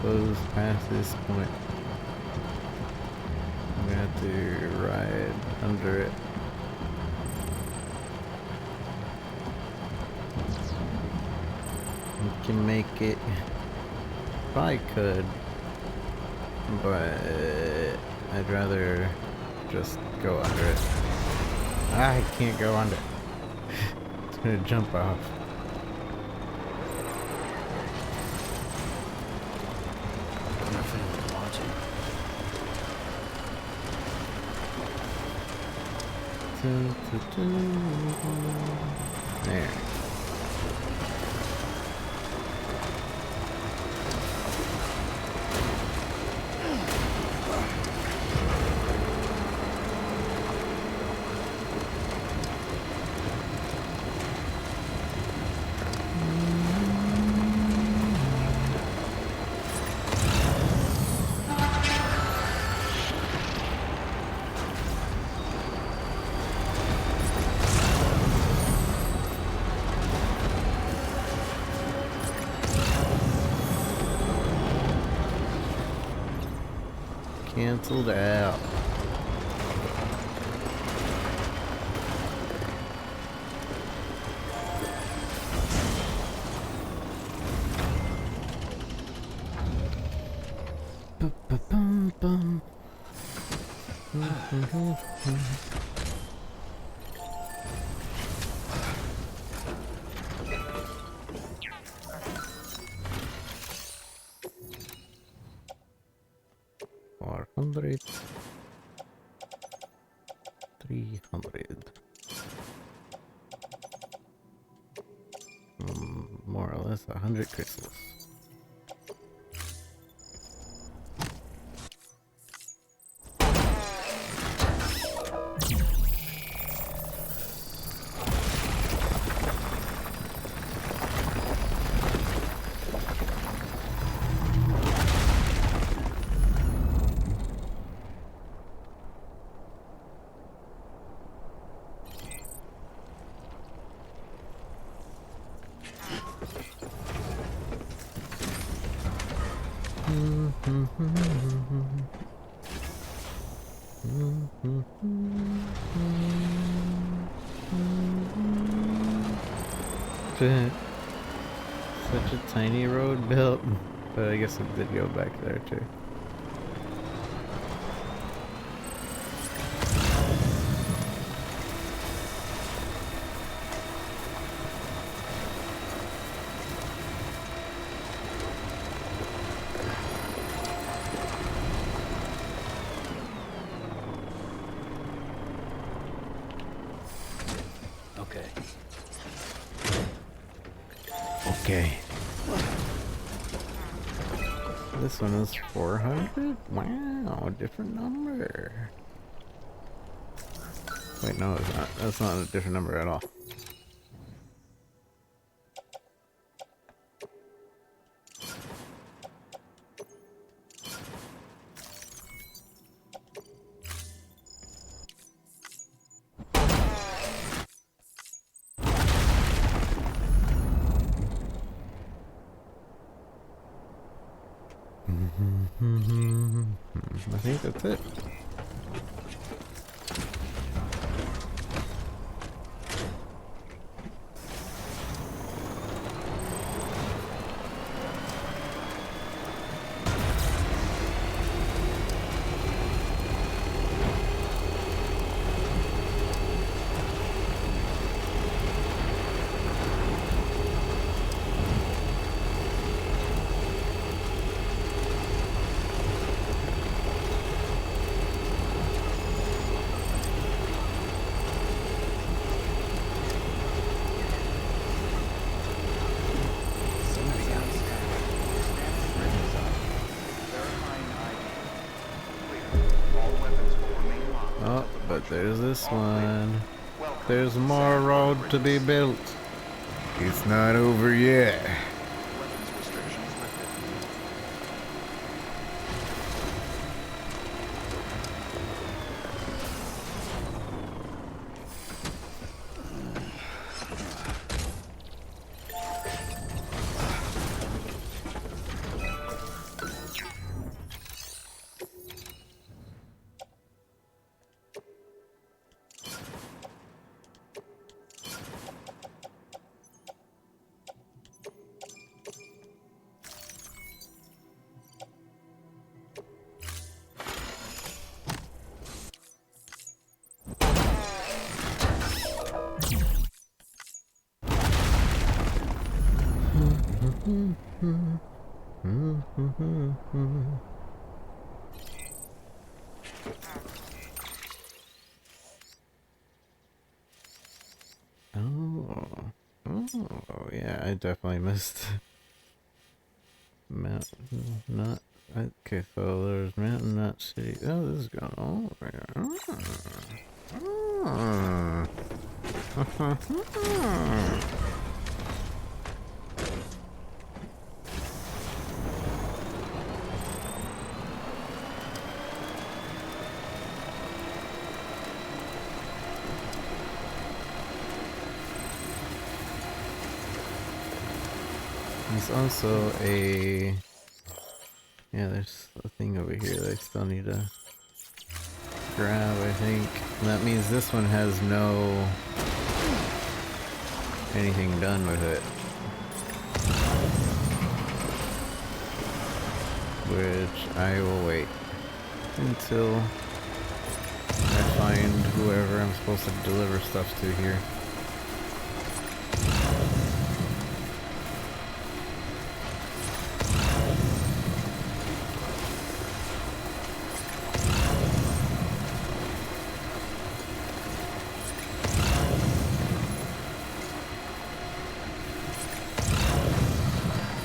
Closed past this point. I'm gonna have to ride under it. We can make it. If I could, but I'd rather just go under it. I can't go under. It's gonna jump off. There. Canceled out. Bum. 400, 300. More or less 100 crystals. Such a tiny road built, but I guess it did go back there too. Okay. This one is 400? Wow, different number. Wait, no, it's not. That's not a different number at all. I think that's it. this one. There's more road to be built. It's not over yet. Weapons restrictions lifted. Oh, yeah, I definitely missed Mountain Nut. Okay, so there's Mountain Nut City. Oh, this is going all over here. There's also a... Yeah, there's a thing over here that I still need to grab, I think. And that means this one has no... anything done with it. Which I will wait until I find whoever I'm supposed to deliver stuff to here.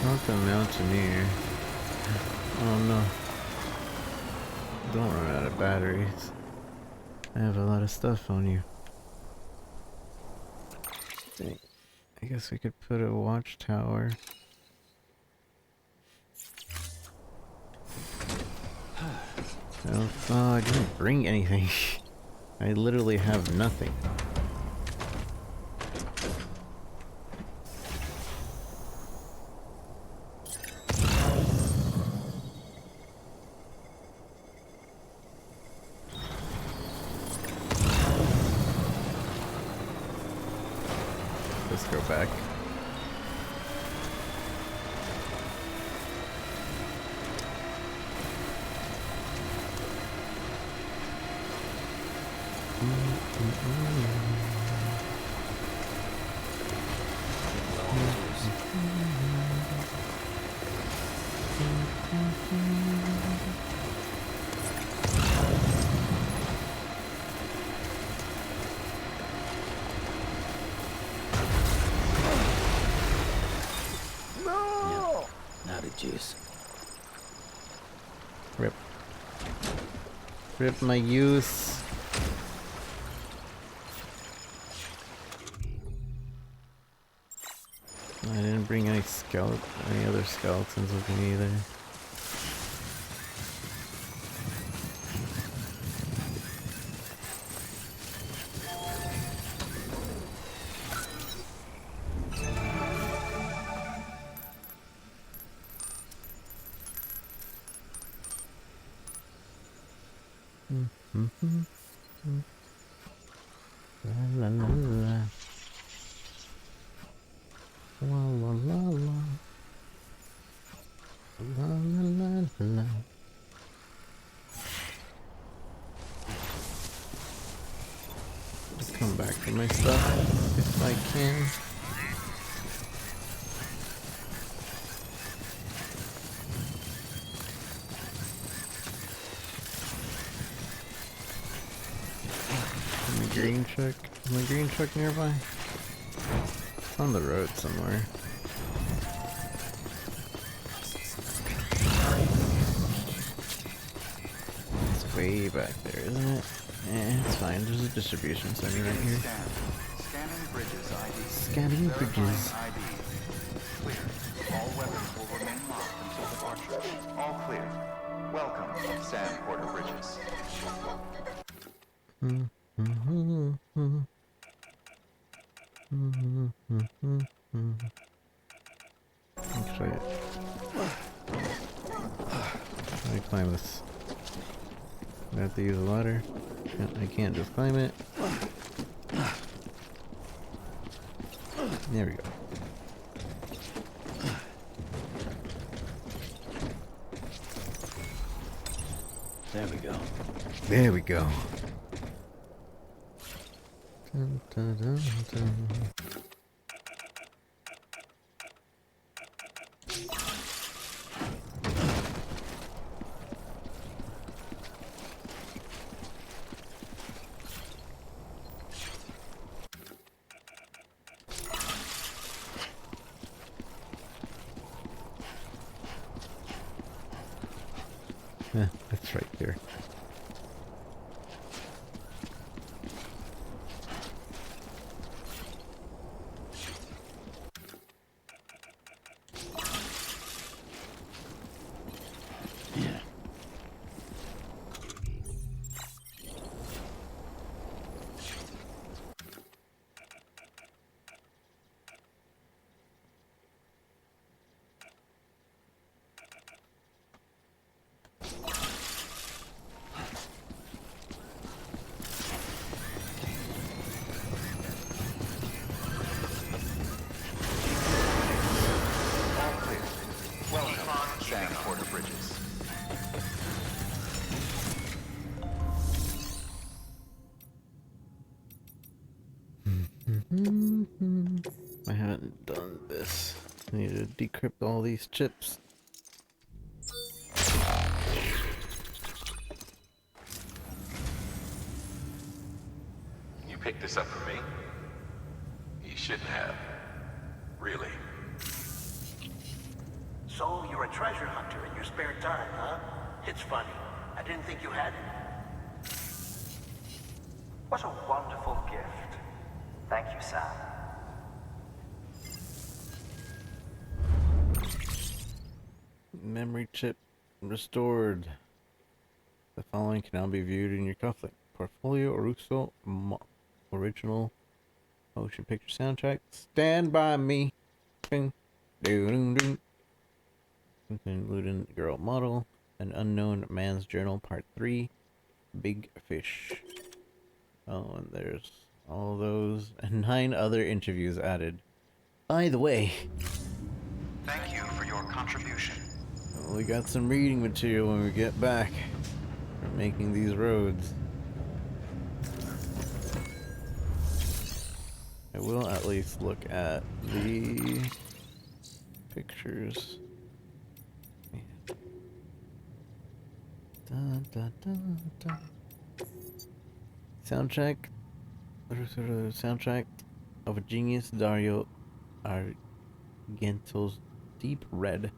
Not the Mountaineer. Oh no. Don't run out of batteries. I have a lot of stuff on you. Dang. I guess we could put a watchtower. Oh, I didn't bring anything. I literally have nothing. Let's go back. No! Now the juice. Rip. Rip my youth. I didn't bring any other skeletons with me either. La la la la. La la la la. La la la la. Just come back for my stuff if I can. Green truck? Is my green truck nearby? It's on the road somewhere. It's way back there, isn't it? It's fine. There's a distribution center right here. Scanning bridges ID. Scanning bridges. ID. Clear. All weapons will remain locked until departure. All clear. Welcome, Sam Porter Bridges. Actually, let me climb this. I have to use a ladder. I can't just climb it. There we go. There we go. There we go. Dun, dun, dun, dun. Yeah, it's right there. Yeah. All clear. Welcome, Sam Porter Bridges. I haven't done this. I need to decrypt all these chips. You picked this up for me? You shouldn't have. Really. So you're a treasure hunter in your spare time, huh? It's funny. I didn't think you had it. What a wonderful gift. Thank you, Sam. Memory chip restored. The following can now be viewed in your cufflink. Portfolio Russo original motion picture soundtrack. Stand by me. Ding. Ding, ding. Including girl model. An unknown man's journal part 3. Big fish. Oh, and there's all those and 9 other interviews added. By the way, Thank you for your contribution. we got some reading material when we get back from making these roads. I will at least look at the pictures. Dun, dun, dun, dun. Soundtrack of a genius Dario Argento's Deep Red,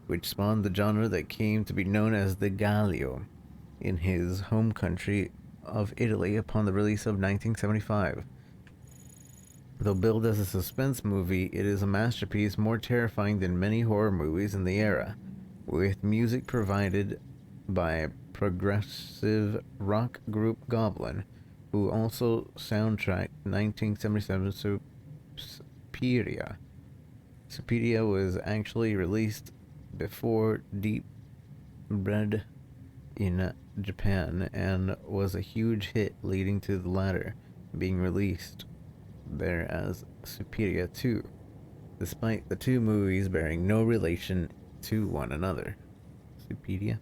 which spawned the genre that came to be known as the Galio in his home country of Italy upon the release of 1975. Though billed as a suspense movie, it is a masterpiece more terrifying than many horror movies in the era, with music provided by progressive rock group Goblin, who also soundtracked 1977's Suspiria. Suspiria was actually released before Deep Red in Japan and was a huge hit, leading to the latter being released there as Suspiria 2, despite the two movies bearing no relation to one another. Suspiria.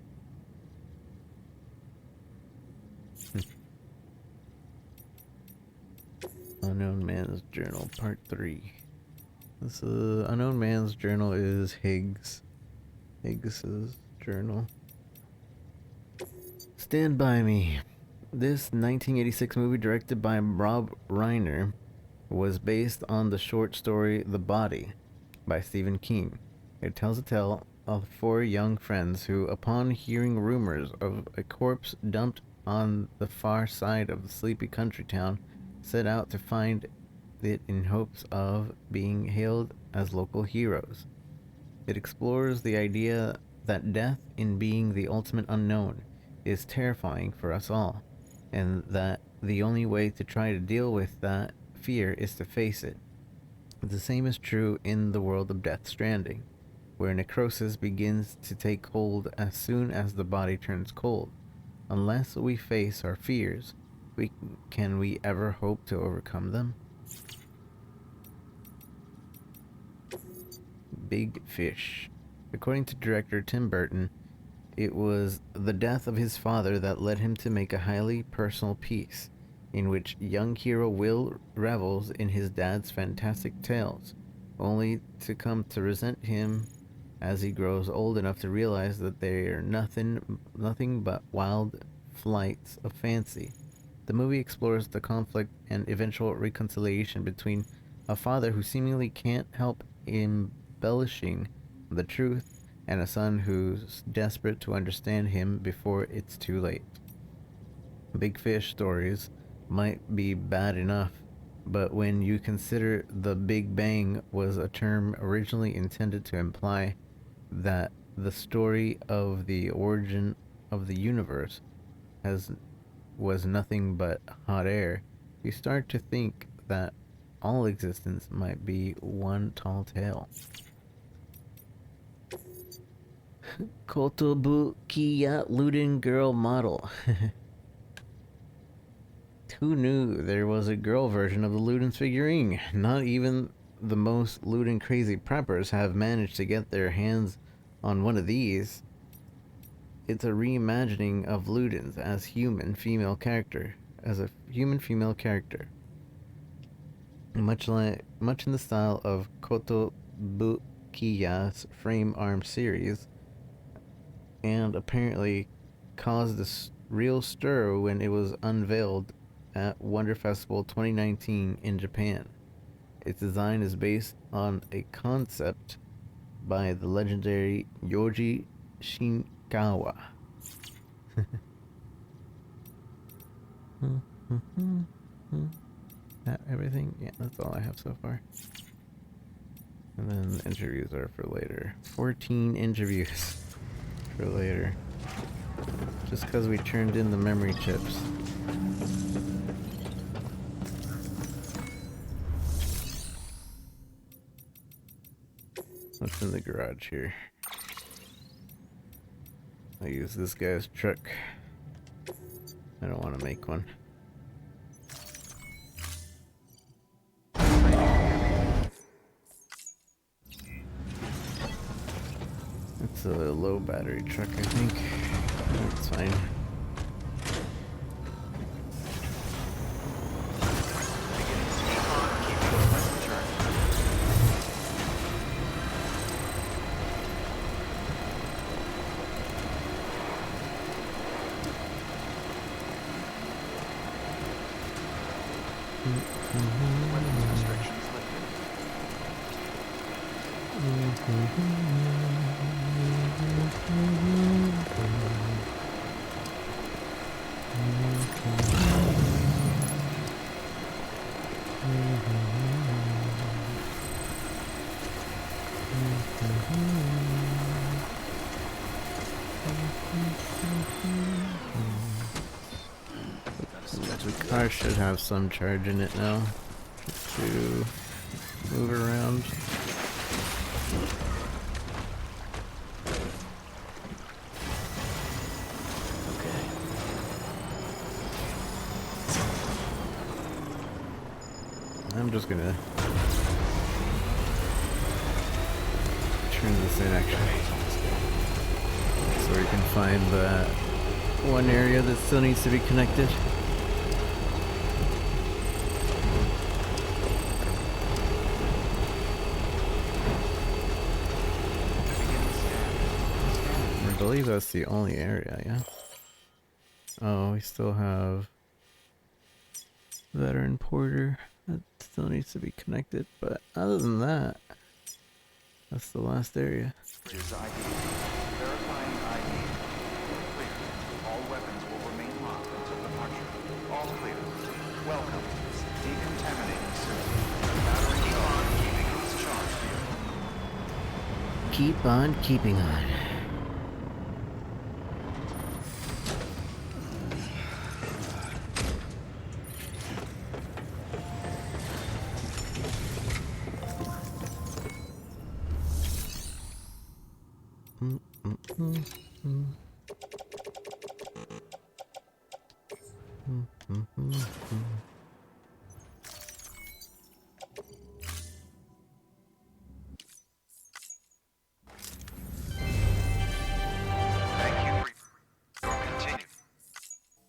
Unknown Man's Journal, Part 3. This Unknown Man's Journal is Higgs's journal. Stand By Me. This 1986 movie, directed by Rob Reiner, was based on the short story The Body by Stephen King. It tells a tale of 4 young friends who, upon hearing rumors of a corpse dumped on the far side of the sleepy country town set out to find it in hopes of being hailed as local heroes. It explores the idea that death, in being the ultimate unknown, is terrifying for us all, and that the only way to try to deal with that fear is to face it. The same is true in the world of Death Stranding, where necrosis begins to take hold as soon as the body turns cold. Unless we face our fears, can we ever hope to overcome them? Big Fish. According to director Tim Burton, it was the death of his father that led him to make a highly personal piece, in which young hero Will revels in his dad's fantastic tales, only to come to resent him as he grows old enough to realize that they are nothing but wild flights of fancy. The movie explores the conflict and eventual reconciliation between a father who seemingly can't help embellishing the truth and a son who's desperate to understand him before it's too late. Big Fish stories might be bad enough, but when you consider the Big Bang was a term originally intended to imply that the story of the origin of the universe was nothing but hot air, you start to think that all existence might be one tall tale. Kotobukiya Luden Girl Model. Who knew there was a girl version of the Ludens figurine? Not even the most Luden crazy preppers have managed to get their hands on one of these. It's a reimagining of Ludens as a human female character. Much in the style of Kotobukiya's Frame Arm series, and apparently caused a real stir when it was unveiled at Wonder Festival 2019 in Japan. Its design is based on a concept by the legendary Yoji Shinkawa. That everything? Yeah, that's all I have so far. And then the interviews are for later. 14 interviews for later. Just because we turned in the memory chips. What's in the garage here? I use this guy's truck. I don't want to make one. It's a low battery truck, I think. It's fine. The car should have some charge in it now to move around. Okay. I'm just gonna turn this in actually, so we can find that one area that still needs to be connected. I believe that's the only area, yeah. Oh, we still have Veteran Porter that still needs to be connected, but other than that, that's the last area. Verifying ID. Clear. All weapons will remain locked keep on keeping on.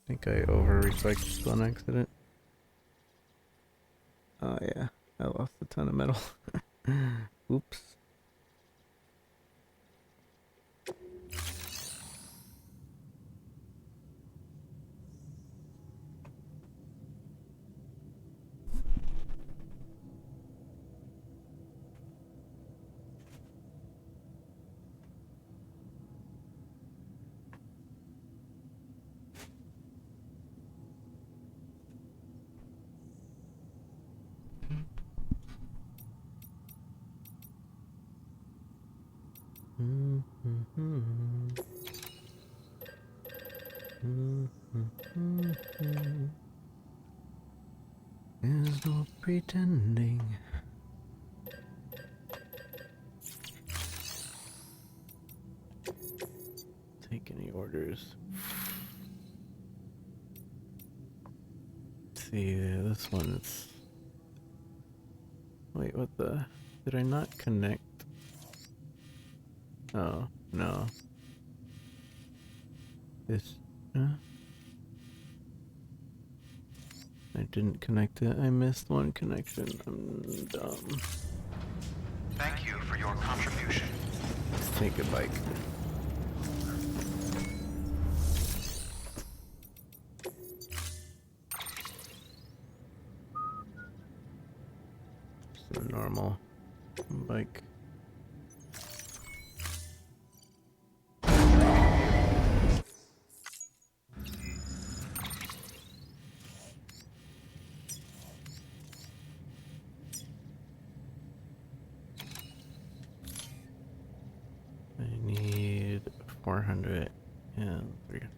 I think I over-recycled on accident. Oh yeah, I lost a ton of metal. Oops. There's no pretending. Take any orders. Let's see, this one's... Wait, what the... Did I not connect? Oh, no. This... I didn't connect it. I missed one connection. I'm dumb. Thank you for your contribution. Let's take a bike. Just a normal bike. I need 400 and 300.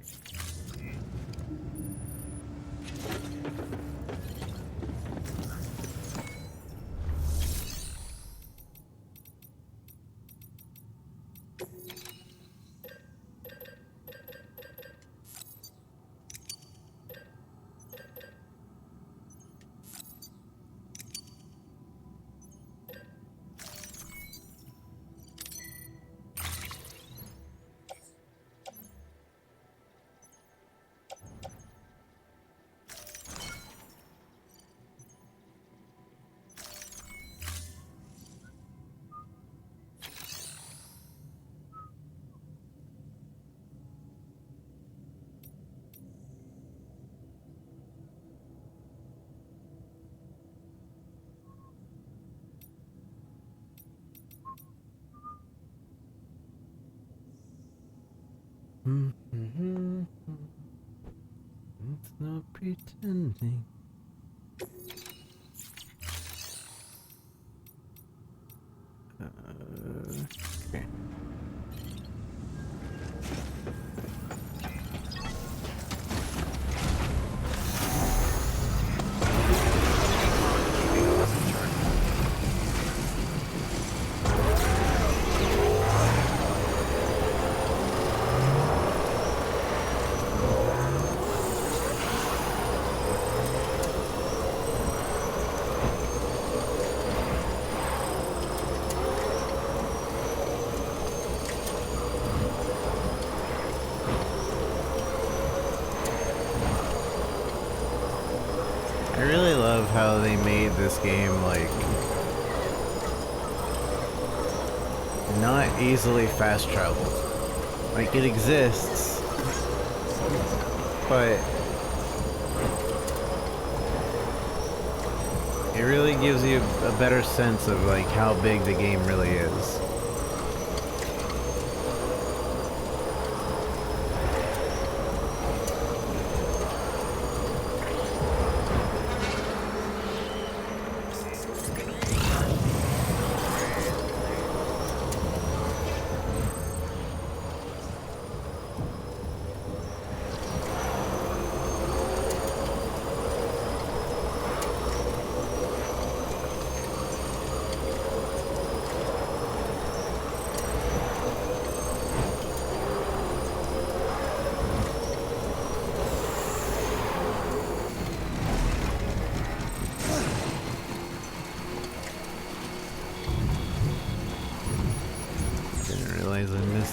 It's not pretending. Okay. I really love how they made this game, like, not easily fast traveled. Like, it exists, but it really gives you a better sense of, like, how big the game really is.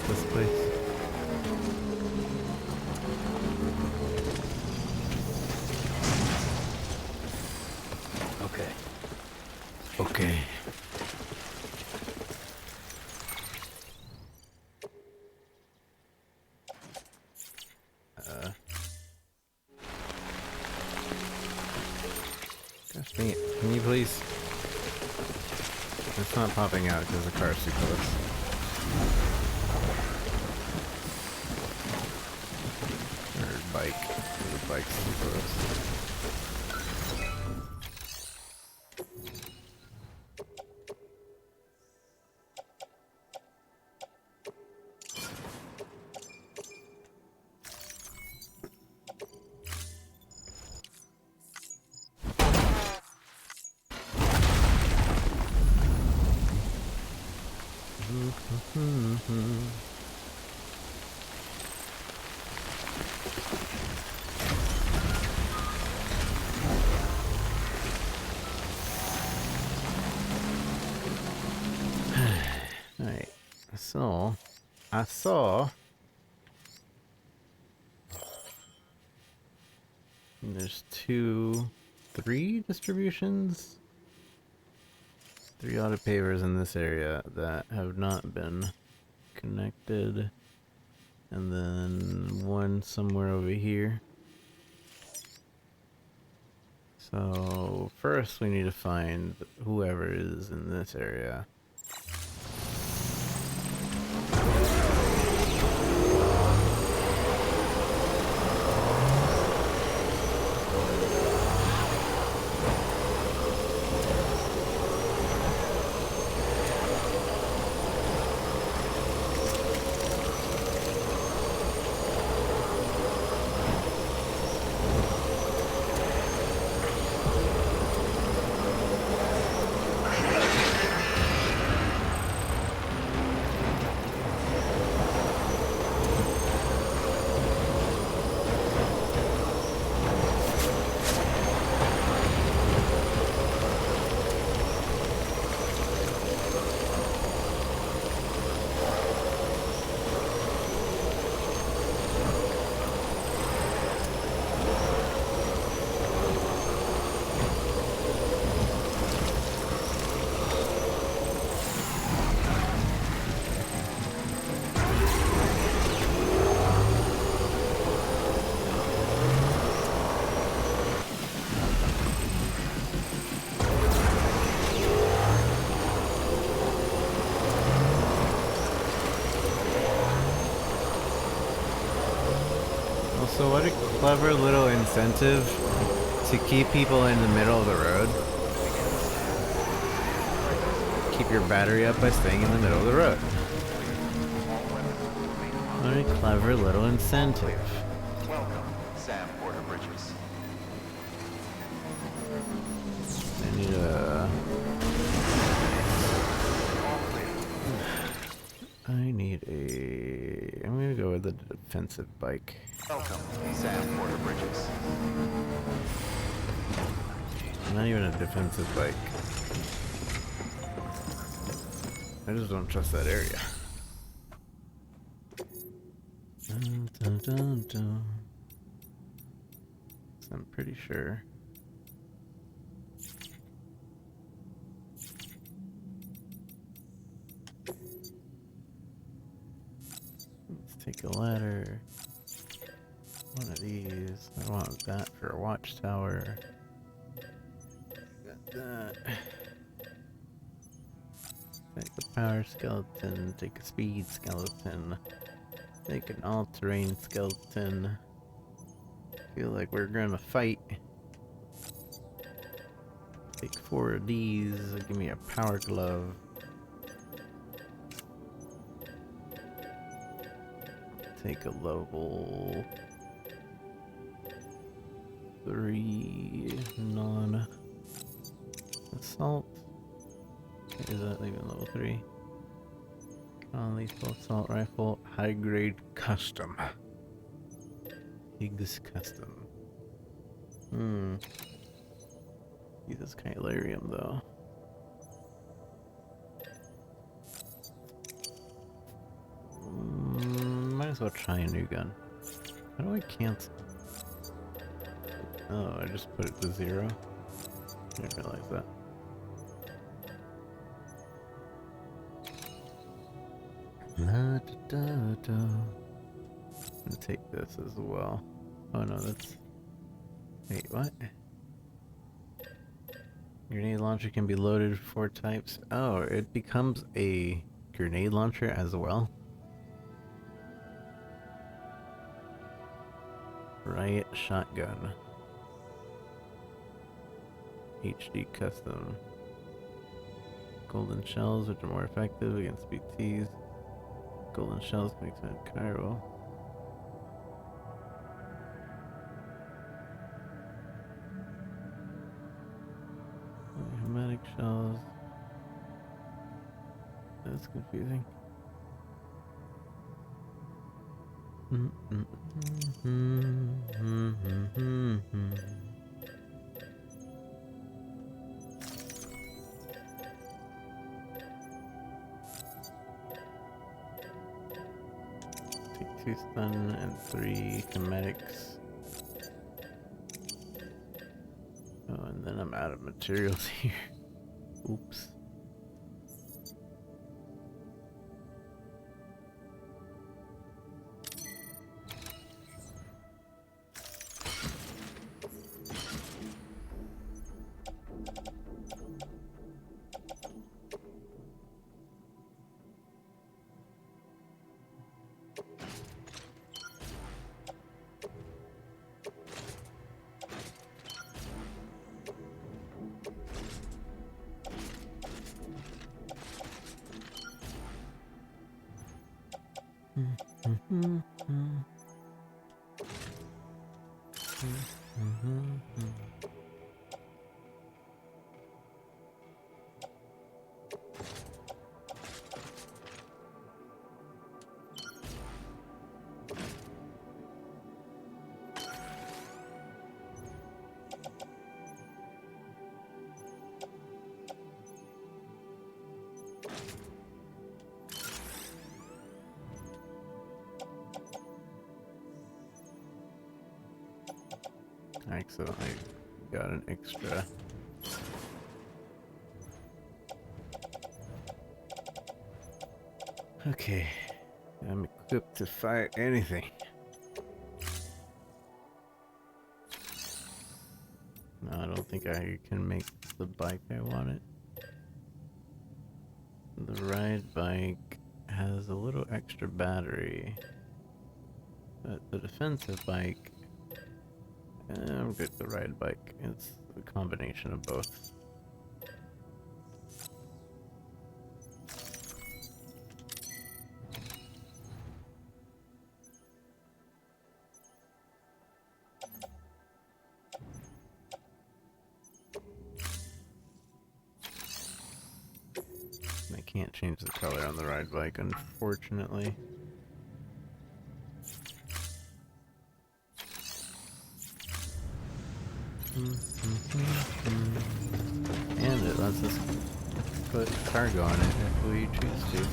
this place? Okay. Okay. Gosh dang it. Can you please? It's not popping out because the car's too close. Or bike. The bike's too close. Alright, so I saw there's three distributions, 3 auto pavers in this area that have not been connected, and then one somewhere over here. So first we need to find whoever is in this area. So what a clever little incentive to keep people in the middle of the road. Keep your battery up by staying in the middle of the road. What a clever little incentive. Welcome, Sam Porter Bridges. I need a... I'm gonna go with the defensive bike. Welcome, Sam Porter Bridges. Not even a defensive bike. I just don't trust that area. Dun, dun, dun, dun. I'm pretty sure. Let's take a ladder. One of these. I want that for a watchtower. Got that. Take a power skeleton. Take a speed skeleton. Take an all-terrain skeleton. Feel like we're gonna fight. Take 4 of these. Give me a power glove. Take a level 3 non-assault. Is that even level 3? Non-lethal assault rifle, high grade custom. Higgs custom. Use this Kylarium though. as well try a new gun. How do I cancel? Oh, I just put it to 0. I didn't realize that. La, da, da, da. I'm gonna take this as well. Oh no, that's... Wait, what? Grenade launcher can be loaded 4 types. Oh, it becomes a grenade launcher as well. Riot shotgun. HD custom. Golden shells, which are more effective against BTs. Golden shells makes it Cairo. Hermetic shells. That's confusing. Take 2 stun and 3 chematics. Oh, and then I'm out of materials here. Oops. I accidentally got an extra. Okay, I'm equipped to fight anything. No, I don't think I can make the bike I wanted. The ride bike has a little extra battery, but the defensive bike, I'm good with the ride bike. It's a combination of both. I can't change the color on the ride bike, unfortunately. And it lets us put cargo on it if we choose to.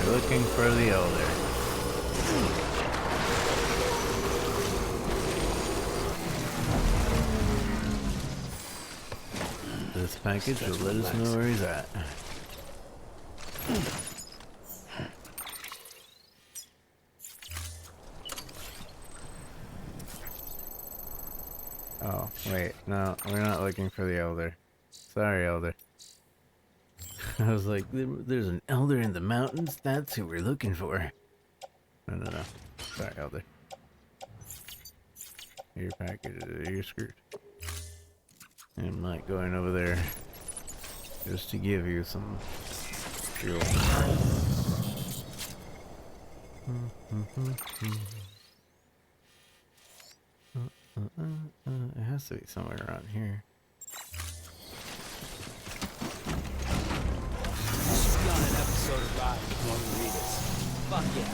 Looking for the elder. This package will let us know where he's at. Oh, wait, no, we're not looking for the elder. Sorry, elder. I was like, there's an elder in the mountains? That's who we're looking for. No. Sorry, elder. Your package, you're screwed. I'm not going over there just to give you some fuel. It has to be somewhere around here. You should be on an episode of Ride with Margaritas. Fuck yeah.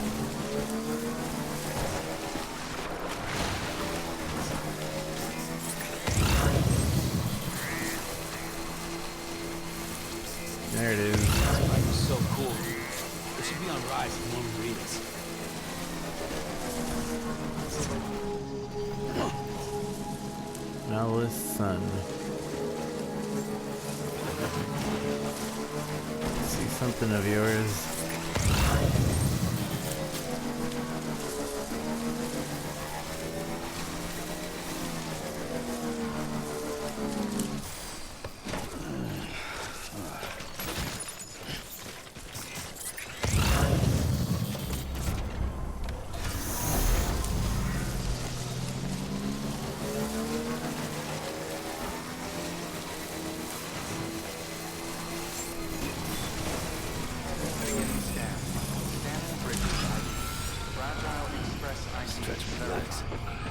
There it is. This bike is so cool. It should be on Rise with Margaritas. Nowless Sun. See something of yours.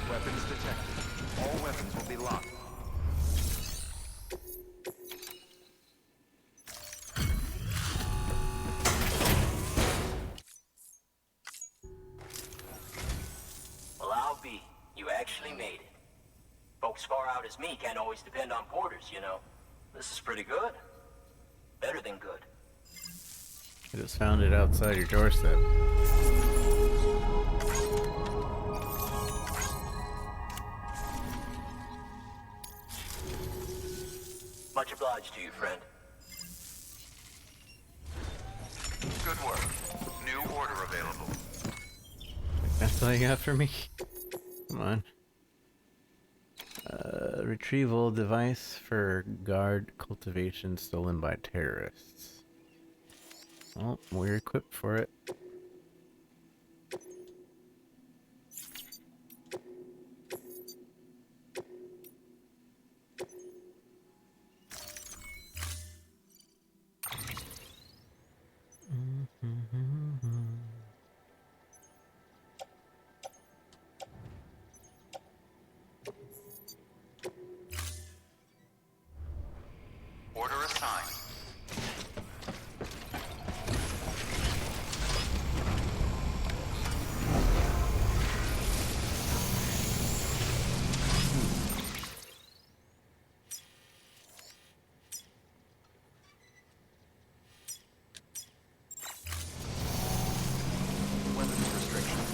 Weapons detected. All weapons will be locked. Well, I'll be. You actually made it. Folks far out as me can't always depend on porters, you know. This is pretty good. Better than good. I just found it outside your doorstep. Much obliged to you, friend. Good work. New order available. That's all you got for me? Come on. Retrieval device for guard cultivation stolen by terrorists. Well, we're equipped for it. Order assigned. Weapons restrictions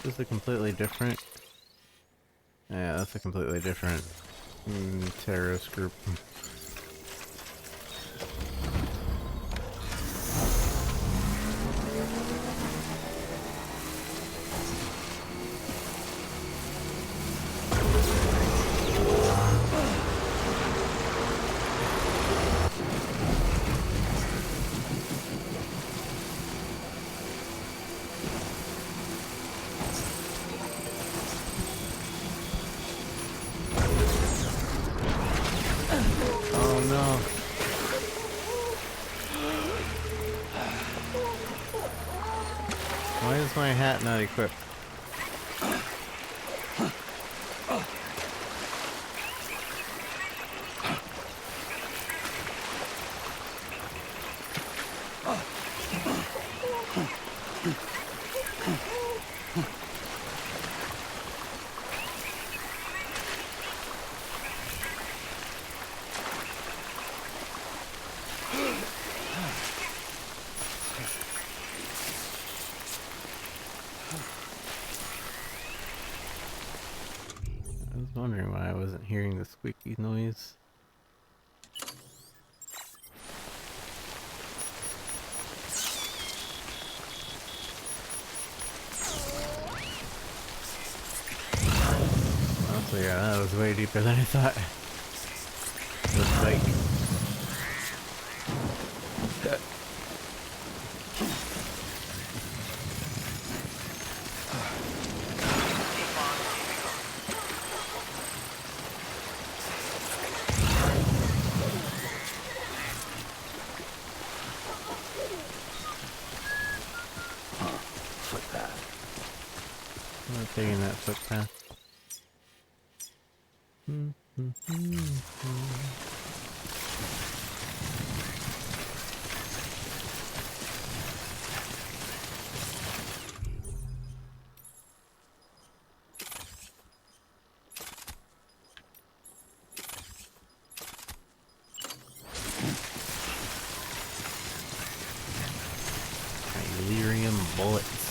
This is a completely different... Yeah, that's a completely different terrorist group. Why is my hat not equipped? I was wondering why I wasn't hearing the squeaky noise. Also, yeah, that was way deeper than I thought. This bike. I'm not taking that footpath. Lyrium bullets.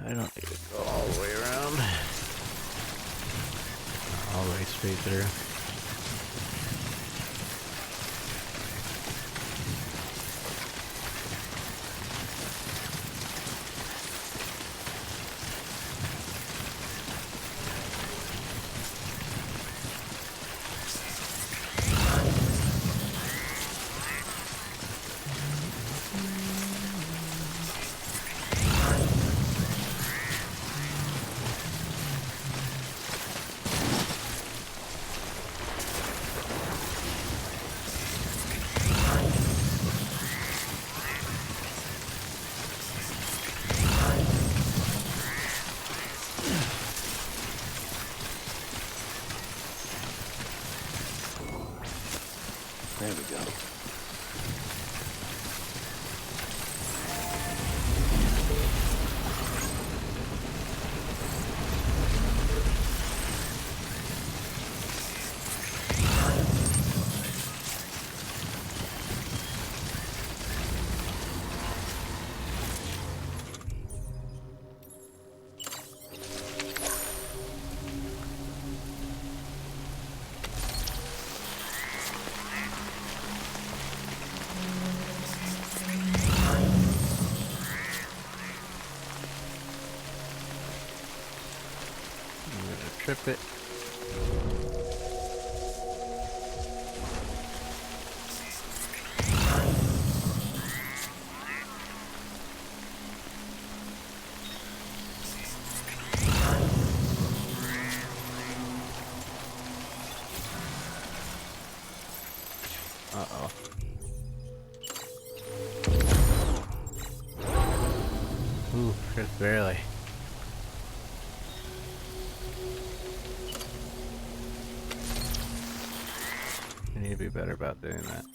I don't need to go all the way around. All the way straight through. There we go. Trip it. Uh-oh. Ooh, just barely. I need to be better about doing that.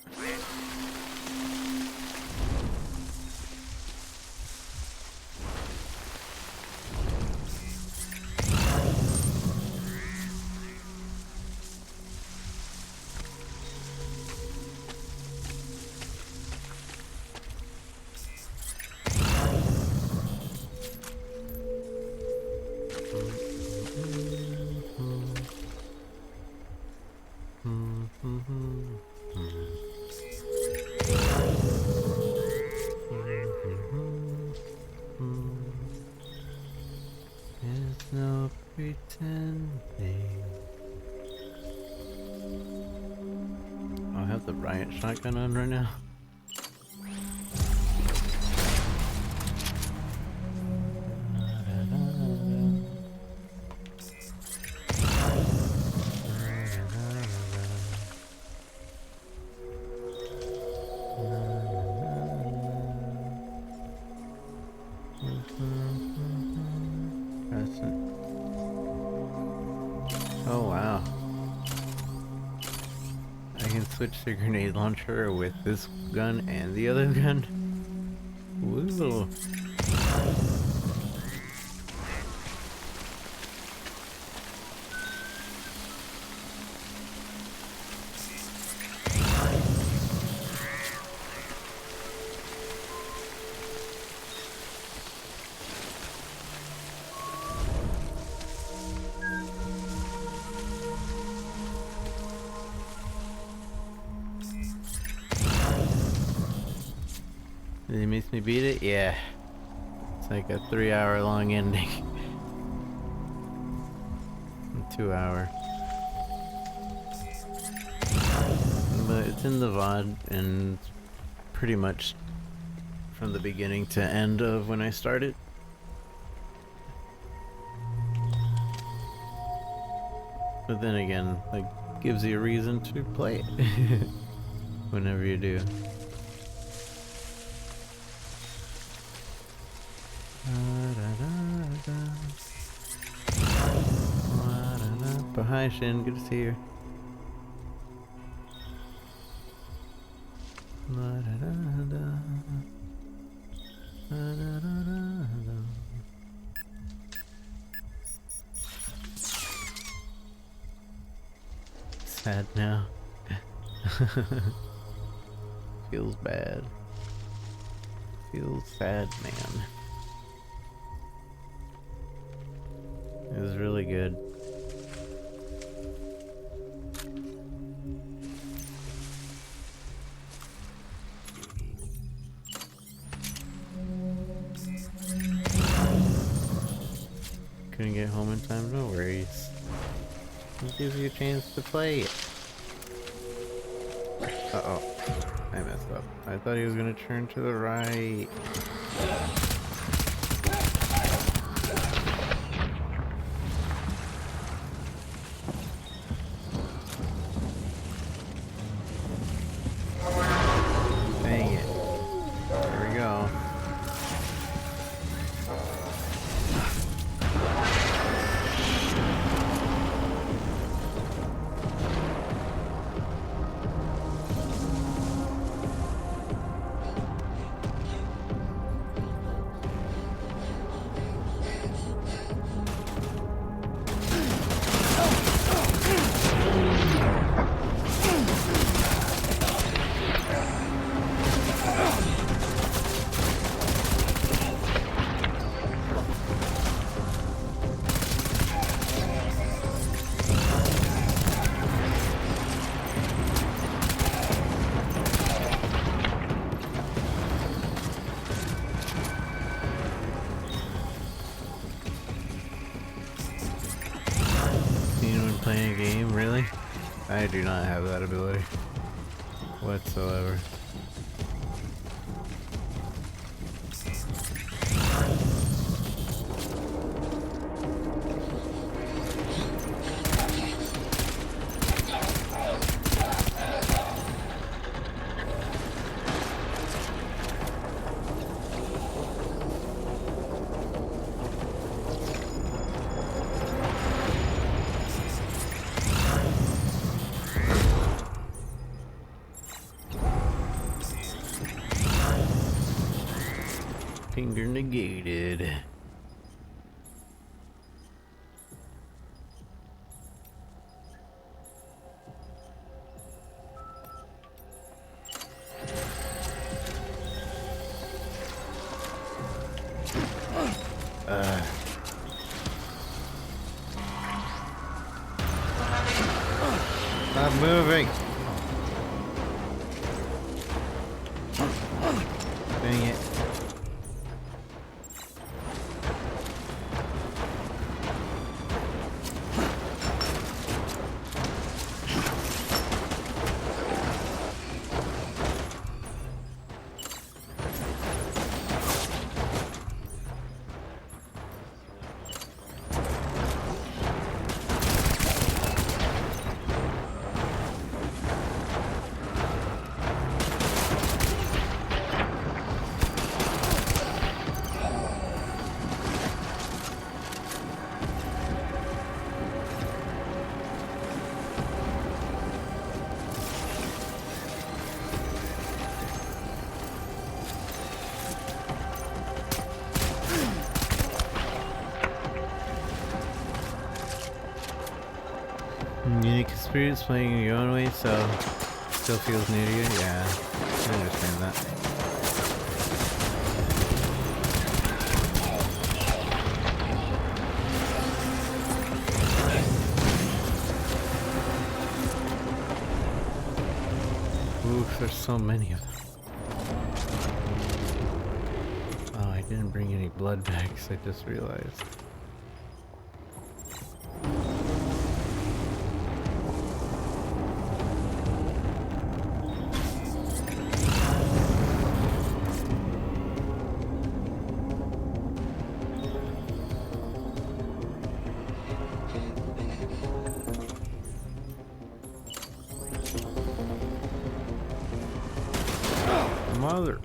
shotgun on right now. Oh wow. I can switch the grenade launcher with this gun and the other gun. Woo. It makes me beat it? Yeah. It's like a 3-hour long ending. 2 hour. But it's in the VOD and pretty much from the beginning to end of when I started. But then again, like, gives you a reason to play it whenever you do. But hi Shin, good to see you. Sad now. Feels bad. Feels sad, man. It was really good. Couldn't get home in time, no worries. It gives you a chance to play it. Uh-oh. I messed up. I thought he was gonna turn to the right. Dang it. There we go. Playing a game, really? I do not have that ability whatsoever. Finger negated. Stop moving. Dang it. experience playing your own way, so still feels new to you? Yeah, I understand that. Oof, there's so many of them. Oh, I didn't bring any blood bags, I just realized. Mother.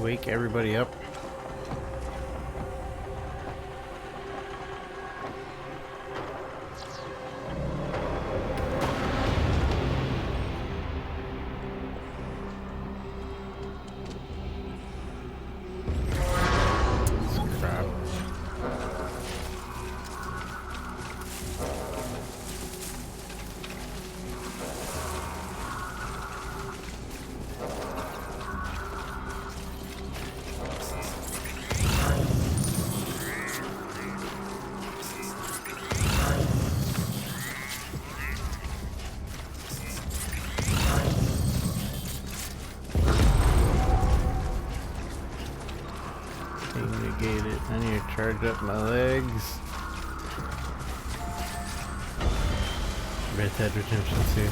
Wake everybody up. Crap. Negate it. I need to charge up my legs. Red Dead Redemption 2.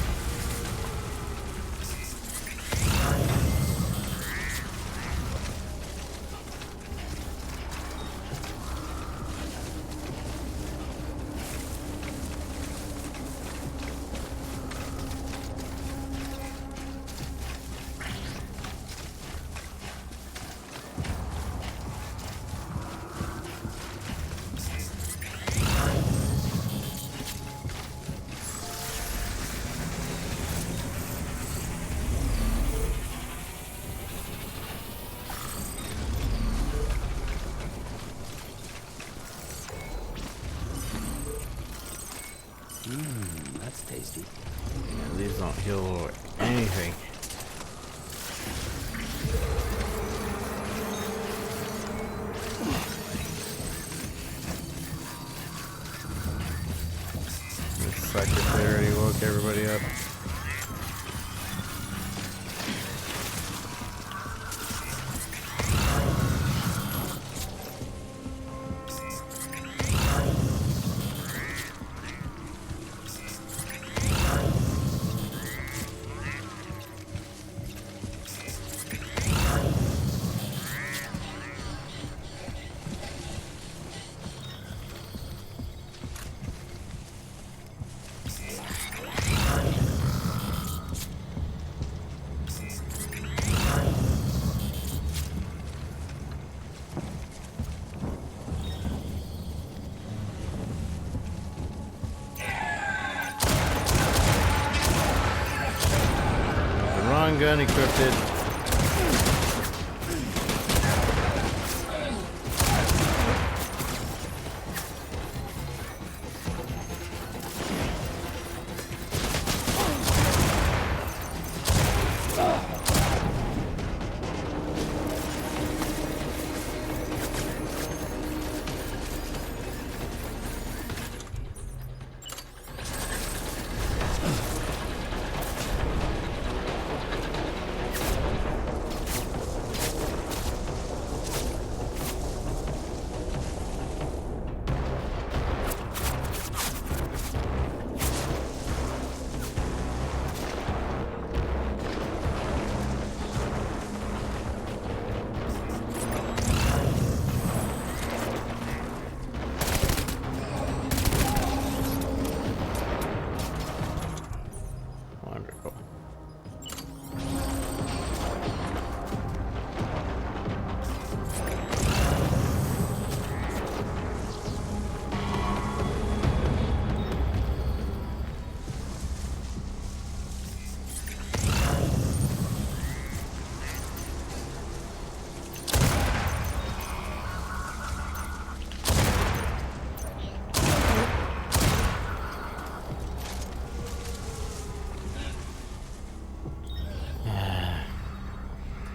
That's tasty. Yeah, these don't heal or anything. This sucker there already woke everybody up. gun encrypted. Wonderful.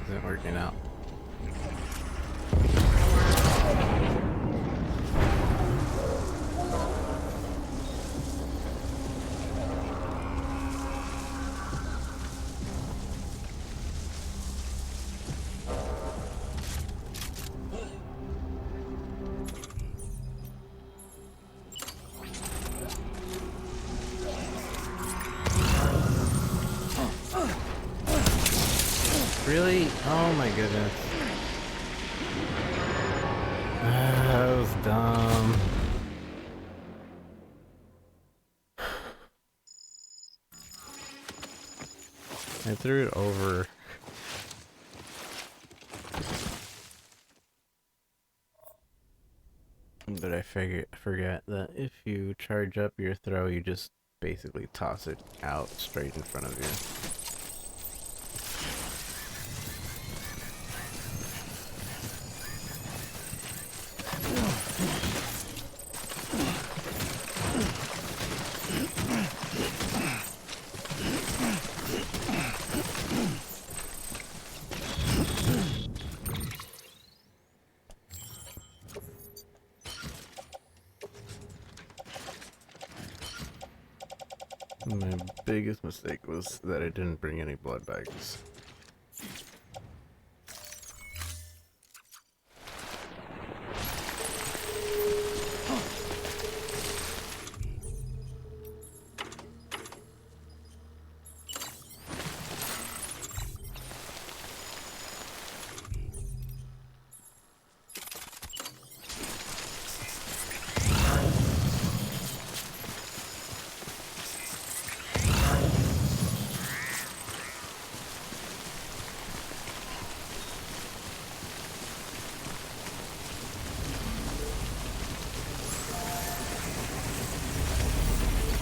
Isn't working out. Really? Oh my goodness. That was dumb. I threw it over. But I forget that if you charge up your throw, you just basically toss it out straight in front of you. My biggest mistake was that I didn't bring any blood bags.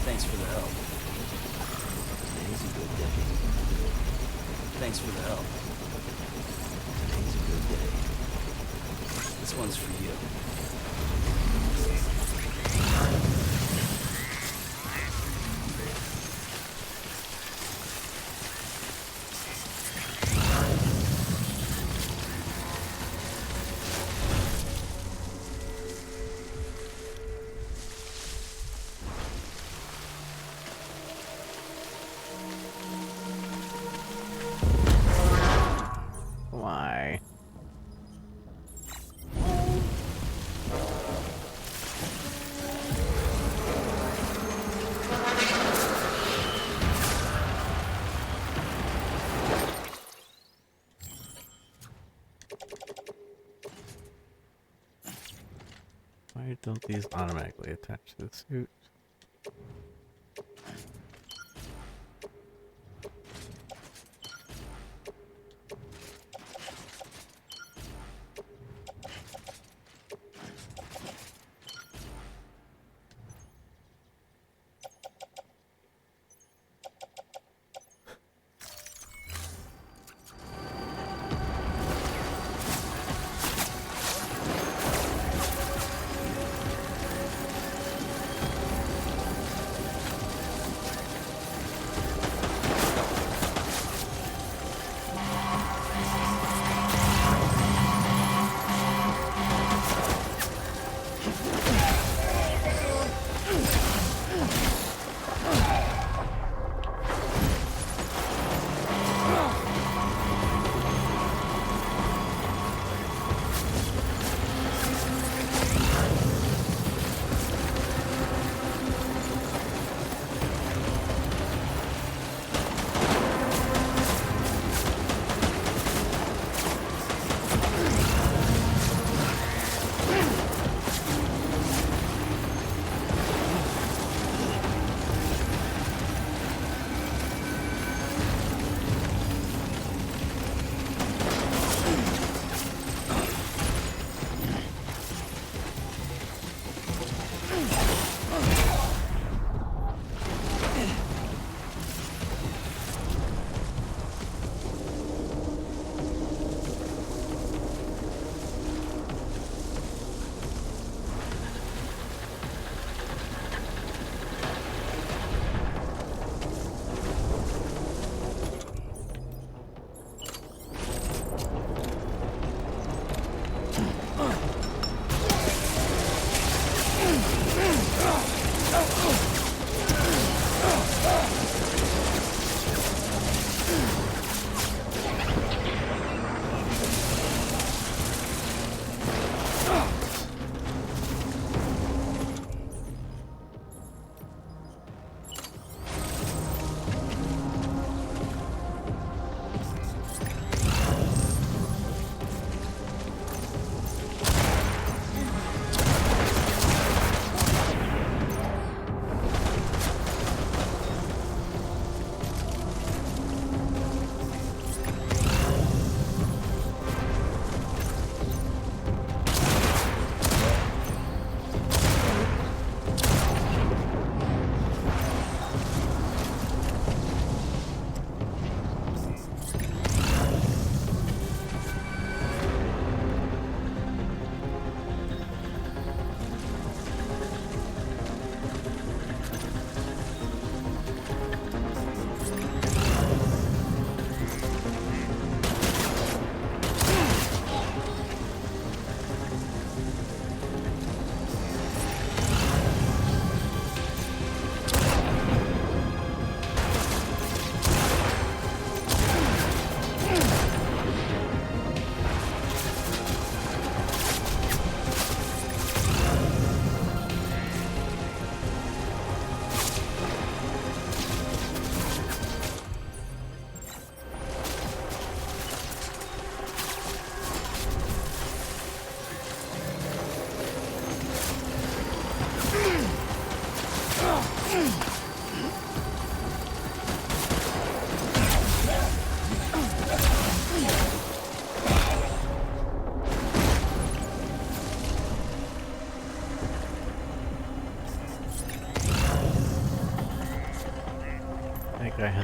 Thanks for the help. Easy, good day. Thanks for the help. Easy, good day. This one's for you. Why? Why don't these automatically attach to the suit?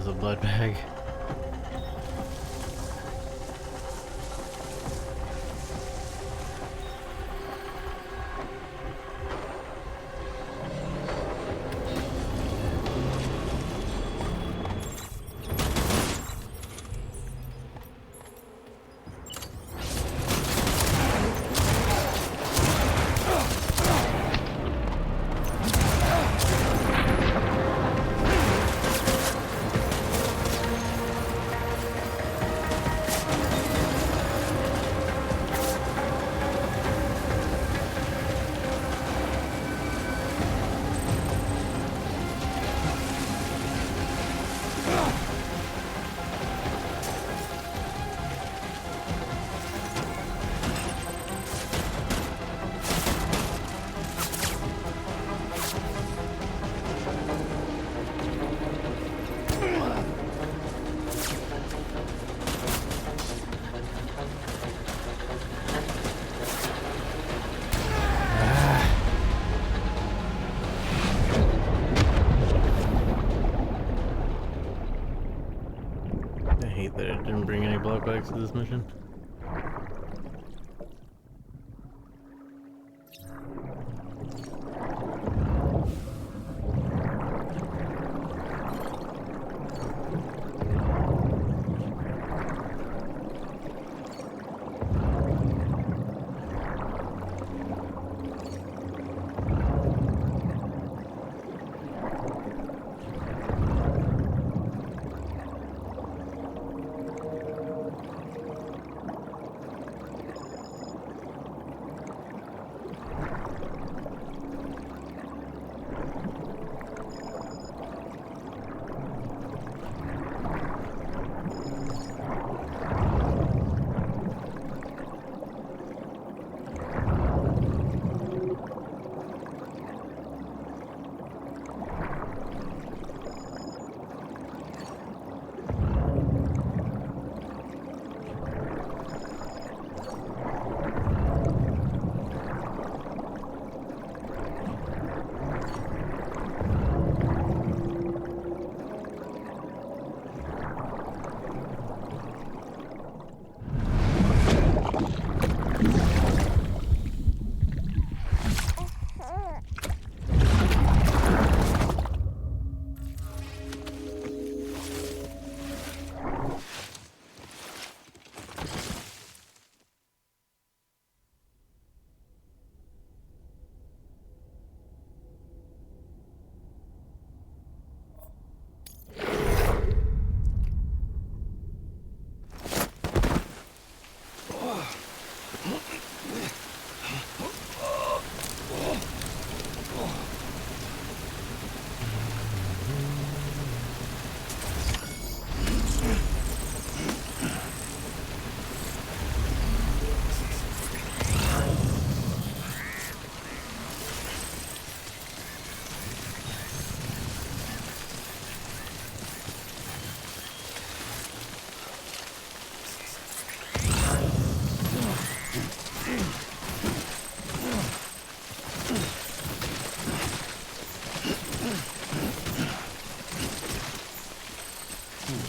there's a blood bag. I hate that it didn't bring any blood bags to this mission.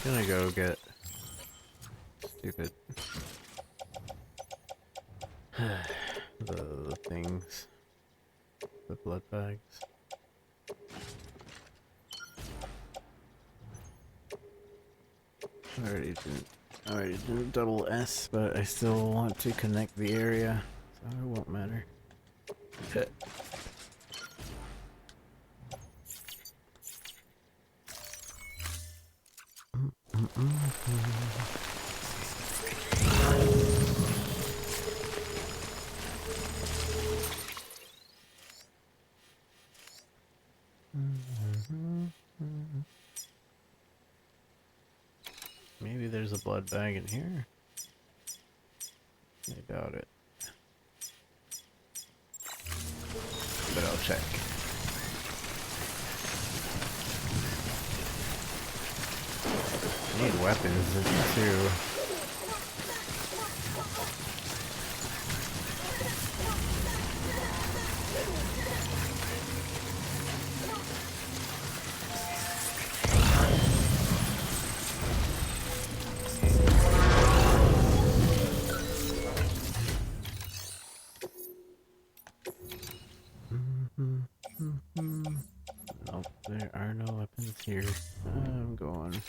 I'm gonna go get stupid the things, the blood bags. I already did double S, but I still want to connect the area, so it won't matter. Maybe there's a blood bag in here. I doubt it. But I'll check. I need weapons too. here. I'm going.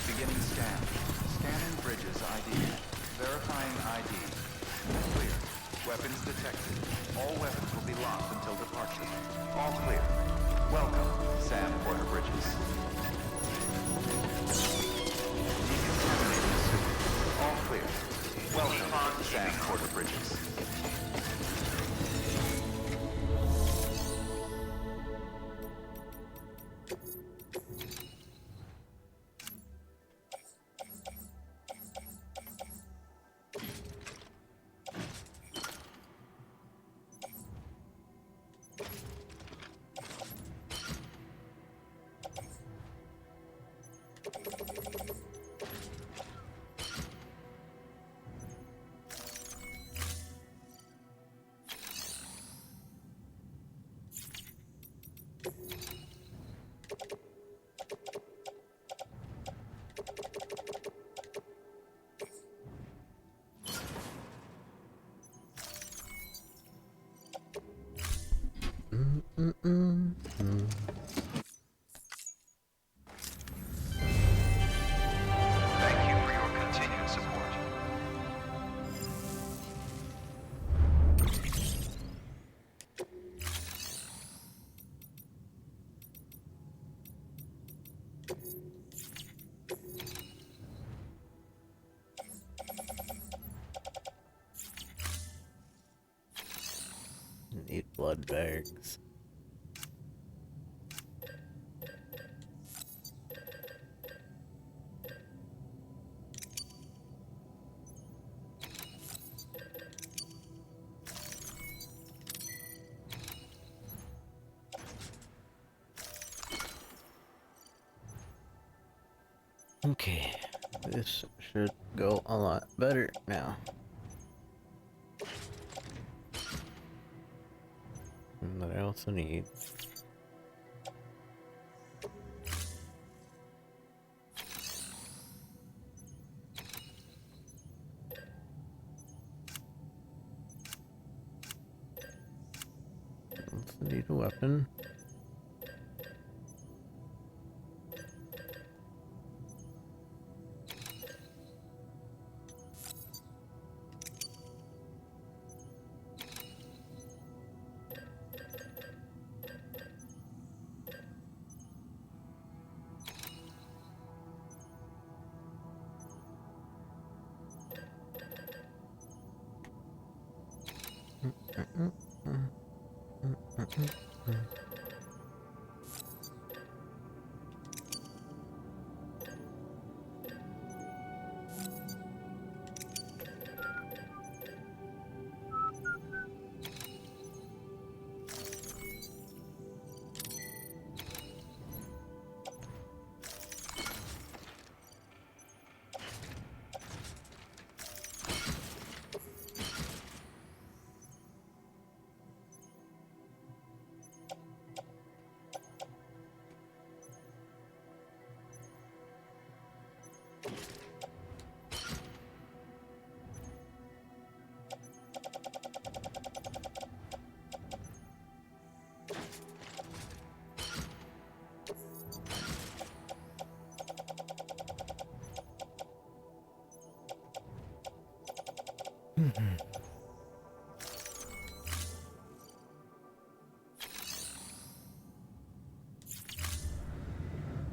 Beginning scan. Scanning bridges ID. Verifying ID. Clear. Weapons detected. All weapons will be locked until departure. All clear. Welcome, Sam Porter Bridges. Decontaminating suit. All clear. Welcome, Sam Porter Bridges. Thank you for your continued support. Need blood bags. Okay, this should go a lot better now. And what I also need. Also need a weapon.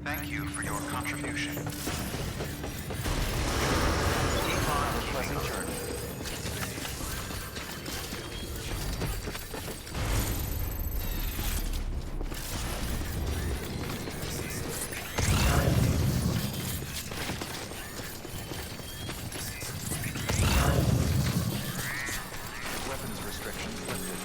Thank you for your contribution. Keep on a pleasant journey. Weapons restrictions lifted.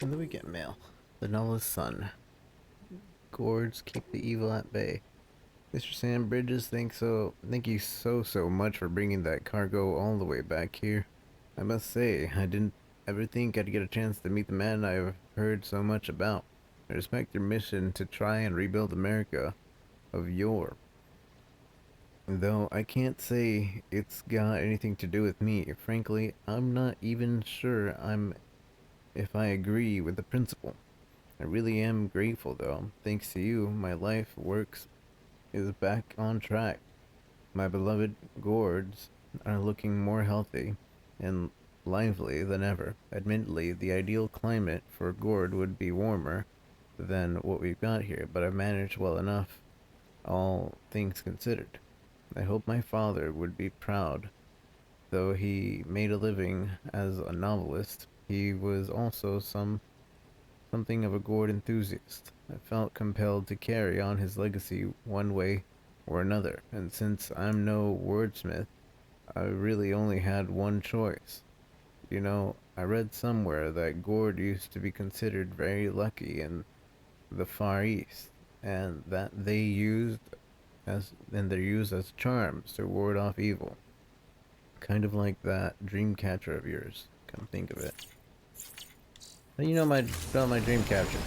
And then we get mail. The Null's son. Gourds keep the evil at bay. Mr. Sam Bridges, thank you so much for bringing that cargo all the way back here. I must say, I didn't ever think I'd get a chance to meet the man I've heard so much about. I respect your mission to try and rebuild America of yore. Though I can't say it's got anything to do with me. Frankly, I'm not even sure if I agree with the principle. I really am grateful though. Thanks to you, my life is back on track. My beloved gourds are looking more healthy and lively than ever. Admittedly, the ideal climate for a gourd would be warmer than what we've got here, but I've managed well enough, all things considered. I hope my father would be proud. Though he made a living as a novelist, he was also something of a gourd enthusiast. I felt compelled to carry on his legacy one way or another, and since I'm no wordsmith, I really only had one choice. You know, I read somewhere that gourd used to be considered very lucky in the Far East, and that they're used as charms to ward off evil. Kind of like that dream catcher of yours. Come think of it. How do you know about my dream catcher?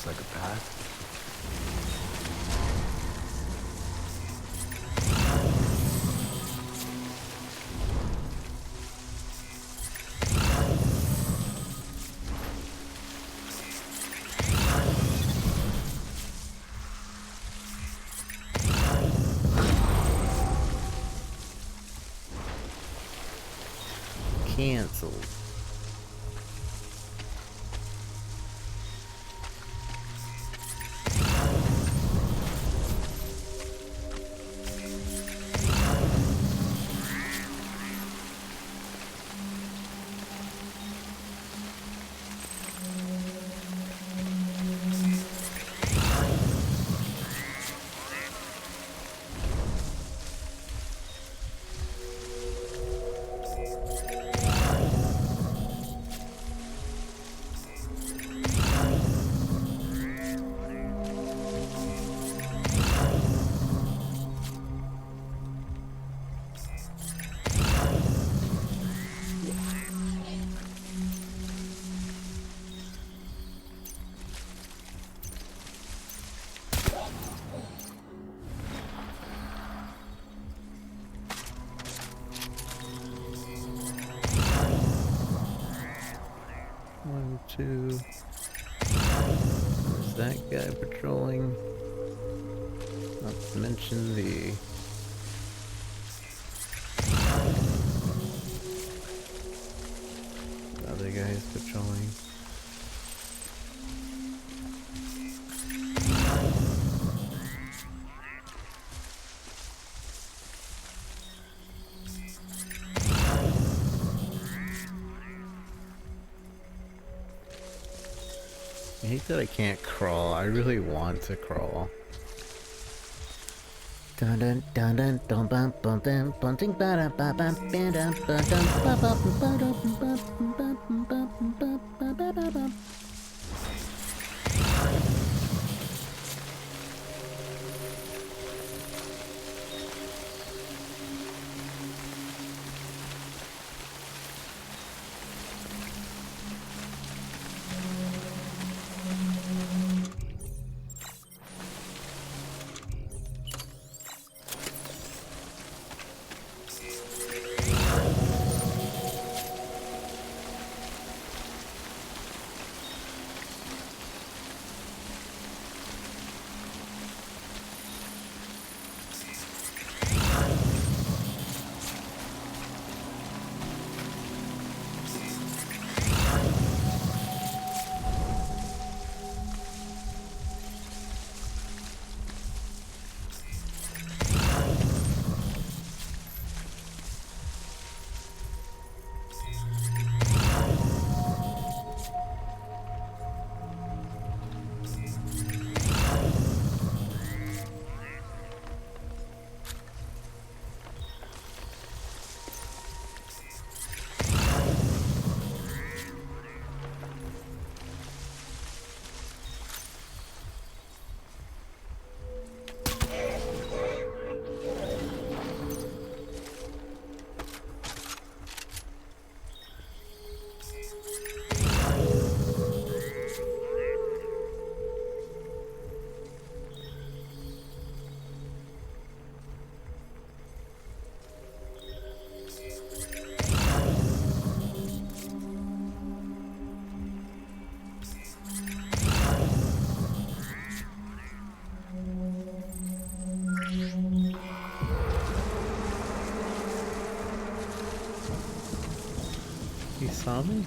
Like a path. Cancelled. 2. There's that guy patrolling. Not to mention the other guys patrolling. I hate that I can't crawl. I really want to crawl. Dun dun dun dun dun bum bum bum bum ding ba da ba bum ba dum ba dum ba ba ba dum ba ba ba ba ba ba ba. He saw me?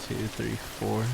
2, 3, 4.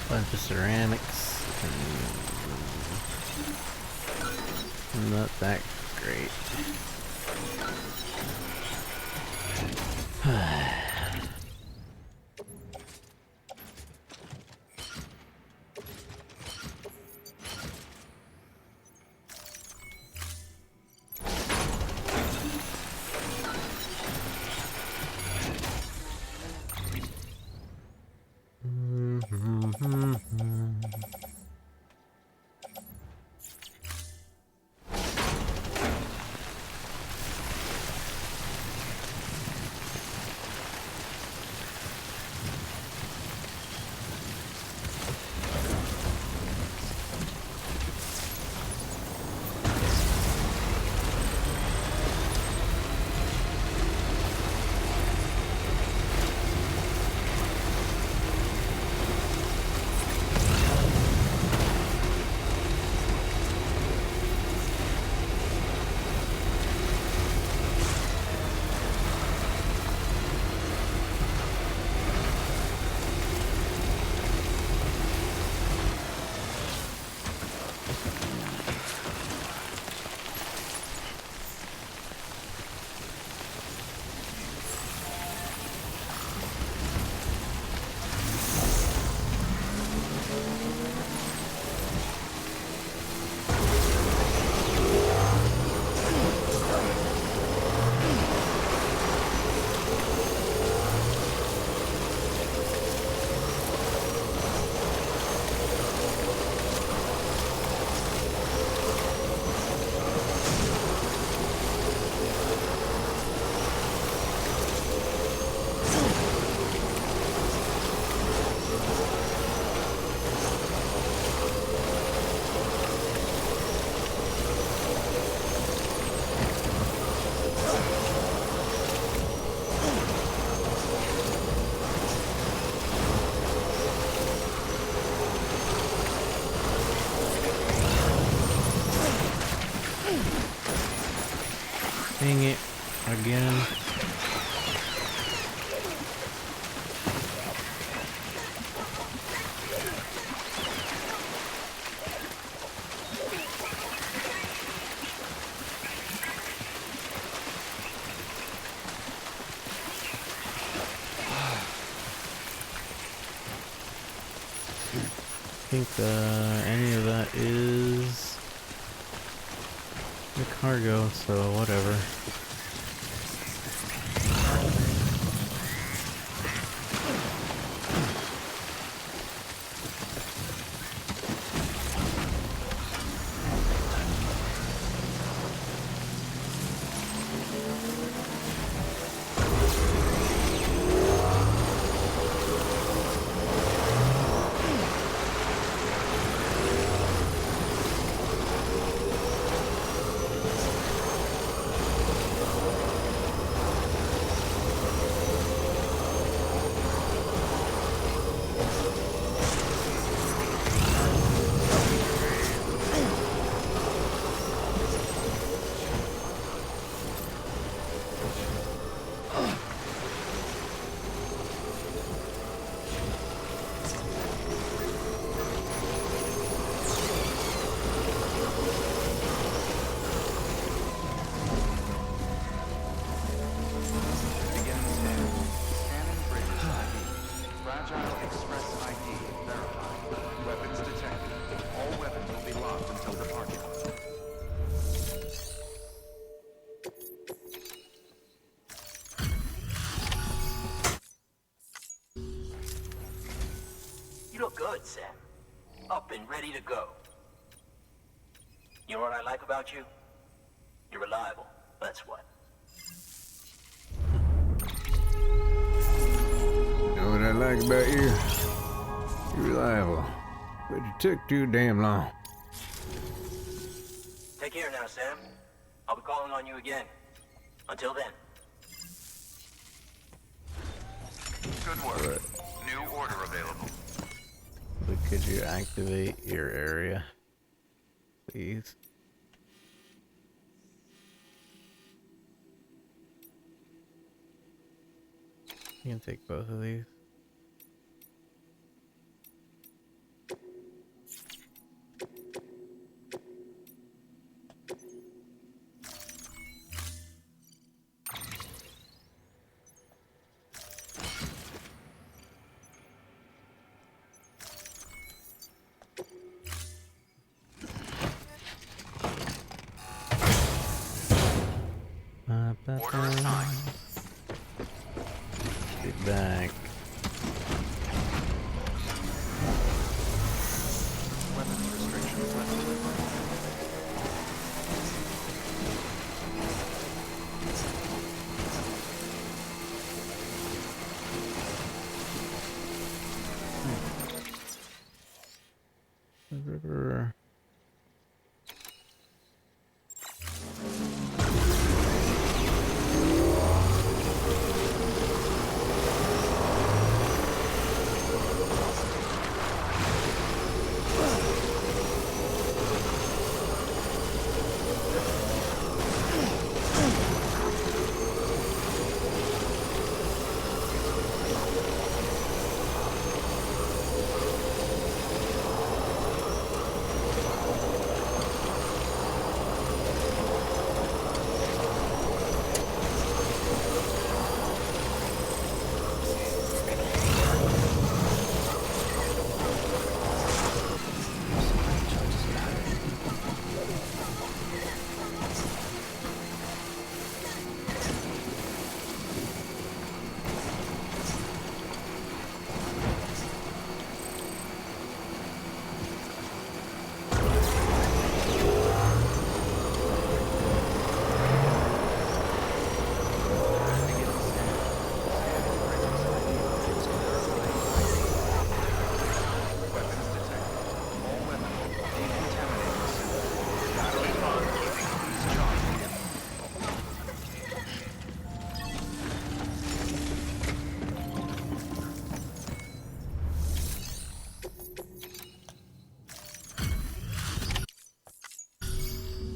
Bunch of ceramics. Not that great. think any of that is the cargo, so whatever. You look good, Sam. Up and ready to go. You know what I like about you? You're reliable, that's what. You know what I like about you? You're reliable. But you took too damn long. Take care now, Sam. I'll be calling on you again. Until then. Good work. New order available. But could you activate your area, please? You can take both of these. Order assigned. Get back. Weapons restrictions lifted. The river.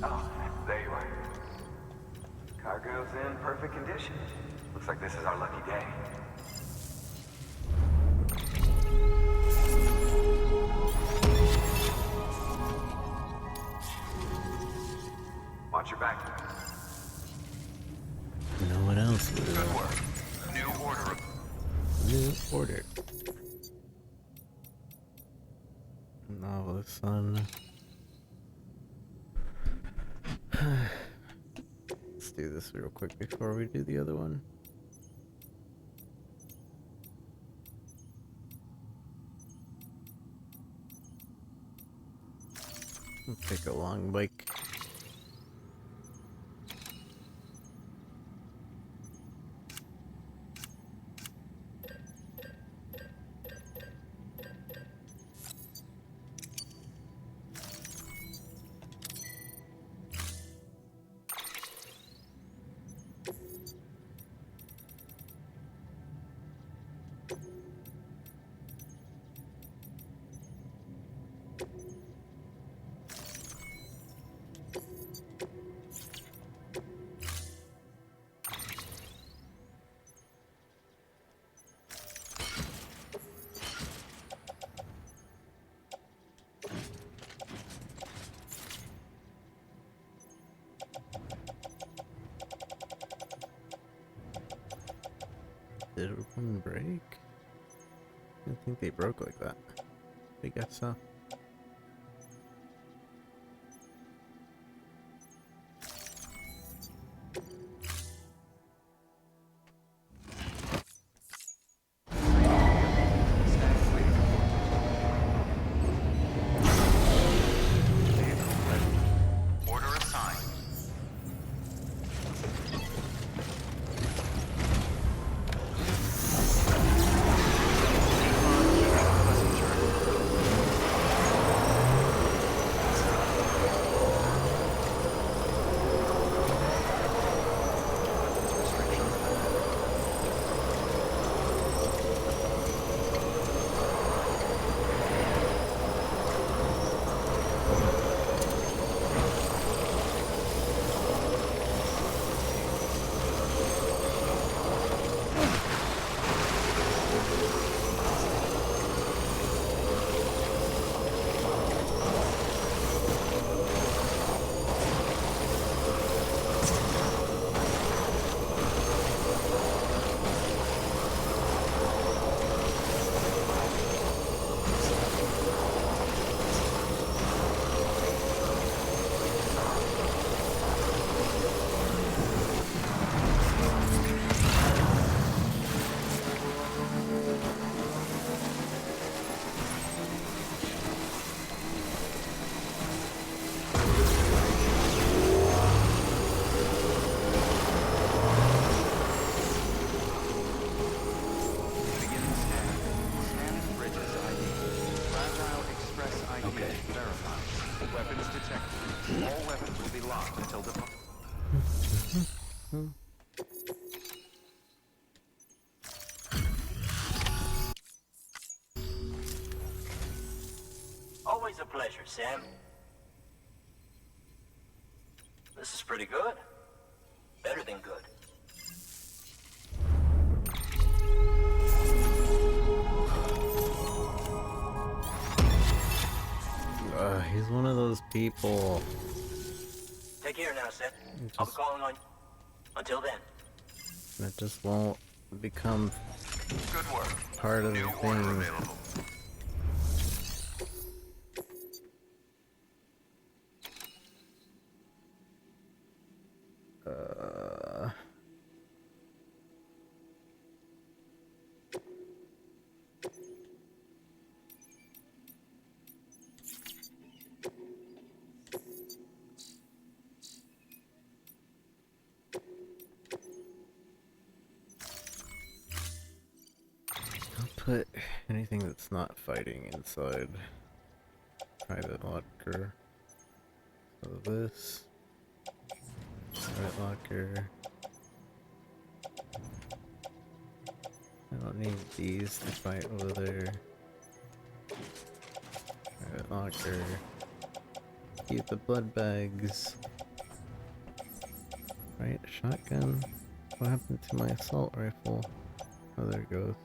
Oh, there you are. Cargo's in perfect condition. Looks like this is our lucky day. Watch your back. No one else will. Good work. New order. New order. Novelist son. Let's do this real quick before we do the other one. Take a long bike. Did one break? I didn't think they broke like that. I guess so. Order assigned. Weapons detected. All weapons will be locked until the... Always a pleasure, Sam. This is pretty good. Better than good. He's one of those people. Take care now, Sam. I'll be calling on you. Until then. That just won't become Good work. part of the New order thing. available. I'll put anything that's not fighting inside. Private locker. So this. Private locker. I don't need these to fight over there. Private locker. Keep the blood bags. Right, shotgun. What happened to my assault rifle? Oh, there it goes.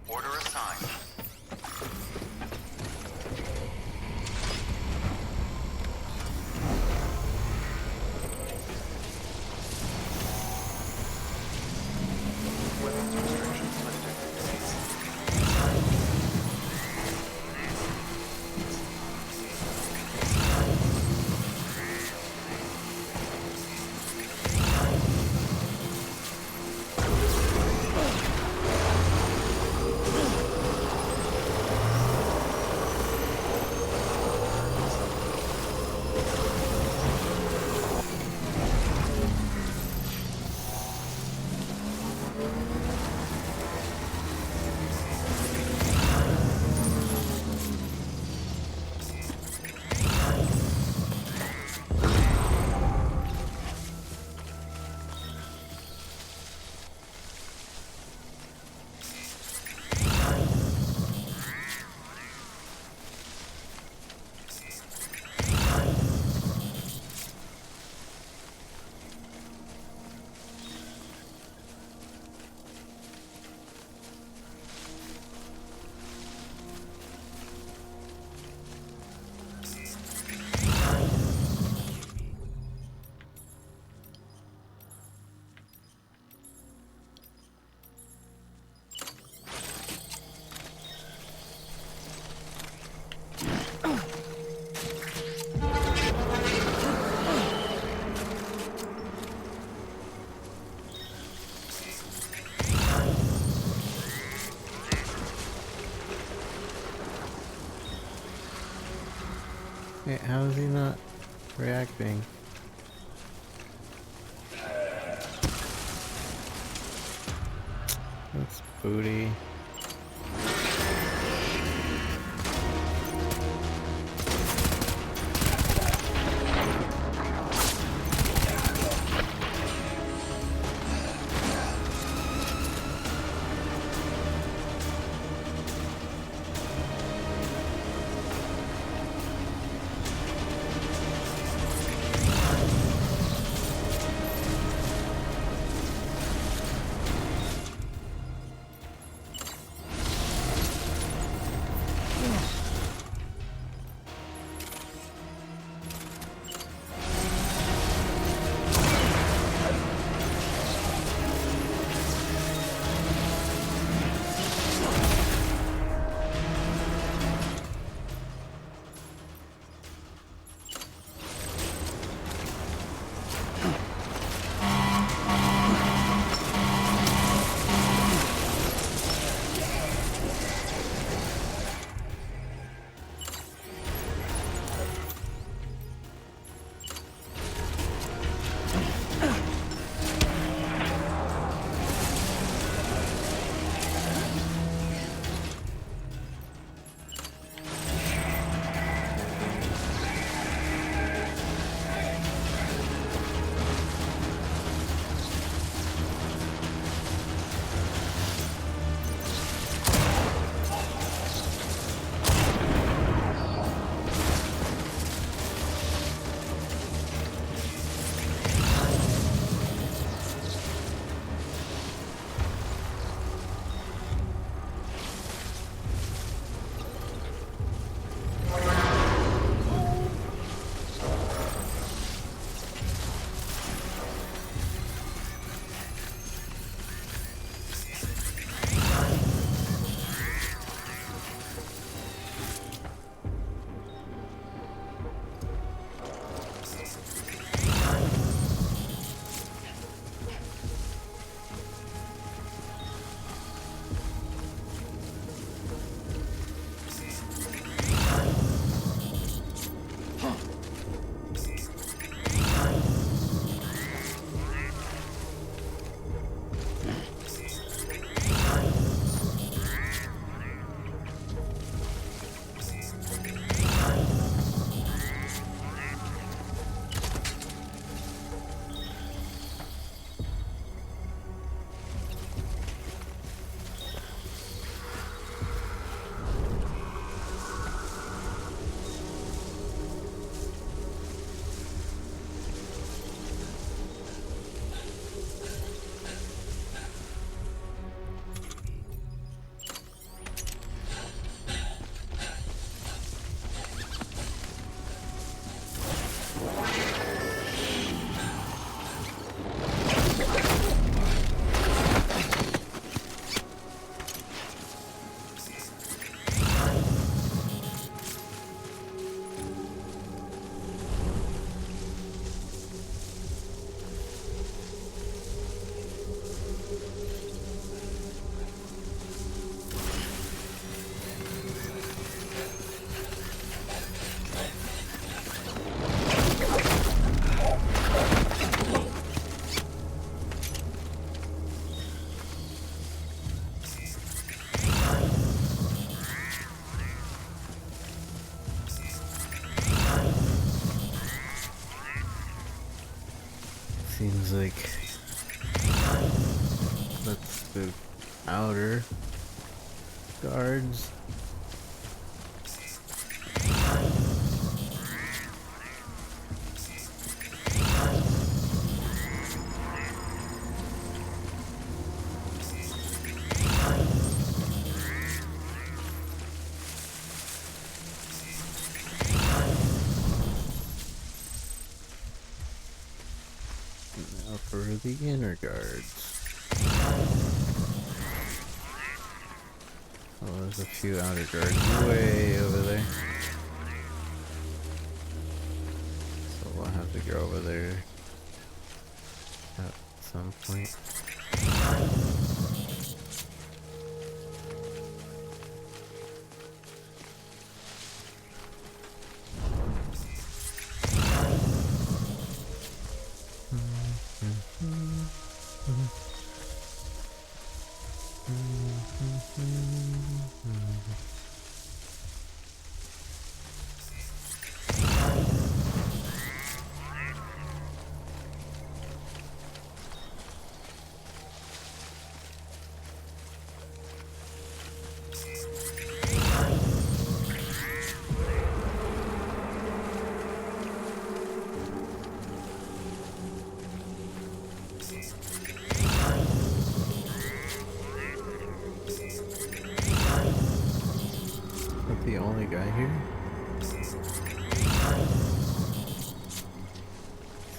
Order assigned. Hey, how is he not reacting? That's booty. Seems like that's the outer guards. Now for the inner guards. Oh, there's a few outer guards way over there. So we'll have to go over there at some point.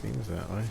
Seems that way.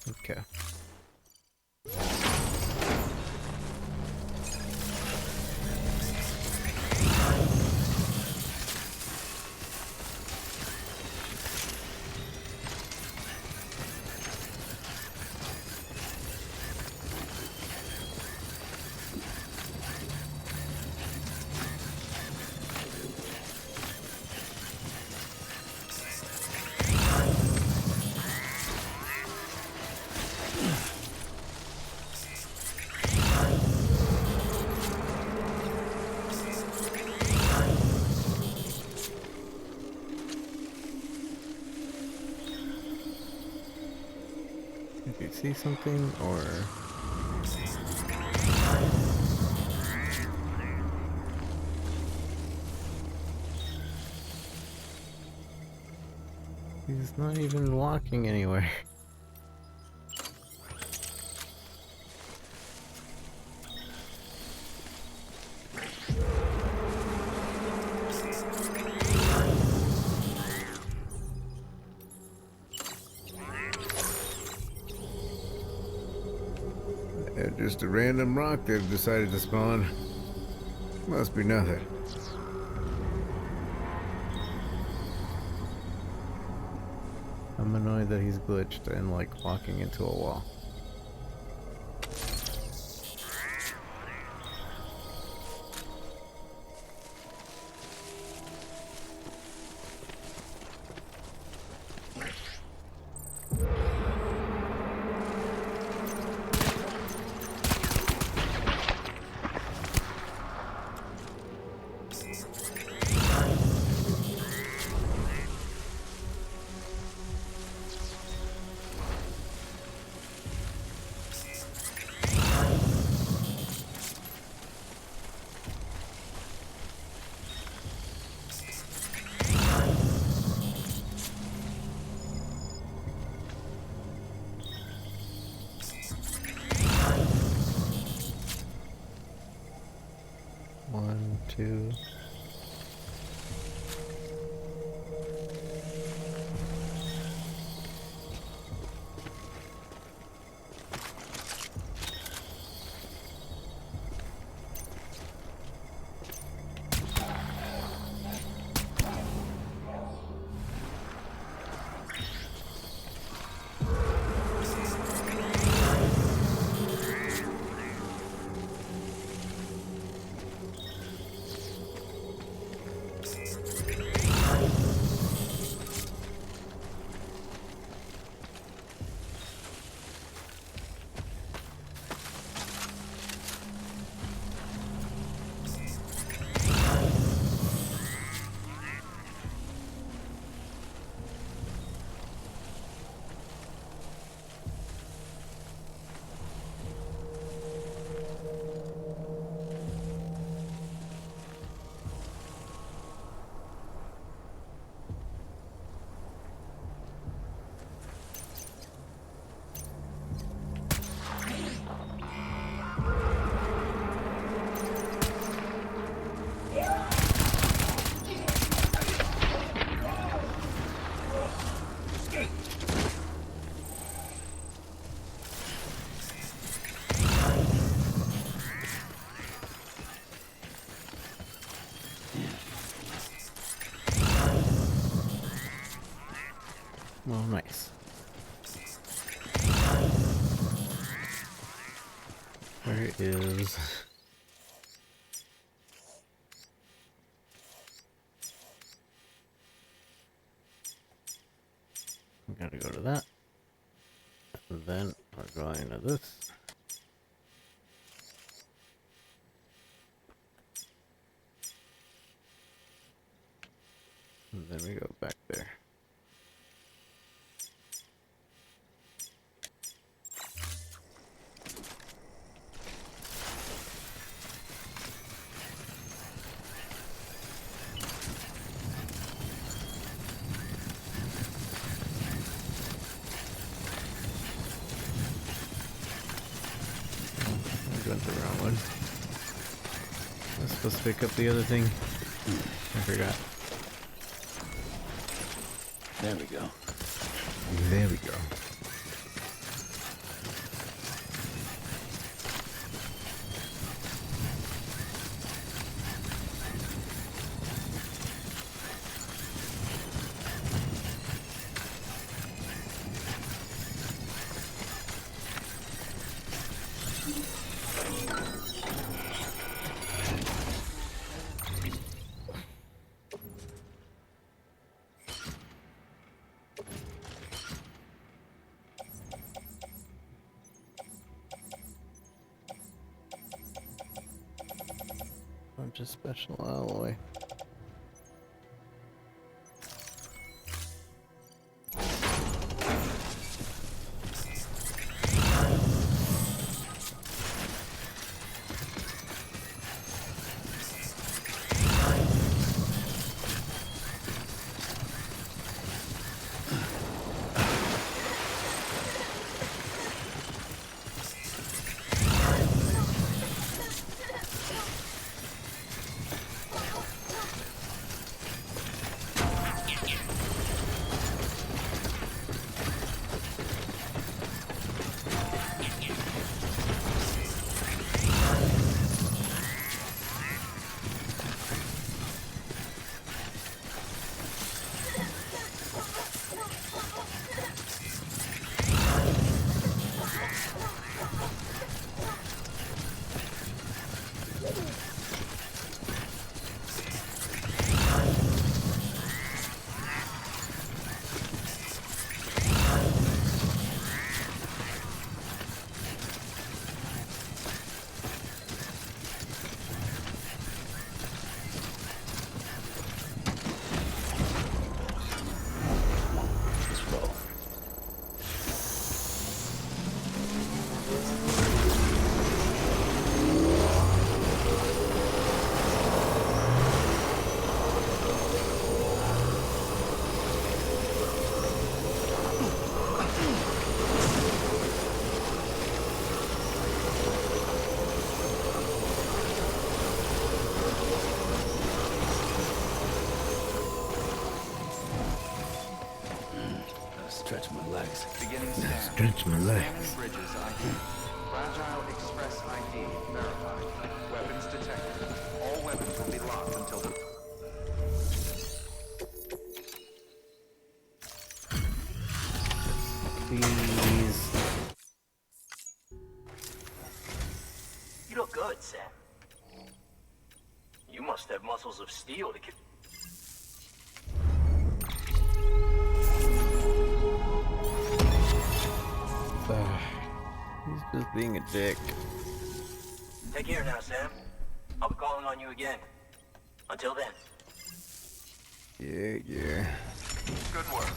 Okay. Did you see something, or...? He's not even walking anywhere. Just a random rock that decided to spawn. Must be nothing. I'm annoyed that he's glitched and like walking into a wall. Well, nice. Where is... I'm gonna go to that. And then we're going to this. And then we go back there. I went the wrong one. I was supposed to pick up the other thing. I forgot. There we go. There we go. Bunch of special alloy. Stretch my legs. Beginning scan. Stretch my legs. Scanning bridges ID. Fragile Express ID verified. Weapons detected. All weapons will be locked until the... Please. You look good, Sam. You must have muscles of steel to keep... He's just being a dick. Take care now, Sam. I'll be calling on you again. Until then. Yeah, yeah. Good work.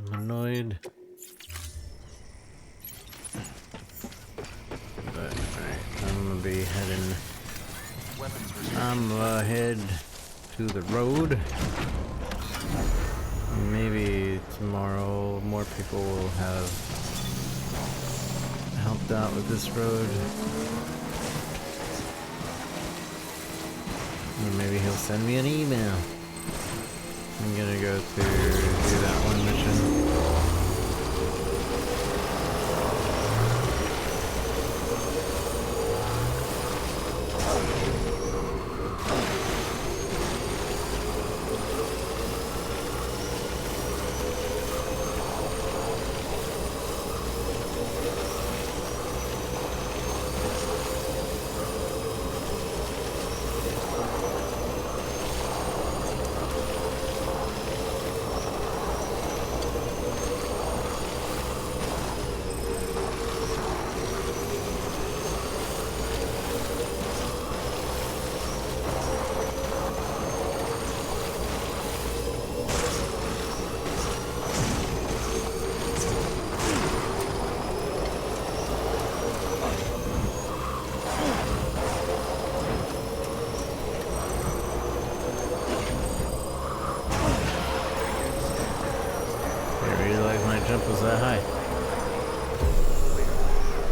I'm annoyed. But, alright, I'm gonna be heading... I'm gonna head to the road. Maybe tomorrow more people will have helped out with this road. Or maybe he'll send me an email. I'm gonna go to do that one mission. Jump was that high.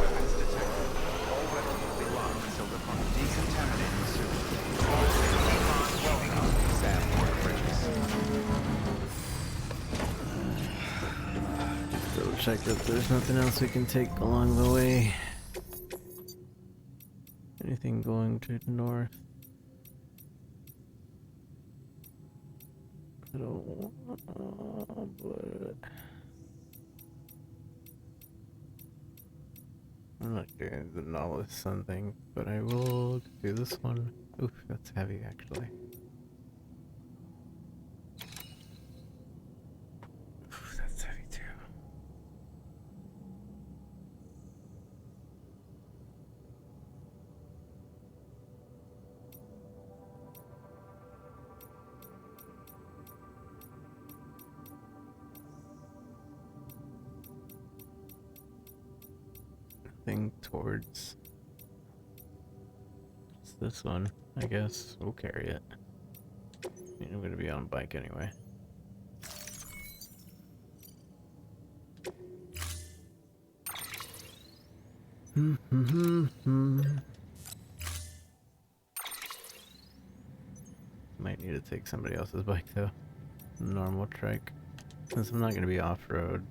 Weapons detected. All weapons will be locked until the pump decontaminated soon. Welcome, Sam Bridges. Double check that there's nothing else we can take along the way. Anything going to the north? I don't want, but I'm not doing the Nala Sun thing, but I will do this one. Oof, that's heavy actually. Oof, that's heavy too. Thing towards it's this one, I guess. We'll carry it. I'm gonna be on a bike anyway. Might need to take somebody else's bike though. Normal trike. Since I'm not gonna be off-road.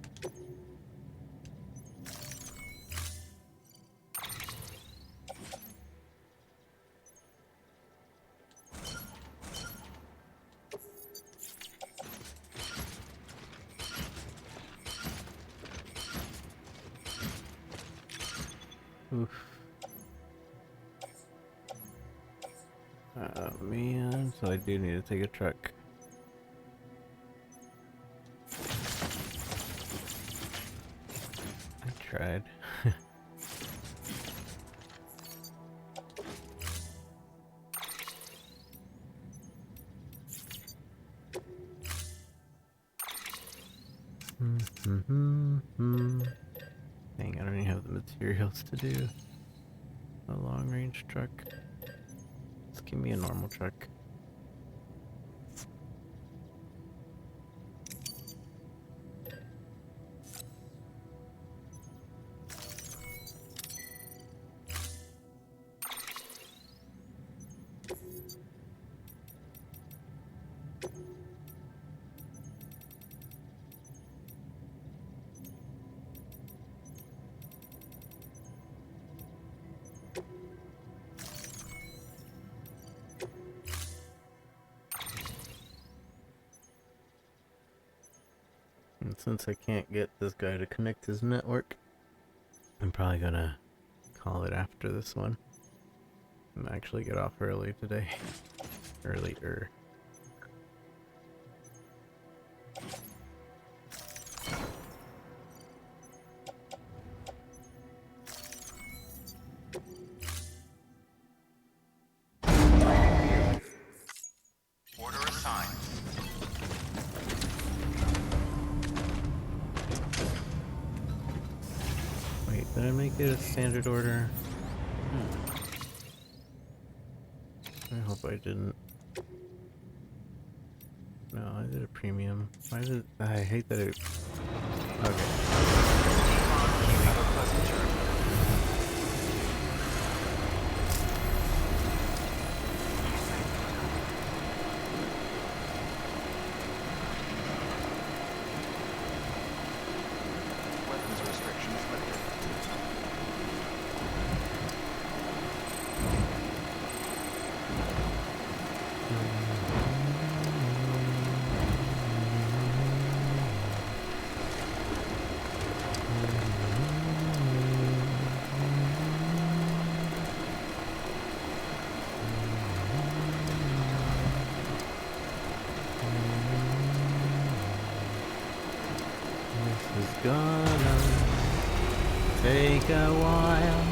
Oof. Man, so I do need to take a truck. I tried. Dang, I don't even have the materials to do a long-range truck. Just give me a normal truck. And since I can't get this guy to connect his network, I'm probably gonna call it after this one. I'm actually get off early today. Earlier. Order assigned. Wait, did I make it a standard order? I hope I didn't. No, I did a premium. Why did I hate that it... Okay. Have a pleasant journey. This is gonna take a while.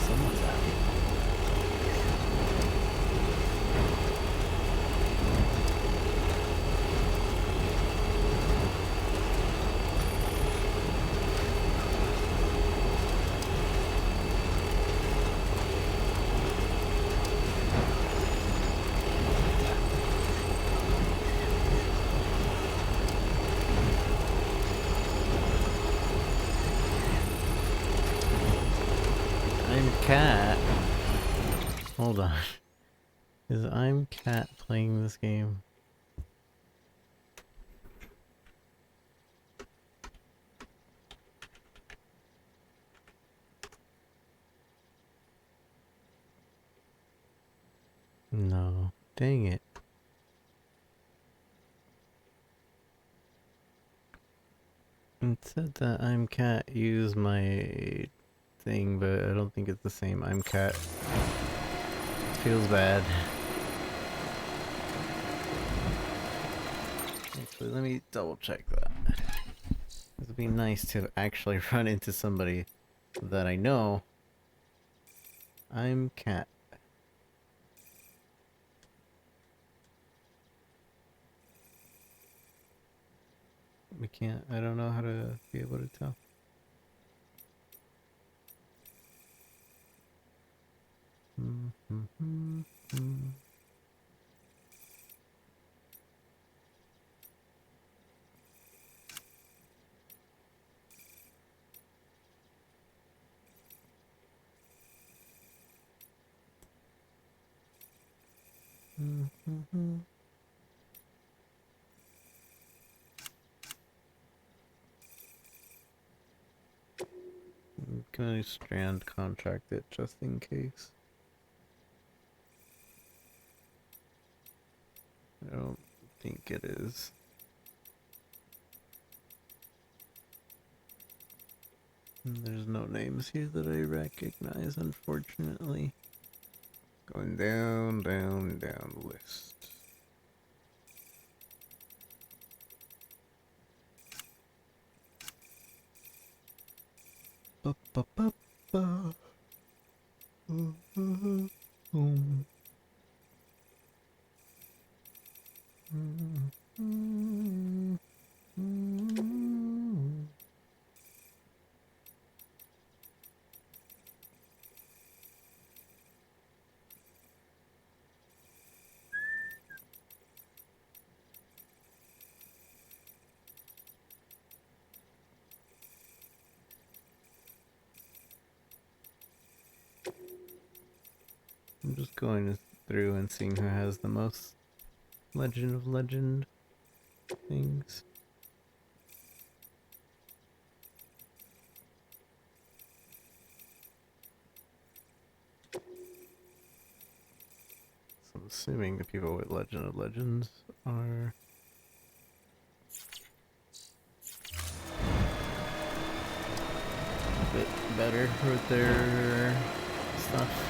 Someone's out. I'm Cat. Hold on. Is I'm Cat playing this game? No. Dang it. It said that I'm Cat used my thing, but I don't think it's the same. I'm Cat. Feels bad. Actually, let me double check that. It would be nice to actually run into somebody that I know. I'm Cat. We can't, I don't know how to be able to tell. Can I strand contract it just in case? I don't think it is. There's no names here that I recognize, unfortunately. Going down, down, down the list. Ba, ba, ba, ba. Boom. I'm just going through and seeing who has the most Legend of Legend things. So I'm assuming the people with Legend of Legends are a bit better with their stuff.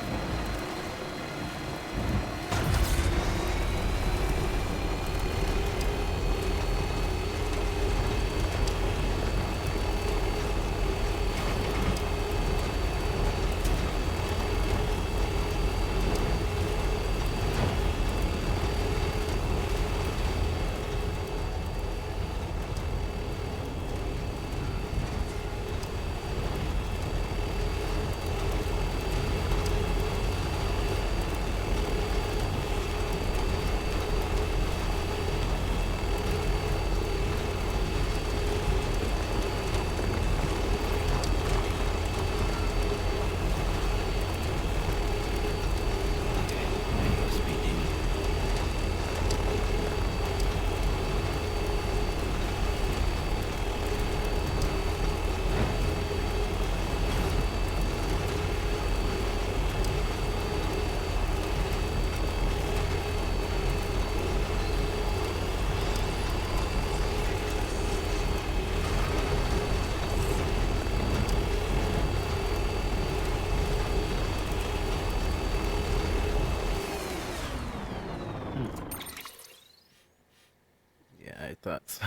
So,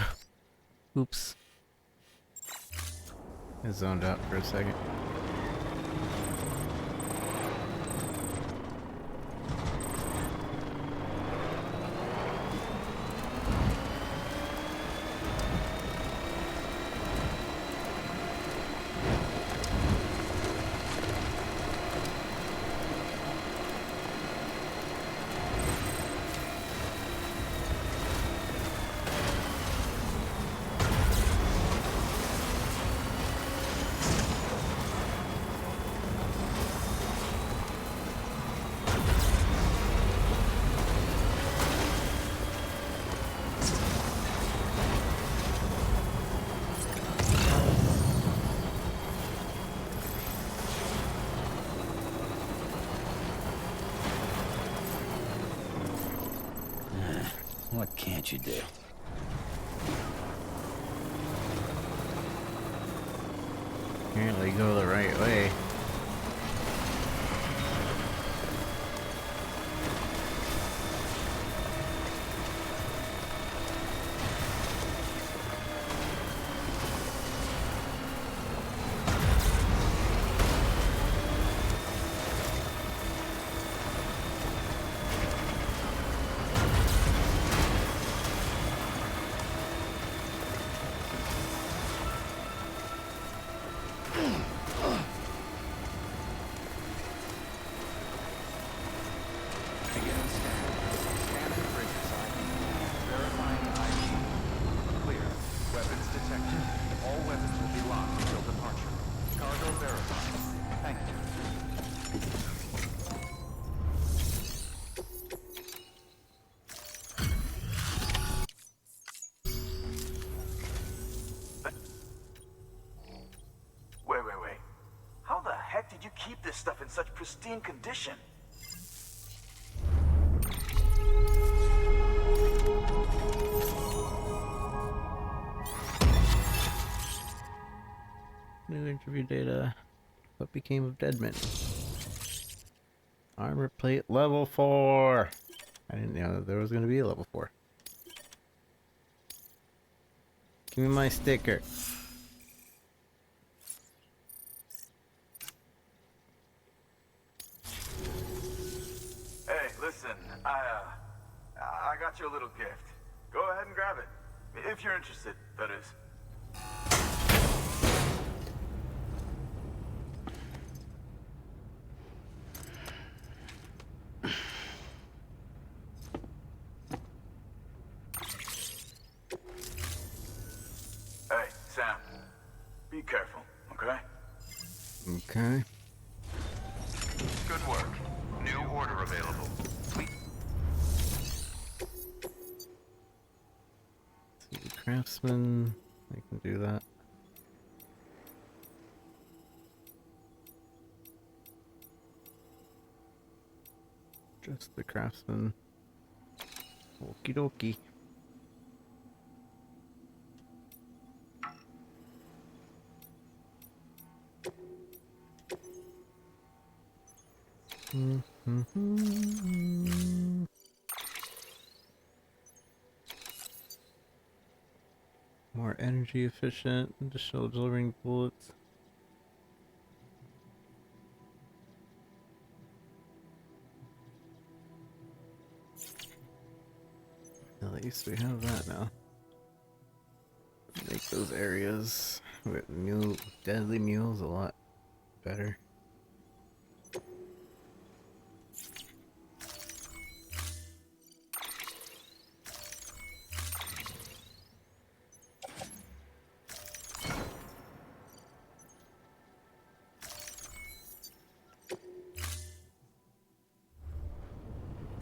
oops. I zoned out for a second. What can't you do? Apparently go the right way. Beginning scan. Scanning bridges ID. Verifying ID. Clear. Weapons detected. All weapons will be locked until departure. Cargo verified. Thank you. Wait. How the heck did you keep this stuff in such pristine condition? New interview data. What became of Deadman? Armor plate level 4. I didn't know there was going to be a level 4. Give me my sticker. Hey, listen, I got you a little gift. Go ahead and grab it. If you're interested, that is. Hey, Sam. Be careful, okay? Okay. Good work. New order available. Craftsman. I can do that. Just the craftsman. Okie dokie. More energy efficient, additional delivering bullets. At least we have that now. Make those areas with deadly mules a lot better.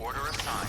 Order assigned.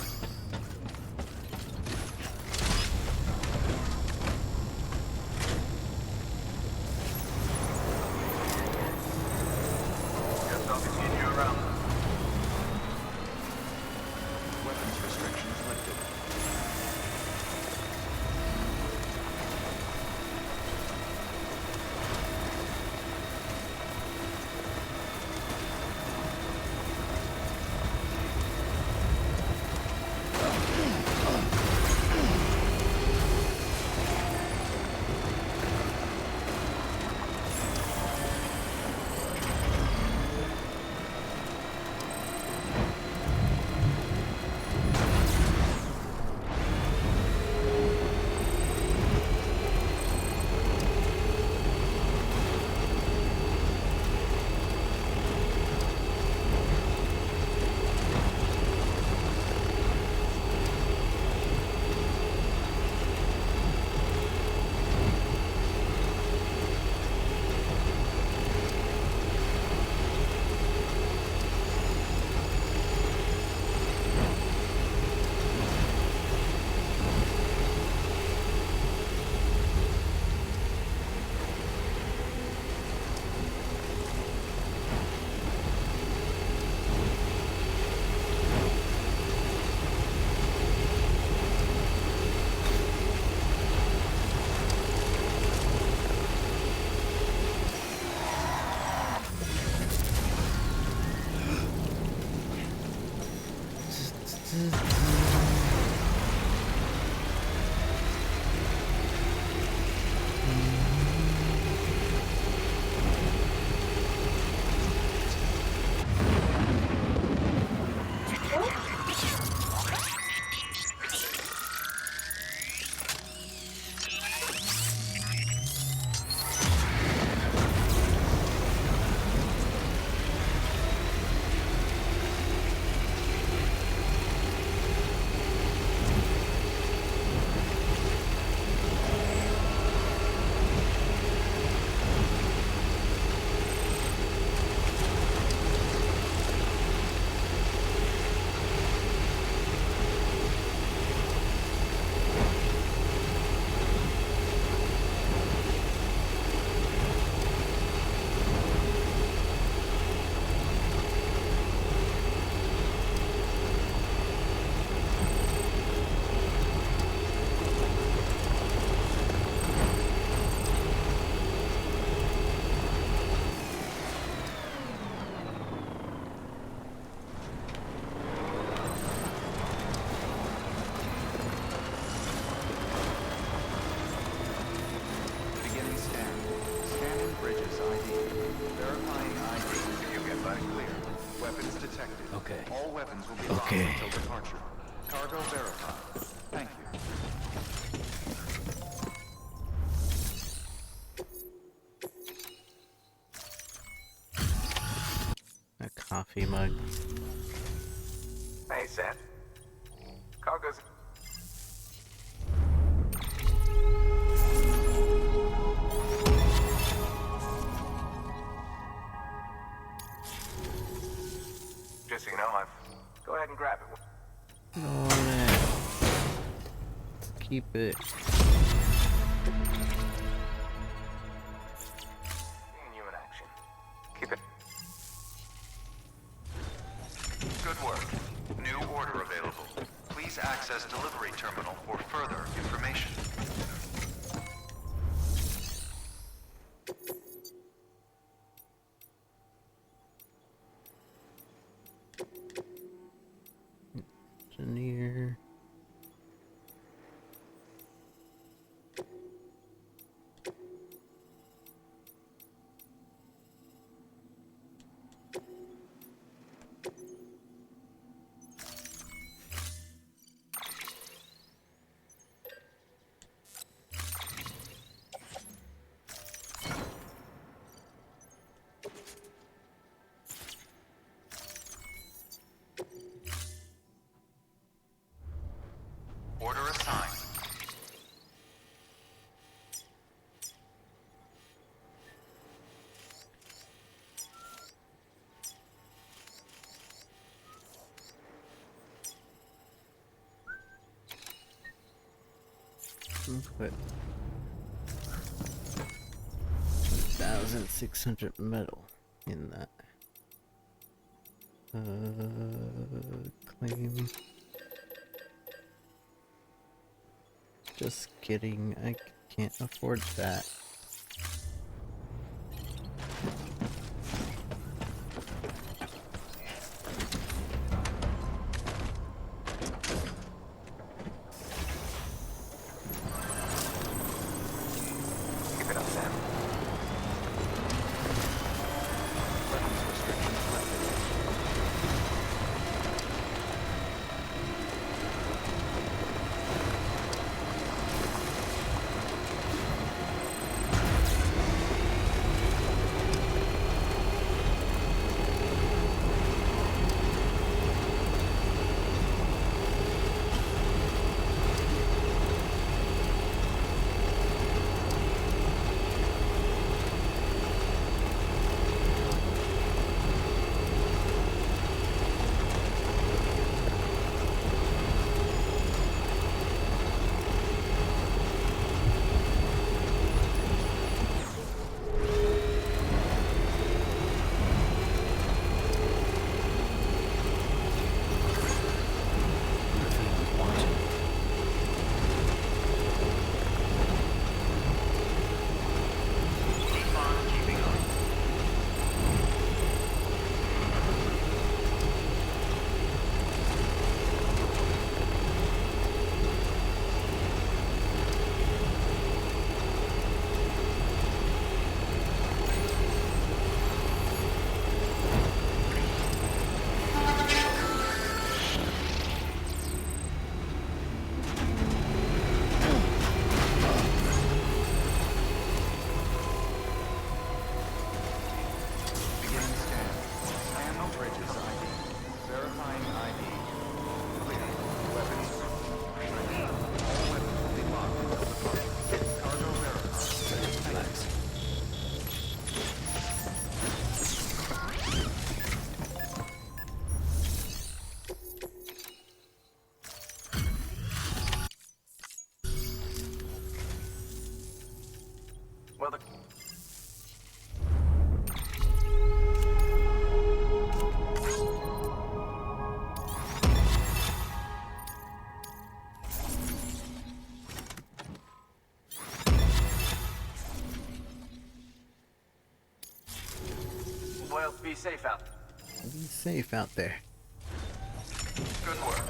Beginning scan. Scanning Bridges ID. Verifying ID. You get back clear. Weapons detected. Okay. All weapons will be locked until departure. Cargo verified. Thank you. A coffee mug. Hey, Sam. Cargo's... Just so you know, go ahead and grab it. Oh man. Let's keep it. Seeing you in action. Keep it. Good work. New order available. Please access delivery terminal for further information. Engineer. Order assigned. Put 1,600 metal in that. Claim. Just kidding, I can't afford that. Keep it up, Sam. Weapons restrictions lifted. Well, be safe out there. Be safe out there. Good work.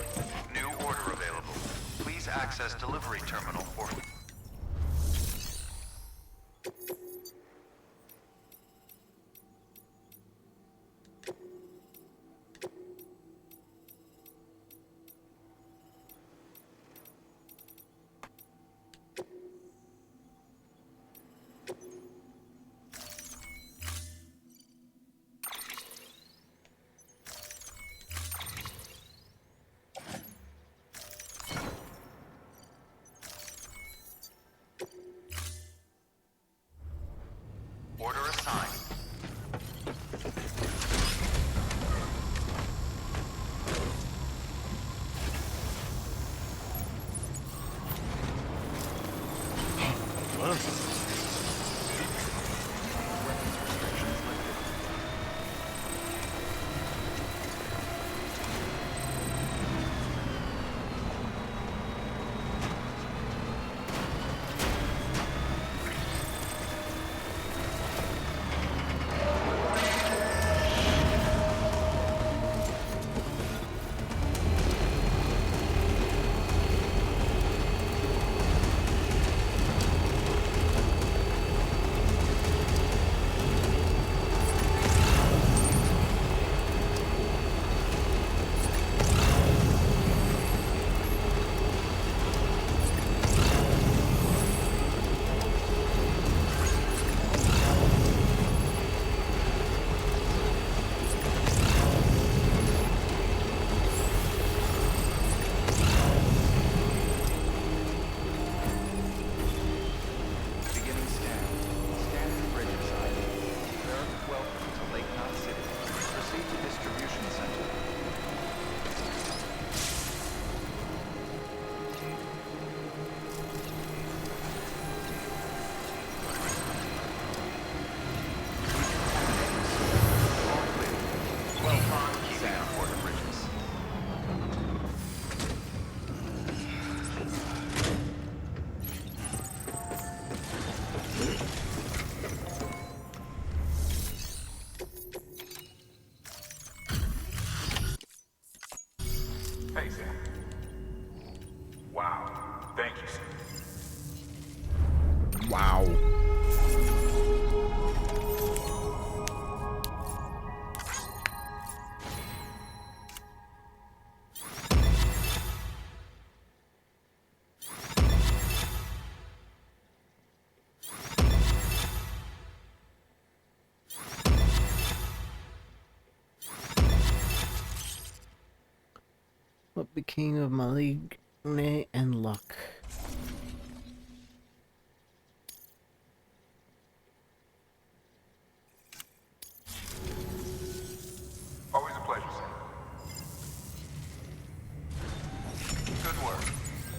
New order available. Please access delivery terminal for... Order assigned. Hey, Sam. Wow. Thank you, Sam. Wow. What became of Maligne and Luck? Always a pleasure, Sam. Good work.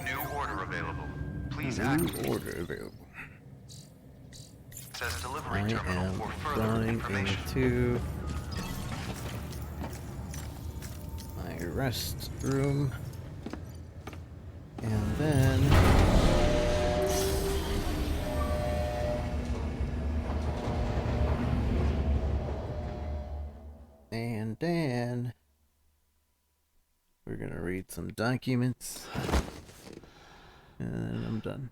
New order available. Please New order available. access delivery I terminal am for further going information. into my rest room, and then we're gonna read some documents, and then I'm done.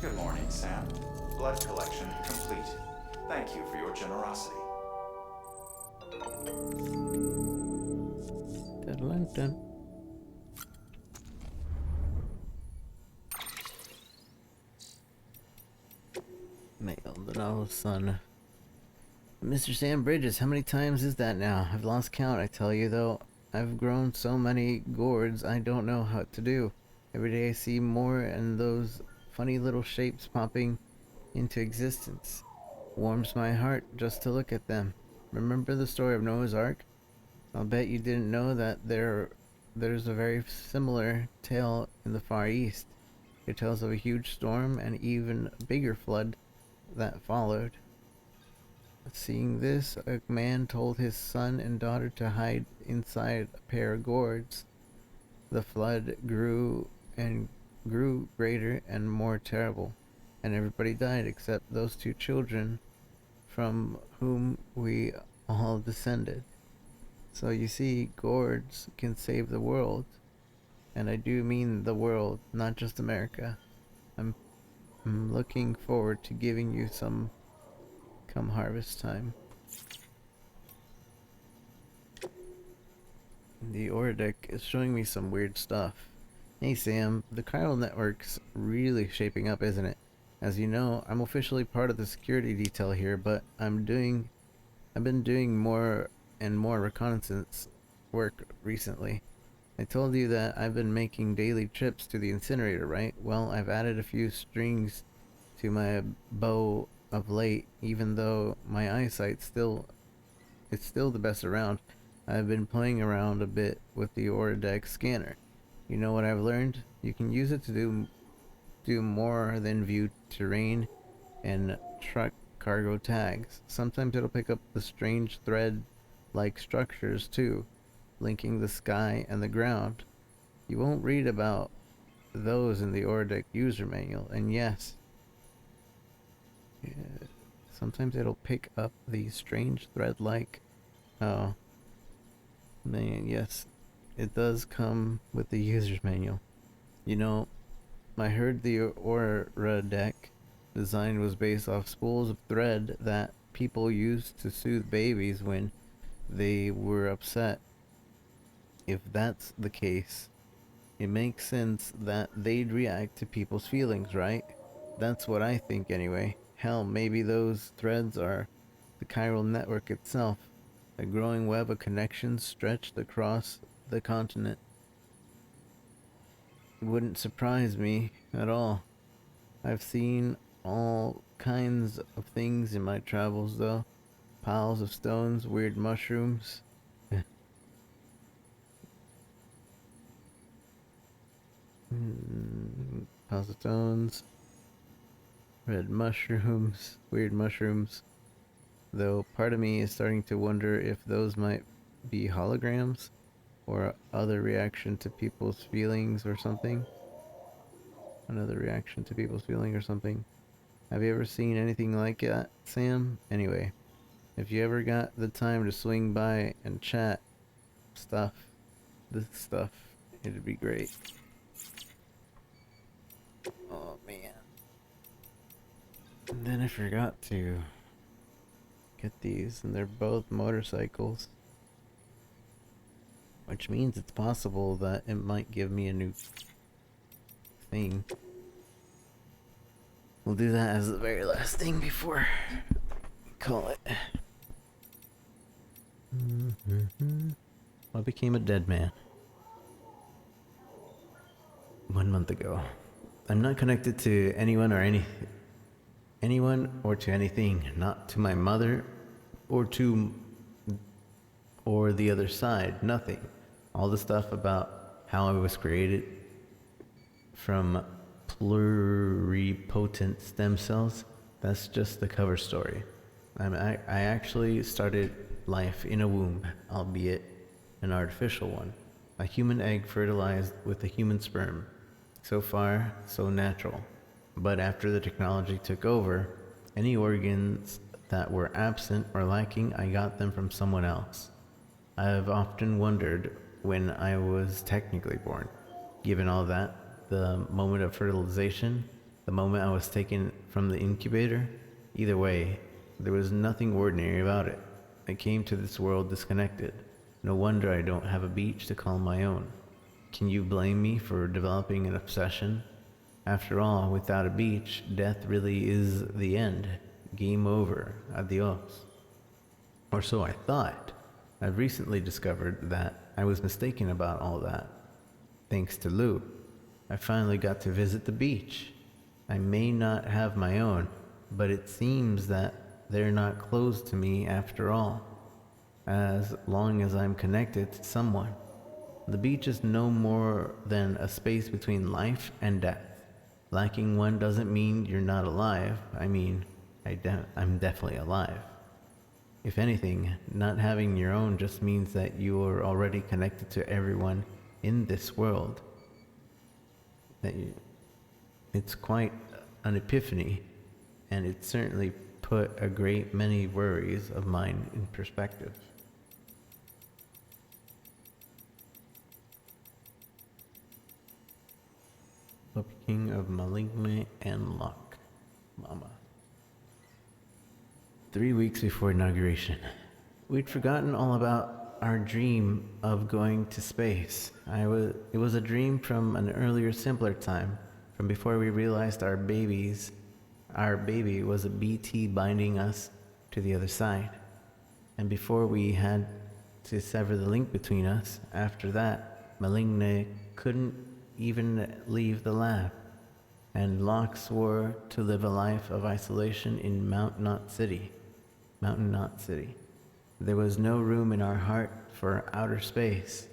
Good morning, Sam. Blood collection complete. Thank you for your generosity. Dun-dun-dun. Mail the no son. Mr. Sam Bridges, how many times is that now? I've lost count, I tell you though. I've grown so many gourds I don't know how to do. Every day I see more and those funny little shapes popping into existence. Warms my heart just to look at them. Remember the story of Noah's Ark? I'll bet you didn't know that there's a very similar tale in the Far East. It tells of a huge storm and even bigger flood that followed. Seeing this, a man told his son and daughter to hide inside a pair of gourds. The flood grew and grew greater and more terrible, and everybody died except those two children from whom we all descended. So you see, gourds can save the world, and I do mean the world, not just America. I'm looking forward to giving you some come harvest time. The Aura deck is showing me some weird stuff. Hey Sam, the chiral network's really shaping up, isn't it? As you know, I'm officially part of the security detail here, but I've been doing more and more reconnaissance work recently. I told you that I've been making daily trips to the incinerator, right? Well, I've added a few strings to my bow of late, even though my eyesight's still the best around. I've been playing around a bit with the Aura deck scanner. You know what I've learned? You can use it to do more than view terrain and truck cargo tags. Sometimes it'll pick up the strange thread-like structures too, linking the sky and the ground. You won't read about those in the Aura deck user manual, and yes, sometimes it'll pick up the strange thread-like. Oh, man, yes, it does come with the user's manual. You know, I heard the Aura deck design was based off spools of thread that people used to soothe babies when they were upset. If that's the case, it makes sense that they'd react to people's feelings, right? That's what I think anyway. Hell, maybe those threads are the chiral network itself, a growing web of connections stretched across the continent. It wouldn't surprise me at all. I've seen all kinds of things in my travels, though. Piles of stones, weird mushrooms. Piles of stones, red mushrooms, weird mushrooms. Though part of me is starting to wonder if those might be holograms or other reaction to people's feelings or something. Another reaction to people's feeling or something. Have you ever seen anything like that, Sam? Anyway, if you ever got the time to swing by and chat this stuff, it'd be great. Oh man. And then I forgot to get these, and they're both motorcycles. Which means it's possible that it might give me a new thing. We'll do that as the very last thing before we call it. I became a dead man 1 month ago. I'm not connected to anyone or to anything, not to my mother or the other side, nothing. All the stuff about how I was created from pluripotent stem cells, that's just the cover story. I actually started life in a womb, albeit an artificial one. A human egg fertilized with a human sperm. So far, so natural. But after the technology took over, any organs that were absent or lacking, I got them from someone else. I've often wondered when I was technically born. Given all that, the moment of fertilization, the moment I was taken from the incubator, either way, there was nothing ordinary about it. I came to this world disconnected. No wonder I don't have a beach to call my own. Can you blame me for developing an obsession? After all, without a beach, death really is the end. Game over. Adios. Or so I thought. I've recently discovered that I was mistaken about all that. Thanks to Lou, I finally got to visit the beach. I may not have my own, but it seems that they're not closed to me after all, as long as I'm connected to someone. The beach is no more than a space between life and death. Lacking one doesn't mean you're not alive. I mean, I'm definitely alive. If anything, not having your own just means that you are already connected to everyone in this world. It's quite an epiphany, and it certainly put a great many worries of mine in perspective. King of Malignant and Luck. Mama. 3 weeks before inauguration. We'd forgotten all about our dream of going to space. It was a dream from an earlier, simpler time, from before we realized our baby was a BT binding us to the other side. And before we had to sever the link between us, after that, Malignant couldn't even leave the lab, and Locke swore to live a life of isolation in Mountain Knot City. There was no room in our heart for outer space,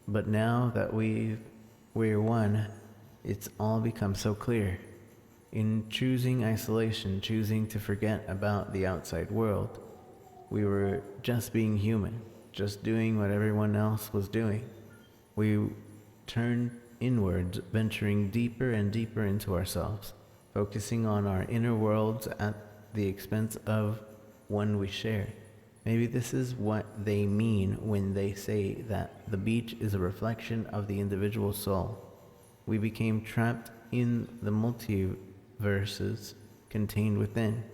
but now that we're one, it's all become so clear. In choosing isolation, choosing to forget about the outside world, we were just being human, just doing what everyone else was doing. We turned inwards, venturing deeper and deeper into ourselves, focusing on our inner worlds at the expense of one we share. Maybe this is what they mean when they say that the beach is a reflection of the individual soul. We became trapped in the multiverses contained within,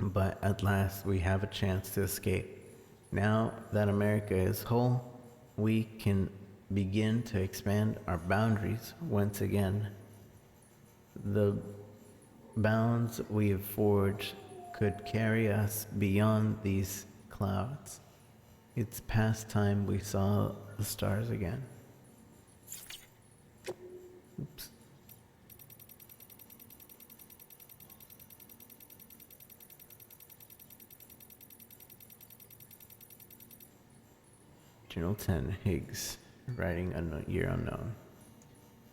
but at last we have a chance to escape. Now that America is whole, we can begin to expand our boundaries once again. The bounds we have forged could carry us beyond these clouds. It's past time we saw the stars again. Oops. Journal 10, Higgs. Writing year unknown.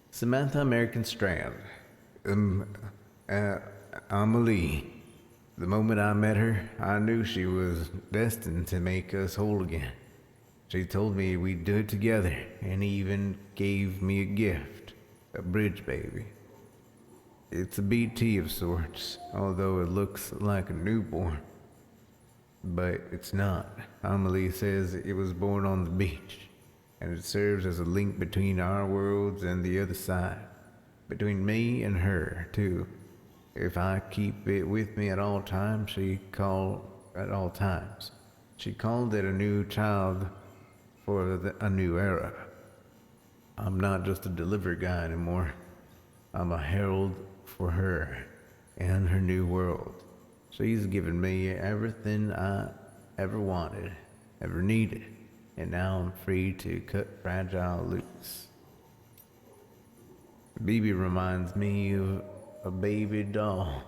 Samantha American Strand. Amelie. The moment I met her, I knew she was destined to make us whole again. She told me we'd do it together, and even gave me a gift, a bridge baby. It's a BT of sorts, although it looks like a newborn. But it's not. Amelie says it was born on the beach, and it serves as a link between our worlds and the other side. Between me and her, too. If I keep it with me at all times, she called it a new child for a new era. I'm not just a delivery guy anymore. I'm a herald for her and her new world. She's given me everything I ever wanted, ever needed, and now I'm free to cut fragile loose. BB reminds me of a baby doll,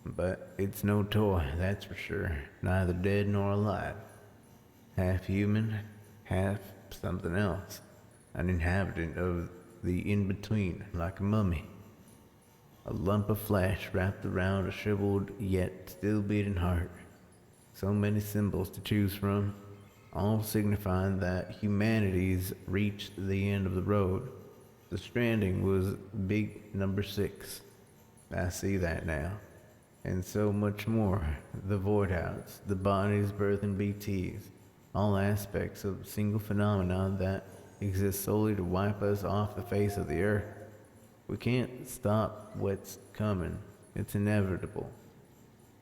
but it's no toy, that's for sure. Neither dead nor alive. Half human, half something else. An inhabitant of the in-between, like a mummy. A lump of flesh wrapped around a shriveled yet still beating heart. So many symbols to choose from, all signifying that humanity's reached the end of the road. The Stranding was big number 6. I see that now. And so much more. The Void House, the bodies birthing BTs, all aspects of a single phenomenon that exists solely to wipe us off the face of the earth. We can't stop what's coming. It's inevitable.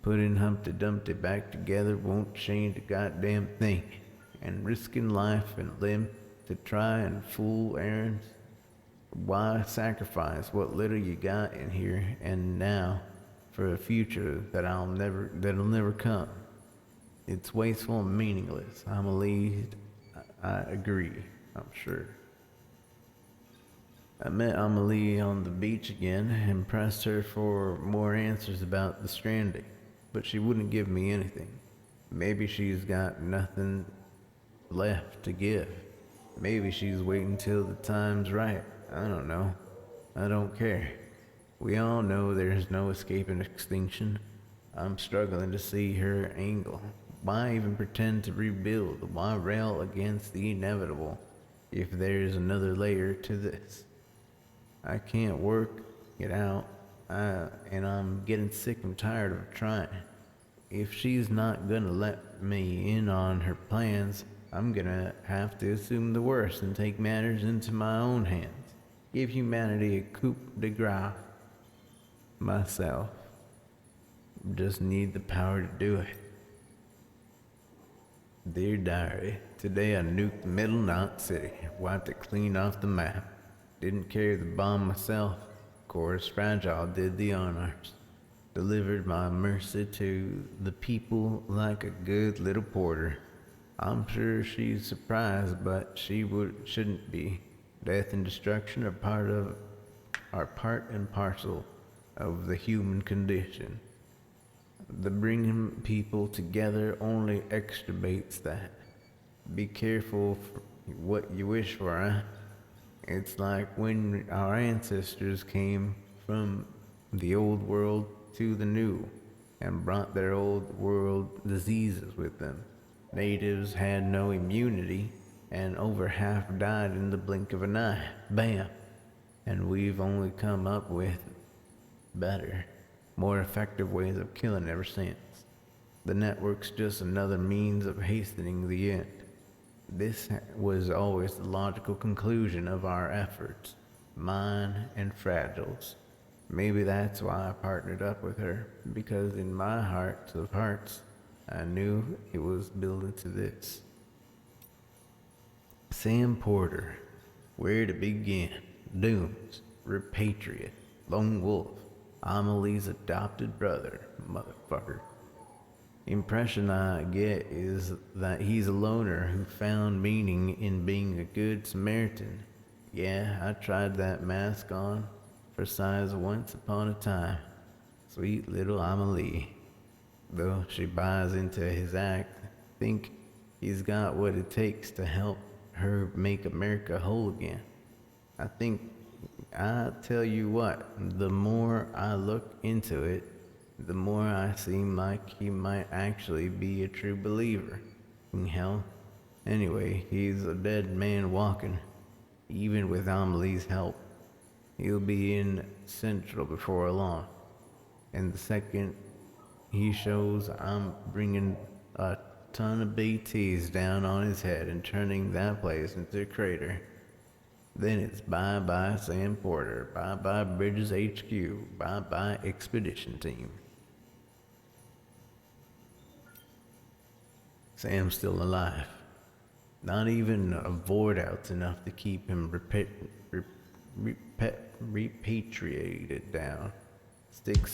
Putting Humpty Dumpty back together won't change a goddamn thing. And risking life and limb to try and fool errands? Why sacrifice what little you got in here and now for a future that'll never come? It's wasteful and meaningless. I agree, I'm sure. I met Amelie on the beach again and pressed her for more answers about the Stranding, but she wouldn't give me anything. Maybe she's got nothing left to give. Maybe she's waiting till the time's right. I don't know. I don't care. We all know there's no escaping extinction. I'm struggling to see her angle. Why even pretend to rebuild? Why rail against the inevitable if there's another layer to this? I can't work it out, and I'm getting sick and tired of trying. If she's not gonna let me in on her plans, I'm gonna have to assume the worst and take matters into my own hands. Give humanity a coup de grace myself. Just need the power to do it. Dear Diary, today I nuked Middle Knot City, wiped it clean off the map. Didn't carry the bomb myself. Of course, Fragile did the honors. Delivered my mercy to the people like a good little porter. I'm sure she's surprised, but shouldn't be. Death and destruction are part and parcel of the human condition. The bringing people together only exacerbates that. Be careful for what you wish for, huh? It's like when our ancestors came from the old world to the new and brought their old world diseases with them. Natives had no immunity, and over half died in the blink of an eye. Bam! And we've only come up with better, more effective ways of killing ever since. The network's just another means of hastening the end. This was always the logical conclusion of our efforts, mine and Fragile's. Maybe that's why I partnered up with her, because in my heart of hearts, I knew it was building to this. Sam Porter, where to begin? Dooms, Repatriate, Lone Wolf, Amelie's adopted brother, motherfucker. Impression I get is that he's a loner who found meaning in being a good Samaritan. Yeah, I tried that mask on for size once upon a time. Sweet little Amelie. Though she buys into his act, think he's got what it takes to help her make America whole again. I tell you what, the more I look into it, the more I seem like he might actually be a true believer. Hell, anyway, he's a dead man walking. Even with Amelie's help, he'll be in Central before long. And the second he shows, I'm bringing a ton of BTs down on his head and turning that place into a crater. Then it's bye-bye Sam Porter, bye-bye Bridges HQ, bye-bye Expedition Team. Sam's still alive. Not even a void out's enough to keep him repatriated down. Sticks.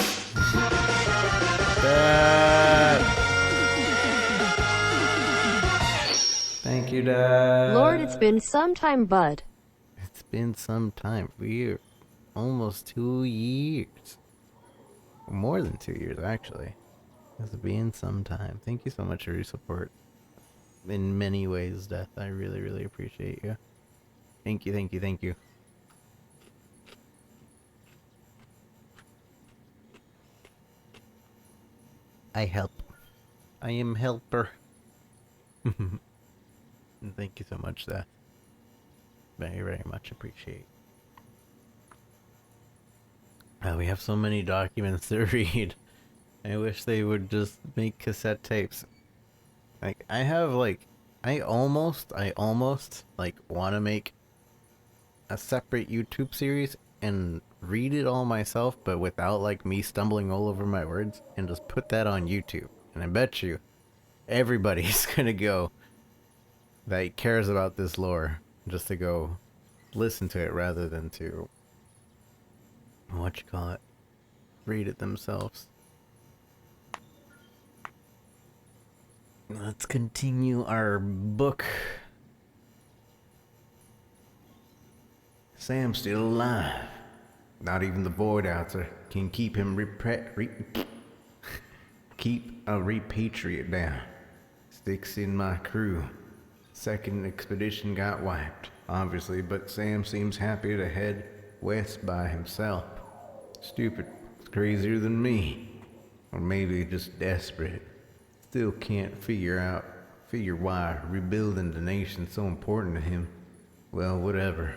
Dad! Thank you, Dad. Lord, it's been some time, bud. It's been some time. We're almost 2 years. More than 2 years, actually. It's been some time. Thank you so much for your support. In many ways, Death. I really, really appreciate you. Thank you, thank you, thank you. I help. I am helper. Thank you so much, Death. Very, very much appreciate. We have so many documents to read. I wish they would just make cassette tapes. Like, I almost, like, want to make a separate YouTube series and read it all myself, but without, like, me stumbling all over my words, and just put that on YouTube. And I bet you, everybody's gonna go that cares about this lore, just to go listen to it rather than to, read it themselves. Let's continue our book. Sam's still alive. Not even the void outer can keep him keep a repatriate down. Sticks in my crew. Second expedition got wiped, obviously, but Sam seems happy to head west by himself. Stupid. Crazier than me. Or maybe just desperate. Still can't figure why rebuilding the nation's so important to him. Well, whatever.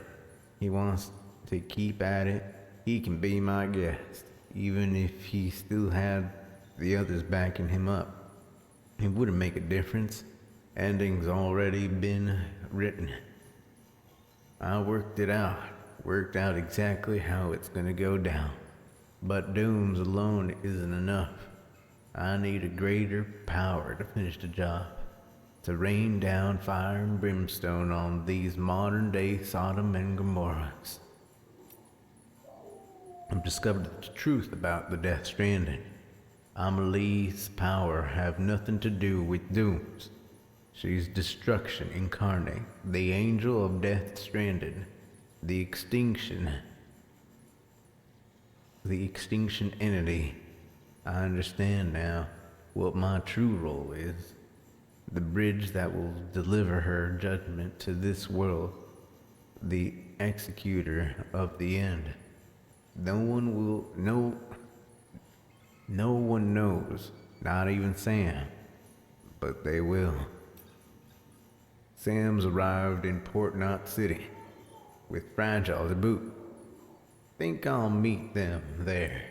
He wants to keep at it. He can be my guest. Even if he still had the others backing him up. It wouldn't make a difference. Ending's already been written. I worked it out. Worked out exactly how it's gonna go down. But dooms alone isn't enough. I need a greater power to finish the job. To rain down fire and brimstone on these modern day Sodom and Gomorrahs. I've discovered the truth about the Death Stranding. Amelie's power have nothing to do with dooms. She's destruction incarnate, the angel of death stranded, the extinction entity. I understand now what my true role is. The bridge that will deliver her judgment to this world, the executor of the end. No one knows, not even Sam, but they will. Sam's arrived in Port Knot City, with Fragile to boot. Think I'll meet them there,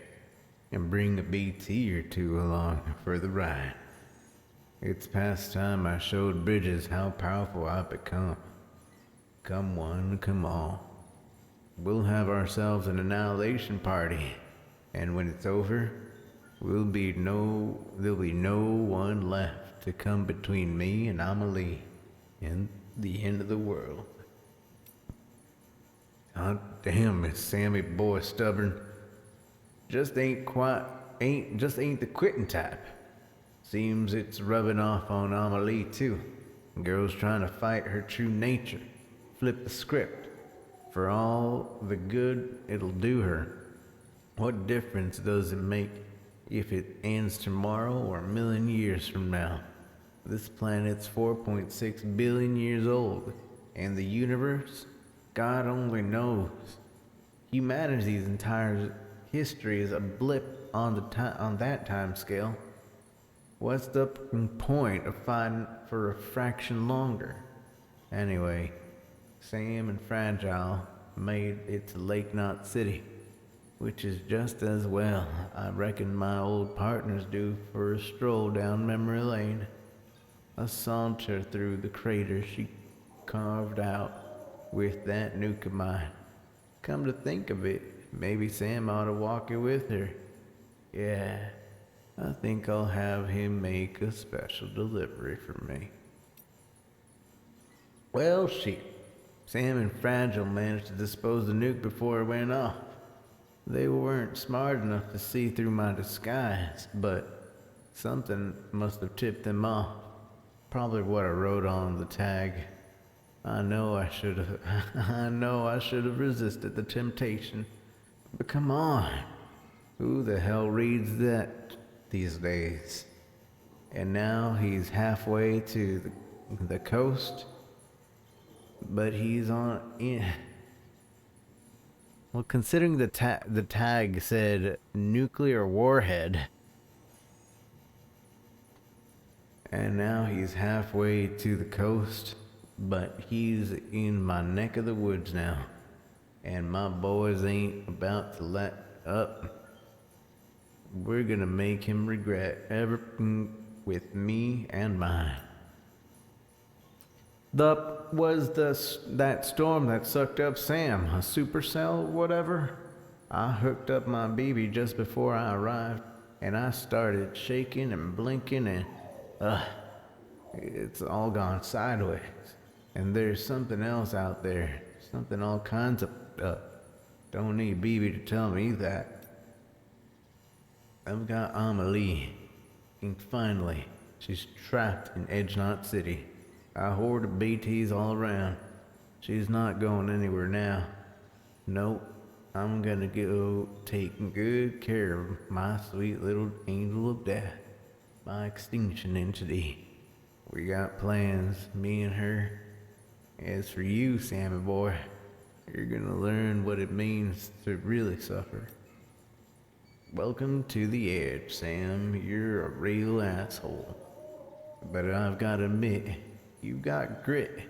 and bring a BT or two along for the ride. It's past time I showed Bridges how powerful I've become. Come one, come all. We'll have ourselves an annihilation party, and when it's over, there'll be no one left to come between me and Amelie and the end of the world. God damn, is Sammy boy stubborn. Just ain't the quitting type. Seems it's rubbing off on Amelie too. Girl's trying to fight her true nature. Flip the script. For all the good it'll do her. What difference does it make if it ends tomorrow or a million years from now? This planet's 4.6 billion years old, and the universe, God only knows. Humanity's entire history is a blip on that time scale. What's the point of fighting for a fraction longer? Anyway, Sam and Fragile made it to Lake Knot City, which is just as well. I reckon my old partners do for a stroll down memory lane. A saunter through the crater she carved out with that nuke of mine. Come to think of it, maybe Sam ought to walk it with her. Yeah, I think I'll have him make a special delivery for me. Well, shit. Sam and Fragile managed to dispose the nuke before it went off. They weren't smart enough to see through my disguise, but something must have tipped them off. Probably what I wrote on the tag. I know I should have resisted the temptation. But come on. Who the hell reads that these days? And now he's halfway to the coast. But he's well, considering the tag said nuclear warhead. And now he's halfway to the coast, but he's in my neck of the woods now. And my boys ain't about to let up. We're gonna make him regret everything with me and mine. That storm that sucked up Sam, a supercell, whatever? I hooked up my BB just before I arrived, and I started shaking and blinking and, it's all gone sideways. And there's something else out there, something all kinds of, don't need BB to tell me that. I've got Amelie, and finally, she's trapped in Edge Knot City. I hoard BTs all around. She's not going anywhere now. Nope, I'm gonna go take good care of my sweet little angel of death, my extinction entity. We got plans, me and her. As for you, Sammy boy, you're gonna learn what it means to really suffer. Welcome to the edge, Sam. You're a real asshole. But I've gotta admit, you've got grit.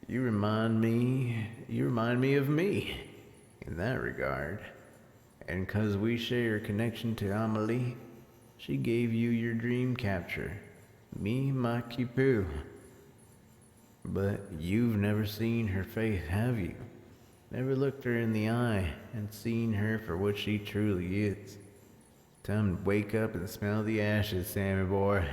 You remind me of me in that regard. And 'cause we share a connection to Amelie, she gave you your dream capture. Me, my Kipu. But you've never seen her face, have you? Never looked her in the eye and seen her for what she truly is. Time to wake up and smell the ashes, Sammy boy.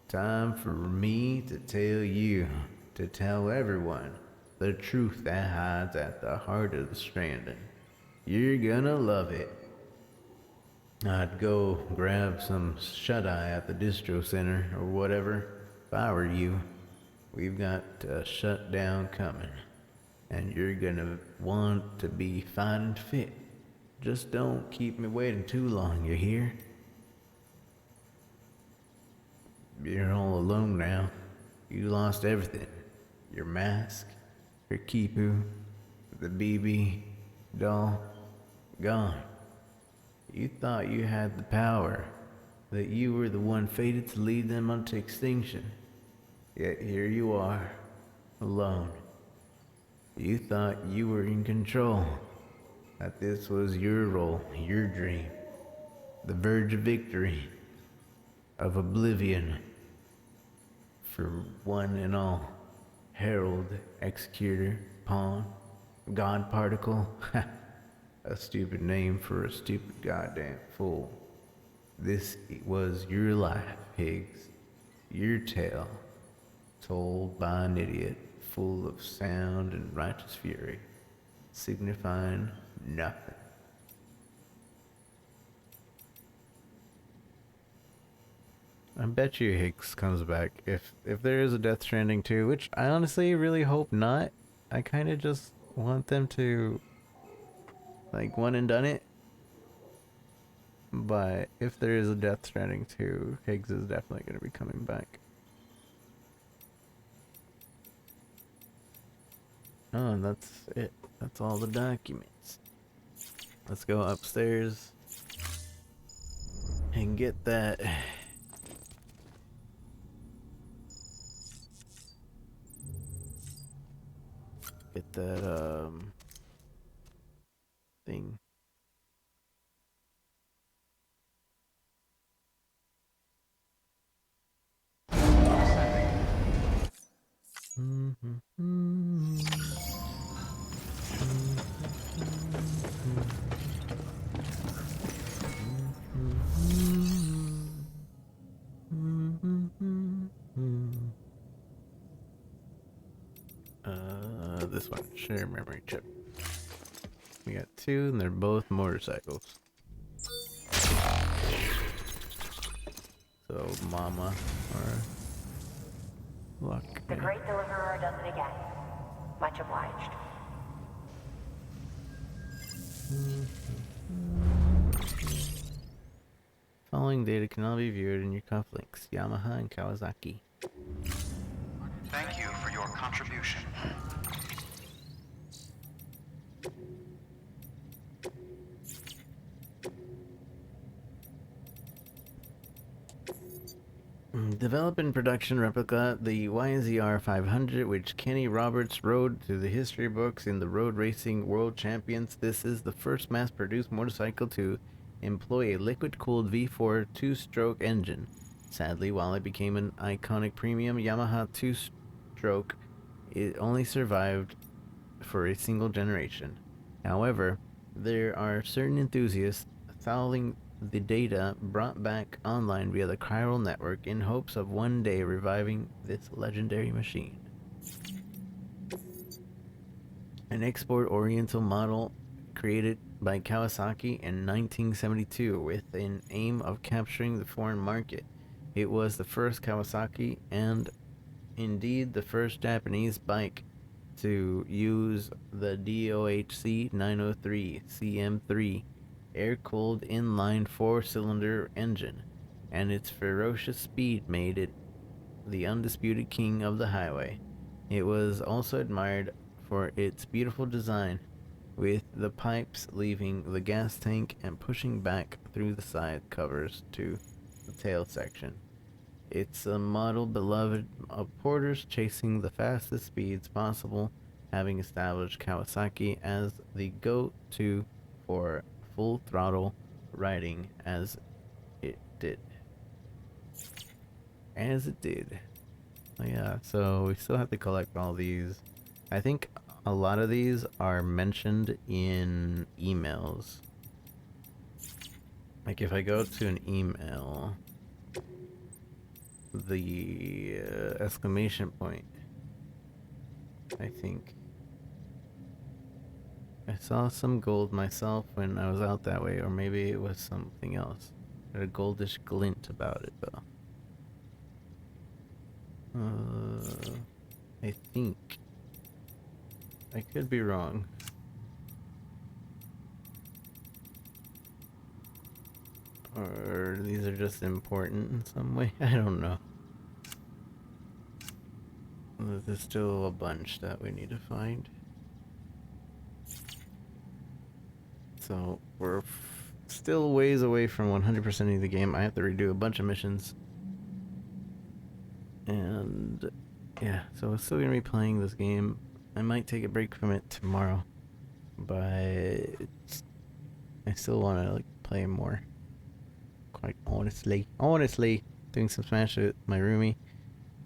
Time for me to tell you, to tell everyone, the truth that hides at the heart of the Stranding. You're gonna love it. I'd go grab some shut-eye at the distro center or whatever if I were you. We've got a shutdown coming, and you're gonna want to be fighting fit. Just don't keep me waiting too long, you hear? You're all alone now. You lost everything. Your mask, your Kipu, the BB doll, gone. You thought you had the power, that you were the one fated to lead them unto extinction. Yet here you are, alone. You thought you were in control, that this was your role, your dream, the verge of victory, of oblivion, for one and all. Herald, executor, pawn, god particle. A stupid name for a stupid goddamn fool. This was your life, Higgs. Your tale, told by an idiot, full of sound and righteous fury, signifying nothing. I bet you Higgs comes back if there is a Death Stranding 2, which I honestly really hope not. I kind of just want them to like one and done it. But if there is a Death Stranding 2, Higgs is definitely going to be coming back. Oh, and that's it. That's all the documents. Let's go upstairs and get that. Get that, thing. This one, share memory chip. We got two, and they're both motorcycles. So, mama, or luck. The great deliverer does it again. Much obliged. Following data cannot be viewed in your cufflinks. Yamaha and Kawasaki. Thank you for your contribution. Develop in production replica the YZR 500, which Kenny Roberts rode to the history books in the Road Racing World Champions. This is the first mass-produced motorcycle to employ a liquid-cooled V4 two-stroke engine. Sadly, while it became an iconic premium Yamaha two-stroke, it only survived for a single generation. However, there are certain enthusiasts following the data brought back online via the chiral network in hopes of one day reviving this legendary machine. An export-oriental model created by Kawasaki in 1972 with an aim of capturing the foreign market. It was the first Kawasaki and indeed the first Japanese bike to use the DOHC 903 CM3 air-cooled inline four-cylinder engine, and its ferocious speed made it the undisputed king of the highway. It was also admired for its beautiful design, with the pipes leaving the gas tank and pushing back through the side covers to the tail section. It's a model beloved of porters chasing the fastest speeds possible, having established Kawasaki as the go-to for full throttle riding as it did. Oh, yeah, so we still have to collect all these. I think a lot of these are mentioned in emails. Like if I go to an email, the exclamation point, I think. I saw some gold myself when I was out that way, or maybe it was something else. Had a goldish glint about it, though. I think. I could be wrong. Or these are just important in some way. I don't know. There's still a bunch that we need to find. So we're still ways away from 100%ing the game. I have to redo a bunch of missions. And yeah, so I'm still gonna be playing this game. I might take a break from it tomorrow, but I still want to like play more. Quite honestly, doing some Smash with my roomie.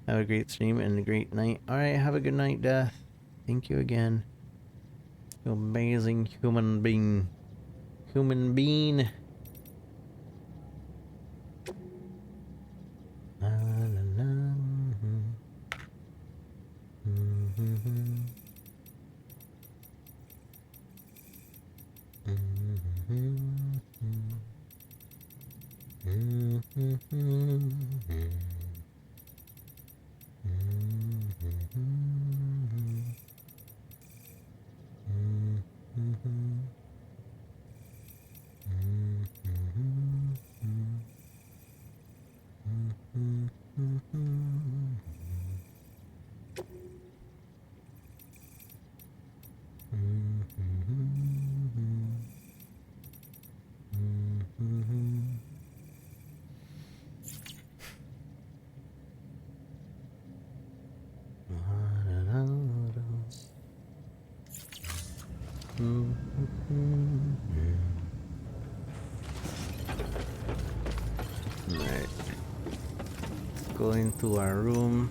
Have a great stream and a great night. All right, have a good night, Death. Thank you again. You amazing human being. Human being. La, la, la. Right. Let's go into our room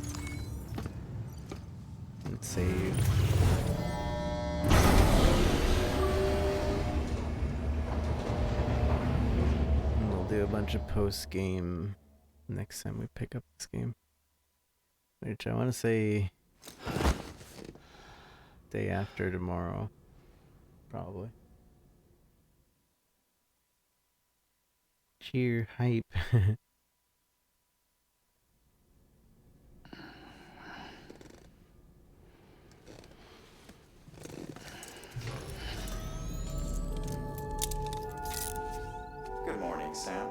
and save. And we'll do a bunch of post-game next time we pick up this game. Which I want to say day after tomorrow. Probably. Cheer hype. Good morning, Sam.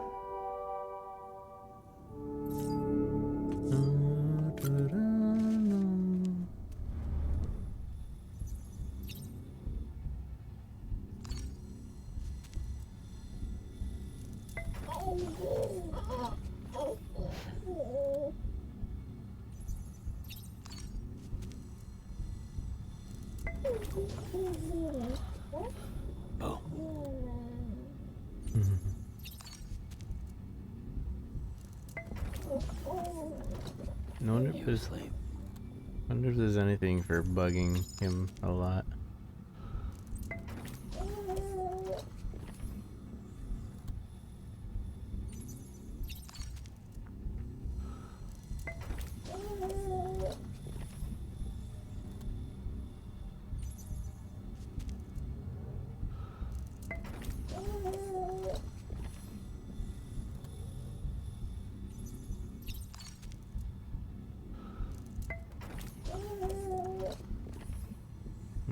Wonder if there's anything for bugging him a lot.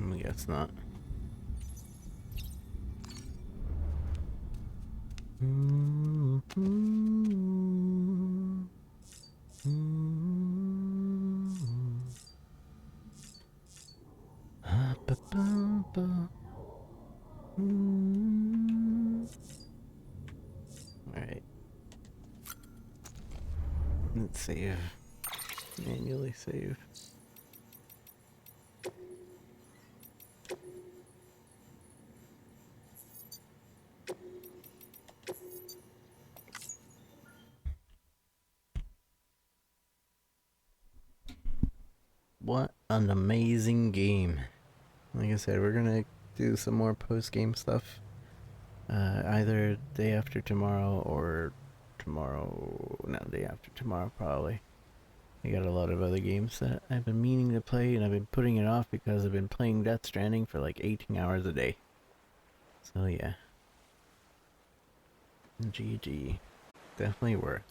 I guess not. Let's save. Manually save. What an amazing game. Like I said, we're gonna do some more post-game stuff. Either day after tomorrow or tomorrow, no, day after tomorrow probably. I got a lot of other games that I've been meaning to play, and I've been putting it off because I've been playing Death Stranding for like 18 hours a day. So yeah. GG. Definitely worth.